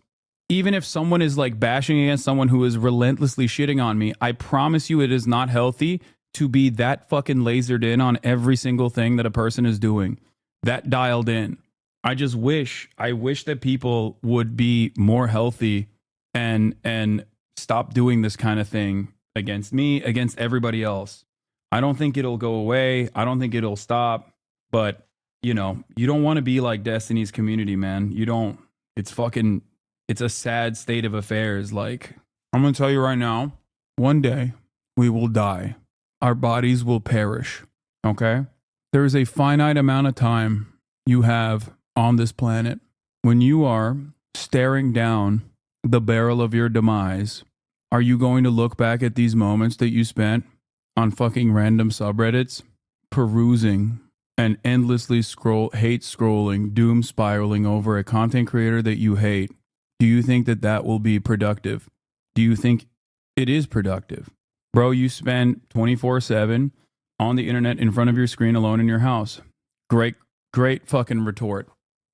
even if someone is like bashing against someone who is relentlessly shitting on me, I promise you it is not healthy to be that fucking lasered in on every single thing that a person is doing. That dialed in. I wish that people would be more healthy and stop doing this kind of thing against me, against everybody else. I don't think it'll go away. I don't think it'll stop. But, you know, you don't want to be like Destiny's community, man. You don't. It's a sad state of affairs. Like, I'm going to tell you right now, one day we will die. Our bodies will perish. Okay? There is a finite amount of time you have on this planet. When you are staring down the barrel of your demise, are you going to look back at these moments that you spent on fucking random subreddits, perusing and endlessly hate scrolling, doom spiraling over a content creator that you hate? Do you think that that will be productive? Do you think it is productive? Bro, you spend 24/7 on the internet in front of your screen alone in your house. Great fucking retort.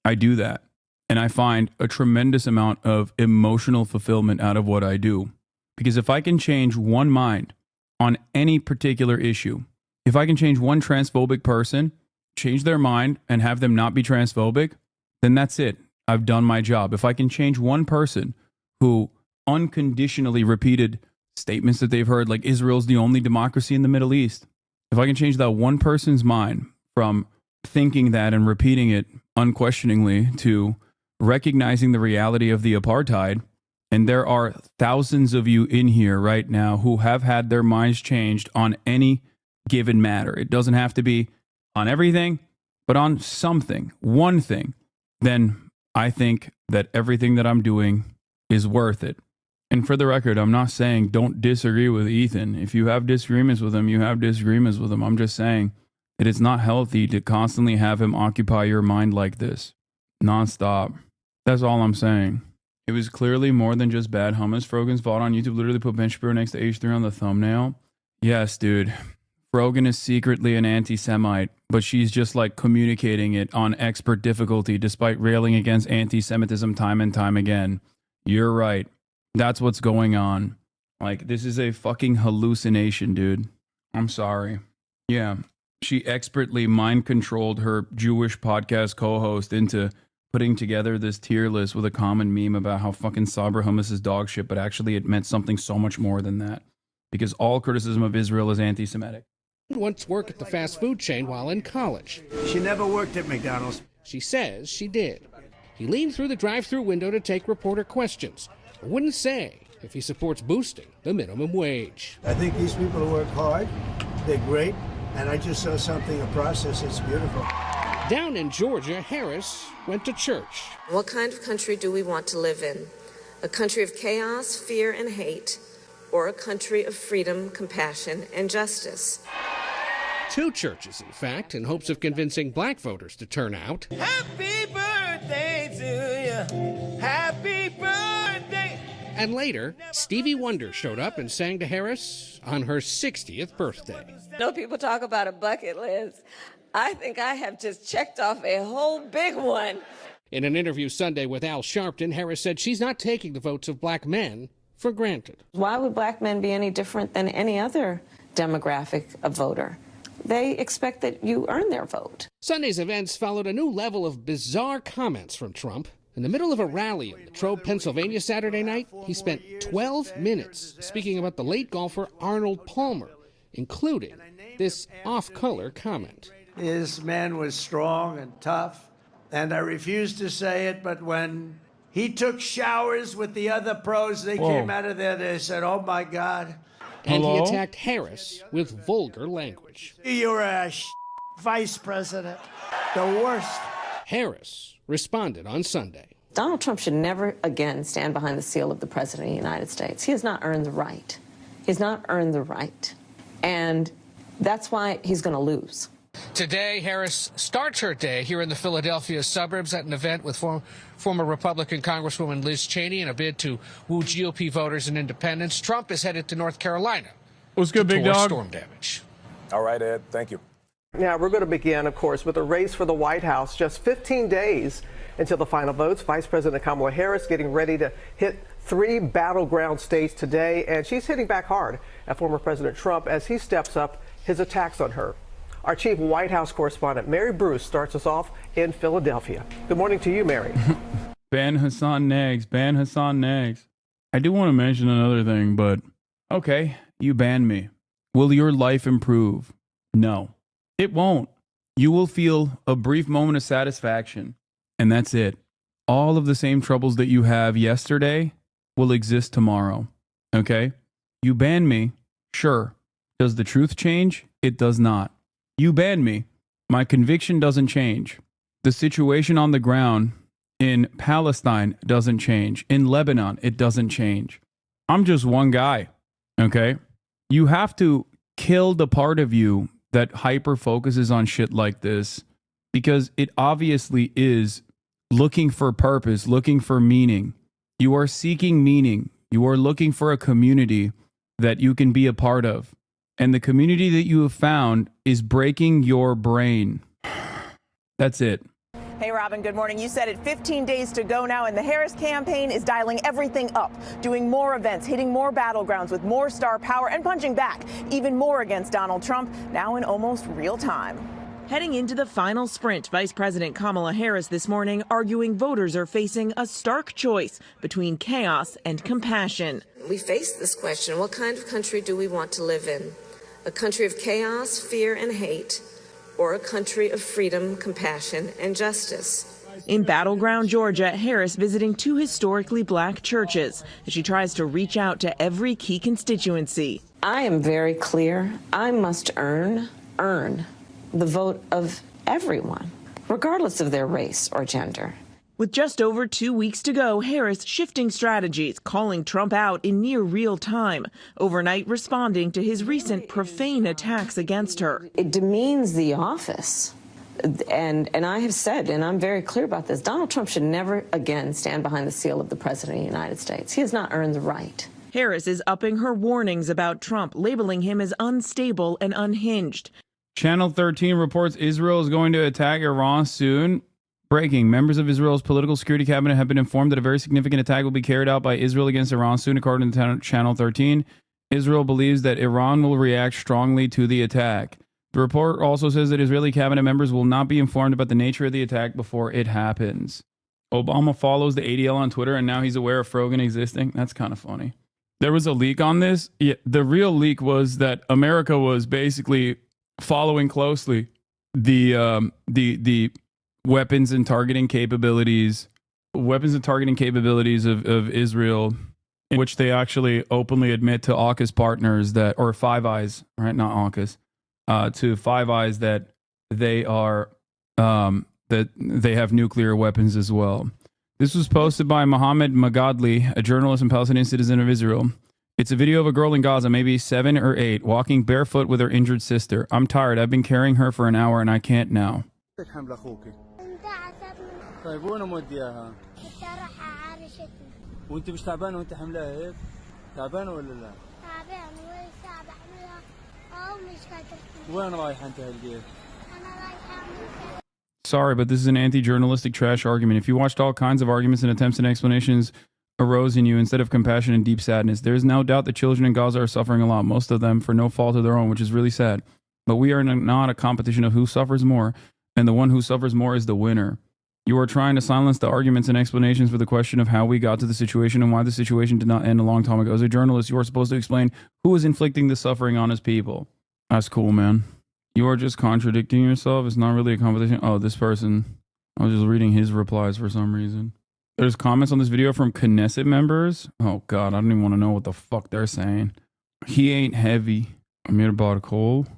I do that. And I find a tremendous amount of emotional fulfillment out of what I do. Because if I can change one mind on any particular issue, if I can change one transphobic person, change their mind and have them not be transphobic, then that's it. I've done my job. If I can change one person who unconditionally repeated statements that they've heard, like Israel's the only democracy in the Middle East, if I can change that one person's mind from thinking that and repeating it unquestioningly to recognizing the reality of the apartheid, and there are thousands of you in here right now who have had their minds changed on any given matter. It doesn't have to be on everything, but on something, one thing. Then I think that everything that I'm doing is worth it. And for the record, I'm not saying don't disagree with Ethan. If you have disagreements with him, you have disagreements with him. I'm just saying that it's not healthy to constantly have him occupy your mind like this, nonstop. That's all I'm saying. It was clearly more than just bad hummus. Frogan's VOD on YouTube literally put Ben Shapiro next to H3 on the thumbnail. Yes, dude. Frogan is secretly an anti-Semite, but she's just like communicating it on expert difficulty despite railing against anti-Semitism time and time again. You're right. That's what's going on. Like, this is a fucking hallucination, dude. I'm sorry. Yeah. She expertly mind-controlled her Jewish podcast co-host into putting together this tier list with a common meme about how fucking Sabra hummus is dog shit, but actually it meant something so much more than that. Because all criticism of Israel is anti-Semitic. Once worked at the fast food chain while in college. She never worked at McDonald's. She says she did. He leaned through the drive-thru window to take reporter questions, but wouldn't say if he supports boosting the minimum wage. I think these people who work hard, they're great, and I just saw something, a process that's beautiful. Down in Georgia, Harris went to church. What kind of country do we want to live in? A country of chaos, fear, and hate, or a country of freedom, compassion, and justice? 2 churches, in fact, in hopes of convincing black voters to turn out. Happy birthday to you. Happy birthday. And later, Stevie Wonder showed up and sang to Harris on her 60th birthday. No people talk about a bucket list. I think I have just checked off a whole big one. In an interview Sunday with Al Sharpton, Harris said she's not taking the votes of black men for granted. Why would black men be any different than any other demographic of voter? They expect that you earn their vote. Sunday's events followed a new level of bizarre comments from Trump. In the middle of a rally in Latrobe, Pennsylvania Saturday night, he spent 12 minutes speaking about the late golfer Arnold Palmer, including this off-color comment. This man was strong and tough, and I refuse to say it, but when he took showers with the other pros, they came out of there, they said, oh my God. And he attacked Harris with vulgar language. You're a vice president, the worst. Harris responded on Sunday. Donald Trump should never again stand behind the seal of the President of the United States. He has not earned the right. He's not earned the right. And that's why he's going to lose. Today, Harris starts her day here in the Philadelphia suburbs at an event with former Republican Congresswoman Liz Cheney in a bid to woo GOP voters and independents. Trump is headed to North Carolina. What's good, big dog? Storm damage. All right, Ed. Thank you. Now, we're going to begin, of course, with a race for the White House. Just 15 days until the final votes. Vice President Kamala Harris getting ready to hit 3 battleground states today, and she's hitting back hard at former President Trump as he steps up his attacks on her. Our chief White House correspondent, Mary Bruce, starts us off in Philadelphia. Good morning to you, Mary. Ban Hasan Negs. Ban Hasan Negs. I do want to mention another thing, but okay, you ban me. Will your life improve? No, it won't. You will feel a brief moment of satisfaction, and that's it. All of the same troubles that you have yesterday will exist tomorrow. Okay? You ban me. Sure. Does the truth change? It does not. You ban me. My conviction doesn't change. The situation on the ground in Palestine doesn't change. In Lebanon, it doesn't change. I'm just one guy. Okay? You have to kill the part of you that hyper focuses on shit like this, because it obviously is looking for purpose, looking for meaning. You are seeking meaning. You are looking for a community that you can be a part of. And the community that you have found is breaking your brain. That's it. Hey, Robin, good morning. You said it 15 days to go now, and the Harris campaign is dialing everything up, doing more events, hitting more battlegrounds with more star power, and punching back even more against Donald Trump, now in almost real time. Heading into the final sprint, Vice President Kamala Harris this morning arguing voters are facing a stark choice between chaos and compassion. We face this question: what kind of country do we want to live in? A country of chaos, fear, and hate, or a country of freedom, compassion, and justice? In battleground Georgia, Harris visiting 2 historically black churches as she tries to reach out to every key constituency. I am very clear. I must earn the vote of everyone, regardless of their race or gender. With just over 2 weeks to go, Harris shifting strategies, calling Trump out in near real time, overnight responding to his recent profane attacks against her. It demeans the office. And I have said, and I'm very clear about this, Donald Trump should never again stand behind the seal of the President of the United States. He has not earned the right. Harris is upping her warnings about Trump, labeling him as unstable and unhinged. Channel 13 reports Israel is going to attack Iran soon. Breaking. Members of Israel's political security cabinet have been informed that a very significant attack will be carried out by Israel against Iran soon, according to Channel 13. Israel believes that Iran will react strongly to the attack. The report also says that Israeli cabinet members will not be informed about the nature of the attack before it happens. Obama follows the ADL on Twitter, and now he's aware of Frogan existing. That's kind of funny. There was a leak on this. Yeah, the real leak was that America was basically following closely the weapons and targeting capabilities of Israel, in which they actually openly admit to AUKUS partners that, or Five Eyes, right? Not AUKUS, to Five Eyes that they are, that they have nuclear weapons as well. This was posted by Mohammed Magadli, a journalist and Palestinian citizen of Israel. It's a video of a girl in Gaza, maybe 7 or 8, walking barefoot with her injured sister. I'm tired. I've been carrying her for an hour and I can't now. طيب وين مودياها؟ راح عارشتنا. وانت مش تعبانه وانت حملها هيك؟ تعبانه ولا لا؟ تعبان وصعب احملها ومش قادره. وين رايحه انت هالقيت؟ انا رايحه. Sorry, but this is an anti-journalistic trash argument. If you watched all kinds of arguments and attempts and explanations arose in you instead of compassion and deep sadness. There is no doubt that children in Gaza are suffering a lot, most of them for no fault of their own, which is really sad. But we are not a competition of who suffers more, and the one who suffers more is the winner. You are trying to silence the arguments and explanations for the question of how we got to the situation and why the situation did not end a long time ago. As a journalist, you are supposed to explain who is inflicting the suffering on his people. That's cool, man. You are just contradicting yourself. It's not really a competition. Oh, this person. I was just reading his replies for some reason. There's comments on this video from Knesset members. Oh, God, I don't even want to know what the fuck they're saying. He ain't heavy. Amir Barkol.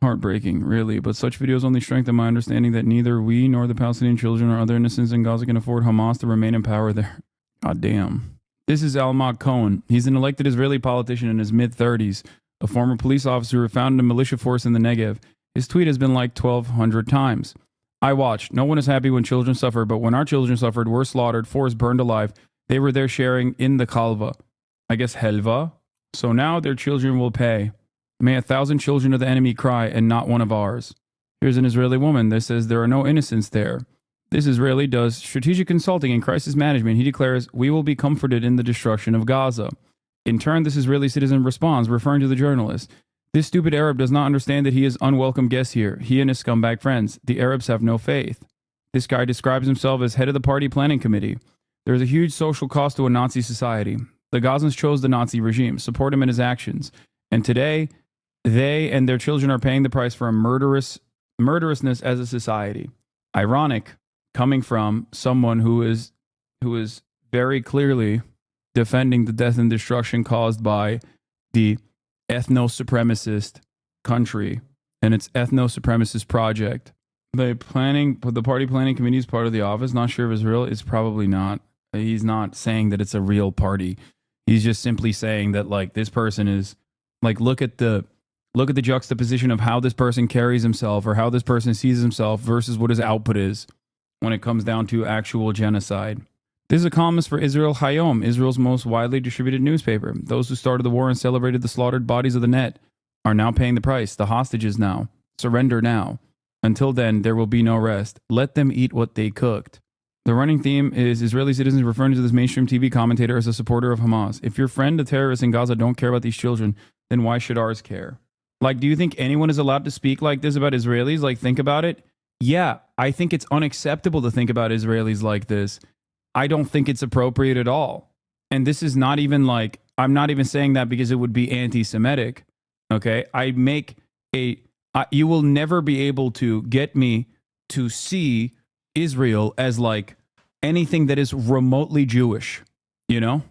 Heartbreaking, really. But such videos only strengthen my understanding that neither we nor the Palestinian children or other innocents in Gaza can afford Hamas to remain in power there. God damn. This is Almog Cohen. He's an elected Israeli politician in his mid-30s, a former police officer who founded a militia force in the Negev. His tweet has been liked 1,200 times. I watched. No one is happy when children suffer, but when our children suffered, were slaughtered, forests burned alive, they were there sharing in the kalva. I guess helva. So now their children will pay. May 1,000 children of the enemy cry, and not one of ours. Here's an Israeli woman that says there are no innocents there. This Israeli does strategic consulting and crisis management. He declares, we will be comforted in the destruction of Gaza. In turn, this Israeli citizen responds, referring to the journalist. This stupid Arab does not understand that he is unwelcome guest here. He and his scumbag friends. The Arabs have no faith. This guy describes himself as head of the party planning committee. There is a huge social cost to a Nazi society. The Gazans chose the Nazi regime, support him in his actions. And today, they and their children are paying the price for a murderousness as a society. Ironic, coming from someone who is very clearly defending the death and destruction caused by the ethno-supremacist country and its ethno-supremacist project. The party planning committee is part of the office. Not sure if it's real. It's probably not. He's not saying that it's a real party. He's just simply saying that, like, this person is, like, look at the juxtaposition of how this person carries himself or how this person sees himself versus what his output is when it comes down to actual genocide. This is a columnist for Israel Hayom, Israel's most widely distributed newspaper. Those who started the war and celebrated the slaughtered bodies of the net are now paying the price. The hostages now. Surrender now. Until then, there will be no rest. Let them eat what they cooked. The running theme is Israeli citizens referring to this mainstream TV commentator as a supporter of Hamas. If your friend, the terrorists in Gaza, don't care about these children, then why should ours care? Like, do you think anyone is allowed to speak like this about Israelis? Like, think about it. Yeah, I think it's unacceptable to think about Israelis like this. I don't think it's appropriate at all. And this is not even like, I'm not even saying that because it would be anti-Semitic. Okay. You will never be able to get me to see Israel as like anything that is remotely Jewish. You know,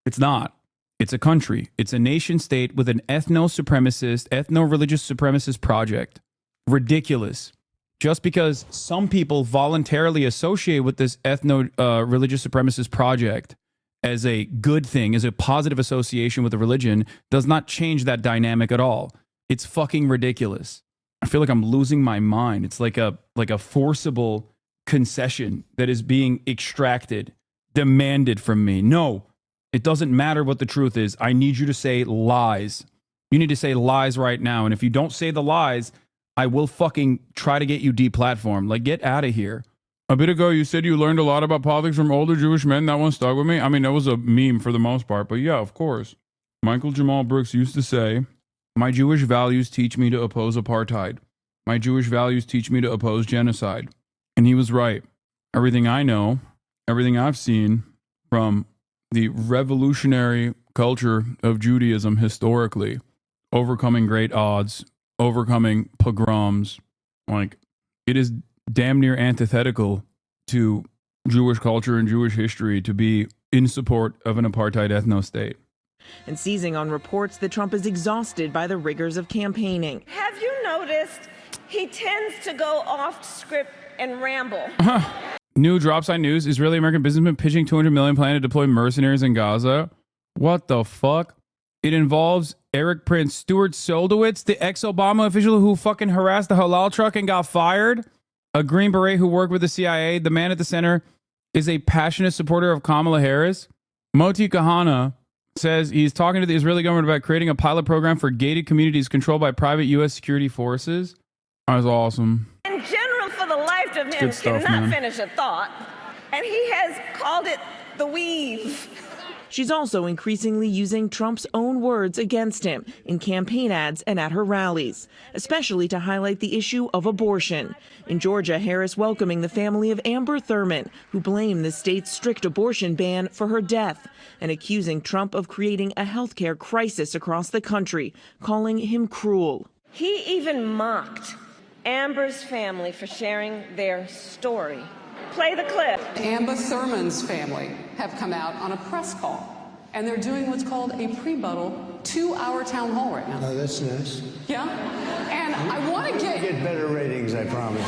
it's not. It's a country. It's a nation state with an ethno-supremacist, ethno-religious supremacist project. Ridiculous. Just because some people voluntarily associate with this ethno-religious supremacist project as a good thing, as a positive association with a religion, does not change that dynamic at all. It's fucking ridiculous. I feel like I'm losing my mind. It's like a forcible concession that is being extracted, demanded from me. No, it doesn't matter what the truth is. I need you to say lies. You need to say lies right now. And if you don't say the lies, I will fucking try to get you deplatformed. Like, get out of here. A bit ago, you said you learned a lot about politics from older Jewish men. That one stuck with me. I mean, that was a meme for the most part, but yeah, of course. Michael Jamal Brooks used to say, my Jewish values teach me to oppose apartheid. My Jewish values teach me to oppose genocide. And he was right. Everything I know, everything I've seen from the revolutionary culture of Judaism historically, overcoming great odds, overcoming pogroms, like, it is damn near antithetical to Jewish culture and Jewish history to be in support of an apartheid ethno-state. And seizing on reports that Trump is exhausted by the rigors of campaigning. Have you noticed he tends to go off script and ramble? New Dropside News, Israeli-American businessman pitching $200 million plan to deploy mercenaries in Gaza. What the fuck? It involves Eric Prince Stewart Soldowitz, the ex-Obama official who fucking harassed the halal truck and got fired. A Green Beret who worked with the CIA. The man at the center is a passionate supporter of Kamala Harris. Moti Kahana says he's talking to the Israeli government about creating a pilot program for gated communities controlled by private U.S. security forces. That's awesome. In general, for the life of him, cannot finish a thought. And he has called it the weave. She's also increasingly using Trump's own words against him in campaign ads and at her rallies, especially to highlight the issue of abortion. In Georgia, Harris welcoming the family of Amber Thurman, who blamed the state's strict abortion ban for her death, and accusing Trump of creating a healthcare crisis across the country, calling him cruel. He even mocked Amber's family for sharing their story. Play the clip. Amber Thurman's family have come out on a press call, and they're doing what's called a pre-buttal 2-hour town hall right now. Oh, that's nice. Yeah? And I want to get better ratings, I promise.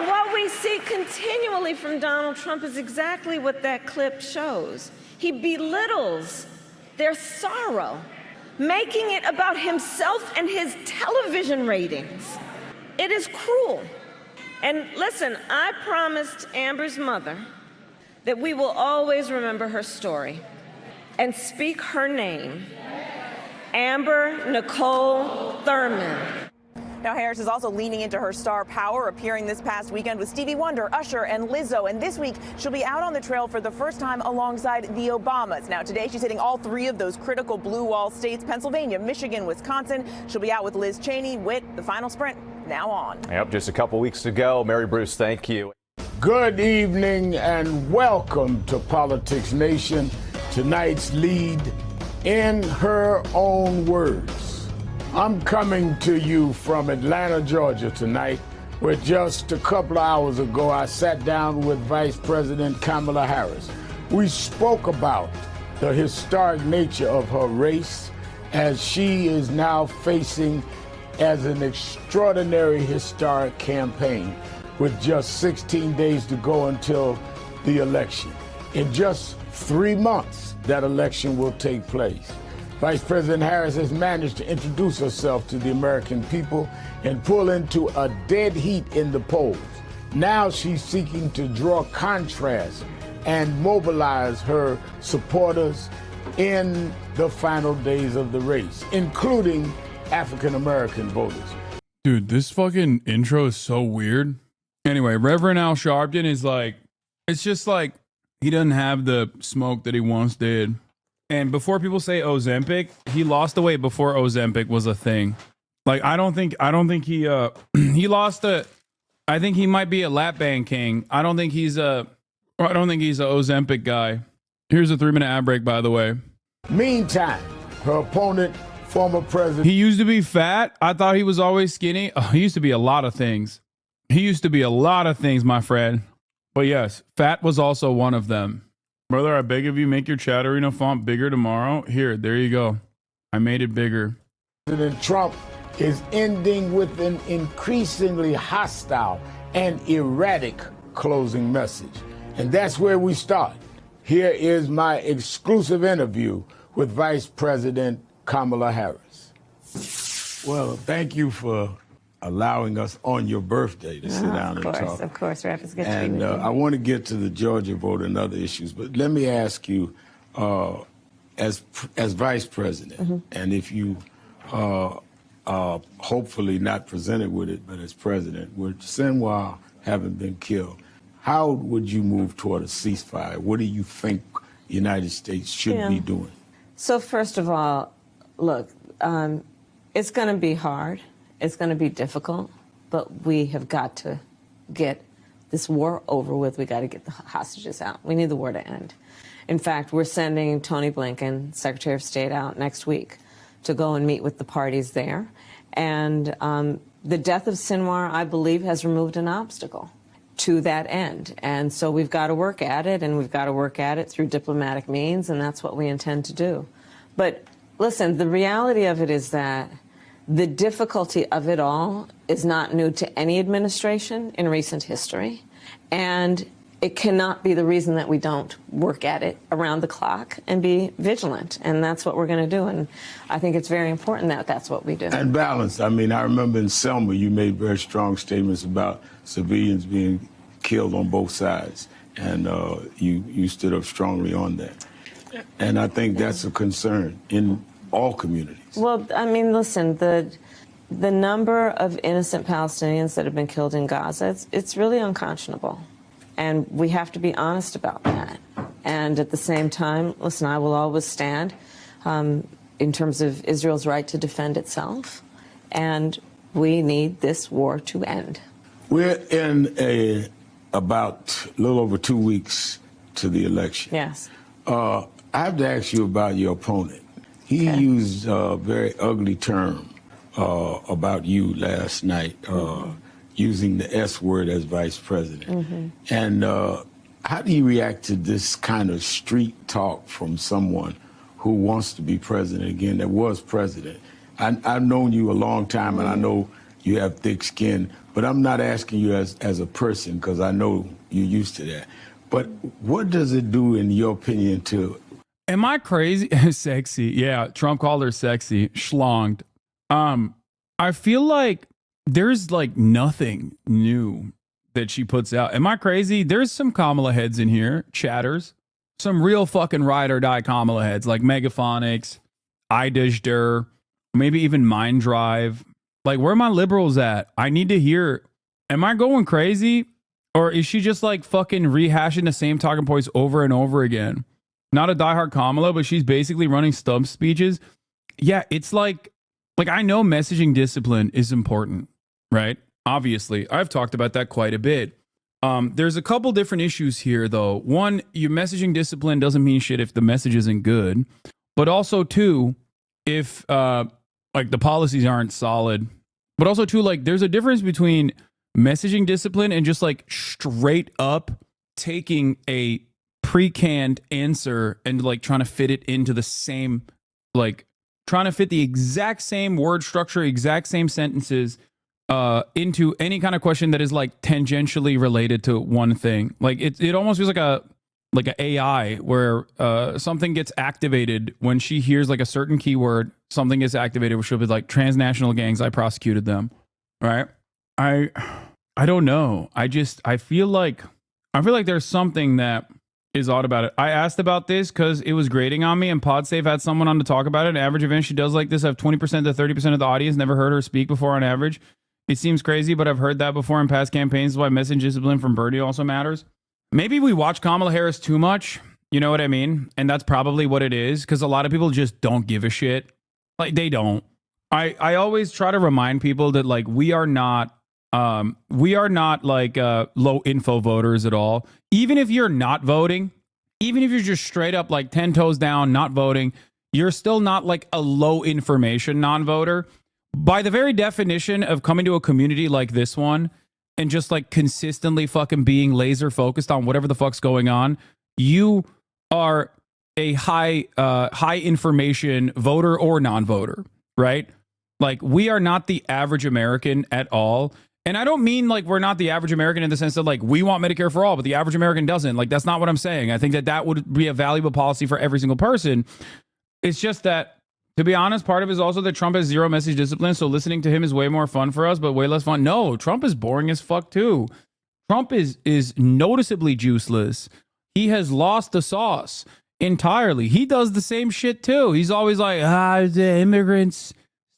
What we see continually from Donald Trump is exactly what that clip shows. He belittles their sorrow, making it about himself and his television ratings. It is cruel. And listen, I promised Amber's mother that we will always remember her story and speak her name, Amber Nicole Thurman. Now, Harris is also leaning into her star power, appearing this past weekend with Stevie Wonder, Usher, and Lizzo. And this week, she'll be out on the trail for the first time alongside the Obamas. Now, today, she's hitting all 3 of those critical blue wall states, Pennsylvania, Michigan, Wisconsin. She'll be out with Liz Cheney. The final sprint, now on. Yep, just a couple weeks to go. Mary Bruce, thank you. Good evening and welcome to Politics Nation. Tonight's lead, in her own words. I'm coming to you from Atlanta, Georgia tonight, where just a couple of hours ago I sat down with Vice President Kamala Harris. We spoke about the historic nature of her race as she is now facing as an extraordinary historic campaign with just 16 days to go until the election. In just 3 months, that election will take place. Vice President Harris has managed to introduce herself to the American people and pull into a dead heat in the polls. Now she's seeking to draw contrast and mobilize her supporters in the final days of the race, including African-American voters. Dude, this fucking intro is so weird. Anyway, Reverend Al Sharpton is like, it's just like he doesn't have the smoke that he once did. And before people say Ozempic, he lost the weight before Ozempic was a thing. Like, I don't think he he lost I think he might be a lap band king. I don't think he's a Ozempic guy. Here's a 3-minute ad break, by the way. Meantime, her opponent, former president. He used to be fat. I thought he was always skinny. Oh, he used to be a lot of things. He used to be a lot of things, my friend. But yes, fat was also one of them. Brother, I beg of you, make your Chatterino font bigger tomorrow. Here, there you go. I made it bigger. President Trump is ending with an increasingly hostile and erratic closing message. And that's where we start. Here is my exclusive interview with Vice President Kamala Harris. Well, thank you for allowing us on your birthday to sit down and talk. Of course, Raph, it's good to be And with you. I want to get to the Georgia vote and other issues, but let me ask you, as Vice President, and if you hopefully not presented with it, but as President, with Sinwar having been killed, how would you move toward a ceasefire? What do you think the United States should be doing? So first of all, look, it's going to be hard. It's going to be difficult, but we have got to get this war over with. We got to get the hostages out. We need the war to end. In fact, we're sending Tony Blinken, Secretary of State, out next week to go and meet with the parties there. And the death of Sinwar, I believe, has removed an obstacle to that end. And so we've got to work at it, and we've got to work at it through diplomatic means, and that's what we intend to do. But listen, the reality of it is that the difficulty of it all is not new to any administration in recent history, and it cannot be the reason that we don't work at it around the clock and be vigilant, and that's what we're going to do, and I think it's very important that that's what we do. And balance. I mean, I remember in Selma, you made very strong statements about civilians being killed on both sides, and you stood up strongly on that. And I think that's a concern in all communities. Well, I mean, listen, the number of innocent Palestinians that have been killed in Gaza, it's really unconscionable. And we have to be honest about that. And at the same time, listen, I will always stand in terms of Israel's right to defend itself. And we need this war to end. We're in about a little over 2 weeks to the election. Yes. I have to ask you about your opponent. He used a very ugly term about you last night, using the S word as vice president. And how do you react to this kind of street talk from someone who wants to be president again, that was president? I've known you a long time, and I know you have thick skin, but I'm not asking you as a person, because I know you're used to that. But what does it do, in your opinion, to... Am I crazy? Sexy. Yeah, Trump called her sexy. Schlonged. I feel like there's like nothing new that she puts out. Am I crazy? There's some Kamala heads in here, chatters. Some real fucking ride or die Kamala heads, like Megaphonics, Idishder, maybe even Mind Drive. Like, where are my liberals at? I need to hear. Am I going crazy? Or is she just like fucking rehashing the same talking points over and over again? Not a diehard Kamala, but she's basically running stump speeches. Yeah, it's like I know messaging discipline is important, right? Obviously, I've talked about that quite a bit. There's a couple different issues here, though. One, your messaging discipline doesn't mean shit if the message isn't good. But also, two, if like the policies aren't solid. But also, two, like there's a difference between messaging discipline and just like straight up taking a pre-canned answer and like trying to fit it into the same, like trying to fit the exact same word structure, exact same sentences into any kind of question that is like tangentially related to one thing. Like it almost feels like a AI where something gets activated when she hears like a certain keyword. Something gets activated where she'll be like, transnational gangs, I prosecuted them. Right? I don't know. I feel like there's something that is odd about it. I asked about this because it was grating on me, and PodSafe had someone on to talk about it. An average event she does like this have 20% to 30% of the audience never heard her speak before on average. It seems crazy, but I've heard that before in past campaigns. That's why message discipline from Birdie also matters. Maybe we watch Kamala Harris too much. You know what I mean? And that's probably what it is, because a lot of people just don't give a shit. Like, they don't. I always try to remind people that like we are not like low info voters at all. Even if you're not voting, even if you're just straight up like 10 toes down, not voting, you're still not like a low information non-voter. By the very definition of coming to a community like this one and just like consistently fucking being laser focused on whatever the fuck's going on, you are a high information voter or non-voter, right? Like, we are not the average American at all. And I don't mean like we're not the average American in the sense that like we want Medicare for all, but the average American doesn't. Like, that's not what I'm saying. I think that would be a valuable policy for every single person. It's just that, to be honest, part of it is also that Trump has zero message discipline. So listening to him is way more fun for us, but way less fun. No, Trump is boring as fuck too. Trump is noticeably juiceless. He has lost the sauce entirely. He does the same shit too. He's always like, the immigrants.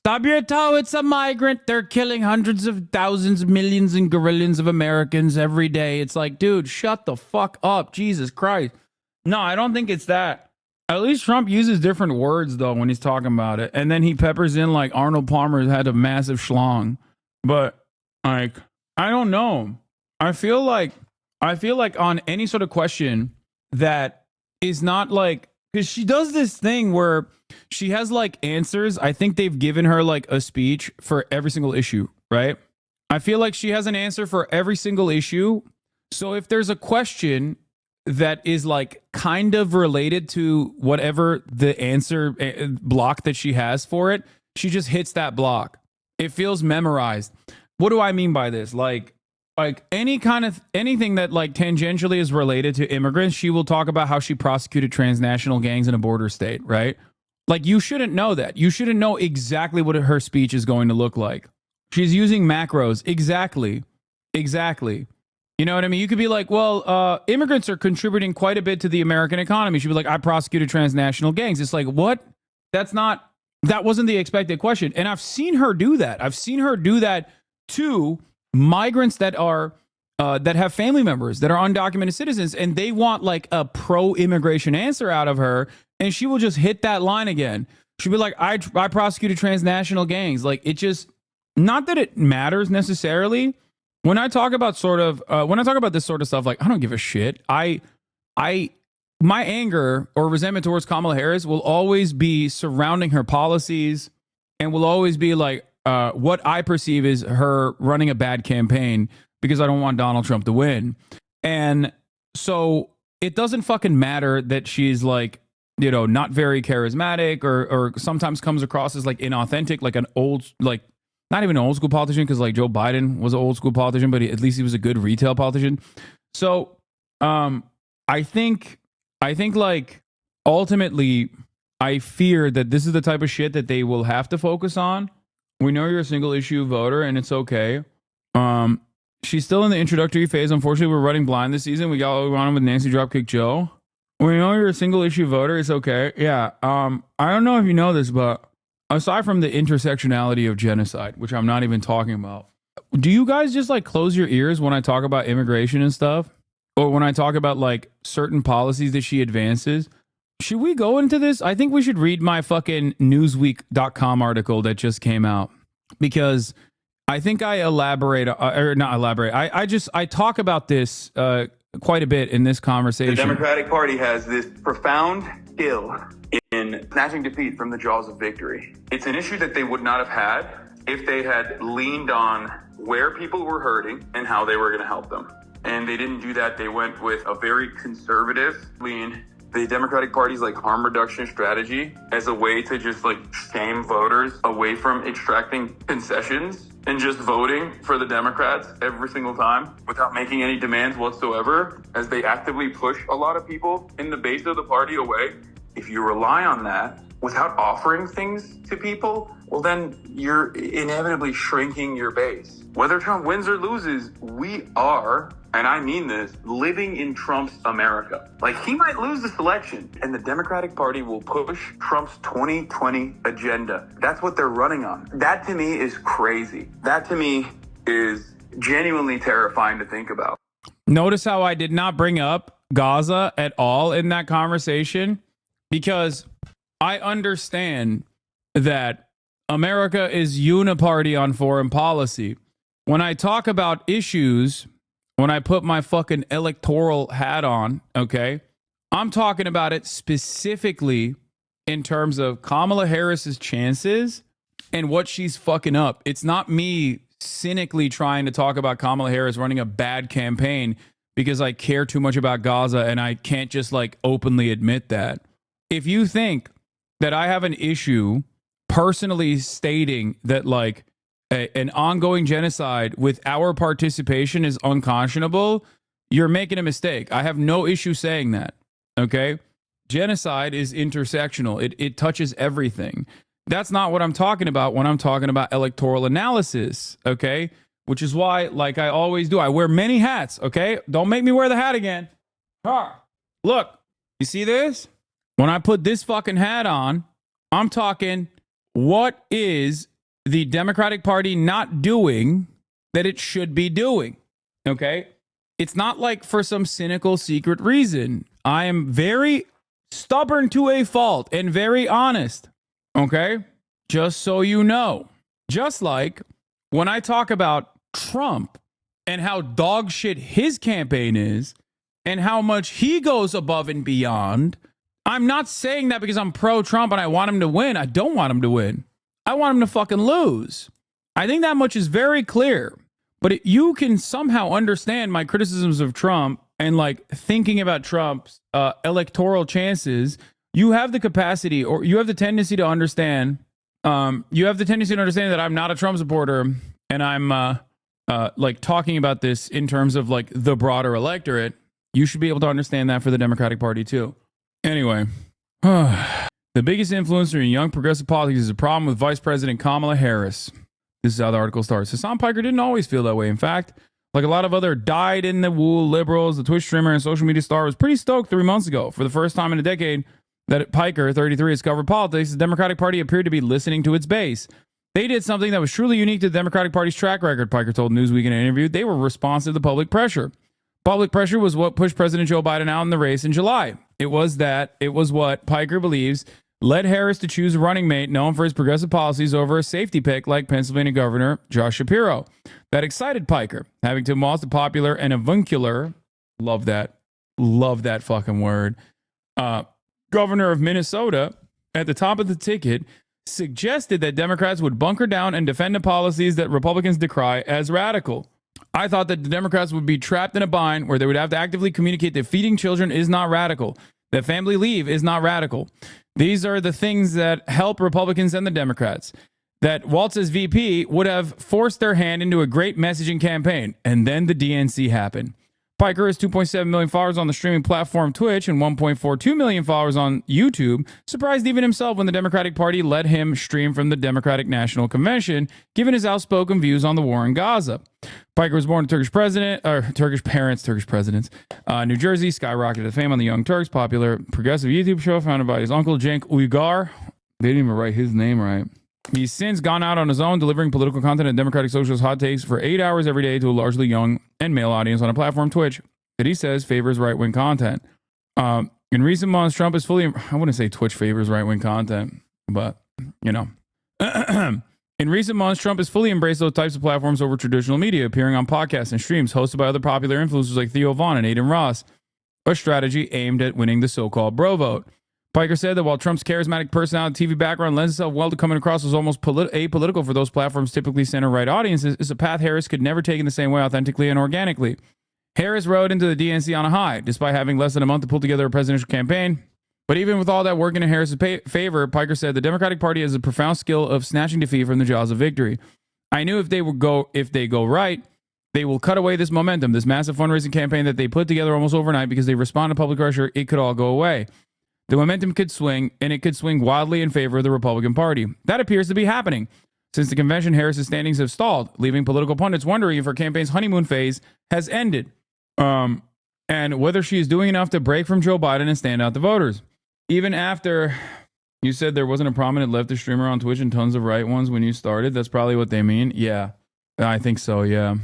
Stop your toe, it's a migrant. They're killing hundreds of thousands, millions, and gorillions of Americans every day. It's like, dude, shut the fuck up. Jesus Christ. No, I don't think it's that. At least Trump uses different words, though, when he's talking about it. And then he peppers in, like, Arnold Palmer had a massive schlong. But, like, I don't know. I feel like on any sort of question that is not, like, because she does this thing where she has like answers. I think they've given her like a speech for every single issue, right? I feel like she has an answer for every single issue. So if there's a question that is like kind of related to whatever the answer block that she has for it, she just hits that block. It feels memorized. What do I mean by this? Like anything that like tangentially is related to immigrants, she will talk about how she prosecuted transnational gangs in a border state, right? Like, you shouldn't know that. You shouldn't know exactly what her speech is going to look like. She's using macros. Exactly. You know what I mean? You could be like, well, immigrants are contributing quite a bit to the American economy. She'd be like, I prosecuted transnational gangs. It's like, what? That wasn't the expected question. And I've seen her do that. I've seen her do that to migrants that are that have family members that are undocumented citizens, and they want like a pro-immigration answer out of her, and she will just hit that line again. She'll be like, I prosecuted transnational gangs. Like, it just, not that it matters necessarily. When I talk about this sort of stuff, like, I don't give a shit. My anger or resentment towards Kamala Harris will always be surrounding her policies, and will always be like what I perceive is her running a bad campaign because I don't want Donald Trump to win. And so it doesn't fucking matter that she's like, you know, not very charismatic or sometimes comes across as like inauthentic, like an old, like not even an old school politician, because like Joe Biden was an old school politician, but at least he was a good retail politician. So I think like ultimately I fear that this is the type of shit that they will have to focus on. We know you're a single issue voter and it's okay. She's still in the introductory phase. Unfortunately, we're running blind this season. We got what we wanted with Nancy Dropkick Joe. We know you're a single issue voter. It's okay. Yeah. I don't know if you know this, but aside from the intersectionality of genocide, which I'm not even talking about, do you guys just like close your ears when I talk about immigration and stuff? Or when I talk about like certain policies that she advances? Should we go into this? I think we should read my fucking Newsweek.com article that just came out, because I think I I talk about this quite a bit in this conversation. The Democratic Party has this profound skill in snatching defeat from the jaws of victory. It's an issue that they would not have had if they had leaned on where people were hurting and how they were going to help them. And they didn't do that. They went with a very conservative lean. The Democratic Party's like harm reduction strategy as a way to just like shame voters away from extracting concessions and just voting for the Democrats every single time without making any demands whatsoever, as they actively push a lot of people in the base of the party away. If you rely on that without offering things to people, well, then you're inevitably shrinking your base. Whether Trump wins or loses, we are, and I mean this, living in Trump's America. Like, he might lose this election, and the Democratic Party will push Trump's 2020 agenda. That's what they're running on. That to me is crazy. That to me is genuinely terrifying to think about. Notice how I did not bring up Gaza at all in that conversation, because I understand that America is uniparty on foreign policy. When I talk about issues, when I put my fucking electoral hat on, okay, I'm talking about it specifically in terms of Kamala Harris's chances and what she's fucking up. It's not me cynically trying to talk about Kamala Harris running a bad campaign because I care too much about Gaza and I can't just like openly admit that. If you think that I have an issue personally stating that like an ongoing genocide with our participation is unconscionable, you're making a mistake. I have no issue saying that. Okay. Genocide is intersectional. It touches everything. That's not what I'm talking about when I'm talking about electoral analysis. Okay. Which is why, like I always do, I wear many hats. Okay. Don't make me wear the hat again. Look, you see this? When I put this fucking hat on, I'm talking, what is the Democratic Party not doing that it should be doing? Okay? It's not like for some cynical secret reason. I am very stubborn to a fault and very honest. Okay? Just so you know. Just like when I talk about Trump and how dog shit his campaign is and how much he goes above and beyond, I'm not saying that because I'm pro-Trump and I want him to win. I don't want him to win. I want him to fucking lose. I think that much is very clear. But you can somehow understand my criticisms of Trump and like thinking about Trump's electoral chances. You have the capacity, or you have the tendency to understand. That I'm not a Trump supporter, and I'm like talking about this in terms of like the broader electorate. You should be able to understand that for the Democratic Party too. Anyway, the biggest influencer in young progressive politics is a problem with Vice President Kamala Harris. This is how the article starts. Hasan Piker didn't always feel that way. In fact, like a lot of other dyed-in-the-wool liberals, the Twitch streamer and social media star was pretty stoked 3 months ago. For the first time in a decade that Piker, 33, has covered politics, the Democratic Party appeared to be listening to its base. They did something that was truly unique to the Democratic Party's track record, Piker told Newsweek in an interview. They were responsive to public pressure. Public pressure was what pushed President Joe Biden out in the race in July. It was what Piker believes led Harris to choose a running mate known for his progressive policies over a safety pick like Pennsylvania Governor Josh Shapiro. That excited Piker, having to moss the popular and avuncular, love that fucking word, governor of Minnesota at the top of the ticket, suggested that Democrats would bunker down and defend the policies that Republicans decry as radical. I thought that the Democrats would be trapped in a bind where they would have to actively communicate that feeding children is not radical, that family leave is not radical. These are the things that help Republicans and the Democrats. That Waltz as VP would have forced their hand into a great messaging campaign. And then the DNC happened. Piker has 2.7 million followers on the streaming platform Twitch and 1.42 million followers on YouTube. Surprised even himself when the Democratic Party let him stream from the Democratic National Convention, given his outspoken views on the war in Gaza. Piker was born to Turkish presidents, New Jersey, skyrocketed to fame on the Young Turks, popular progressive YouTube show founded by his uncle Cenk Uygar. They didn't even write his name right. He's since gone out on his own, delivering political content and Democratic Socialist hot takes for 8 hours every day to a largely young and male audience on a platform, Twitch, that he says favors right-wing content. In recent months, Trump is fully... I wouldn't say Twitch favors right-wing content, but, you know. In recent months, Trump has fully embraced those types of platforms over traditional media, appearing on podcasts and streams hosted by other popular influencers like Theo Vaughn and Aiden Ross, a strategy aimed at winning the so-called bro vote. Piker said that while Trump's charismatic personality TV background lends itself well to coming across as almost apolitical for those platforms typically center-right audiences, is a path Harris could never take in the same way authentically and organically. Harris rode into the DNC on a high, despite having less than a month to pull together a presidential campaign. But even with all that working in Harris's favor, Piker said the Democratic Party has a profound skill of snatching defeat from the jaws of victory. I knew if they go right, they will cut away this momentum, this massive fundraising campaign that they put together almost overnight because they respond to public pressure, it could all go away. The momentum could swing, and it could swing wildly in favor of the Republican Party. That appears to be happening. Since the convention, Harris's standings have stalled, leaving political pundits wondering if her campaign's honeymoon phase has ended, and whether she is doing enough to break from Joe Biden and stand out the voters. Even after you said there wasn't a prominent leftist streamer on Twitch and tons of right ones when you started, that's probably what they mean. Yeah, I think so, yeah.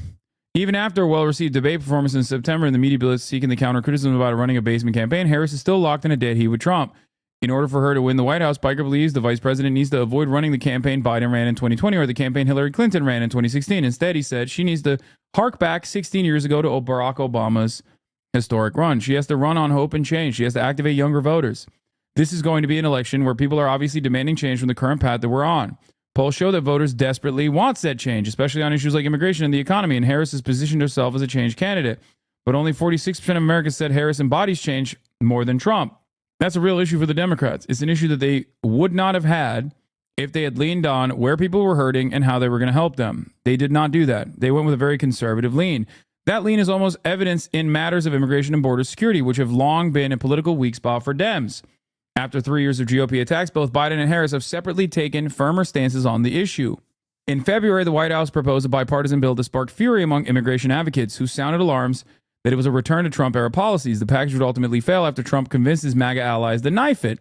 Even after a well-received debate performance in September and the media blitz seeking the counter-criticism about running a basement campaign, Harris is still locked in a dead heat with Trump. In order for her to win the White House, Piker believes the vice president needs to avoid running the campaign Biden ran in 2020 or the campaign Hillary Clinton ran in 2016. Instead, he said she needs to hark back 16 years ago to Barack Obama's historic run. She has to run on hope and change. She has to activate younger voters. This is going to be an election where people are obviously demanding change from the current path that we're on. Polls show that voters desperately want said change, especially on issues like immigration and the economy, and Harris has positioned herself as a change candidate. But only 46% of Americans said Harris embodies change more than Trump. That's a real issue for the Democrats. It's an issue that they would not have had if they had leaned on where people were hurting and how they were going to help them. They did not do that. They went with a very conservative lean. That lean is almost evidenced in matters of immigration and border security, which have long been a political weak spot for Dems. After 3 years of GOP attacks, both Biden and Harris have separately taken firmer stances on the issue. In February, the White House proposed a bipartisan bill that sparked fury among immigration advocates who sounded alarms that it was a return to Trump-era policies. The package would ultimately fail after Trump convinced his MAGA allies to knife it.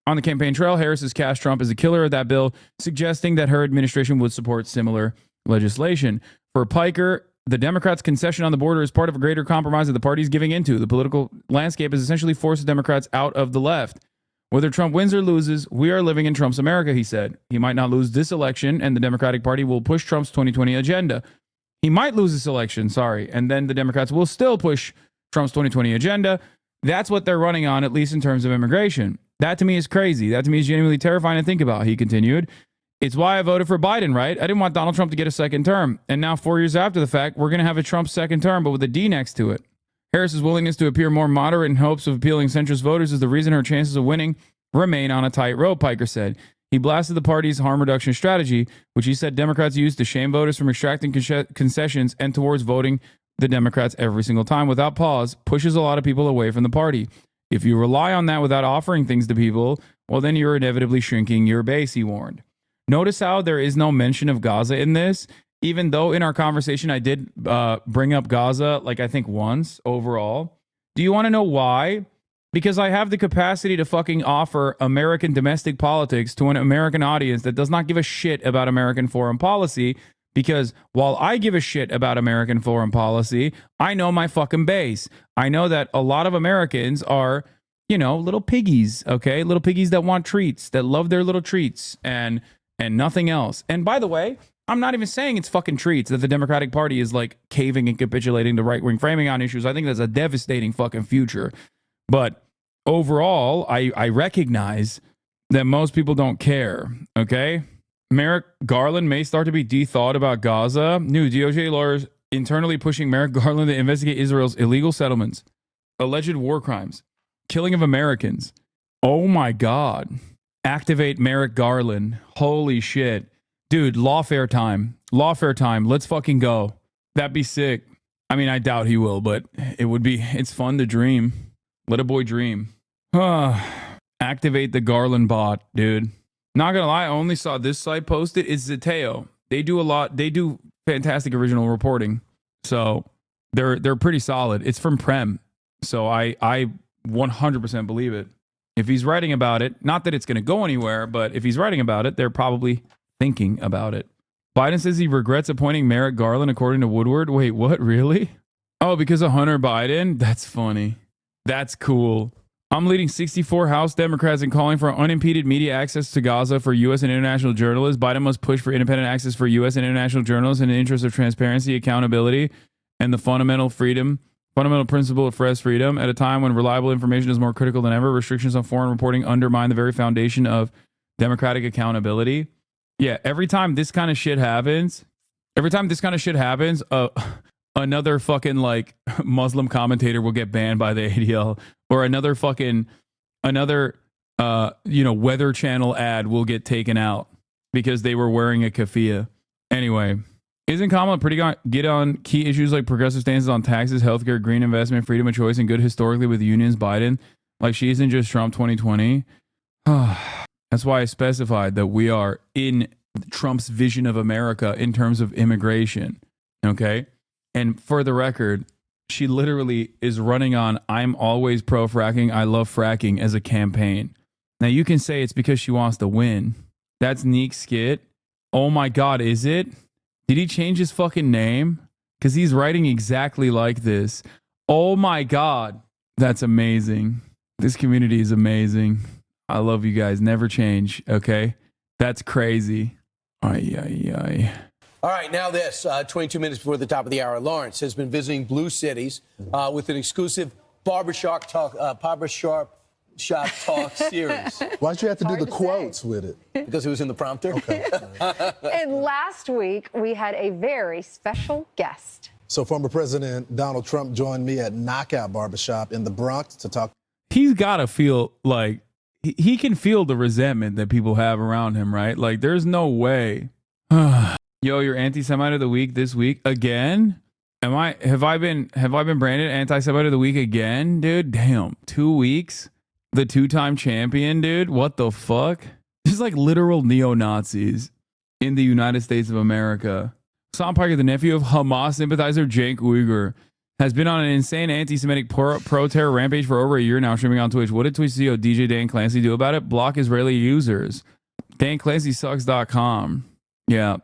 On the campaign trail, Harris has cast Trump as a killer of that bill, suggesting that her administration would support similar legislation. For Piker, the Democrats' concession on the border is part of a greater compromise that the party is giving into. The political landscape has essentially forced the Democrats out of the left. Whether Trump wins or loses, we are living in Trump's America, he said. He might not lose this election, and the Democratic Party will push Trump's 2020 agenda. He might lose this election, and then the Democrats will still push Trump's 2020 agenda. That's what they're running on, at least in terms of immigration. That to me is crazy. That to me is genuinely terrifying to think about, he continued. It's why I voted for Biden, right? I didn't want Donald Trump to get a second term. And now 4 years after the fact, we're going to have a Trump second term, but with a D next to it. Harris's willingness to appear more moderate in hopes of appealing centrist voters is the reason her chances of winning remain on a tight rope, Piker said. He blasted the party's harm reduction strategy, which he said Democrats use to shame voters from extracting concessions and towards voting the Democrats every single time without pause, pushes a lot of people away from the party. If you rely on that without offering things to people, well, then you're inevitably shrinking your base, he warned. Notice how there is no mention of Gaza in this, even though in our conversation I did bring up Gaza, I think once overall. Do you want to know why? because I have the capacity to fucking offer American domestic politics to an American audience that does not give a shit about American foreign policy. Because while I give a shit about American foreign policy, I know my fucking base. I know that a lot of Americans are, you know, little piggies, okay? Little piggies that want treats, that love their little treats and nothing else. And by the way, I'm not even saying it's fucking treats that the Democratic Party is like caving and capitulating to right-wing framing on issues. I think that's a devastating fucking future. But overall, I recognize that most people don't care, okay? Merrick Garland may start to be de-thought about Gaza. New DOJ lawyers internally pushing Merrick Garland to investigate Israel's illegal settlements, alleged war crimes, killing of Americans. Oh my God. Activate Merrick Garland. Holy shit. Dude, lawfare time. Lawfare time. Let's fucking go. That'd be sick. I mean, I doubt he will, but it's fun to dream. Let a boy dream. Activate the Garland bot, dude. Not gonna lie, I only saw this site posted. It's Zeteo. They do fantastic original reporting. So they're pretty solid. It's from Prem. So I 100% believe it. If he's writing about it, not that it's gonna go anywhere, but if he's writing about it, they're probably thinking about it. Biden says he regrets appointing Merrick Garland according to Woodward. Wait, what? Really? Oh, because of Hunter Biden? That's funny. That's cool. I'm leading 64 House Democrats in calling for unimpeded media access to Gaza for U.S. and international journalists. Biden must push for independent access for U.S. and international journalists in the interest of transparency, accountability, and the fundamental principle of press freedom. At a time when reliable information is more critical than ever, restrictions on foreign reporting undermine the very foundation of democratic accountability. Yeah, every time this kind of shit happens, another fucking like Muslim commentator will get banned by the ADL, or another Weather Channel ad will get taken out because they were wearing a keffiyeh. Anyway, isn't Kamala pretty get on key issues like progressive stances on taxes, healthcare, green investment, freedom of choice, and good historically with unions, Biden? Like she isn't just Trump 2020. That's why I specified that we are in Trump's vision of America in terms of immigration. Okay. And for the record, she literally is running on I'm always pro fracking. I love fracking as a campaign. Now you can say it's because she wants to win. That's Neek's skit. Oh my God, is it? Did he change his fucking name? Because he's writing exactly like this. Oh my God. That's amazing. This community is amazing. I love you guys. Never change. Okay. That's crazy. Ay, ay, ay. All right, now this, 22 minutes before the top of the hour, Lawrence has been visiting blue cities with an exclusive barbershop talk series. Why'd you have to do the quotes with it? Because it was in the prompter. Okay. And last week, we had a very special guest. So former President Donald Trump joined me at Knockout Barbershop in the Bronx to talk. He's got to feel like he can feel the resentment that people have around him, right? Like there's no way. Yo, you're anti-Semite of the week this week again? Have I been branded anti-Semite of the week again, dude? Damn, 2 weeks? The two-time champion, dude? What the fuck? Just like literal neo-Nazis in the United States of America. Sam Parker, the nephew of Hamas sympathizer Cenk Uygur, has been on an insane anti-Semitic pro-terror rampage for over a year now, streaming on Twitch. What did Twitch CEO DJ Dan Clancy do about it? Block Israeli users. DanClancySucks.com. Yeah.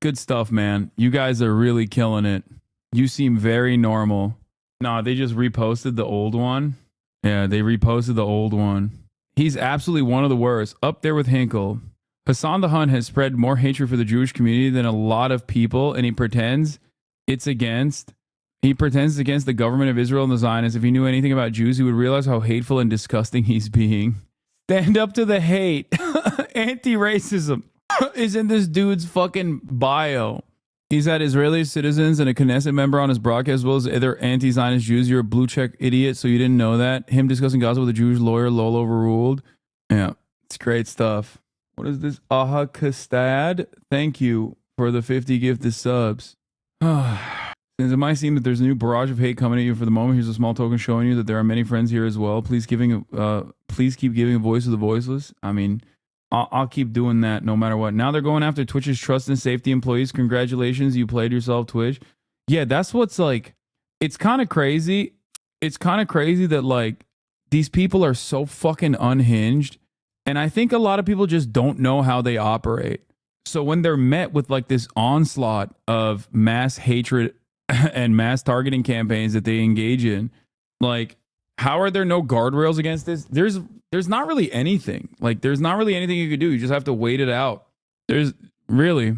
Good stuff, man. You guys are really killing it. You seem very normal. Nah, they just reposted the old one. Yeah, they reposted the old one. He's absolutely one of the worst. Up there with Hinkle. Hassan the Hun has spread more hatred for the Jewish community than a lot of people, and he pretends it's against the government of Israel and the Zionists. If he knew anything about Jews, he would realize how hateful and disgusting he's being. Stand up to the hate. Anti-racism is in this dude's fucking bio. He's had Israeli citizens and a Knesset member on his broadcast, as well as other anti-Zionist Jews. You're a blue check idiot, so you didn't know that. Him discussing Gaza with a Jewish lawyer, lol, overruled. Yeah, it's great stuff. What is this? Aha Kastad? Thank you for the 50 gifted subs. Since it might seem that there's a new barrage of hate coming at you for the moment, here's a small token showing you that there are many friends here as well. Please keep giving a voice to the voiceless. I mean, I'll keep doing that no matter what. Now they're going after Twitch's trust and safety employees. Congratulations, you played yourself, Twitch. Yeah, that's what's like. It's kind of crazy. It's kind of crazy that like these people are so fucking unhinged. And I think a lot of people just don't know how they operate. So when they're met with like this onslaught of mass hatred and mass targeting campaigns that they engage in, like, how are there no guardrails against this? There's not really anything. Like, there's not really anything you could do. You just have to wait it out. There's really,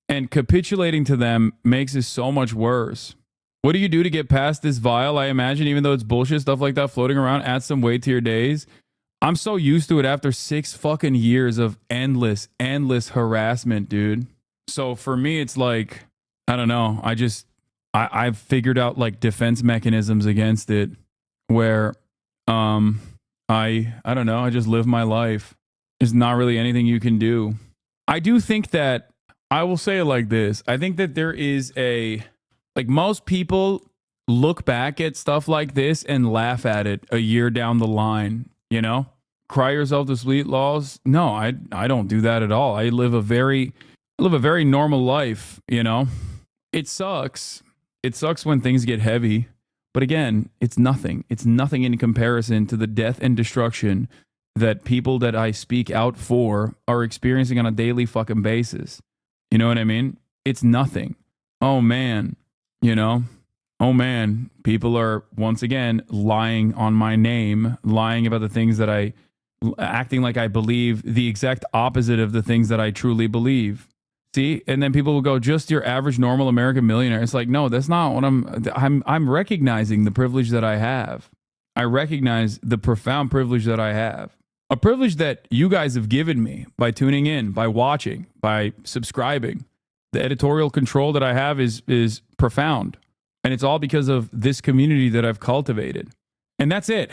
and capitulating to them makes it so much worse. What do you do to get past this vial? I imagine, even though it's bullshit stuff like that floating around, add some weight to your days. I'm so used to it after 6 fucking years of endless harassment, dude. So for me, it's like, I don't know. I've figured out like defense mechanisms against it where, I don't know. I just live my life. There's not really anything you can do. I do think that, I will say it like this. I think that there is like most people look back at stuff like this and laugh at it a year down the line, you know? Cry yourself to sleep, laws. No, I don't do that at all. I live a very normal life, you know? It sucks. It sucks when things get heavy. But again, it's nothing. It's nothing in comparison to the death and destruction that people that I speak out for are experiencing on a daily fucking basis. You know what I mean? It's nothing. Oh man, you know? Oh man, people are once again lying on my name, lying about the things that acting like I believe the exact opposite of the things that I truly believe. See? And then people will go, just your average normal American millionaire. It's like, no, that's not what I'm recognizing the privilege that I have. I recognize the profound privilege that I have. A privilege that you guys have given me by tuning in, by watching, by subscribing. The editorial control that I have is profound. And it's all because of this community that I've cultivated. And that's it.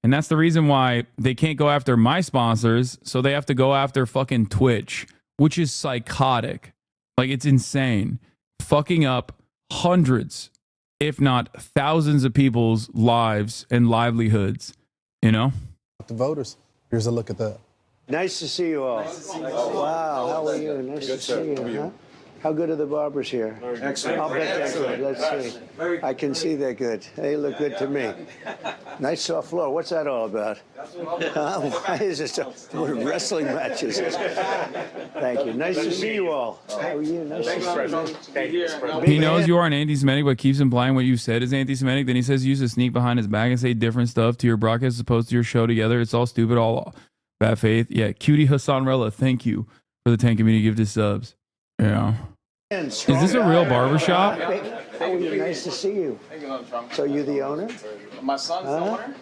And that's the reason why they can't go after my sponsors. So they have to go after fucking Twitch, which is psychotic. Like, it's insane. Fucking up hundreds, if not thousands of people's lives and livelihoods, you know? The voters. Here's a look at that. Nice to see you all. Wow, how are you? Nice to see you. Huh? How good are the barbers here? Excellent. I'll bet they're good. Let's see. I can see they're good. They look good to me. Nice soft floor. What's that all about? Why is it so? What wrestling matches? Thank you. Nice to see you all. How are you? Nice to see you. He knows you are an anti-Semitic, but keeps implying what you said is anti-Semitic. Then he says you used to sneak behind his back and say different stuff to your broadcast as opposed to your show together. It's all stupid, all bad faith. Yeah, cutie HasanRella, thank you for the 10 community gift to subs. Yeah. Is this a real barbershop? How are you? Nice to see you. So you the owner? My son's the owner.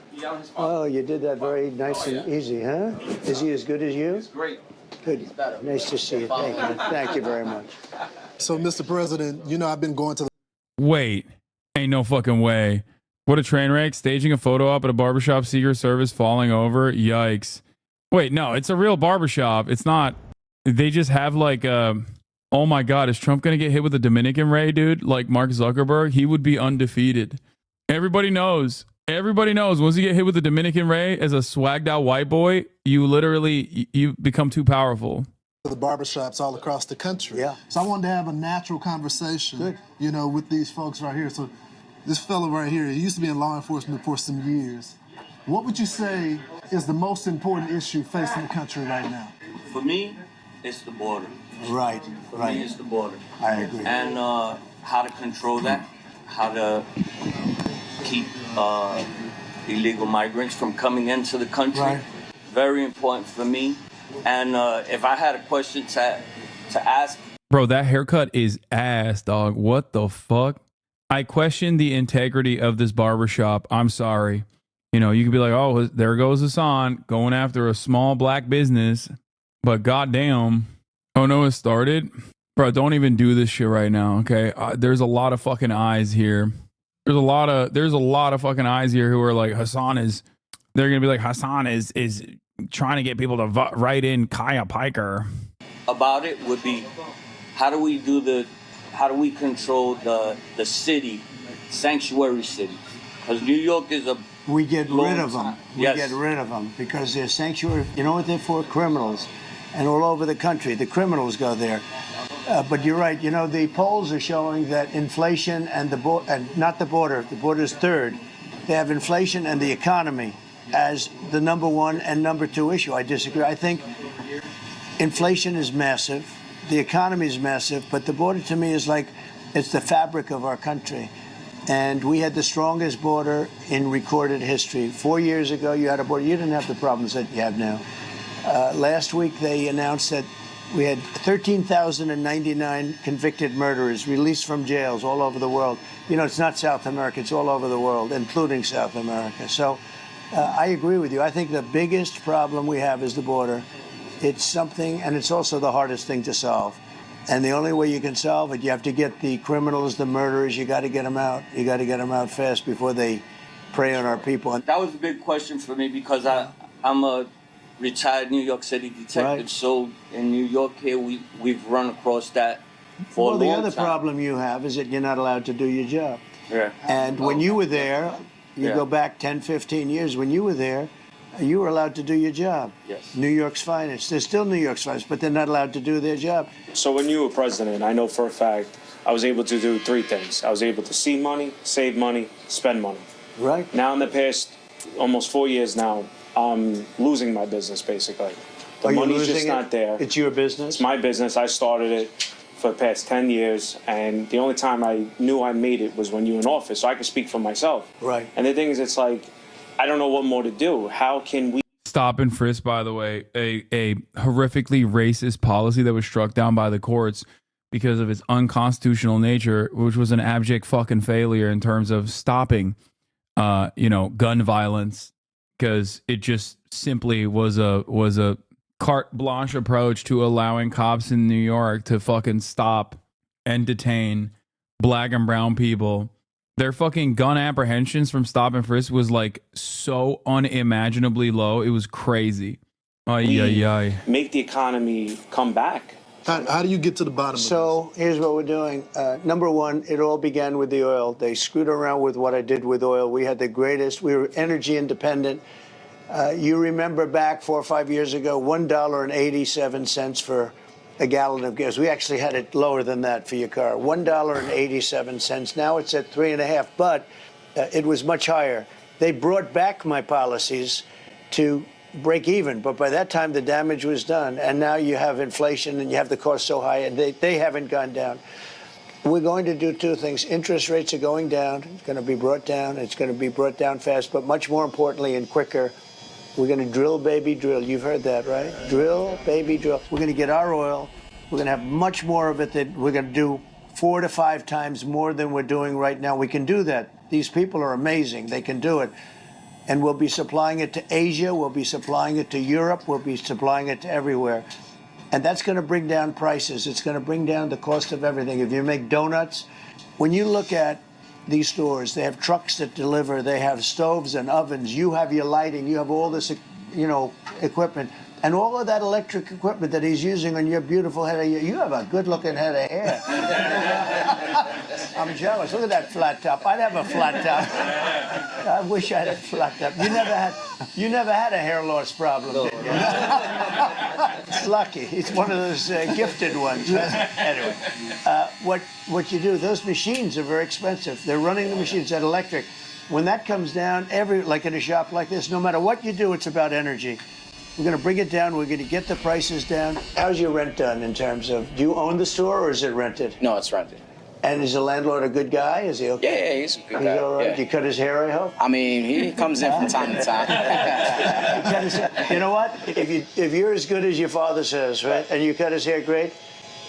Oh, you did that very nice and easy, huh? Is he as good as you? He's great. Good. Nice to see you. Thank you. Thank you very much. So, Mr. President, you know I've been going to the... Wait, ain't no fucking way. What a train wreck. Staging a photo op at a barbershop, Secret Service falling over. Yikes. Wait, no, it's a real barbershop. It's not... They just have like oh my God, is Trump going to get hit with a Dominican Ray, dude? Like Mark Zuckerberg? He would be undefeated. Everybody knows. Everybody knows. Once you get hit with a Dominican Ray as a swagged out white boy, you become too powerful. The barbershops all across the country. Yeah. So I wanted to have a natural conversation, you know, with these folks right here. So this fellow right here, he used to be in law enforcement for some years. What would you say is the most important issue facing the country right now? For me, it's the border. Right, For right. me, it's the border. I agree. And how to control that, how to keep illegal migrants from coming into the country. Right. Very important for me. And if I had a question to ask. Bro, that haircut is ass, dog. What the fuck? I question the integrity of this barbershop. I'm sorry. You know, you could be like, oh, there goes Hasan going after a small black business. But goddamn. Oh no, it started? Bro, don't even do this shit right now, okay? There's a lot of fucking eyes here. There's a lot of fucking eyes here who are like, they're gonna be like, Hasan is trying to get people to write in Kaya Piker. About it would be, how do we control the city, sanctuary cities? Because New York is a... We get rid of them. Yes. We get rid of them because they're sanctuary. You know what they're for? Criminals. And all over the country, the criminals go there. But you're right. You know, the polls are showing that inflation and the border's third. They have inflation and the economy. as the number one and number two issue. I disagree. I think inflation is massive. The economy is massive. But the border, to me, is like it's the fabric of our country. And we had the strongest border in recorded history. 4 years ago, you had a border. You didn't have the problems that you have now. Last week, they announced that we had 13,099 convicted murderers released from jails all over the world. You know, it's not South America. It's all over the world, including South America. So I agree with you. I think the biggest problem we have is the border. It's something, and it's also the hardest thing to solve. And the only way you can solve it, you have to get the criminals, the murderers, you got to get them out. You got to get them out fast before they prey on our people. That was a big question for me because I'm a retired New York City detective. Right. So in New York here, we've run across that for a long time. Well, the other problem you have is that you're not allowed to do your job. Yeah. And when you were there, you go back 10, 15 years, when you were there, you were allowed to do your job. Yes. New York's finest. They're still New York's finest, but they're not allowed to do their job. So when you were president, I know for a fact I was able to do three things. I was able to see money, save money, spend money. Right. Now in the past almost 4 years now, I'm losing my business basically. The money's just not there. It's your business? It's my business. I started it for the past 10 years, and the only time I knew I made it was when you were in office, so I could speak for myself. Right. And the thing is, it's like, I don't know what more to do. How can we... Stop and frisk, by the way, a horrifically racist policy that was struck down by the courts because of its unconstitutional nature, which was an abject fucking failure in terms of stopping, gun violence, because it just simply was a carte blanche approach to allowing cops in New York to fucking stop and detain black and brown people. Their fucking gun apprehensions from stop and frisk was like so unimaginably low. It was crazy. Make the economy come back. How do you get to the bottom of this? So here's what we're doing. Number one, it all began with the oil. They screwed around with what I did with oil. We had the greatest. We were energy independent. You remember back 4 or 5 years ago, $1.87 for a gallon of gas. We actually had it lower than that for your car, $1.87. Now it's at $3.50, but it was much higher. They brought back my policies to break even, but by that time the damage was done, and now you have inflation and you have the cost so high, and they haven't gone down. We're going to do two things. Interest rates are going down. It's going to be brought down. It's going to be brought down fast, but much more importantly and quicker, we're going to drill, baby, drill. You've heard that, right? Drill, baby, drill. We're going to get our oil. We're going to have much more of it that we're going to do 4 to 5 times more than we're doing right now. We can do that. These people are amazing. They can do it. And we'll be supplying it to Asia. We'll be supplying it to Europe. We'll be supplying it to everywhere. And that's going to bring down prices. It's going to bring down the cost of everything. If you make donuts, when you look at these stores, they have trucks that deliver, they have stoves and ovens, you have your lighting, you have all this, equipment. And all of that electric equipment that he's using on your beautiful head of hair, you have a good-looking head of hair. I'm jealous. Look at that flat top. I'd have a flat top. I wish I had a flat top. You never had a hair loss problem, did you? It's lucky. It's one of those gifted ones. Anyway, what you do, those machines are very expensive. They're running the machines at electric. When that comes down, like in a shop like this, no matter what you do, it's about energy. We're going to bring it down. We're going to get the prices down. How's your rent done in terms of, do you own the store or is it rented? No, it's rented. And is the landlord a good guy? Is he okay? Yeah, he's a good guy. He's all right? Yeah. Do you cut his hair, I hope? I mean, he comes in from time to time. You know what? If you're as good as your father says, right, and you cut his hair great,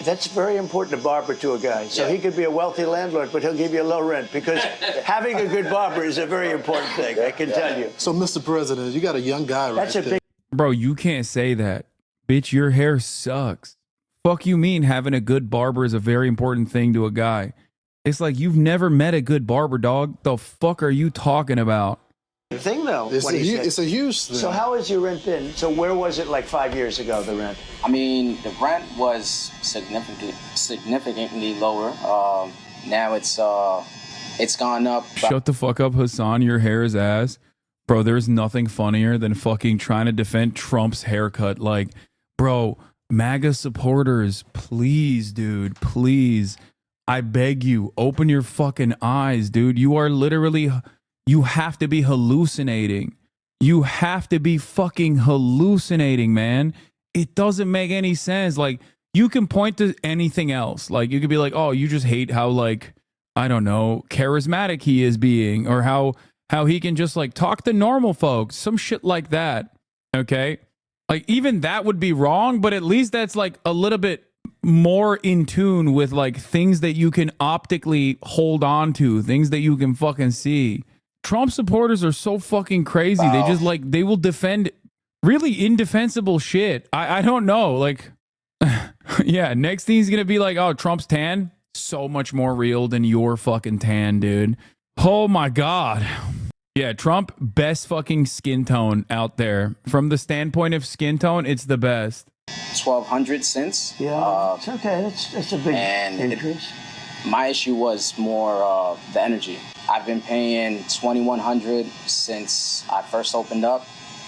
that's very important to barber to a guy. So he could be a wealthy landlord, but he'll give you a low rent because having a good barber is a very important thing, I can tell you. So, Mr. President, you got a young guy right there. Bro, you can't say that. Bitch, your hair sucks. Fuck you mean having a good barber is a very important thing to a guy. It's like you've never met a good barber, dog. The fuck are you talking about? The thing, though, it's a huge thing. So how has your rent been? So where was it like 5 years ago, the rent? I mean, the rent was significantly lower. Now it's gone up. Shut the fuck up, Hasan. Your hair is ass. Bro, there's nothing funnier than fucking trying to defend Trump's haircut. Like, bro, MAGA supporters, please, dude, please. I beg you, open your fucking eyes, dude. You are literally, you have to be hallucinating. you have to be fucking hallucinating, man. It doesn't make any sense. Like, you can point to anything else. Like, you could be like, oh, you just hate how, like, I don't know, charismatic he is being, or how he can just like talk to normal folks, some shit like that. Okay. Like, even that would be wrong, but at least that's like a little bit more in tune with like things that you can optically hold on to, things that you can fucking see. Trump supporters are so fucking crazy. They just like, they will defend really indefensible shit. I don't know. Like, yeah, next thing he's going to be like, oh, Trump's tan. So much more real than your fucking tan, dude. Oh my God. Yeah, Trump, best fucking skin tone out there. From the standpoint of skin tone, it's the best. 1,200 cents. Yeah, it's okay. It's a big increase. My issue was more the energy. I've been paying $2,100 since I first opened up.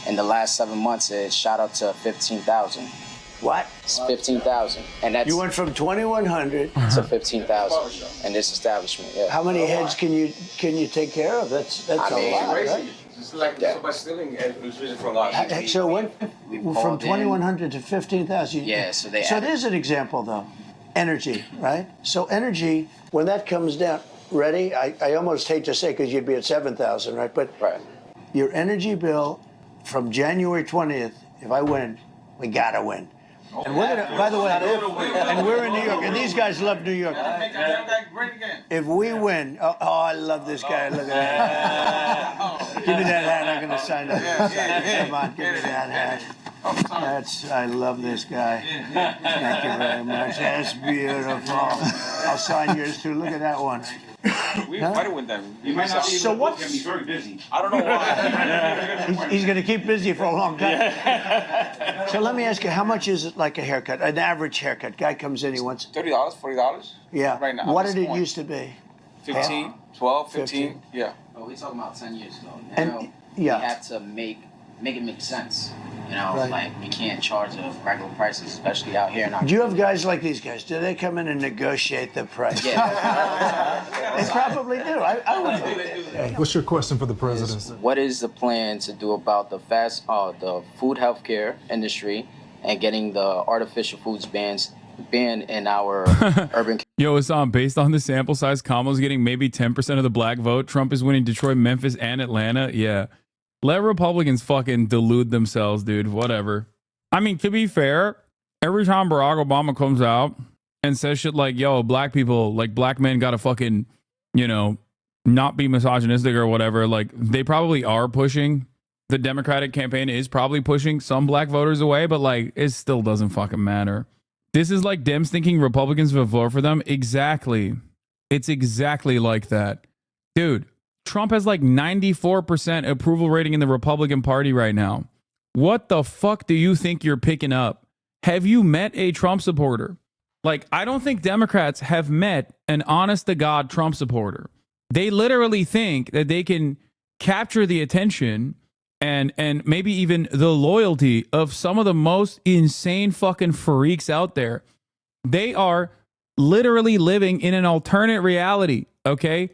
In the last 7 months, it shot up to $15,000. What? It's $15,000, and that's you went from 2,100 to $15,000 in this establishment. Yeah. How many heads can you take care of? That's a lot, right? It's like somebody stealing from us. So when from 2,100 to 15,000. Yeah. So they. So there's an example though, energy, right? So energy, when that comes down, ready? I almost hate to say because you'd be at 7,000, right? But your energy bill from January 20th, if I win, we gotta win. And we're gonna, by the way, and we're in New York, and these guys love New York. If we win, oh, I love this guy. Look at that. Give me that hat. I'm gonna sign it. Come on, give me that hat. I love this guy. Thank you very much. That's beautiful. I'll sign yours too. Look at that one. We fighting with them. You might not be able to book him. He's very busy. I don't know why. He's going to keep busy for a long time. Yeah. So let me ask you, how much is it like a haircut? An average haircut. Guy comes in, he wants $30, $40. Yeah. Right now. What did it used to be? 15, 12, 15. Yeah. Oh, we're talking about 10 years ago. Now, and yeah, we have to make it make sense. You know, right. Like we can't charge the regular prices, especially out here in our. Do you have guys like these guys? Do they come in and negotiate the price? Yeah. They probably do. I would. What's your question for the president? What is the plan to do about the the food healthcare industry and getting the artificial foods banned in our urban? Yo, Hassan, based on the sample size, Kamala's getting maybe 10% of the black vote. Trump is winning Detroit, Memphis, and Atlanta. Yeah. Let Republicans fucking delude themselves, dude. Whatever. I mean, to be fair, every time Barack Obama comes out and says shit like, yo, black people, like black men gotta fucking, you know, not be misogynistic or whatever, like they probably are pushing. The Democratic campaign is probably pushing some black voters away, but like it still doesn't fucking matter. This is like Dems thinking Republicans will vote for them. Exactly. It's exactly like that. Dude, Trump has like 94% approval rating in the Republican Party right now. What the fuck do you think you're picking up? Have you met a Trump supporter? Like, I don't think Democrats have met an honest-to-God Trump supporter. They literally think that they can capture the attention and maybe even the loyalty of some of the most insane fucking freaks out there. They are literally living in an alternate reality, okay?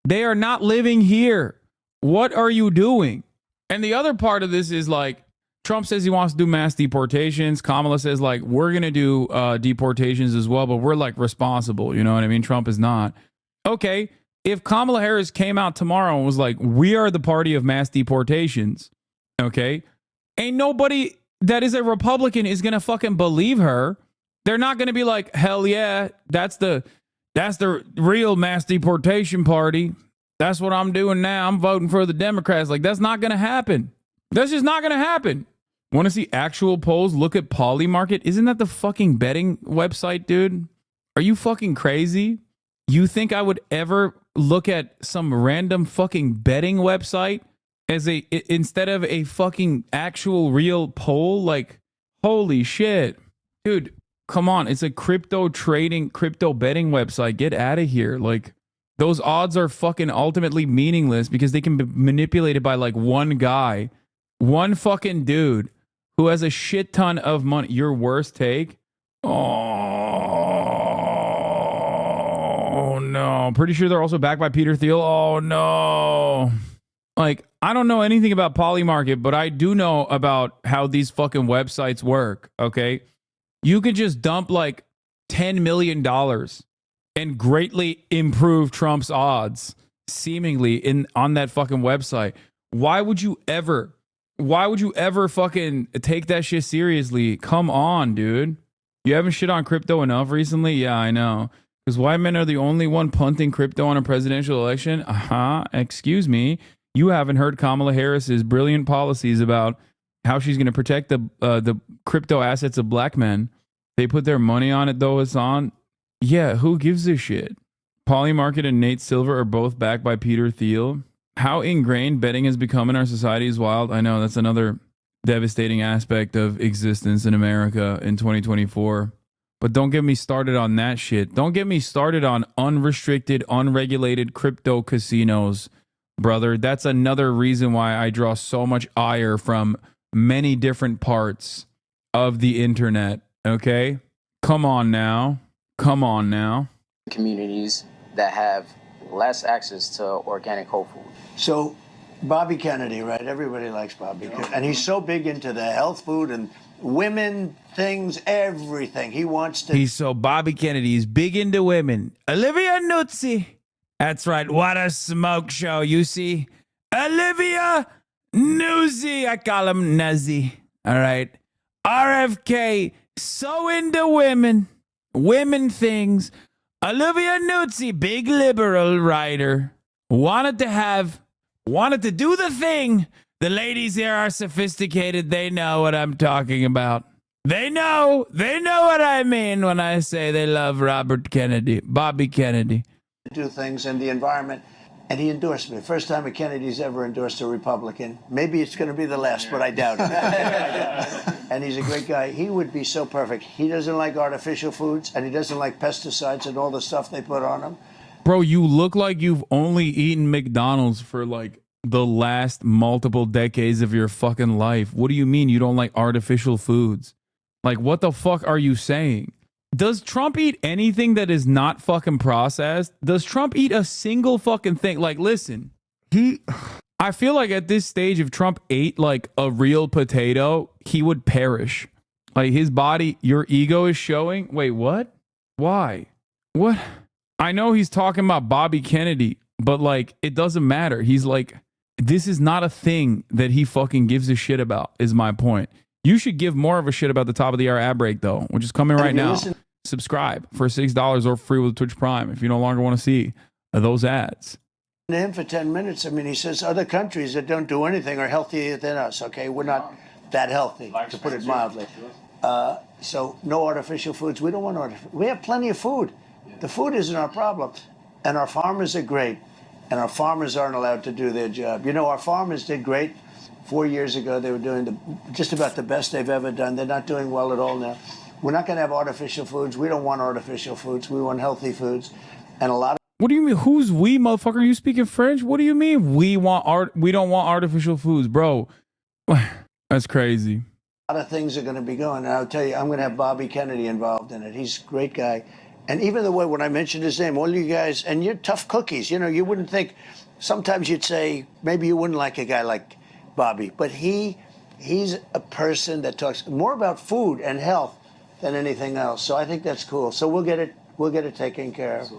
They are not living here. What are you doing? And the other part of this is like, Trump says he wants to do mass deportations. Kamala says like, we're going to do deportations as well, but we're like responsible. You know what I mean? Trump is not. Okay. If Kamala Harris came out tomorrow and was like, we are the party of mass deportations. Okay. Ain't nobody that is a Republican is going to fucking believe her. They're not going to be like, hell yeah, that's the real mass deportation party. That's what I'm doing now. I'm voting for the Democrats. Like, that's not going to happen. That's just not going to happen. Want to see actual polls? Look at Polymarket. Isn't that the fucking betting website, dude? Are you fucking crazy? You think I would ever look at some random fucking betting website as instead of a fucking actual real poll? Like, holy shit. Dude, come on. It's a crypto trading, crypto betting website. Get out of here. Like, those odds are fucking ultimately meaningless because they can be manipulated by like one guy, one fucking dude who has a shit ton of money. Your worst take? Oh no. Pretty sure they're also backed by Peter Thiel. Oh no. Like, I don't know anything about Polymarket, but I do know about how these fucking websites work, okay? You could just dump like $10 million and greatly improve Trump's odds, seemingly, on that fucking website. Why would you ever fucking take that shit seriously? Come on, dude. You haven't shit on crypto enough recently? Yeah, I know. Because white men are the only one punting crypto on a presidential election? Excuse me. You haven't heard Kamala Harris's brilliant policies about how she's going to protect the crypto assets of black men. They put their money on it, though, Hassan. Yeah, who gives a shit? Polymarket and Nate Silver are both backed by Peter Thiel. How ingrained betting has become in our society is wild. I know, that's another devastating aspect of existence in America in 2024. But don't get me started on that shit. Don't get me started on unrestricted, unregulated crypto casinos, brother. That's another reason why I draw so much ire from many different parts of the internet. Okay? Come on now. Communities that have less access to organic whole food. So, Bobby Kennedy, right? Everybody likes Bobby. And he's so big into the health food and women, things, everything. He's so Bobby Kennedy. He's big into women. Olivia Nuzzi. That's right. What a smoke show, you see. Olivia Nuzzi. I call him Nuzzy. All right. RFK, so into women. Women things. Olivia Nuzzi, big liberal writer. Wanted to do the thing. The ladies here are sophisticated. They know what I'm talking about. They know what I mean when I say they love Bobby Kennedy. Do things in the environment, and he endorsed me. First time a Kennedy's ever endorsed a Republican. Maybe it's going to be the last, but I doubt it. And he's a great guy. He would be so perfect. He doesn't like artificial foods, and he doesn't like pesticides and all the stuff they put on them. Bro, you look like you've only eaten McDonald's for like the last multiple decades of your fucking life. What do you mean you don't like artificial foods? Like, what the fuck are you saying? Does Trump eat anything that is not fucking processed? Does Trump eat a single fucking thing? Like, listen, I feel like at this stage, if Trump ate like a real potato, he would perish. Like his body, your ego is showing. Wait, what? Why? What? I know he's talking about Bobby Kennedy, but like, it doesn't matter. He's like, this is not a thing that he fucking gives a shit about, is my point. You should give more of a shit about the top of the hour ad break, though, which is coming right now. Subscribe for $6 or free with Twitch Prime if you no longer want to see those ads. To him for 10 minutes, I mean, he says other countries that don't do anything are healthier than us, okay? We're not that healthy, to put it mildly. So no artificial foods. We don't want artificial. We have plenty of food. The food isn't our problem. And our farmers are great. And our farmers aren't allowed to do their job. You know, our farmers did great. 4 years ago, they were doing just about the best they've ever done. They're not doing well at all now. We're not going to have artificial foods. We don't want artificial foods. We want healthy foods. And a lot of... What do you mean? Who's we, motherfucker? Are you speaking French? What do you mean we don't want artificial foods, bro? That's crazy. A lot of things are going to be going. And I'll tell you, I'm going to have Bobby Kennedy involved in it. He's a great guy. And even the way when I mentioned his name, all you guys, and you're tough cookies. You know, you wouldn't think... Sometimes you'd say, maybe you wouldn't like a guy like Bobby, but he's a person that talks more about food and health than anything else. So I think that's cool. So we'll get it taken care of.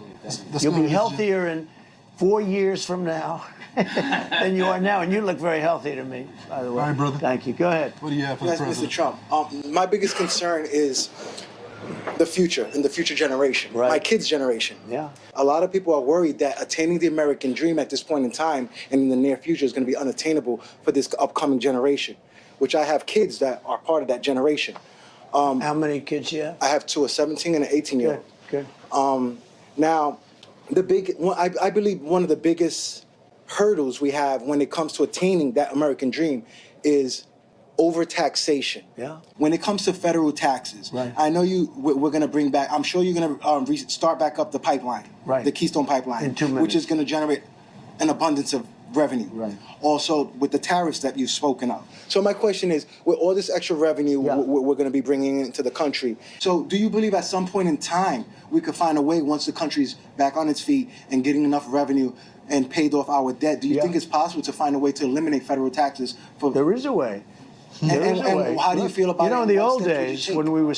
You'll be healthier in 4 years from now than you are now, and you look very healthy to me, by the way. All right, brother. Thank you. Go ahead. What do you have for the president? Mr. Trump, my biggest concern is the future and the future generation, my kids' generation. Yeah. A lot of people are worried that attaining the American dream at this point in time and in the near future is going to be unattainable for this upcoming generation, which I have kids that are part of that generation. How many kids you have? I have two, a 17 and an 18-year-old. Good. Now, I believe one of the biggest hurdles we have when it comes to attaining that American dream is overtaxation. Yeah. When it comes to federal taxes, right. I know we're going to bring back, I'm sure you're going to start back up the pipeline, right. The Keystone Pipeline, which is going to generate an abundance of revenue. Right. Also, with the tariffs that you've spoken of. So my question is, with all this extra revenue we're going to be bringing into the country, so do you believe at some point in time we could find a way, once the country's back on its feet and getting enough revenue and paid off our debt, do you think it's possible to find a way to eliminate federal taxes? There is a way. And how do you feel about it? You know, in the old days, when we were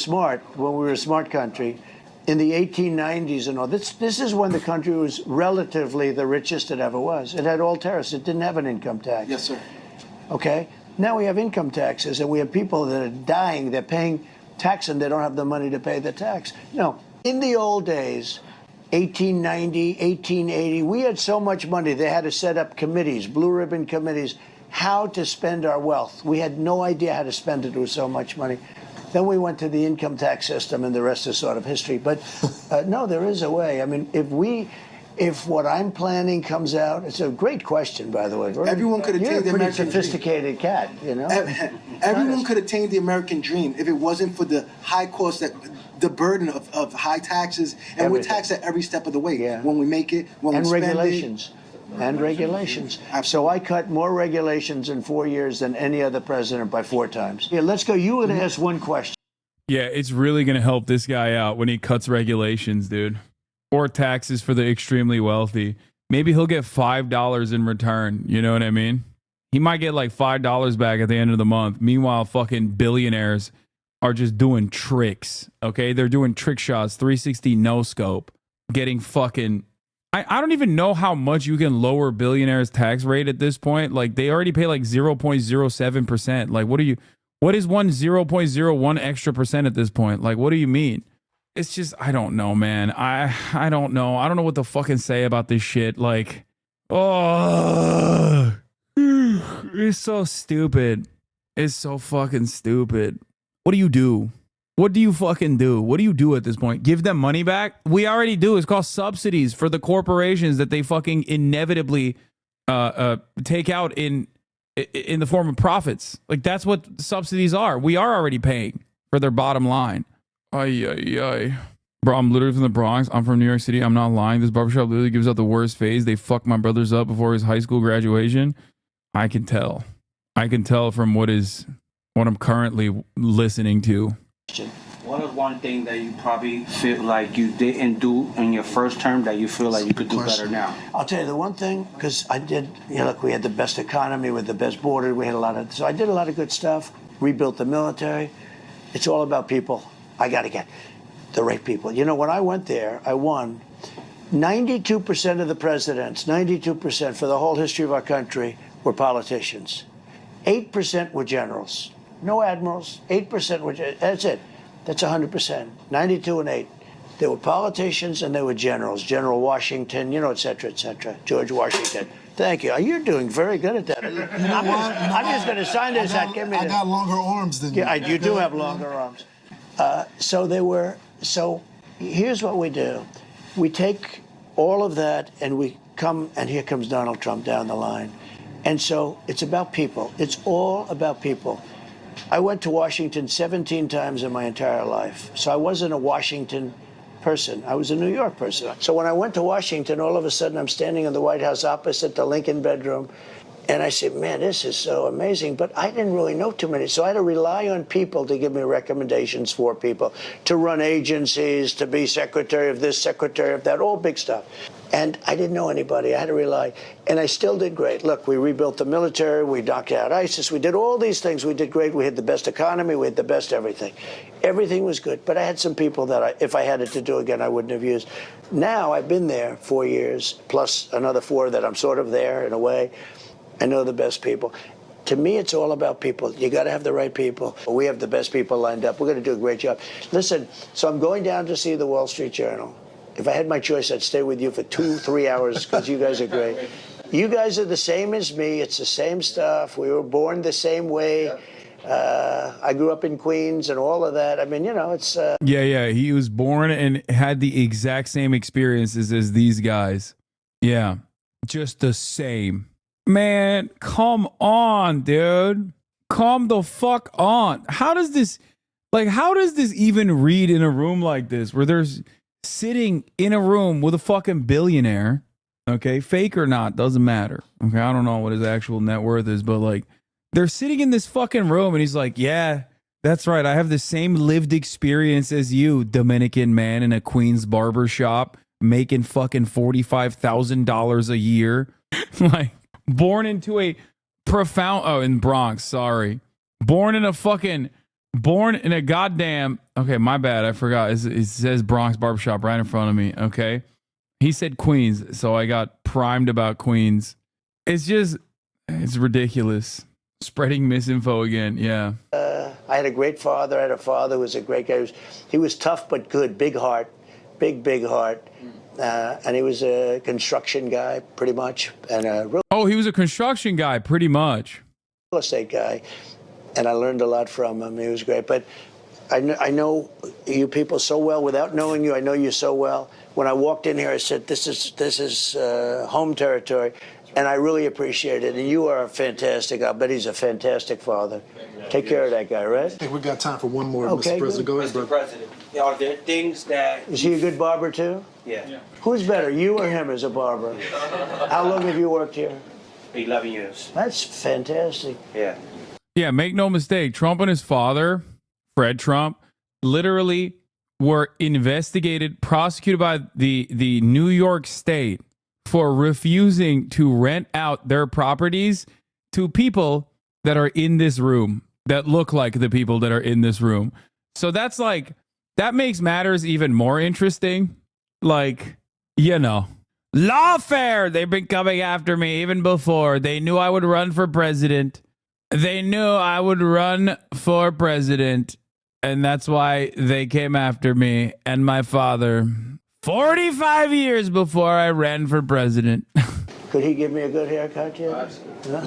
a smart country, in the 1890s and all, this is when the country was relatively the richest it ever was. It had all tariffs. It didn't have an income tax. Yes, sir. Okay? Now we have income taxes, and we have people that are dying. They're paying tax, and they don't have the money to pay the tax. No. In the old days, 1890, 1880, we had so much money, they had to set up committees, blue ribbon committees, how to spend our wealth. We had no idea how to spend it with so much money. Then we went to the income tax system, and the rest is sort of history. But no, there is a way. I mean, if what I'm planning comes out, it's a great question, by the way. Everyone could attain the American dream. Sophisticated cat, you know. Everyone could attain the American dream if it wasn't for the high cost, the burden of high taxes, and we're taxed at every step of the way. Yeah. When we make it, when we spend regulations. And regulations. So I cut more regulations in 4 years than any other president by 4 times. Yeah, let's go. You would ask one question. Yeah, it's really going to help this guy out when he cuts regulations, dude. Or taxes for the extremely wealthy. Maybe he'll get $5 in return. You know what I mean? He might get like $5 back at the end of the month. Meanwhile, fucking billionaires are just doing tricks. Okay? They're doing trick shots, 360 no scope, getting fucking... I don't even know how much you can lower billionaires' tax rate at this point. Like, they already pay like 0.07%. Like, what is 0.01 extra percent at this point? Like, what do you mean? It's just, I don't know, man. I don't know. I don't know what to fucking say about this shit. Like, oh, it's so stupid. It's so fucking stupid. What do you do? What do you fucking do? What do you do at this point? Give them money back? We already do. It's called subsidies for the corporations that they fucking inevitably take out in the form of profits. Like, that's what subsidies are. We are already paying for their bottom line. Ay, ay, ay. Bro, I'm literally from the Bronx. I'm from New York City. I'm not lying. This barbershop literally gives out the worst phase. They fucked my brothers up before his high school graduation. I can tell. I can tell from what I'm currently listening to. What is one thing that you probably feel like you didn't do in your first term that you feel like you could do better now? I'll tell you the one thing, because I did, look, we had the best economy with the best border. We had so I did a lot of good stuff, rebuilt the military. It's all about people. I got to get the right people. You know, when I went there, I won 92% of the presidents, 92% for the whole history of our country were politicians. 8% were generals. No admirals, 8% were, that's it. That's 100%, 92 and 8. They were politicians and they were generals. General Washington, you know, et cetera, George Washington. Thank you. You're doing very good at that. I'm just going to sign this. I got longer arms than you. Yeah, you do have longer arms. So here's what we do. We take all of that and we come, and here comes Donald Trump down the line. And so it's about people. It's all about people. I went to Washington 17 times in my entire life. So I wasn't a Washington person. I was a New York person. So when I went to Washington, all of a sudden I'm standing in the White House opposite the Lincoln bedroom. And I said, man, this is so amazing. But I didn't really know too many. So I had to rely on people to give me recommendations for people, to run agencies, to be secretary of this, secretary of that, all big stuff. And I didn't know anybody. I had to rely. And I still did great. Look, we rebuilt the military. We knocked out ISIS. We did all these things. We did great. We had the best economy. We had the best everything. Everything was good. But I had some people that if I had it to do again, I wouldn't have used. Now I've been there 4 years, plus another 4 that I'm sort of there in a way. I know the best people. To me, it's all about people. You got to have the right people. We have the best people lined up. We're going to do a great job. Listen, so I'm going down to see the Wall Street Journal. If I had my choice, I'd stay with you for 2-3 hours because you guys are great. You guys are the same as me. It's the same stuff. We were born the same way. I grew up in Queens and all of that. I mean, you know, it's... Yeah. He was born and had the exact same experiences as these guys. Yeah. Just the same. Man, come on, dude. Come the fuck on. How does this even read in a room like this where there's sitting in a room with a fucking billionaire Okay, fake or not, doesn't matter. Okay, I don't know what his actual net worth is, but like they're sitting in this fucking room and he's like, yeah, that's right. I have the same lived experience as you, Dominican man in a Queens barber shop making fucking $45,000 a year. Like born into a profound, in Bronx, sorry. Born in a goddamn, okay, my bad. I forgot. It says Bronx barbershop right in front of me. Okay. He said Queens, so I got primed about Queens. It's ridiculous. Spreading misinfo again, yeah. I had a great father. I had a father who was a great guy. He was tough but good, big heart, big heart. And he was a construction guy, pretty much. And he was a construction guy, pretty much. Real estate guy. And I learned a lot from him. He was great. But I know you people so well without knowing you. I know you so well. When I walked in here, I said, this is home territory. And I really appreciate it. And you are fantastic. I bet he's a fantastic father. Take care of that guy, right? I think we got time for one more, okay, Mr. President. Go ahead, Mr. President, are there things that... Is he a good barber, too? Yeah. Who's better, you or him as a barber? How long have you worked here? 11 years. That's fantastic. Yeah. Yeah, make no mistake. Trump and his father, Fred Trump, literally were investigated, prosecuted by the New York State for refusing to rent out their properties to people that are in this room, that look like the people that are in this room. So that's like, that makes matters even more interesting. Like, you know, lawfare. They've been coming after me even before. They knew I would run for president. They knew I would run for president. And that's why they came after me and my father 45 years before I ran for president. Could he give me a good haircut yet?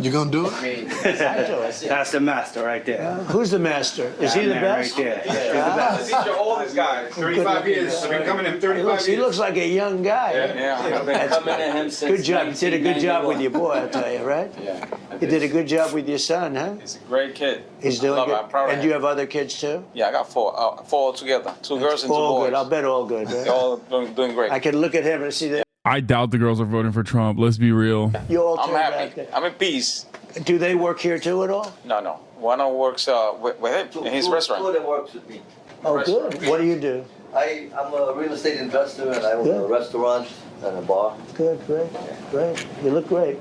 You gonna do it? I mean, that's the master right there. Who's the master? Is he the best? Right there. These are all these guys. 35 years. I've been coming in 35 years. He looks like a young guy. I've been coming to him since good job. You did a good job with your boy, I tell you, right? Yeah. You did a good job with your son, huh? He's a great kid. He's doing good. I'm proud of And him. you have other kids too? Yeah, I got four altogether. Two girls and two All boys. good. I'll bet all good. Right? They're all doing great. I can look at him and see that. I doubt the girls are voting for Trump. Let's be real. You all I'm turned out happy. good. I'm in peace. Do they work here too at all? No. One of them works with him in his restaurant. Two of them works with me. Oh, good. What do you do? I'm a real estate investor and I own a restaurant and a bar. Good, great. You look great.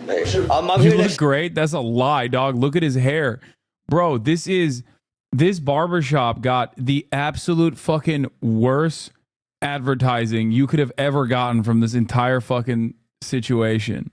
I'm You here look great. That's a lie, dog. Look at his hair. Bro, this barbershop got the absolute fucking worst advertising you could have ever gotten from this entire fucking situation.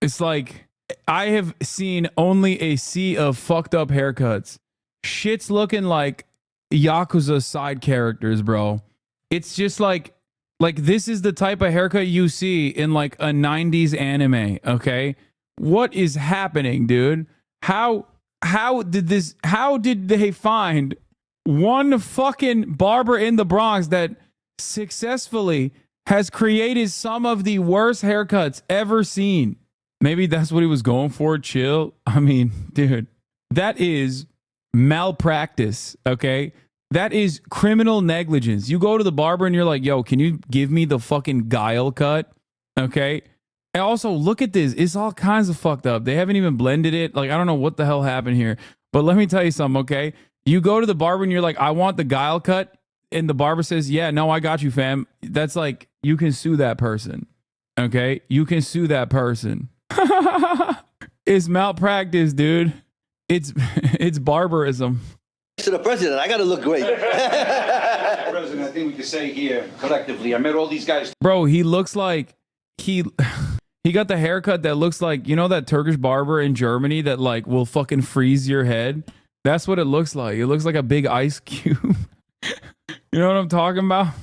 It's like I have seen only a sea of fucked up haircuts. Shit's looking like Yakuza side characters, bro. It's just like this is the type of haircut you see in like a 90s anime, okay? What is happening, dude? How did they find one fucking barber in the Bronx that successfully has created some of the worst haircuts ever seen? Maybe that's what he was going for. Chill. I mean, dude, that is malpractice. Okay. That is criminal negligence. You go to the barber and you're like, yo, can you give me the fucking guile cut? Okay. And also look at this. It's all kinds of fucked up. They haven't even blended it. Like, I don't know what the hell happened here, but let me tell you something. Okay. You go to the barber and you're like, I want the guile cut. And the barber says, yeah, no, I got you, fam. That's like, you can sue that person. Okay. You can sue that person. It's malpractice, dude. It's barbarism. to the president. I got to look great. President, I think we can say here collectively, I met all these guys. Bro, he looks like he got the haircut that looks like, you know, that Turkish barber in Germany that like will fucking freeze your head. That's what it looks like. It looks like a big ice cube. You know what I'm talking about?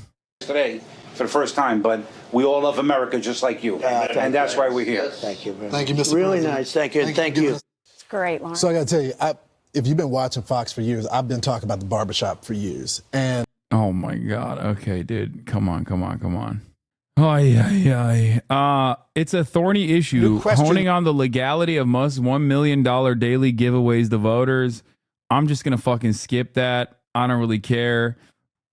Today, for the first time, but we all love America just like you. And that's why we're here. Thank you. Thank you, Mr. Really President. nice. Thank you. Thank you. It's great, Lauren. So I got to tell you, if you've been watching Fox for years, I've been talking about the barbershop for years. And oh my God. Okay, dude. Come on. Oh, it's a thorny issue, honing on the legality of Musk's $1 million daily giveaways to voters. I'm just gonna fucking skip that. I don't really care.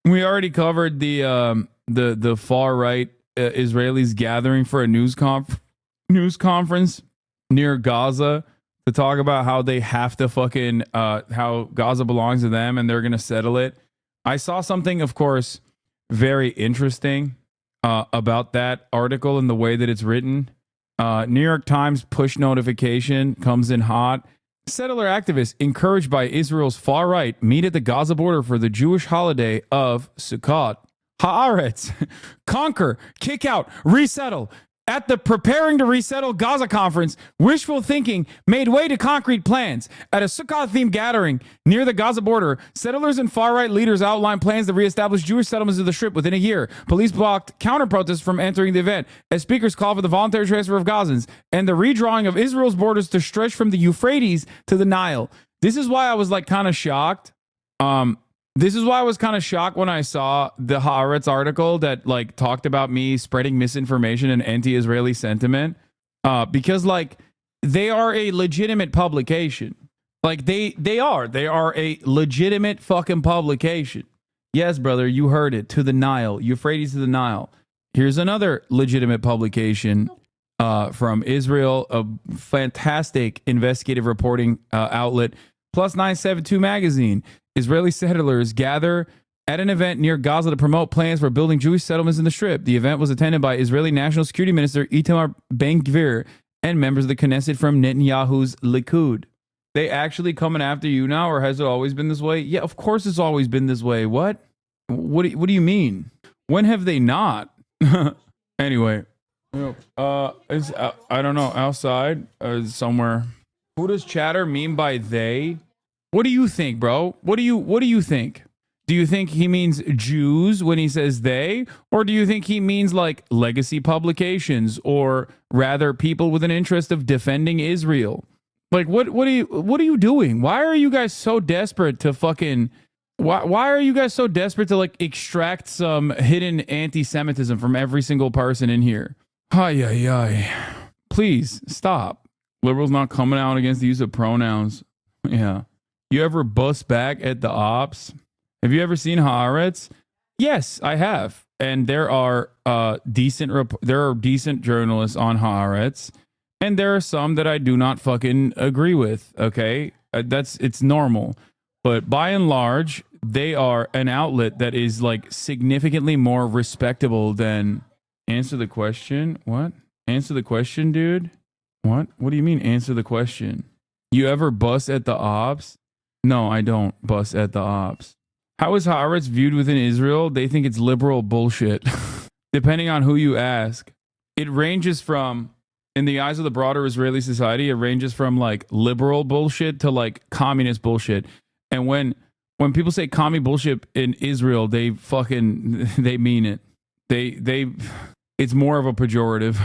We already covered the far right Israelis gathering for a news conference near Gaza to talk about how they have to fucking how Gaza belongs to them and they're gonna settle it. I saw something, of course, very interesting about that article and the way that it's written. New York Times push notification comes in hot. Settler activists encouraged by Israel's far right meet at the Gaza border for the Jewish holiday of Sukkot. Haaretz, conquer, kick out, resettle. At the Preparing to Resettle Gaza conference, wishful thinking made way to concrete plans. At a Sukkot-themed gathering near the Gaza border, settlers and far-right leaders outlined plans to reestablish Jewish settlements of the Strip within a year. Police blocked counter-protests from entering the event as speakers called for the voluntary transfer of Gazans and the redrawing of Israel's borders to stretch from the Euphrates to the Nile. This is why I was like kind of shocked. This is why I was kind of shocked when I saw the Haaretz article that like talked about me spreading misinformation and anti-Israeli sentiment, because like they are a legitimate publication. Like they are a legitimate fucking publication. Yes, brother, you heard it. To the Nile, Euphrates to the Nile. Here's another legitimate publication from Israel, a fantastic investigative reporting outlet, Plus 972 magazine. Israeli settlers gather at an event near Gaza to promote plans for building Jewish settlements in the Strip. The event was attended by Israeli National Security Minister Itamar Ben-Gvir and members of the Knesset from Netanyahu's Likud. They actually coming after you now, or has it always been this way? Yeah, of course it's always been this way. What do you mean? When have they not? Anyway, it's I don't know, outside somewhere. Who does Chatter mean by they? What do you think, bro? What do you think? Do you think he means Jews when he says they? Or do you think he means like legacy publications, or rather people with an interest of defending Israel? Like what are you doing? Why are you guys so desperate to fucking why are you guys so desperate to like extract some hidden anti-Semitism from every single person in here? Ay. Please stop. Liberals not coming out against the use of pronouns. Yeah. You ever bust back at the ops? Have you ever seen Haaretz? Yes, I have. And there are decent journalists on Haaretz, and there are some that I do not fucking agree with. Okay, it's normal, but by and large, they are an outlet that is like significantly more respectable than. Answer the question. What? Answer the question, dude. What? What do you mean? Answer the question. You ever bust at the ops? No, I don't bust at the ops. How is Haaretz viewed within Israel? They think it's liberal bullshit. Depending on who you ask. It ranges from, in the eyes of the broader Israeli society, it ranges from like liberal bullshit to like communist bullshit. And when people say commie bullshit in Israel, they mean it. It's more of a pejorative.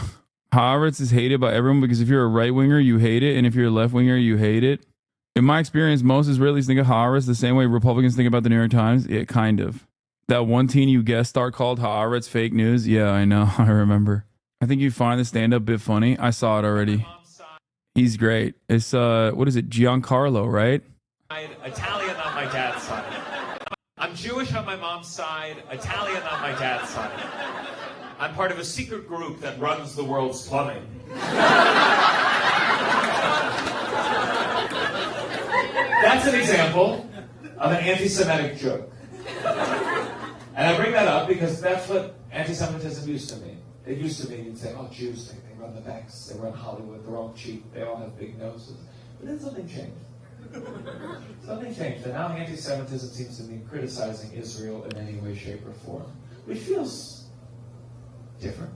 Haaretz is hated by everyone because if you're a right winger, you hate it, and if you're a left winger, you hate it. In my experience, most Israelis think of Haaretz the same way Republicans think about the New York Times. Yeah, kind of. That one teen you guest star called Haaretz fake news. Yeah, I know. I remember. I think you find the stand-up bit funny. I saw it already. He's great. It's what is it? Giancarlo, right? Italian on my dad's side. I'm Jewish on my mom's side, Italian on my dad's side. I'm part of a secret group that runs the world's plumbing. That's an example of an anti-Semitic joke. And I bring that up because that's what anti-Semitism used to mean. It used to mean you'd say, oh, Jews, they run the banks, they run Hollywood, they're all cheap, they all have big noses. But then something changed. Something changed, and now anti-Semitism seems to mean criticizing Israel in any way, shape, or form, which feels different.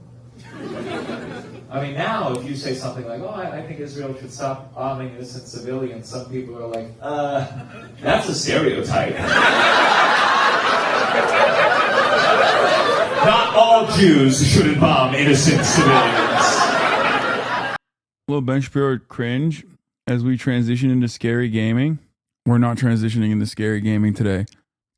I mean, now if you say something like, oh, I think Israel should stop bombing innocent civilians, some people are like, that's a stereotype. Not all Jews should bomb innocent civilians. Little Ben Shapiro cringe as we transition into scary gaming. We're not transitioning into scary gaming today.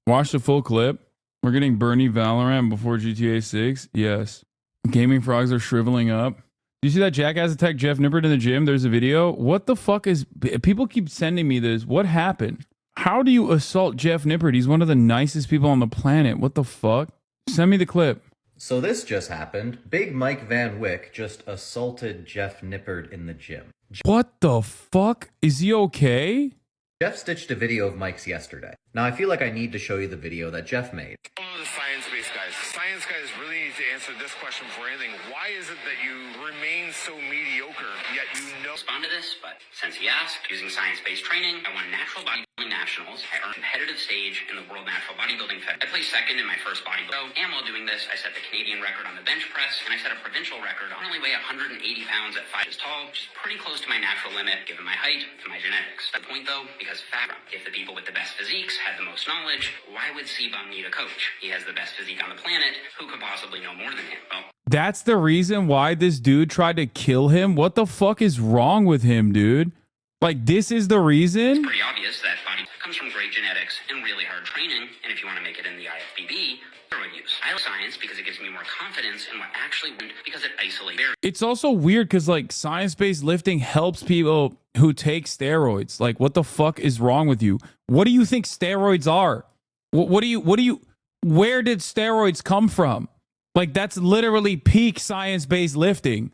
Watch the full clip. We're getting Bernie Valorant before GTA 6. Yes. Gaming frogs are shriveling up. Do you see that jackass attack Jeff Nippert in the gym? There's a video. What the fuck is... People keep sending me this. What happened? How do you assault Jeff Nippert? He's one of the nicest people on the planet. What the fuck? Send me the clip. So this just happened. Big Mike Van Wyck just assaulted Jeff Nippard in the gym. What the fuck? Is he okay? Jeff stitched a video of Mike's yesterday. Now I feel like I need to show you the video that Jeff made. Some of the science-based guys. Science guys really need to answer this question before anything. Why is it that you remain so mediocre, yet you know... Respond to this, but since he asked, using science-based training, I won Natural Bodybuilding Nationals. I earned competitive stage in the World Natural Bodybuilding Fed. I placed second in my first bodybuilding. And while doing this, I set the Canadian record on the bench press, and I set a provincial record. I only weigh 180 pounds at 5 inches tall, which is pretty close to my natural limit, given my height and my genetics. The point, though, because if the people with the best physiques had the most knowledge, why would C-Bum need a coach? He has the best physique on the planet. Who could possibly know more than him? Well, that's the reason why this dude tried to kill him? What the fuck is wrong with him, dude? Like, this is the reason? it's pretty obvious that body comes from great genetics and really hard training, and if you want to make it in the IFBB, steroid use. I like science because it gives me more confidence in what actually went, because it isolates variables. It's also weird because, like, science-based lifting helps people who take steroids. Like, what the fuck is wrong with you? What do you think steroids are? Where did steroids come from? Like, that's literally peak science-based lifting,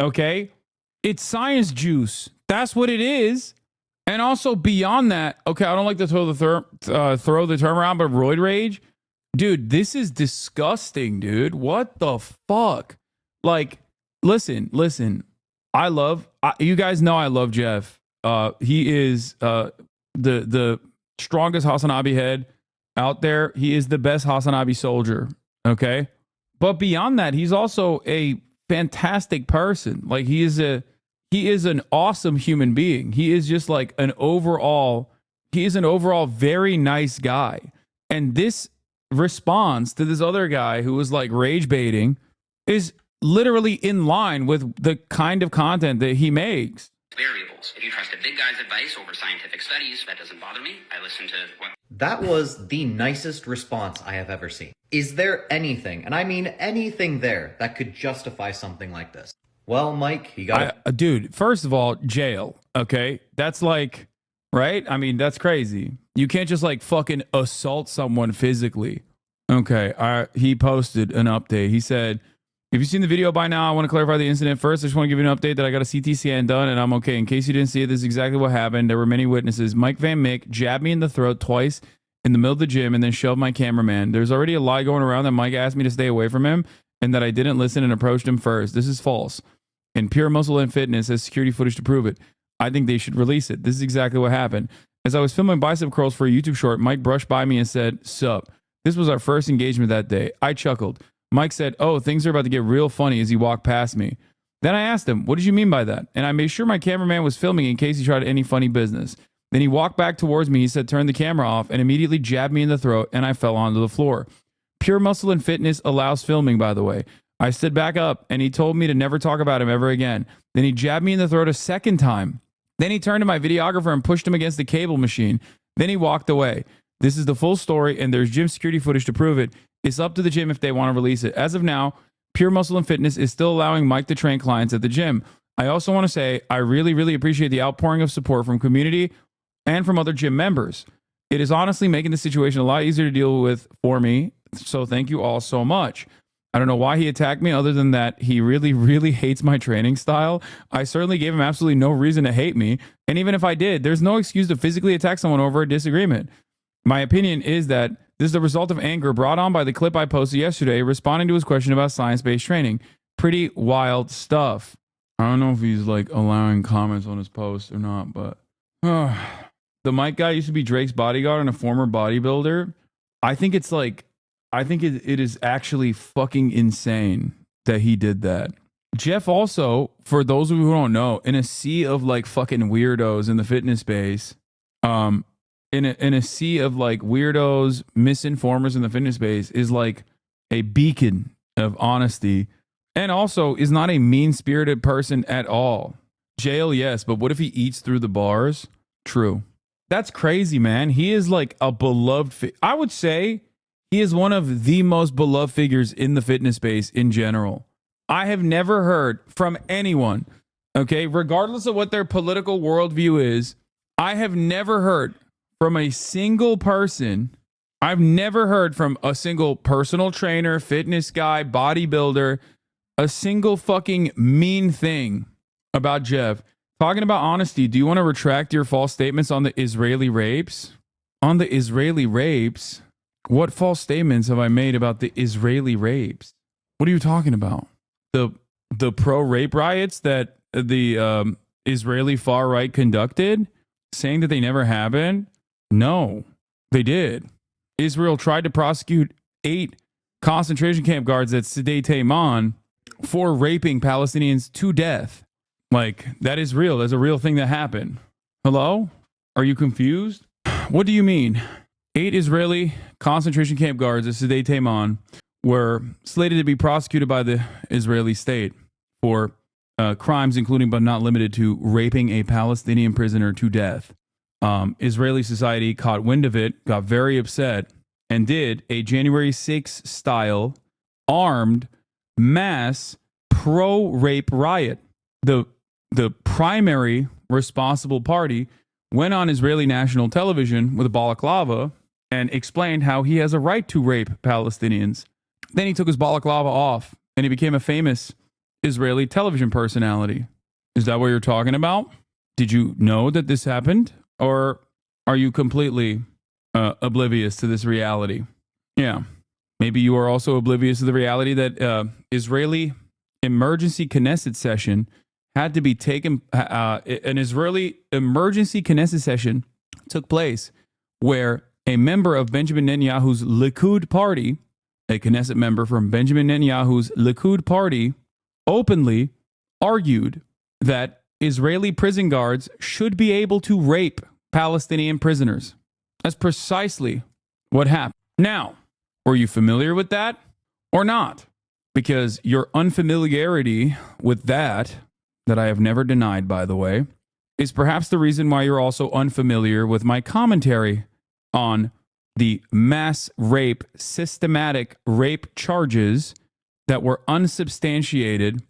okay? It's science juice. That's what it is. And also beyond that, okay, I don't like to throw the term around, but roid rage, dude, this is disgusting, dude. What the fuck? Like, listen. You guys know I love Jeff. He is the strongest HasanAbi head out there. He is the best HasanAbi soldier. Okay, but beyond that, he's also a fantastic person. Like, he is an awesome human being. He is just like an overall very nice guy. And this response to this other guy who was like rage baiting is literally in line with the kind of content that he makes. Variables. If you trust a big guy's advice over scientific studies, that doesn't bother me. I listen to what... That was the nicest response I have ever seen. Is there anything, and I mean anything there, that could justify something like this? Well, Mike, you got dude, first of all, jail, okay? That's like, right? I mean, that's crazy. You can't just like fucking assault someone physically. Okay, he posted an update. He said, if you've seen the video by now, I want to clarify the incident. First, I just want to give you an update that I got a CT scan done and I'm okay. In case you didn't see it, this is exactly what happened. There were many witnesses. Mike Van Mick jabbed me in the throat twice in the middle of the gym and then shoved my cameraman. There's already a lie going around that Mike asked me to stay away from him and that I didn't listen and approached him first. This is false. And Pure Muscle and Fitness has security footage to prove it. I think they should release it. This is exactly what happened. As I was filming bicep curls for a YouTube short, Mike brushed by me and said, "Sup." This was our first engagement that day. I chuckled. Mike said, "Oh, things are about to get real funny," as he walked past me. Then I asked him, "What did you mean by that?" And I made sure my cameraman was filming in case he tried any funny business. Then he walked back towards me. He said, "Turn the camera off," and immediately jabbed me in the throat, and I fell onto the floor. Pure Muscle and Fitness allows filming, by the way. I stood back up, and he told me to never talk about him ever again. Then he jabbed me in the throat a second time. Then he turned to my videographer and pushed him against the cable machine. Then he walked away. This is the full story, and there's gym security footage to prove it. It's up to the gym if they want to release it. As of now, Pure Muscle and Fitness is still allowing Mike to train clients at the gym. I also want to say I really, really appreciate the outpouring of support from community and from other gym members. It is honestly making the situation a lot easier to deal with for me, so thank you all so much. I don't know why he attacked me other than that he really, really hates my training style. I certainly gave him absolutely no reason to hate me, and even if I did, there's no excuse to physically attack someone over a disagreement. My opinion is that this is the result of anger brought on by the clip I posted yesterday responding to his question about science-based training. Pretty wild stuff. I don't know if he's like allowing comments on his post or not, but the Mike guy used to be Drake's bodyguard and a former bodybuilder. I think it is actually fucking insane that he did that. Jeff also, for those of you who don't know, in a sea of like fucking weirdos in the fitness space, in a sea of like weirdos, misinformers in the fitness space, is like a beacon of honesty, and also is not a mean-spirited person at all. Jail, yes, but what if he eats through the bars? True. That's crazy, man. He is like a beloved I would say he is one of the most beloved figures in the fitness space in general. I have never heard from anyone, okay, regardless of what their political worldview is, I have never heard from a single person I've never heard from a single personal trainer, fitness guy, bodybuilder, a single fucking mean thing about Jeff. Talking about honesty, do you want to retract your false statements on the Israeli rapes? On the Israeli rapes? What false statements have I made about the Israeli rapes? What are you talking about? The pro-rape riots that the Israeli far-right conducted? Saying that they never happened? No, they did. Israel tried to prosecute 8 concentration camp guards at Sde Tayman for raping Palestinians to death. Like, that is real. That's a real thing that happened. Hello? Are you confused? What do you mean? 8 Israeli concentration camp guards at Sde Tayman were slated to be prosecuted by the Israeli state for crimes including but not limited to raping a Palestinian prisoner to death. Israeli society caught wind of it, got very upset, and did a January 6th style armed mass pro-rape riot. The primary responsible party went on Israeli national television with a balaclava and explained how he has a right to rape Palestinians. Then he took his balaclava off and he became a famous Israeli television personality. Is that what you're talking about? Did you know that this happened? Or are you completely oblivious to this reality? Yeah. Maybe you are also oblivious to the reality that Israeli emergency Knesset session had to be taken. An Israeli emergency Knesset session took place where a member of Benjamin Netanyahu's Likud party, a Knesset member from Benjamin Netanyahu's Likud party, openly argued that Israeli prison guards should be able to rape Palestinian prisoners. That's precisely what happened. Now, were you familiar with that or not? Because your unfamiliarity with that I have never denied, by the way, is perhaps the reason why you're also unfamiliar with my commentary on the mass rape, systematic rape charges that were unsubstantiated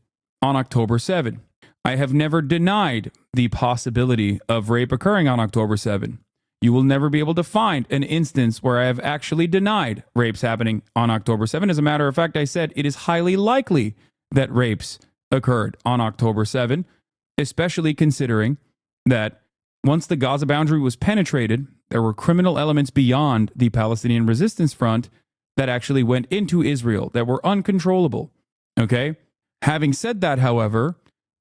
on October 7. I have never denied the possibility of rape occurring on October 7. You will never be able to find an instance where I have actually denied rapes happening on October 7. As a matter of fact, I said it is highly likely that rapes occurred on October 7, especially considering that once the Gaza boundary was penetrated, there were criminal elements beyond the Palestinian Resistance Front that actually went into Israel that were uncontrollable. Okay? Having said that, however,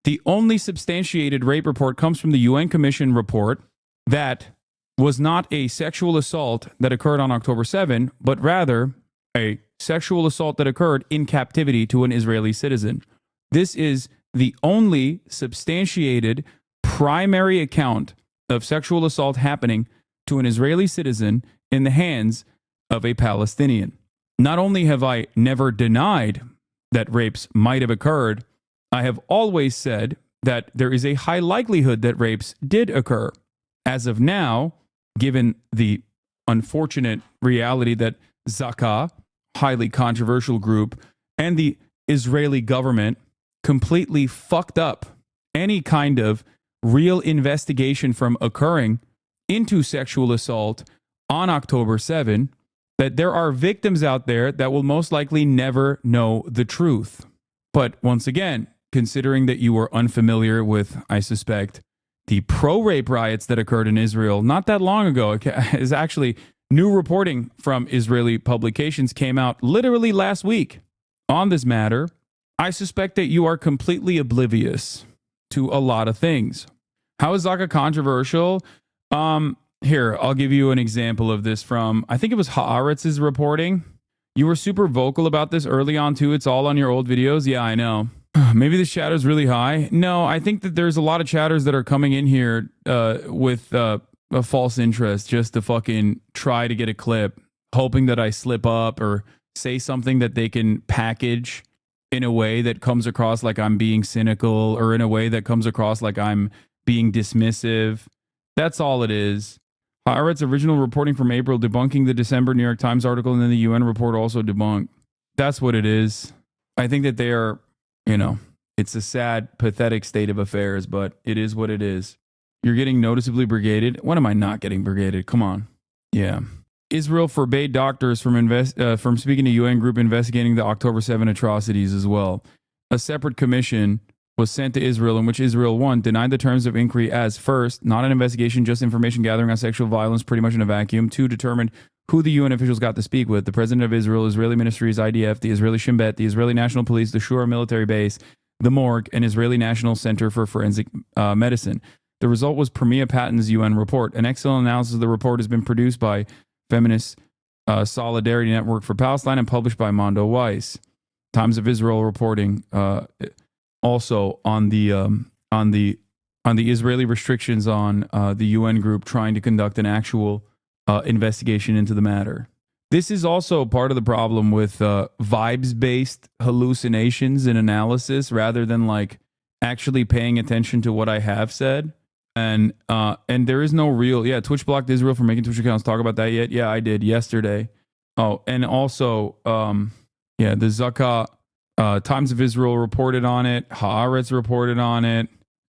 the only substantiated rape report comes from the UN Commission report that was not a sexual assault that occurred on October 7, but rather a sexual assault that occurred in captivity to an Israeli citizen. This is the only substantiated primary account of sexual assault happening to an Israeli citizen in the hands of a Palestinian. Not only have I never denied that rapes might have occurred, I have always said that there is a high likelihood that rapes did occur. As of now, given the unfortunate reality that Zaka, highly controversial group, and the Israeli government completely fucked up any kind of real investigation from occurring into sexual assault on October 7, that there are victims out there that will most likely never know the truth. But once again, considering that you are unfamiliar with, I suspect, the pro-rape riots that occurred in Israel not that long ago, is actually new reporting from Israeli publications came out literally last week on this matter. I suspect that you are completely oblivious to a lot of things. How is Zaka controversial? Here, I'll give you an example of this from, I think it was Haaretz's reporting. You were super vocal about this early on too. It's all on your old videos. Yeah, I know. Maybe the chatter's really high. No, I think that there's a lot of chatters that are coming in here with a false interest just to fucking try to get a clip, hoping that I slip up or say something that they can package in a way that comes across like I'm being cynical or in a way that comes across like I'm being dismissive. That's all it is. Haaretz's original reporting from April debunking the December New York Times article and then the UN report also debunked. That's what it is. I think that they are, it's a sad, pathetic state of affairs, but it is what it is. You're getting noticeably brigaded. When am I not getting brigaded? Come on. Yeah. Israel forbade doctors from speaking to UN group investigating the October 7 atrocities as well. A separate commission was sent to Israel in which Israel, 1, denied the terms of inquiry as, first, not an investigation, just information gathering on sexual violence, pretty much in a vacuum. 2, determined who the UN officials got to speak with: the president of Israel, Israeli ministries, IDF, the Israeli Shin Bet, the Israeli National Police, the Shura military base, the morgue, and Israeli National Center for Forensic Medicine. The result was Premier Patton's UN report. An excellent analysis of the report has been produced by Feminist Solidarity Network for Palestine and published by Mondo Weiss. Times of Israel reporting also on the Israeli restrictions on the UN group trying to conduct an actual investigation into the matter. This is also part of the problem with vibes-based hallucinations and analysis rather than like actually paying attention to what I have said. And there is no real, Twitch blocked Israel for making Twitch accounts. Talk about that yet? Yeah, I did yesterday. Oh, and also, the Zakah, Times of Israel reported on it. Haaretz reported on it.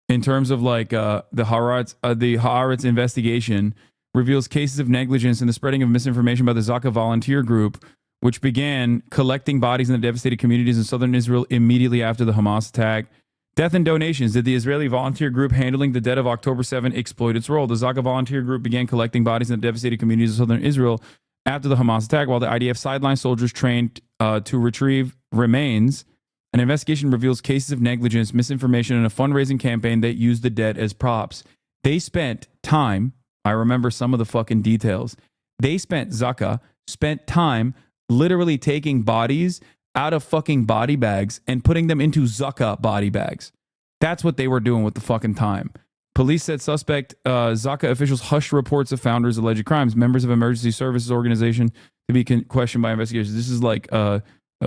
In terms of like the Haaretz investigation reveals cases of negligence in the spreading of misinformation by the Zakah volunteer group, which began collecting bodies in the devastated communities in southern Israel immediately after the Hamas attack. Death and donations. Did the Israeli volunteer group handling the dead of October 7 exploit its role? The Zakah volunteer group began collecting bodies in the devastated communities of southern Israel after the Hamas attack, while the IDF sideline soldiers trained to retrieve remains. An investigation reveals cases of negligence, misinformation, and a fundraising campaign that used the dead as props. They spent time, I remember some of the fucking details. Zakah spent time literally taking bodies out of fucking body bags and putting them into Zakah body bags. That's what they were doing with the fucking time. Police said suspect Zakah officials hushed reports of founders' alleged crimes. Members of emergency services organization to be questioned by investigators. This is like a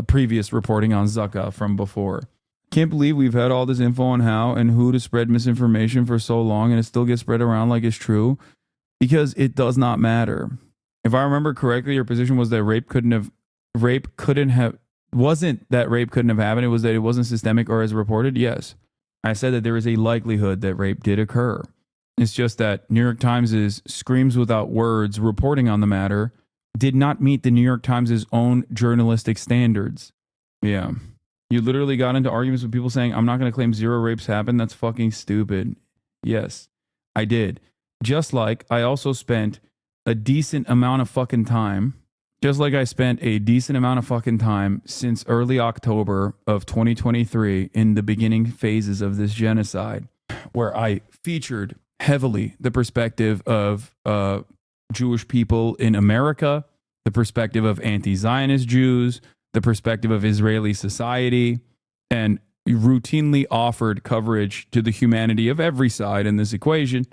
previous reporting on Zakah from before. Can't believe we've had all this info on how and who to spread misinformation for so long and it still gets spread around like it's true, because it does not matter. If I remember correctly, your position was that rape couldn't have happened. It was that it wasn't systemic or as reported. Yes. I said that there is a likelihood that rape did occur. It's just that New York Times' screams without words reporting on the matter did not meet the New York Times' own journalistic standards. Yeah. You literally got into arguments with people saying, I'm not going to claim 0 rapes happened. That's fucking stupid. Yes, I did. Just like I also spent a decent amount of fucking time, since early October of 2023 in the beginning phases of this genocide, where I featured heavily the perspective of Jewish people in America, the perspective of anti-Zionist Jews, the perspective of Israeli society, and routinely offered coverage to the humanity of every side in this equation.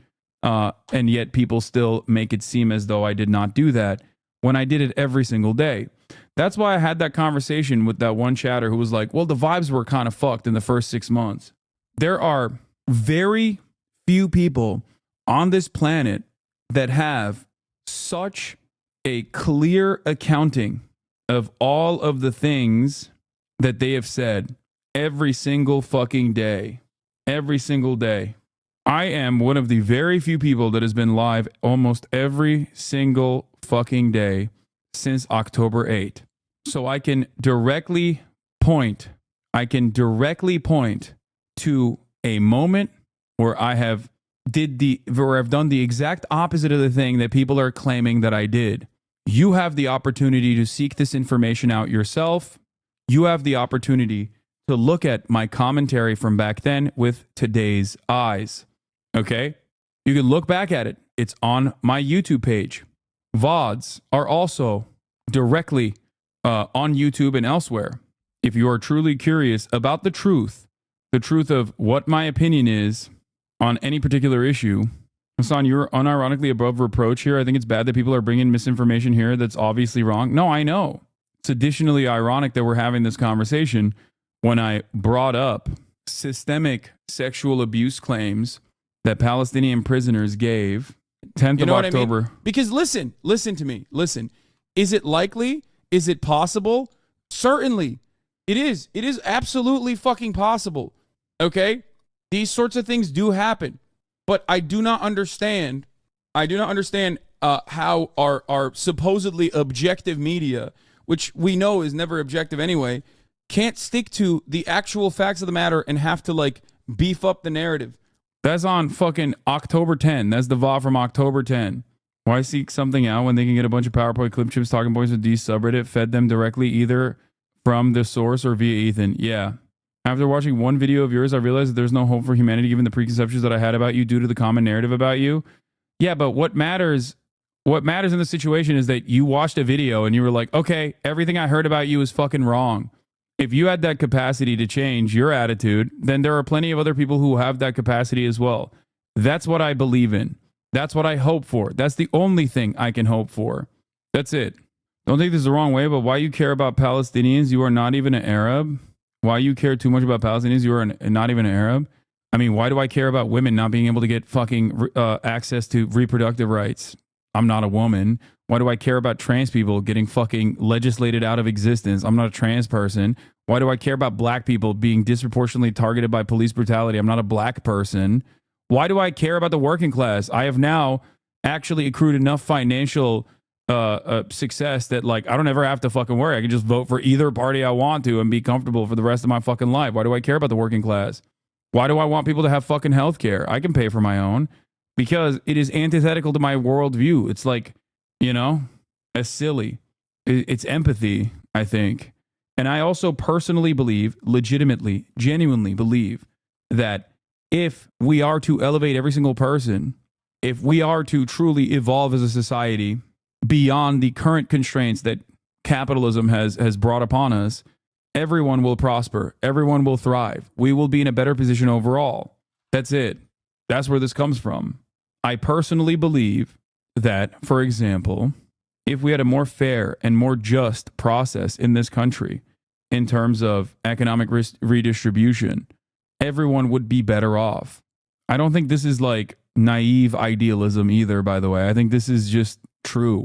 And yet people still make it seem as though I did not do that when I did it every single day. That's why I had that conversation with that one chatter who was like, well, the vibes were kind of fucked in the first 6 months. There are very few people on this planet that have such a clear accounting of all of the things that they have said every single fucking day. Every single day. I am one of the very few people that has been live almost every single fucking day since October 8. So I can directly point to a moment where I've done the exact opposite of the thing that people are claiming that I did. You have the opportunity to seek this information out yourself. You have the opportunity to look at my commentary from back then with today's eyes. Okay? You can look back at it. It's on my YouTube page. VODs are also directly on YouTube and elsewhere. If you are truly curious about the truth of what my opinion is on any particular issue, Hasan, you're unironically above reproach here. I think it's bad that people are bringing misinformation here that's obviously wrong. No, I know. It's additionally ironic that we're having this conversation when I brought up systemic sexual abuse claims that Palestinian prisoners gave 10th of October. I mean? Because listen to me. Listen, is it likely? Is it possible? Certainly. It is. It is absolutely fucking possible. Okay? These sorts of things do happen. But I do not understand how our supposedly objective media, which we know is never objective anyway, can't stick to the actual facts of the matter and have to like beef up the narrative. That's on fucking October 10. That's the VOD from October 10. Why seek something out when they can get a bunch of PowerPoint clip chips talking points with D subreddit fed them directly either from the source or via Ethan? Yeah. After watching one video of yours, I realized that there's no hope for humanity given the preconceptions that I had about you due to the common narrative about you. Yeah, but what matters in the situation is that you watched a video and you were like, okay, everything I heard about you is fucking wrong. If you had that capacity to change your attitude, then there are plenty of other people who have that capacity as well. That's what I believe in. That's what I hope for. That's the only thing I can hope for. That's it. Don't take this the wrong way, but why you care about Palestinians? You are not even an Arab. Why you care too much about Palestinians? You are not even an Arab. I mean, why do I care about women not being able to get fucking access to reproductive rights? I'm not a woman. Why do I care about trans people getting fucking legislated out of existence? I'm not a trans person. Why do I care about black people being disproportionately targeted by police brutality? I'm not a black person. Why do I care about the working class? I have now actually accrued enough financial success that like I don't ever have to fucking worry. I can just vote for either party I want to and be comfortable for the rest of my fucking life. Why do I care about the working class? Why do I want people to have fucking health care? I can pay for my own because it is antithetical to my worldview. It's like, you know, it's silly. It's empathy, I think. And I also personally believe, legitimately, genuinely believe that if we are to elevate every single person, if we are to truly evolve as a society beyond the current constraints that capitalism has brought upon us, everyone will prosper. Everyone will thrive. We will be in a better position overall. That's it. That's where this comes from. I personally believe that, for example, if we had a more fair and more just process in this country in terms of economic redistribution, everyone would be better off. I don't think this is like naive idealism either, by the way. I think this is just true.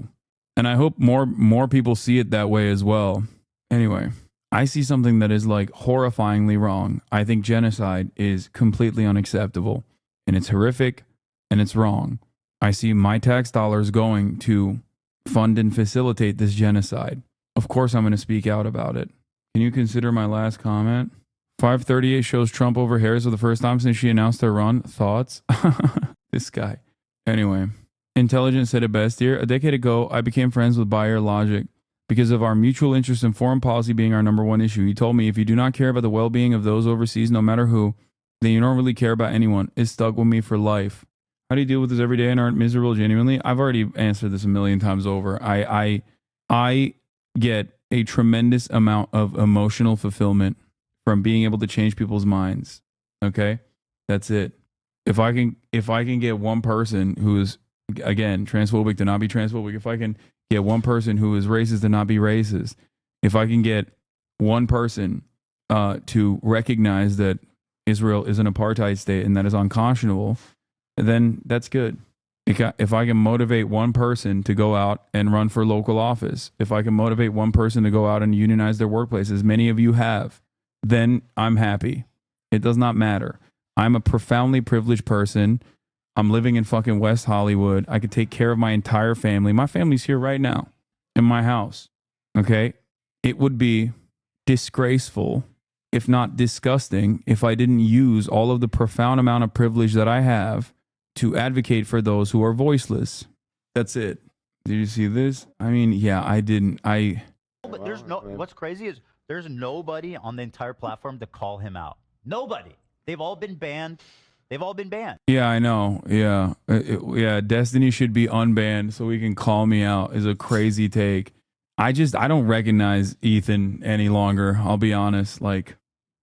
And I hope more people see it that way as well. Anyway, I see something that is like horrifyingly wrong. I think genocide is completely unacceptable and it's horrific and it's wrong. I see my tax dollars going to fund and facilitate this genocide. Of course, I'm going to speak out about it. Can you consider my last comment? 538 shows Trump over Harris for the first time since she announced her run. Thoughts? This guy. Anyway, Intelligence said it best here. A decade ago, I became friends with Bayer Logic because of our mutual interest in foreign policy being our number one issue. He told me, if you do not care about the well-being of those overseas, no matter who, then you don't really care about anyone. It stuck with me for life. How do you deal with this every day and aren't miserable genuinely? I've already answered this a million times over. I get a tremendous amount of emotional fulfillment from being able to change people's minds. Okay? That's it. If I can get one person who is, again, transphobic to not be transphobic, if I can get one person who is racist to not be racist, if I can get one person to recognize that Israel is an apartheid state and that is unconscionable, then that's good. If I can motivate one person to go out and run for local office, if I can motivate one person to go out and unionize their workplace, as many of you have, then I'm happy. It does not matter. I'm a profoundly privileged person. I'm living in fucking West Hollywood. I could take care of my entire family. My family's here right now in my house. Okay? It would be disgraceful, if not disgusting, if I didn't use all of the profound amount of privilege that I have to advocate for those who are voiceless. That's it. Did you see this? I mean, yeah, I didn't. But there's no. What's crazy is there's nobody on the entire platform to call him out. Nobody. They've all been banned. They've all been banned. Yeah, I know. Yeah. Yeah, Destiny should be unbanned so he can call me out is a crazy take. I don't recognize Ethan any longer. I'll be honest. Like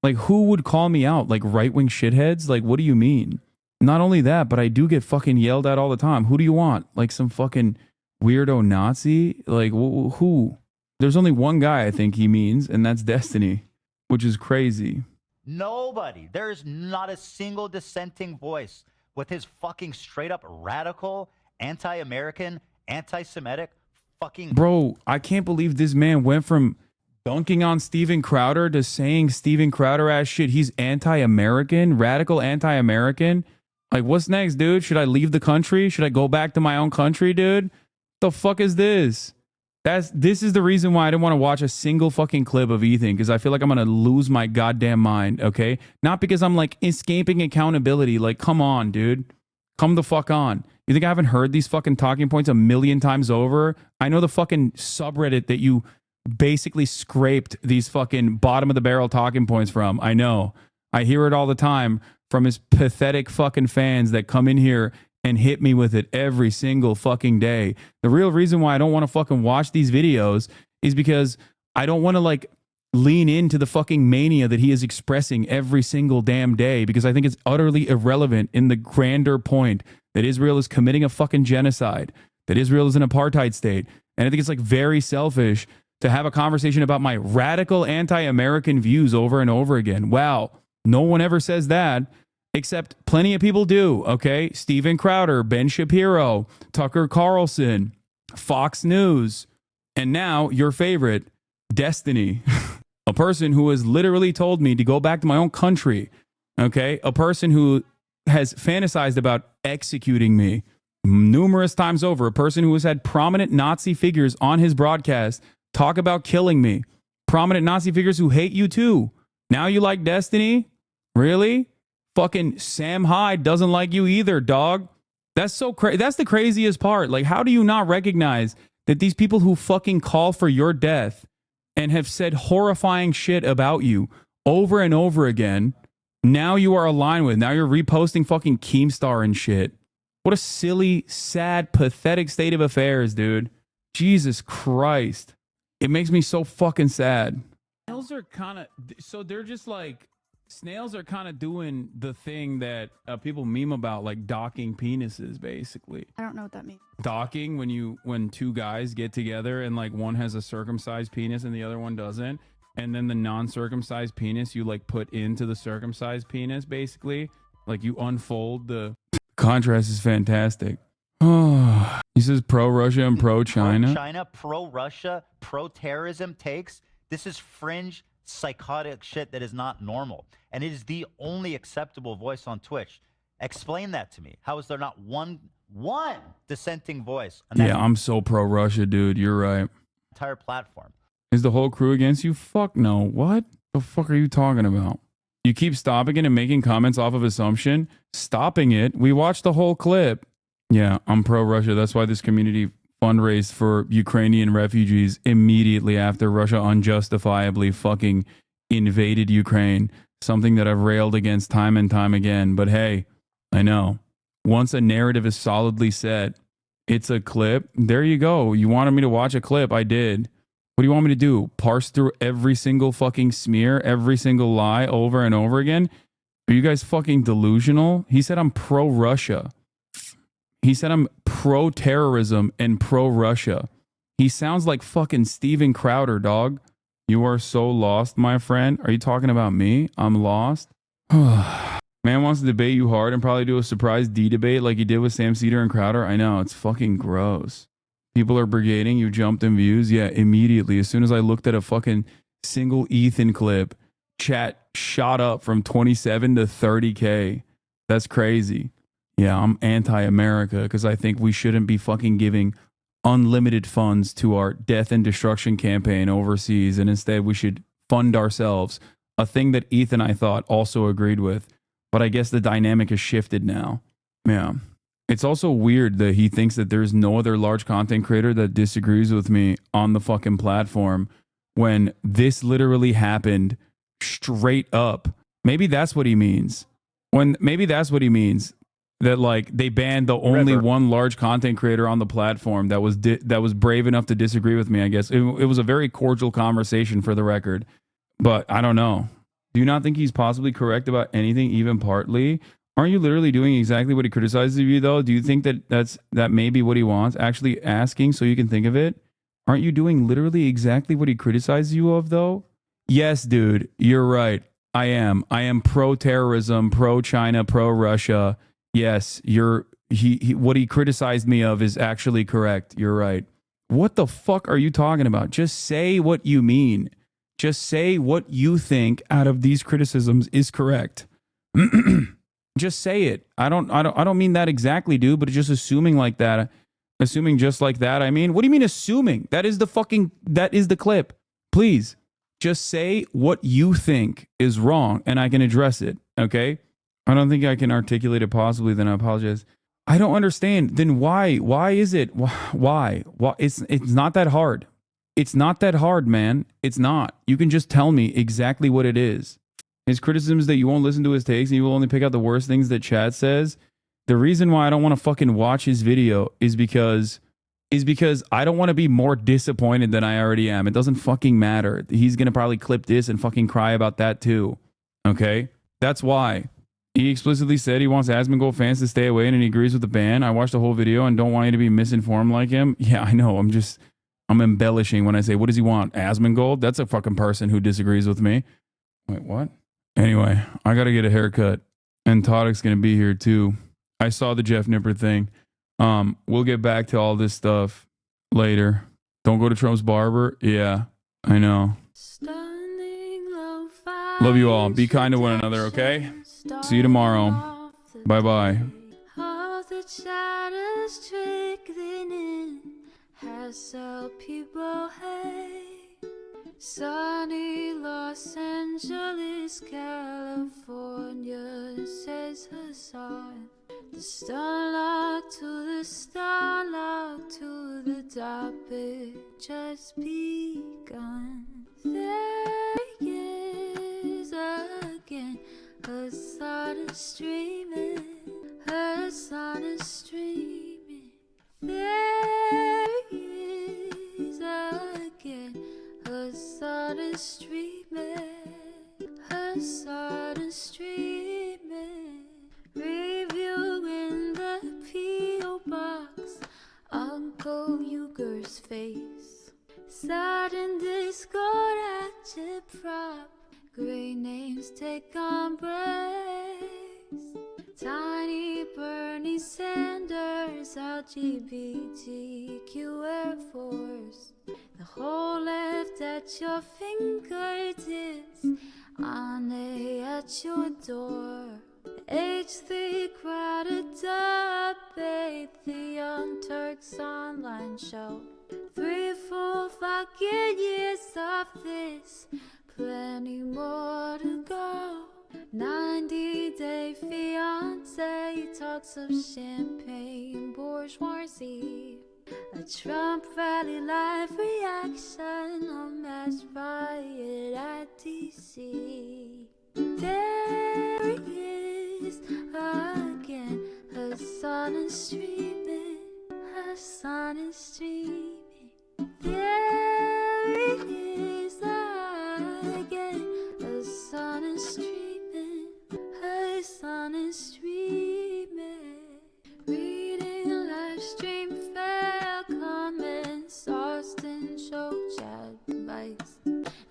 who would call me out? Like right-wing shitheads? Like, what do you mean? Not only that, but I do get fucking yelled at all the time. Who do you want? Like some fucking weirdo Nazi? Like who? There's only one guy I think he means, and that's Destiny, which is crazy. Nobody. There's not a single dissenting voice with his fucking straight up radical, anti-American, anti-Semitic fucking... Bro, I can't believe this man went from dunking on Steven Crowder to saying Steven Crowder ass shit. He's anti-American, radical anti-American. Like, what's next, dude? Should I leave the country? Should I go back to my own country, dude? The fuck is this? This is the reason why I didn't want to watch a single fucking clip of Ethan, because I feel like I'm gonna lose my goddamn mind, okay? Not because I'm like escaping accountability. Like, come on, dude. Come the fuck on. You think I haven't heard these fucking talking points a million times over? I know the fucking subreddit that you basically scraped these fucking bottom of the barrel talking points from. I know. I hear it all the time from his pathetic fucking fans that come in here and hit me with it every single fucking day. The real reason why I don't want to fucking watch these videos is because I don't want to like lean into the fucking mania that he is expressing every single damn day, because I think it's utterly irrelevant in the grander point that Israel is committing a fucking genocide, that Israel is an apartheid state. And I think it's like very selfish to have a conversation about my radical anti-American views over and over again. Wow. No one ever says that, except plenty of people do, okay? Steven Crowder, Ben Shapiro, Tucker Carlson, Fox News, and now your favorite, Destiny. A person who has literally told me to go back to my own country, okay? A person who has fantasized about executing me numerous times over. A person who has had prominent Nazi figures on his broadcast talk about killing me. Prominent Nazi figures who hate you too. Now you like Destiny? Really? Fucking Sam Hyde doesn't like you either, dog. That's so crazy. That's the craziest part. Like, how do you not recognize that these people who fucking call for your death and have said horrifying shit about you over and over again, now you are aligned with? Now you're reposting fucking Keemstar and shit. What a silly, sad, pathetic state of affairs, dude. Jesus Christ. It makes me so fucking sad. Snails are kind of, so they're just like, snails are kind of doing the thing that people meme about, like docking penises, basically. I don't know what that means. Docking, when two guys get together and like one has a circumcised penis and the other one doesn't, and then the non-circumcised penis you like put into the circumcised penis, basically. Like you unfold the contrast is fantastic. Oh, he says pro-Russia and pro-China. Pro-China, pro-Russia, pro-terrorism takes. This is fringe, psychotic shit that is not normal. And it is the only acceptable voice on Twitch. Explain that to me. How is there not one dissenting voice on that I'm so pro-Russia, dude. You're right. entire platform? Is the whole crew against you? Fuck no. What the fuck are you talking about? You keep stopping it and making comments off of assumption. Stopping it. We watched the whole clip. Yeah, I'm pro-Russia. That's why this community fundraised for Ukrainian refugees immediately after Russia unjustifiably fucking invaded Ukraine. Something that I've railed against time and time again. But hey, I know. Once a narrative is solidly set, it's a clip. There you go. You wanted me to watch a clip. I did. What do you want me to do? Parse through every single fucking smear, every single lie over and over again? Are you guys fucking delusional? He said I'm pro-Russia. He said I'm pro-terrorism and pro-Russia. He sounds like fucking Steven Crowder, dog. You are so lost, my friend. Are you talking about me? I'm lost. Man wants to debate you hard and probably do a surprise D-debate like he did with Sam Cedar and Crowder. I know, it's fucking gross. People are brigading. You jumped in views. Yeah, immediately. As soon as I looked at a fucking single Ethan clip, chat shot up from 27 to 30K. That's crazy. Yeah, I'm anti-America because I think we shouldn't be fucking giving unlimited funds to our death and destruction campaign overseas, and instead we should fund ourselves, a thing that Ethan, I thought, also agreed with. But I guess the dynamic has shifted now. Yeah. It's also weird that he thinks that there's no other large content creator that disagrees with me on the fucking platform when this literally happened straight up. Maybe that's what he means. Maybe that's what he means. That like they banned the only one large content creator on the platform that was brave enough to disagree with me. I guess it was a very cordial conversation for the record, but I don't know. Do you not think he's possibly correct about anything, even partly? Aren't you literally doing exactly what he criticizes of you, though? Do you think that may be what he wants? Actually asking so you can think of it? Aren't you doing literally exactly what he criticizes you of, though? Yes, dude, you're right. I am. I am pro-terrorism, pro-China, pro-Russia. Yes, what he criticized me of is actually correct. You're right. What the fuck are you talking about? Just say what you mean. Just say what you think out of these criticisms is correct. Just say it. I don't mean that exactly, dude, but just assuming like that, Assuming just like that, I mean, what do you mean assuming? That is the clip. Please, just say what you think is wrong and I can address it, okay? I don't think I can articulate it possibly, then I apologize. I don't understand. Then why? Why is it? Why? It's not that hard. It's not that hard, man. It's not. You can just tell me exactly what it is. His criticism is that you won't listen to his takes and you will only pick out the worst things that Chad says. The reason why I don't want to fucking watch his video is because I don't want to be more disappointed than I already am. It doesn't fucking matter. He's going to probably clip this and fucking cry about that too. Okay? That's why. He explicitly said he wants Asmongold fans to stay away and he agrees with the ban. I watched the whole video and don't want you to be misinformed like him. Yeah, I know. I'm embellishing when I say, what does he want? Asmongold? That's a fucking person who disagrees with me. Wait, what? Anyway, I got to get a haircut. And Todic's going to be here too. I saw the Jeff Nipper thing. We'll get back to all this stuff later. Don't go to Trump's barber. Yeah, I know. Love you all. Be kind to one another, okay? See you tomorrow. Bye-bye. Sunny Los Angeles, California, says Hasan. The starlock to the starlock to the topic just begun. There he is again. Hasan is streaming. Hasan is streaming. There he is again. Hasan is streaming. Hasan is streaming. Reviewing the P.O. box. Uncle Uger's face. Sudden Discord agitprop. Great names take on breaks. Tiny Bernie Sanders, LGBTQ Air Force. The whole left at your fingertips, Ane at your door. H3 crowded debate, the Young Turks online show. 3 full fucking years of this, plenty more to go. 90-day fiance talks of champagne bourgeoisie. A Trump rally live reaction, a mass riot at DC. There he is again. Hasan is streaming. Hasan is streaming. There he is again. Hasan is streaming. Hasan is streaming. Reading live stream fair comments, Austin show chat advice,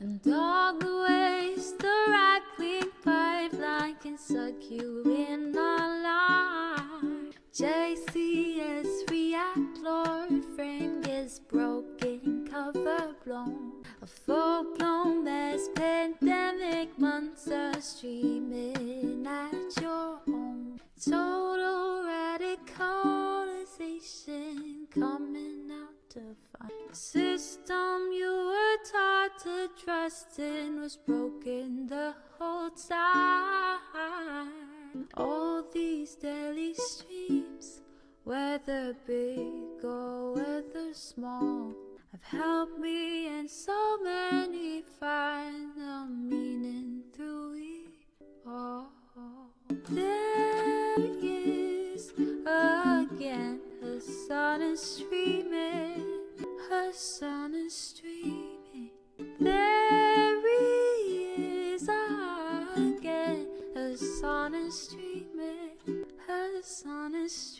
and all the ways the right-wing pipeline can suck you in online. JCS react, Lord frame gets broken, cover blown. A full-blown mass pandemic, monster streaming at your home. Total radicalization coming out to find. The system you were taught to trust in was broken the whole time. All these daily streams, whether big or whether small, have helped me and so many find the meaning through it all. There he is again. Hasan is streaming. Hasan is streaming. There he is again. Hasan is streaming. Hasan is streaming.